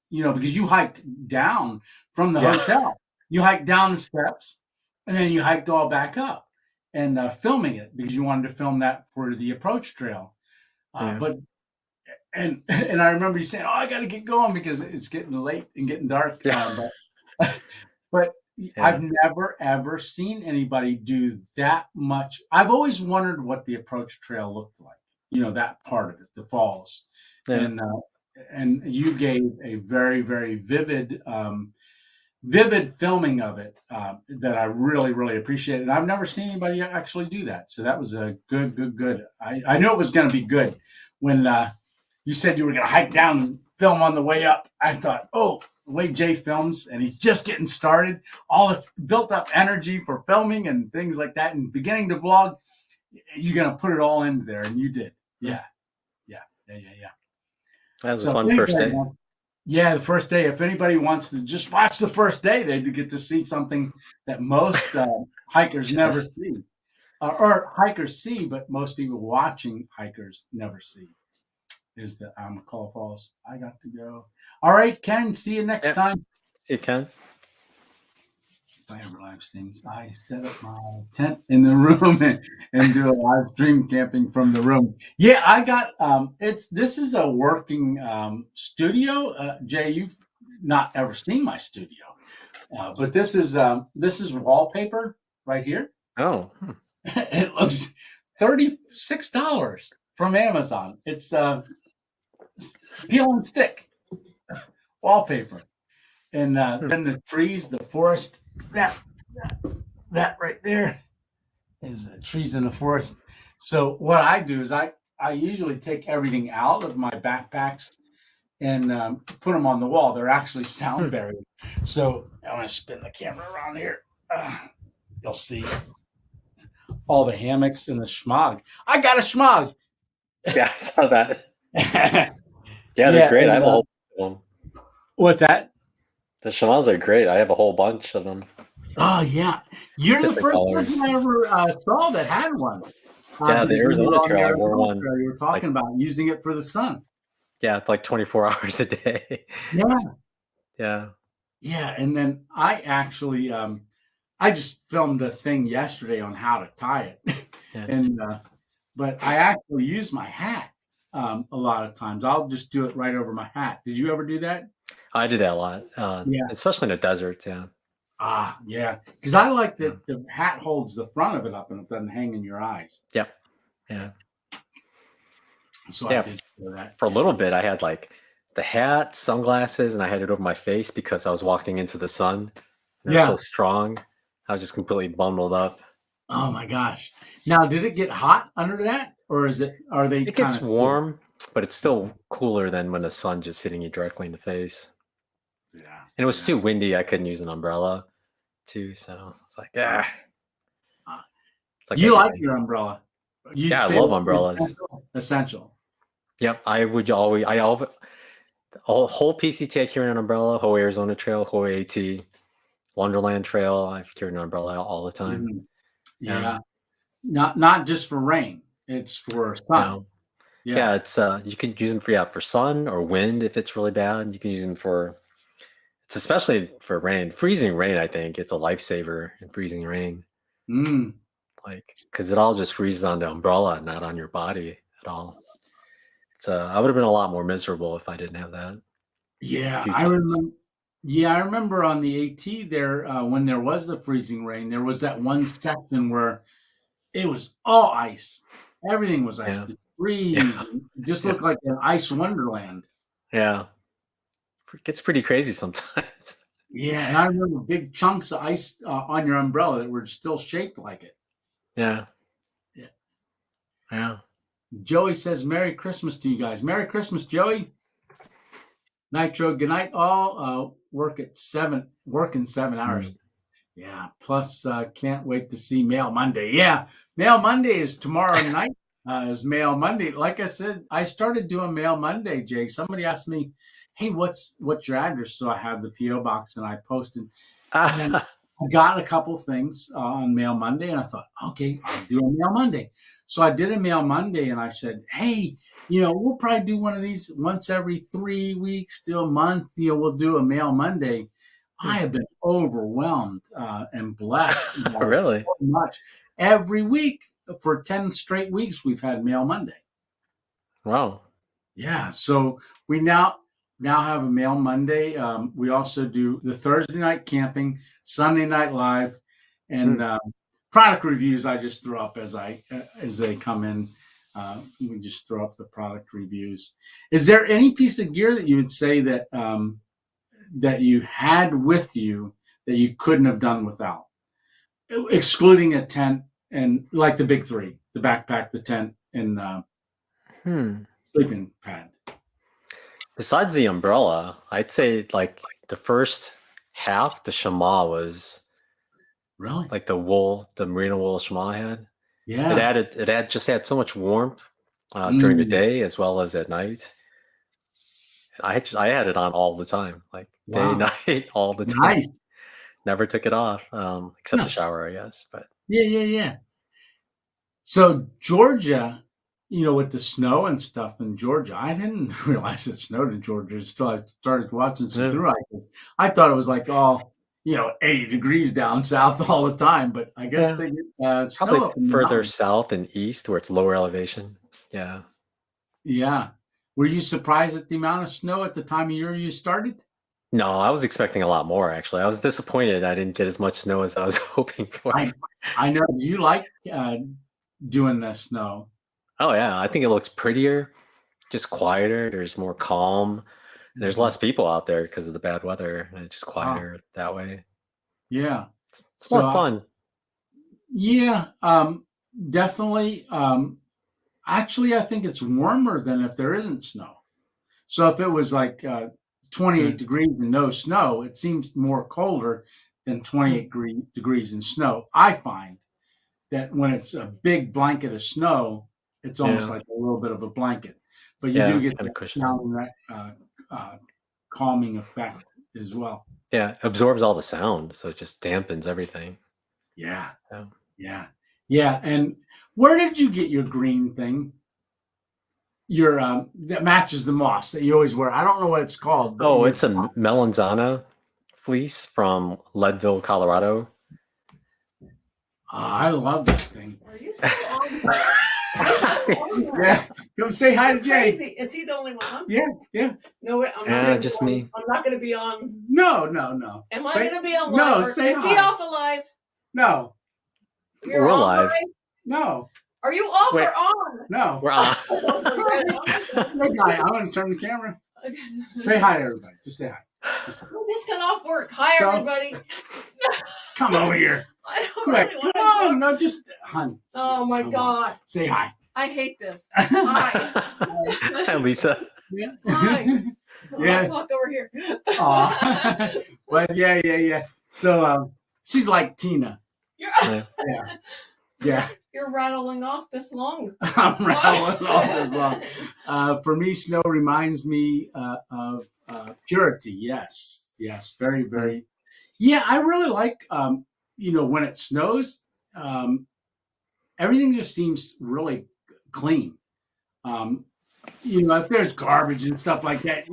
because you hiked down from the hotel. You hiked down the steps, and then you hiked all back up and filming it because you wanted to film that for the approach trail. But I remember you saying, "Oh, I got to get going because it's getting late and getting dark." But I've never ever seen anybody do that much. I've always wondered what the approach trail looked like. That part of it, the falls, and you gave a very, very vivid filming of it that I really, really appreciated. And I've never seen anybody actually do that. So that was a good. I knew it was going to be good when you said you were going to hike down and film on the way up. I thought, oh, the way Jay films and he's just getting started, all this built up energy for filming and things like that and beginning to vlog, you're going to put it all into there. And you did. Yeah. That was a fun first day. Yeah, the first day. If anybody wants to just watch the first day, they get to see something that most hikers never see. Or hikers see, but most people watching hikers never see. Is the Amacola Falls. I got to go. All right, Ken. See you next time. See you, Ken. If I ever live streams, I set up my tent in the room and do a live stream camping from the room. Yeah, I got this is a working studio. Jay, you've not ever seen my studio, but this is wallpaper right here. Oh, It looks $36 from Amazon. It's peel and stick wallpaper. And then the trees, the forest, that right there is the trees in the forest. So what I do is I usually take everything out of my backpacks and put them on the wall. They're actually sound barriers. So I'm going to spin the camera around here. You'll see all the hammocks and the schmog. I got a schmog. Yeah, I saw that. Yeah, They're great. and, I have a whole bunch of them. What's that? The Shimals are great. I have a whole bunch of them. Oh, yeah. You're the Different first colors. person I ever saw that had one. Yeah, the because Arizona you were on trail, the I wore Arizona one, trail, you were talking about using it for the sun. Yeah, it's like 24 hours a day. Yeah. Yeah. Yeah. And then I actually, I just filmed a thing yesterday on how to tie it. Yeah. And, but I actually use my hat a lot of times. I'll just do it right over my hat. Did you ever do that? I do that a lot, Yeah. especially in the desert. Yeah. Yeah. Because I like that the hat holds the front of it up and it doesn't hang in your eyes. Yep. Yeah. So Yeah. I did do that. For a little bit, I had like the hat, sunglasses, and I had it over my face because I was walking into the sun. They're Yeah. so strong. I was just completely bundled up. Oh my gosh. Now, did it get hot under that? Or are they It kind gets of warm, but it's still cooler than when the sun just hitting you directly in the face. Yeah. And it was too windy. I couldn't use an umbrella too. So it's like, yeah. You like your umbrella. Yeah, I love umbrellas. Essential. Yep. I always, whole PCT I carry an umbrella, whole Arizona Trail, whole AT, Wonderland Trail. I've carried an umbrella all the time. Mhm. Yeah. Not just for rain. It's for sun. Yeah, it's you can use them for sun or wind if it's really bad. You can use them it's especially for rain. Freezing rain, I think it's a lifesaver in freezing rain. Like, because it all just freezes on the umbrella, not on your body at all. So I would have been a lot more miserable if I didn't have that. Yeah, I remember. Yeah, I remember on the AT there when there was the freezing rain, there was that one section where it was all ice. Everything was ice. Yeah. The trees it just looked like an ice wonderland. Yeah, it gets pretty crazy sometimes. Yeah, and I remember big chunks of ice on your umbrella that were still shaped like it. Yeah. Yeah. Yeah. Joey says, "Merry Christmas to you guys." Merry Christmas, Joey. Nitro, good night all. Working 7 hours. Yeah. Plus, can't wait to see Mail Monday. Yeah. Mail Monday is tomorrow night. Is Mail Monday. Like I said, I started doing Mail Monday, Jay. Somebody asked me, "Hey, what's your address?" So I have the PO box and I posted. And then I got a couple things on Mail Monday, and I thought, okay, I'll do a Mail Monday. So I did a Mail Monday, and I said, hey, we'll probably do one of these once every 3 weeks to a month. We'll do a Mail Monday. I have been overwhelmed and blessed. Really? So much. Every week for 10 straight weeks, we've had Mail Monday. Wow. Yeah. So we now have a Mail Monday. We also do the Thursday night camping, Sunday night live, and product reviews. I just throw up as they come in. We just throw up the product reviews. Is there any piece of gear that you would say that that you had with you that you couldn't have done without, excluding a tent and like the big three: the backpack, the tent, and sleeping pad? Besides the umbrella, I'd say like the first half, the chamois was really like the merino wool chamois I had. Yeah, it just had so much warmth during the day as well as at night. I had it on all the time, like day, night, all the time. Nice. Never took it off, except the shower, I guess. But yeah. So Georgia, with the snow and stuff in Georgia, I didn't realize it snowed in Georgia until I started watching some through hikers. I thought it was like all 80 degrees down south all the time, but I guess they get snow probably up in the further mountains. south and east where it's lower elevation. Yeah. Yeah. Were you surprised at the amount of snow at the time of year you started? No, I was expecting a lot more, actually. I was disappointed I didn't get as much snow as I was hoping for. I know. Do you like doing the snow? Oh, yeah. I think it looks prettier, just quieter. There's more calm. There's less people out there because of the bad weather, and it's just quieter that way. Yeah. It's more fun. Yeah, definitely. Actually, I think it's warmer than if there isn't snow. So if it was like 28 degrees and no snow, it seems more colder than 28 degrees in snow. I find that when it's a big blanket of snow, it's almost like a little bit of a blanket. But you do get that calming effect as well. Yeah, it absorbs all the sound, so it just dampens everything. Yeah. And where did you get your green thing? Your that matches the moss that you always wear. I don't know what it's called. Oh, it's a Melanzana fleece from Leadville, Colorado. I love that thing. Are you still on? Yeah, come say hi to Jay. Crazy. Is he the only one? Yeah. No, I'm not just me. me. I'm not going to be on. No. Am I going to be on No, live? say Is hi. he off alive? No. You're We're on live. No. Are you off Wait. or on? No. We're on. Hey, guy, I'm going to turn the camera. Say hi to everybody. Just say hi. This can off work. Hi, everybody. Come over here. I don't Quick. really want Come to. on. No, just, hon. Oh, my Come God. Say hi. I hate this. Hi. Hi, Lisa. Yeah. Hi. Yeah. Walk over here. Aw. But yeah. So she's like Tina. Yeah. You're rattling off this long. I'm rattling off this long. For me, snow reminds me of purity. Yes. Very, very. Yeah, I really like, when it snows, everything just seems really clean. If there's garbage and stuff like that,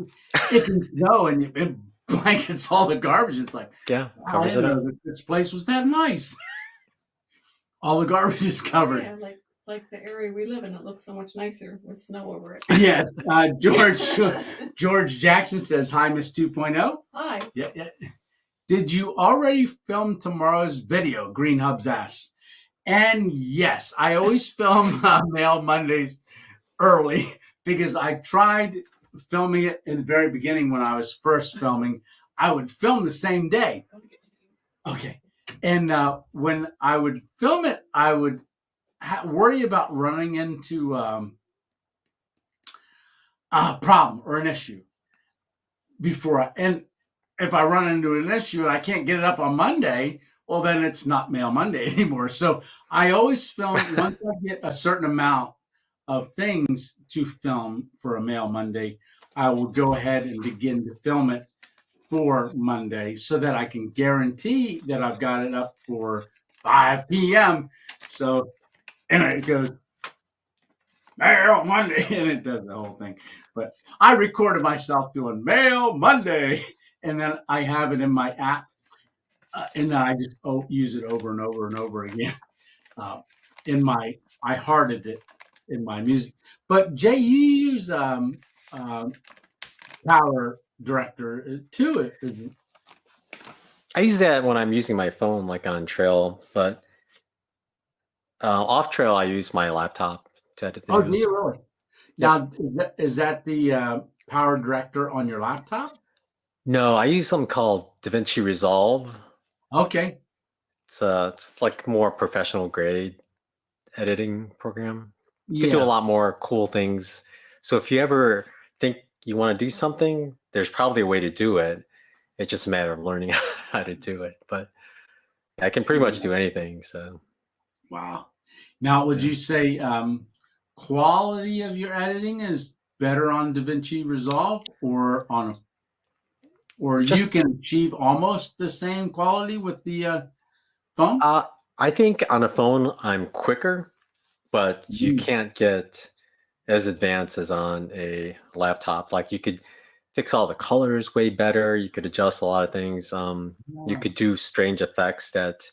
it can snow and it blankets all the garbage. It's like, Yeah, I covers didn't it know up. that this place was that nice. All the garbage is covered. Yeah, like the area we live in, it looks so much nicer with snow over it. Yeah, George Jackson says, hi, Miss 2.0. Hi. Yeah. Did you already film tomorrow's video? Green Hubs asks. And yes, I always film Mail Mondays early because I tried filming it in the very beginning when I was first filming. I would film the same day. Okay. And when I would film it, I would worry about running into a problem or an issue and if I run into an issue and I can't get it up on Monday, well, then it's not Mail Monday anymore. So I always film once I get a certain amount of things to film for a Mail Monday, I will go ahead and begin to film it for Monday so that I can guarantee that I've got it up for 5 p.m. So, and it goes, Mail Monday, and it does the whole thing. But I recorded myself doing Mail Monday, and then I have it in my app, and then I just use it over and over and over again. I hearted it in my music. But Jay, you use Power Director too. I use that when I'm using my phone, like on trail, but off trail, I use my laptop to edit videos. Oh, do you really? Now, is that the Power Director on your laptop? No, I use something called DaVinci Resolve. Okay. It's like more professional grade editing program. You can do a lot more cool things. So if you ever think you want to do something, there's probably a way to do it. It's just a matter of learning how to do it. But I can pretty much do anything. So. Wow. Now, would you say quality of your editing is better on DaVinci Resolve or you can achieve almost the same quality with the phone? I think on a phone I'm quicker, but you can't get as advanced as on a laptop. Like you could fix all the colors way better. You could adjust a lot of things. You could do strange effects that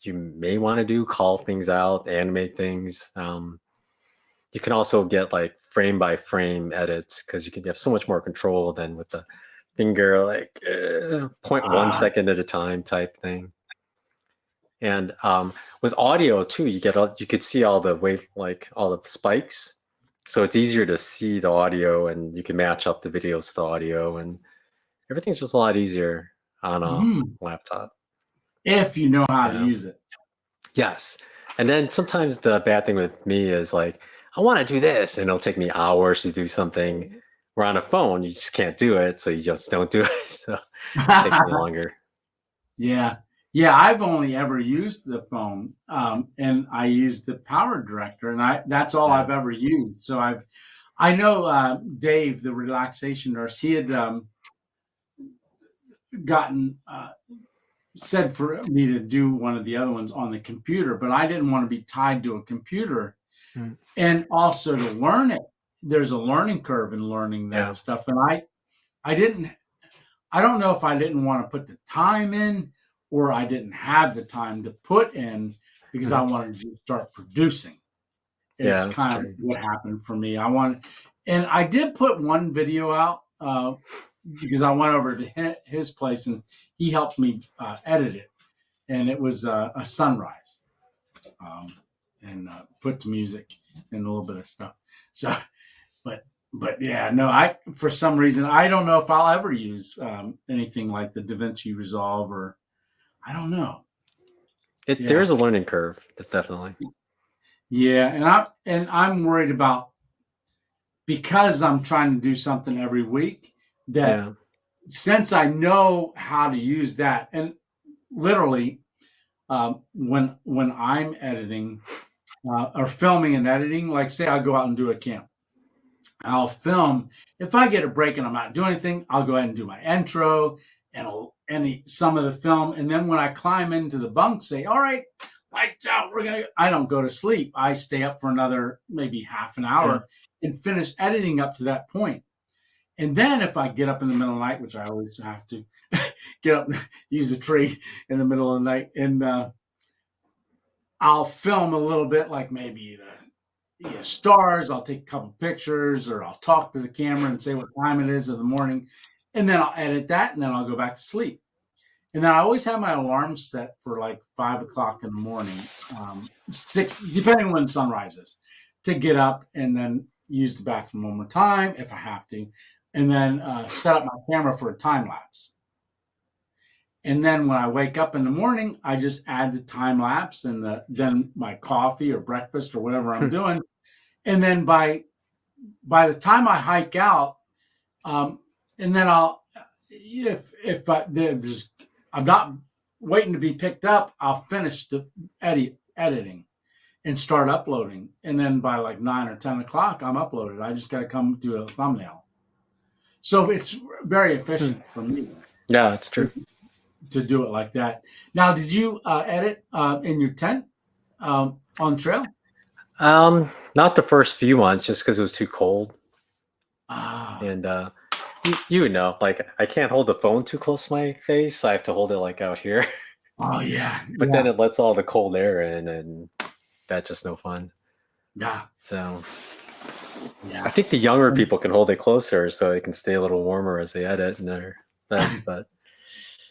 you may want to do, call things out, animate things. You can also get like frame by frame edits because you can have so much more control than with the finger, like 0.1 second at a time type thing. And with audio too, you could see all the wave, like all the spikes. So it's easier to see the audio, and you can match up the videos to the audio, and everything's just a lot easier on a laptop. If you know how to Yeah. use it. Yes. And then sometimes the bad thing with me is like, I want to do this, and it'll take me hours to do something. Where on a phone, you just can't do it, so you just don't do it. So it takes me longer. Yeah. Yeah, I've only ever used the phone, and I used the Power Director, and that's all I've ever used. So I know Dave, the relaxation nurse, he had gotten said for me to do one of the other ones on the computer, but I didn't want to be tied to a computer, and also to learn it. There's a learning curve in learning that stuff, and I don't know if I didn't want to put the time in, or I didn't have the time to put in because I wanted to start producing. It's kind of what happened for me. And I did put one video out because I went over to his place and he helped me edit it. And it was a sunrise and put the music and a little bit of stuff. So, but yeah, no, for some reason, I don't know if I'll ever use anything like the DaVinci Resolve, or I don't know. There's a learning curve. That's definitely. Yeah, and I'm worried about, because I'm trying to do something every week, that since I know how to use that, and literally when I'm editing or filming and editing, like say I go out and do a camp, I'll film. If I get a break and I'm not doing anything, I'll go ahead and do my intro and some of the film. And then when I climb into the bunk, say, all right, lights out, I don't go to sleep. I stay up for another maybe half an hour and finish editing up to that point. And then if I get up in the middle of the night, which I always have to get up, use a tree in the middle of the night, and I'll film a little bit, like maybe the stars. I'll take a couple pictures, or I'll talk to the camera and say what time it is in the morning. And then I'll edit that, and then I'll go back to sleep. And then I always have my alarm set for like 5 o'clock in the morning, 6, depending on when the sun rises, to get up and then use the bathroom one more time if I have to, and then set up my camera for a time lapse. And then when I wake up in the morning, I just add the time lapse and then my coffee or breakfast or whatever I'm doing. And then by the time I hike out, and then I'll, if I'm not waiting to be picked up, I'll finish the editing and start uploading. And then by like 9 or 10 o'clock, I'm uploaded. I just got to come do a thumbnail. So it's very efficient for me. Yeah, that's true. To do it like that. Now, did you edit in your tent on trail? Not the first few months, just because it was too cold. And you would know, like I can't hold the phone too close to my face. I have to hold it like out here. Oh yeah. But then it lets all the cold air in, and that's just no fun. Yeah. So I think the younger people can hold it closer so they can stay a little warmer as they edit in their beds. But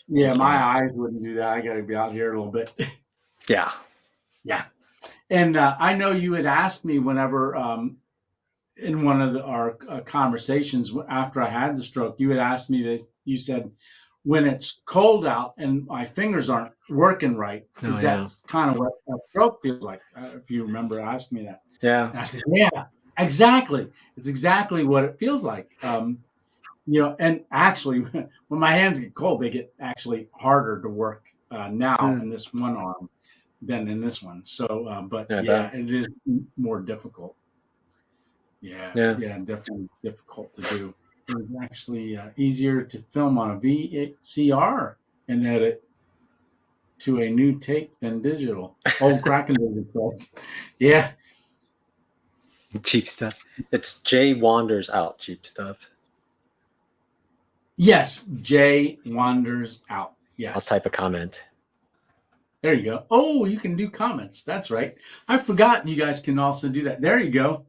yeah, my eyes wouldn't do that. I got to be out here a little bit. Yeah. And I know you had asked me whenever in one of our conversations after I had the stroke, you had asked me this. You said, when it's cold out and my fingers aren't working right, because that's kind of what a stroke feels like. If you remember asking me that. Yeah. And I said, yeah, exactly. It's exactly what it feels like. And actually, when my hands get cold, they get actually harder to work now in this one arm than in this one. So, it is more difficult. Yeah, definitely difficult to do. It's actually easier to film on a VCR and edit to a new tape than digital. Old Kraken says. Yeah. Cheap stuff. It's Jay Wanders Out. Cheap stuff. Yes, Jay Wanders Out. Yes. I'll type a comment. There you go. Oh, you can do comments. That's right. I forgot you guys can also do that. There you go.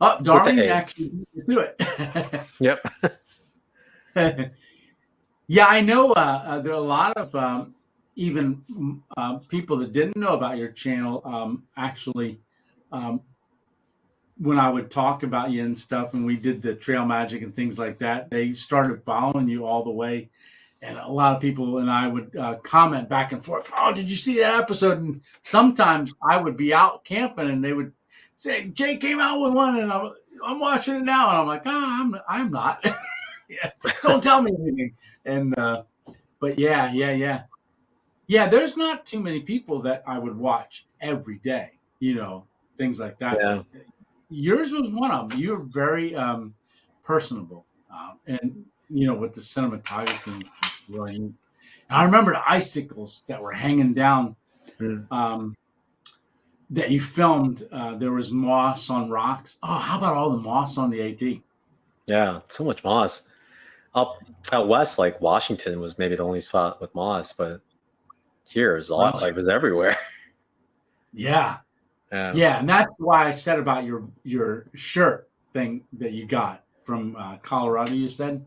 Oh, Darlene actually do it. Yep. Yeah, I know there are a lot of even people that didn't know about your channel actually when I would talk about you and stuff, and we did the trail magic and things like that, they started following you all the way. And a lot of people and I would comment back and forth. Oh, did you see that episode? And sometimes I would be out camping, and they would say, "Jay came out with one," and I'm watching it now, and I'm like, I'm not. Yeah, don't tell me anything. And but yeah. There's not too many people that I would watch every day. Things like that. Yeah. Yours was one of them. You're very personable, and with the cinematography, really neat. And I remember the icicles that were hanging down that you filmed. There was moss on rocks. Oh, how about all the moss on the AT? Yeah, so much moss. Up out west, like Washington was maybe the only spot with moss, but here is all like it was everywhere. Yeah. And that's why I said about your shirt thing that you got from Colorado. You said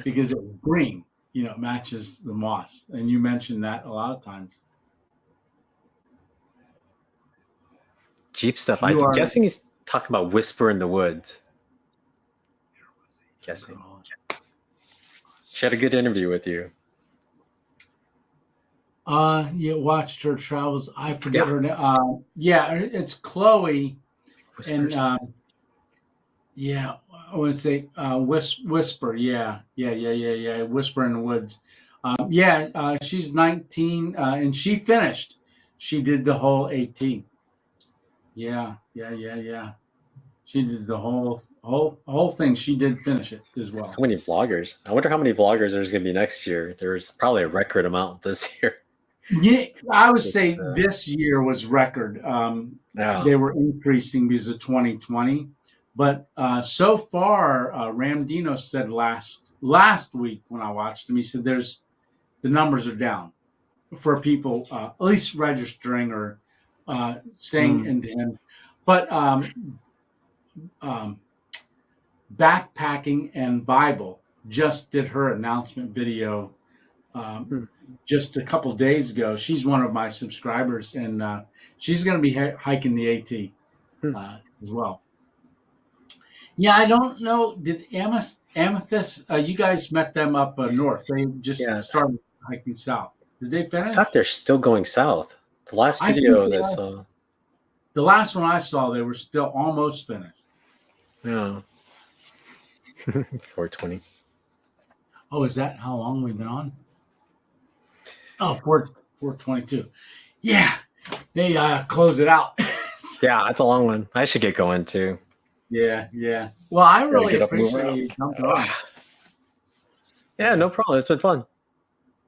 because it was green, it matches the moss, and you mentioned that a lot of times. Jeep stuff. I'm guessing he's talking about Whisper in the Woods. Guessing. She had a good interview with you. Watched her travels. I forget her name. It's Chloe. Whispers. And I want to say Whisper. Yeah. Whisper in the Woods. She's 19, and she finished. She did the whole 18. Yeah. She did the whole thing. She did finish it as well. So many vloggers. I wonder how many vloggers there's going to be next year. There's probably a record amount this year. Yeah, I would say this year was record. They were increasing because of 2020. But so far, Ramdino said last week when I watched him, he said the numbers are down for people at least registering or saying into him. But Backpacking and Bible just did her announcement video just a couple days ago. She's one of my subscribers, and she's going to be hiking the AT as well. Yeah, I don't know. Did Amethyst? You guys met them up north. They just started hiking south. Did they finish? I thought they're still going south. The last video I saw. The last one I saw, they were still almost finished. Yeah. 420. Oh, is that how long we've been on? Oh, 422. Yeah, they close it out. Yeah, that's a long one. I should get going too. Yeah. Well, I really appreciate you jumping on. Yeah, no problem. It's been fun.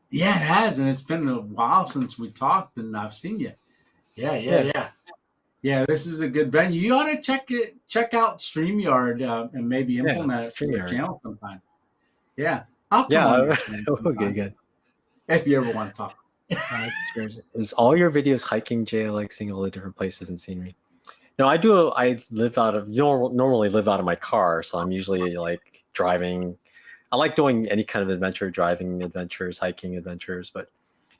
Yeah, it has, and it's been a while since we talked, and I've seen you. Yeah. Yeah, this is a good venue. You ought to check out StreamYard and maybe implement it for your channel sometime. Yeah, I'll come on. Okay, good. If you ever want to talk. Is all your videos hiking, Jay? I like seeing all the different places and scenery. No, I do. I normally live out of my car, so I'm usually like driving. I like doing any kind of adventure, driving adventures, hiking adventures, but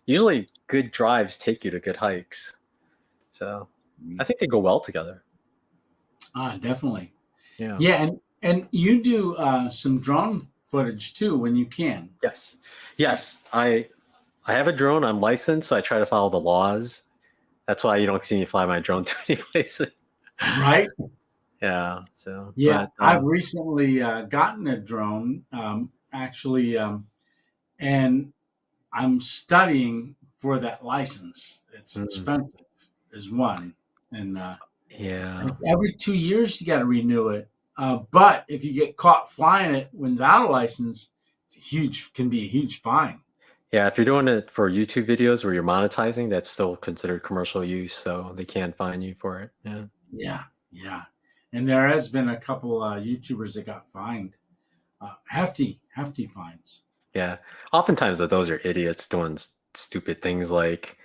usually good drives take you to good hikes. So I think they go well together. Definitely. Yeah. Yeah, and you do some drone footage too when you can. Yes. I have a drone. I'm licensed, so I try to follow the laws. That's why you don't see me fly my drone to any places. Right. Yeah. So I've recently gotten a drone, actually, and I'm studying for that license. It's expensive, is one, and every 2 years you got to renew it. But if you get caught flying it without a license, can be a huge fine. Yeah, if you're doing it for YouTube videos where you're monetizing, that's still considered commercial use, so they can fine you for it. Yeah. And there has been a couple YouTubers that got fined, hefty fines. Yeah, oftentimes those are idiots doing stupid things like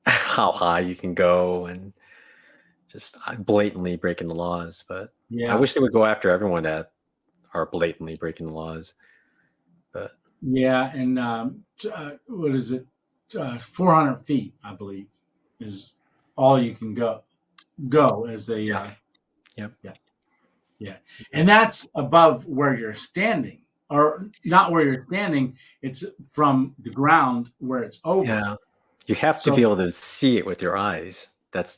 how high you can go and just blatantly breaking the laws. But I wish they would go after everyone that are blatantly breaking the laws. But yeah, and what is it? 400 feet, I believe, is all you can go as a. Yep. Yeah. Yeah. And that's above where you're standing, or not where you're standing. It's from the ground where it's over. Yeah. You have to So be able to see it with your eyes.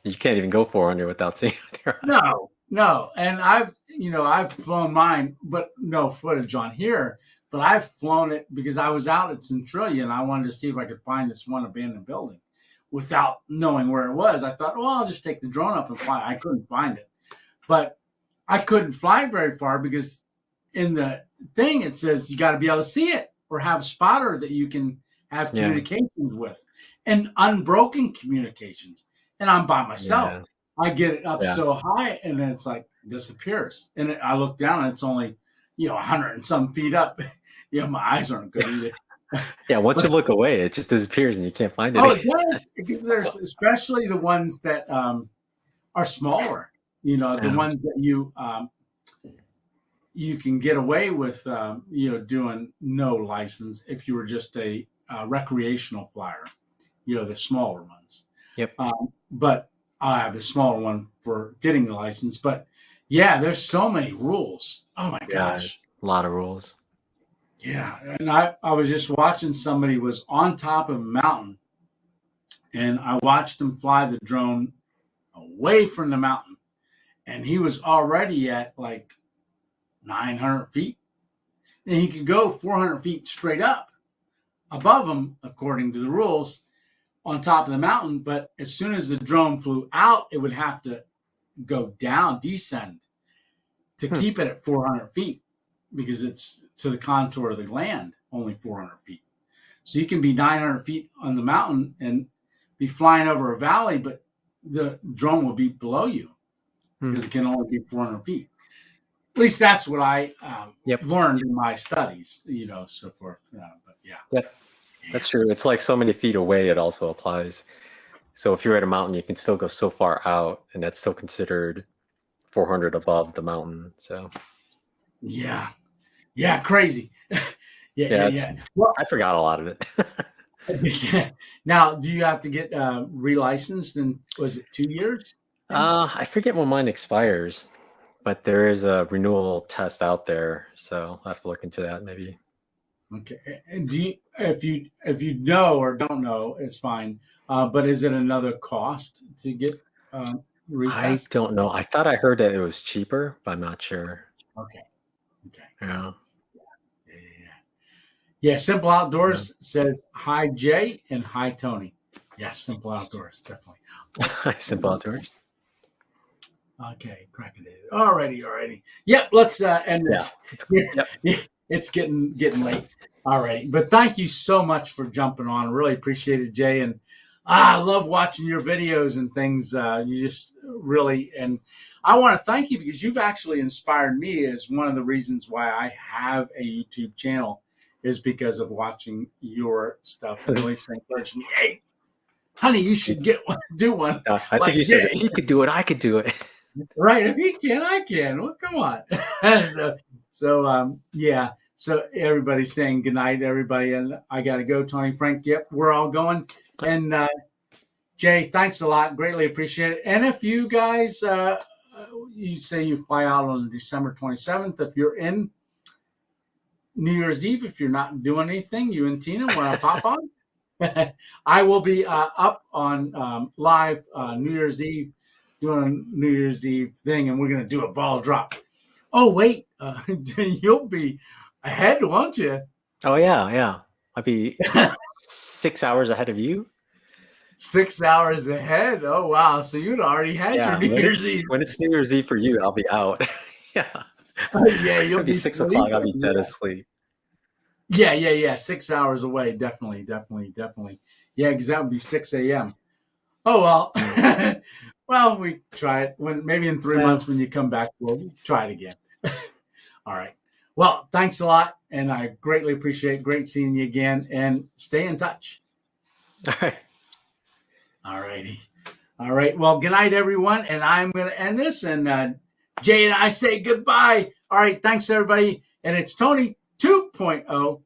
You can't even go 400 without seeing it with your eyes. no. And I've flown mine, but no footage on here. But I've flown it because I was out at Centralia and I wanted to see if I could find this one abandoned building without knowing where it was. I thought, well, I'll just take the drone up and fly. I couldn't find it. But I couldn't fly very far because in the thing it says you got to be able to see it or have a spotter that you can have communications with, and unbroken communications. And I'm by myself. Yeah. I get it up so high, and then it's like disappears. And I look down, and it's only 100 and some feet up. My eyes aren't good either. Yeah, once you look away, it just disappears and you can't find it. Oh, yeah, because there's especially the ones that are smaller. The ones that you can get away with, doing no license if you were just a recreational flyer. The smaller ones. Yep. But I have the smaller one for getting the license. But yeah, there's so many rules. Oh my gosh, a lot of rules. Yeah, and I was just watching somebody was on top of a mountain, and I watched him fly the drone away from the mountain, and he was already at like 900 feet, and he could go 400 feet straight up above him, according to the rules, on top of the mountain. But as soon as the drone flew out, it would have to go down, descend to keep it at 400 feet because it's to the contour of the land, only 400 feet. So you can be 900 feet on the mountain and be flying over a valley, but the drone will be below you because it can only be 400 feet. At least that's what I learned in my studies, so forth. But yeah. Yep, that's true. It's like so many feet away, it also applies. So if you're at a mountain, you can still go so far out, and that's still considered 400 above the mountain. So yeah, crazy. yeah. Well, I forgot a lot of it. Now, do you have to get relicensed? And was it 2 years? I forget when mine expires, but there is a renewal test out there, so I'll have to look into that maybe. Okay. And if you know or don't know, it's fine. But is it another cost to get retest? I don't know. I thought I heard that it was cheaper, but I'm not sure. Okay. Yeah. Yeah. Simple Outdoors says hi Jay and hi Tony. Yes, Simple Outdoors, definitely. Hi, Simple Outdoors. Okay, cracking it. Alrighty. Yep, let's end this. Yeah. It's getting late. All right. But thank you so much for jumping on. Really appreciate it, Jay. And I love watching your videos and things. You just really, and I want to thank you because you've actually inspired me as one of the reasons why I have a YouTube channel is because of watching your stuff. And really encouraged me, hey, honey, you should do one. I think you said, if he could do it, I could do it. Right. If he can, I can. Well, come on. Yeah. So everybody's saying good night, everybody. And I got to go, Tony, Frank. Yep, we're all going. And Jay, thanks a lot. Greatly appreciate it. And if you guys, you say you fly out on December 27th, if you're in New Year's Eve, if you're not doing anything, you and Tina want to pop on? I will be up on live New Year's Eve, doing a New Year's Eve thing, and we're going to do a ball drop. Oh, wait, you'll be ahead, won't you? Oh, yeah. I'll be 6 hours ahead of you. 6 hours ahead? Oh, wow. So you'd already had your New Year's Eve. When it's New Year's Eve for you, I'll be out. Yeah. Yeah, you'll be 6 o'clock. I'll be dead asleep. Yeah. 6 hours away. Definitely. Yeah, because that would be 6 a.m. Oh, well. Well, we try it. Maybe in 3 months when you come back, we'll try it again. All right. Well, thanks a lot, and I greatly appreciate it. Great seeing you again, and stay in touch. All right. All righty. All right. Well, good night, everyone, and I'm going to end this, and Jay and I say goodbye. All right. Thanks, everybody, and it's Tony 2.0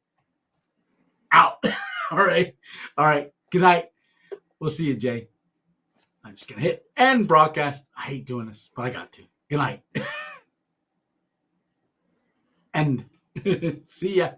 out. All right. Good night. We'll see you, Jay. I'm just going to hit end broadcast. I hate doing this, but I got to. Good night. End. See ya.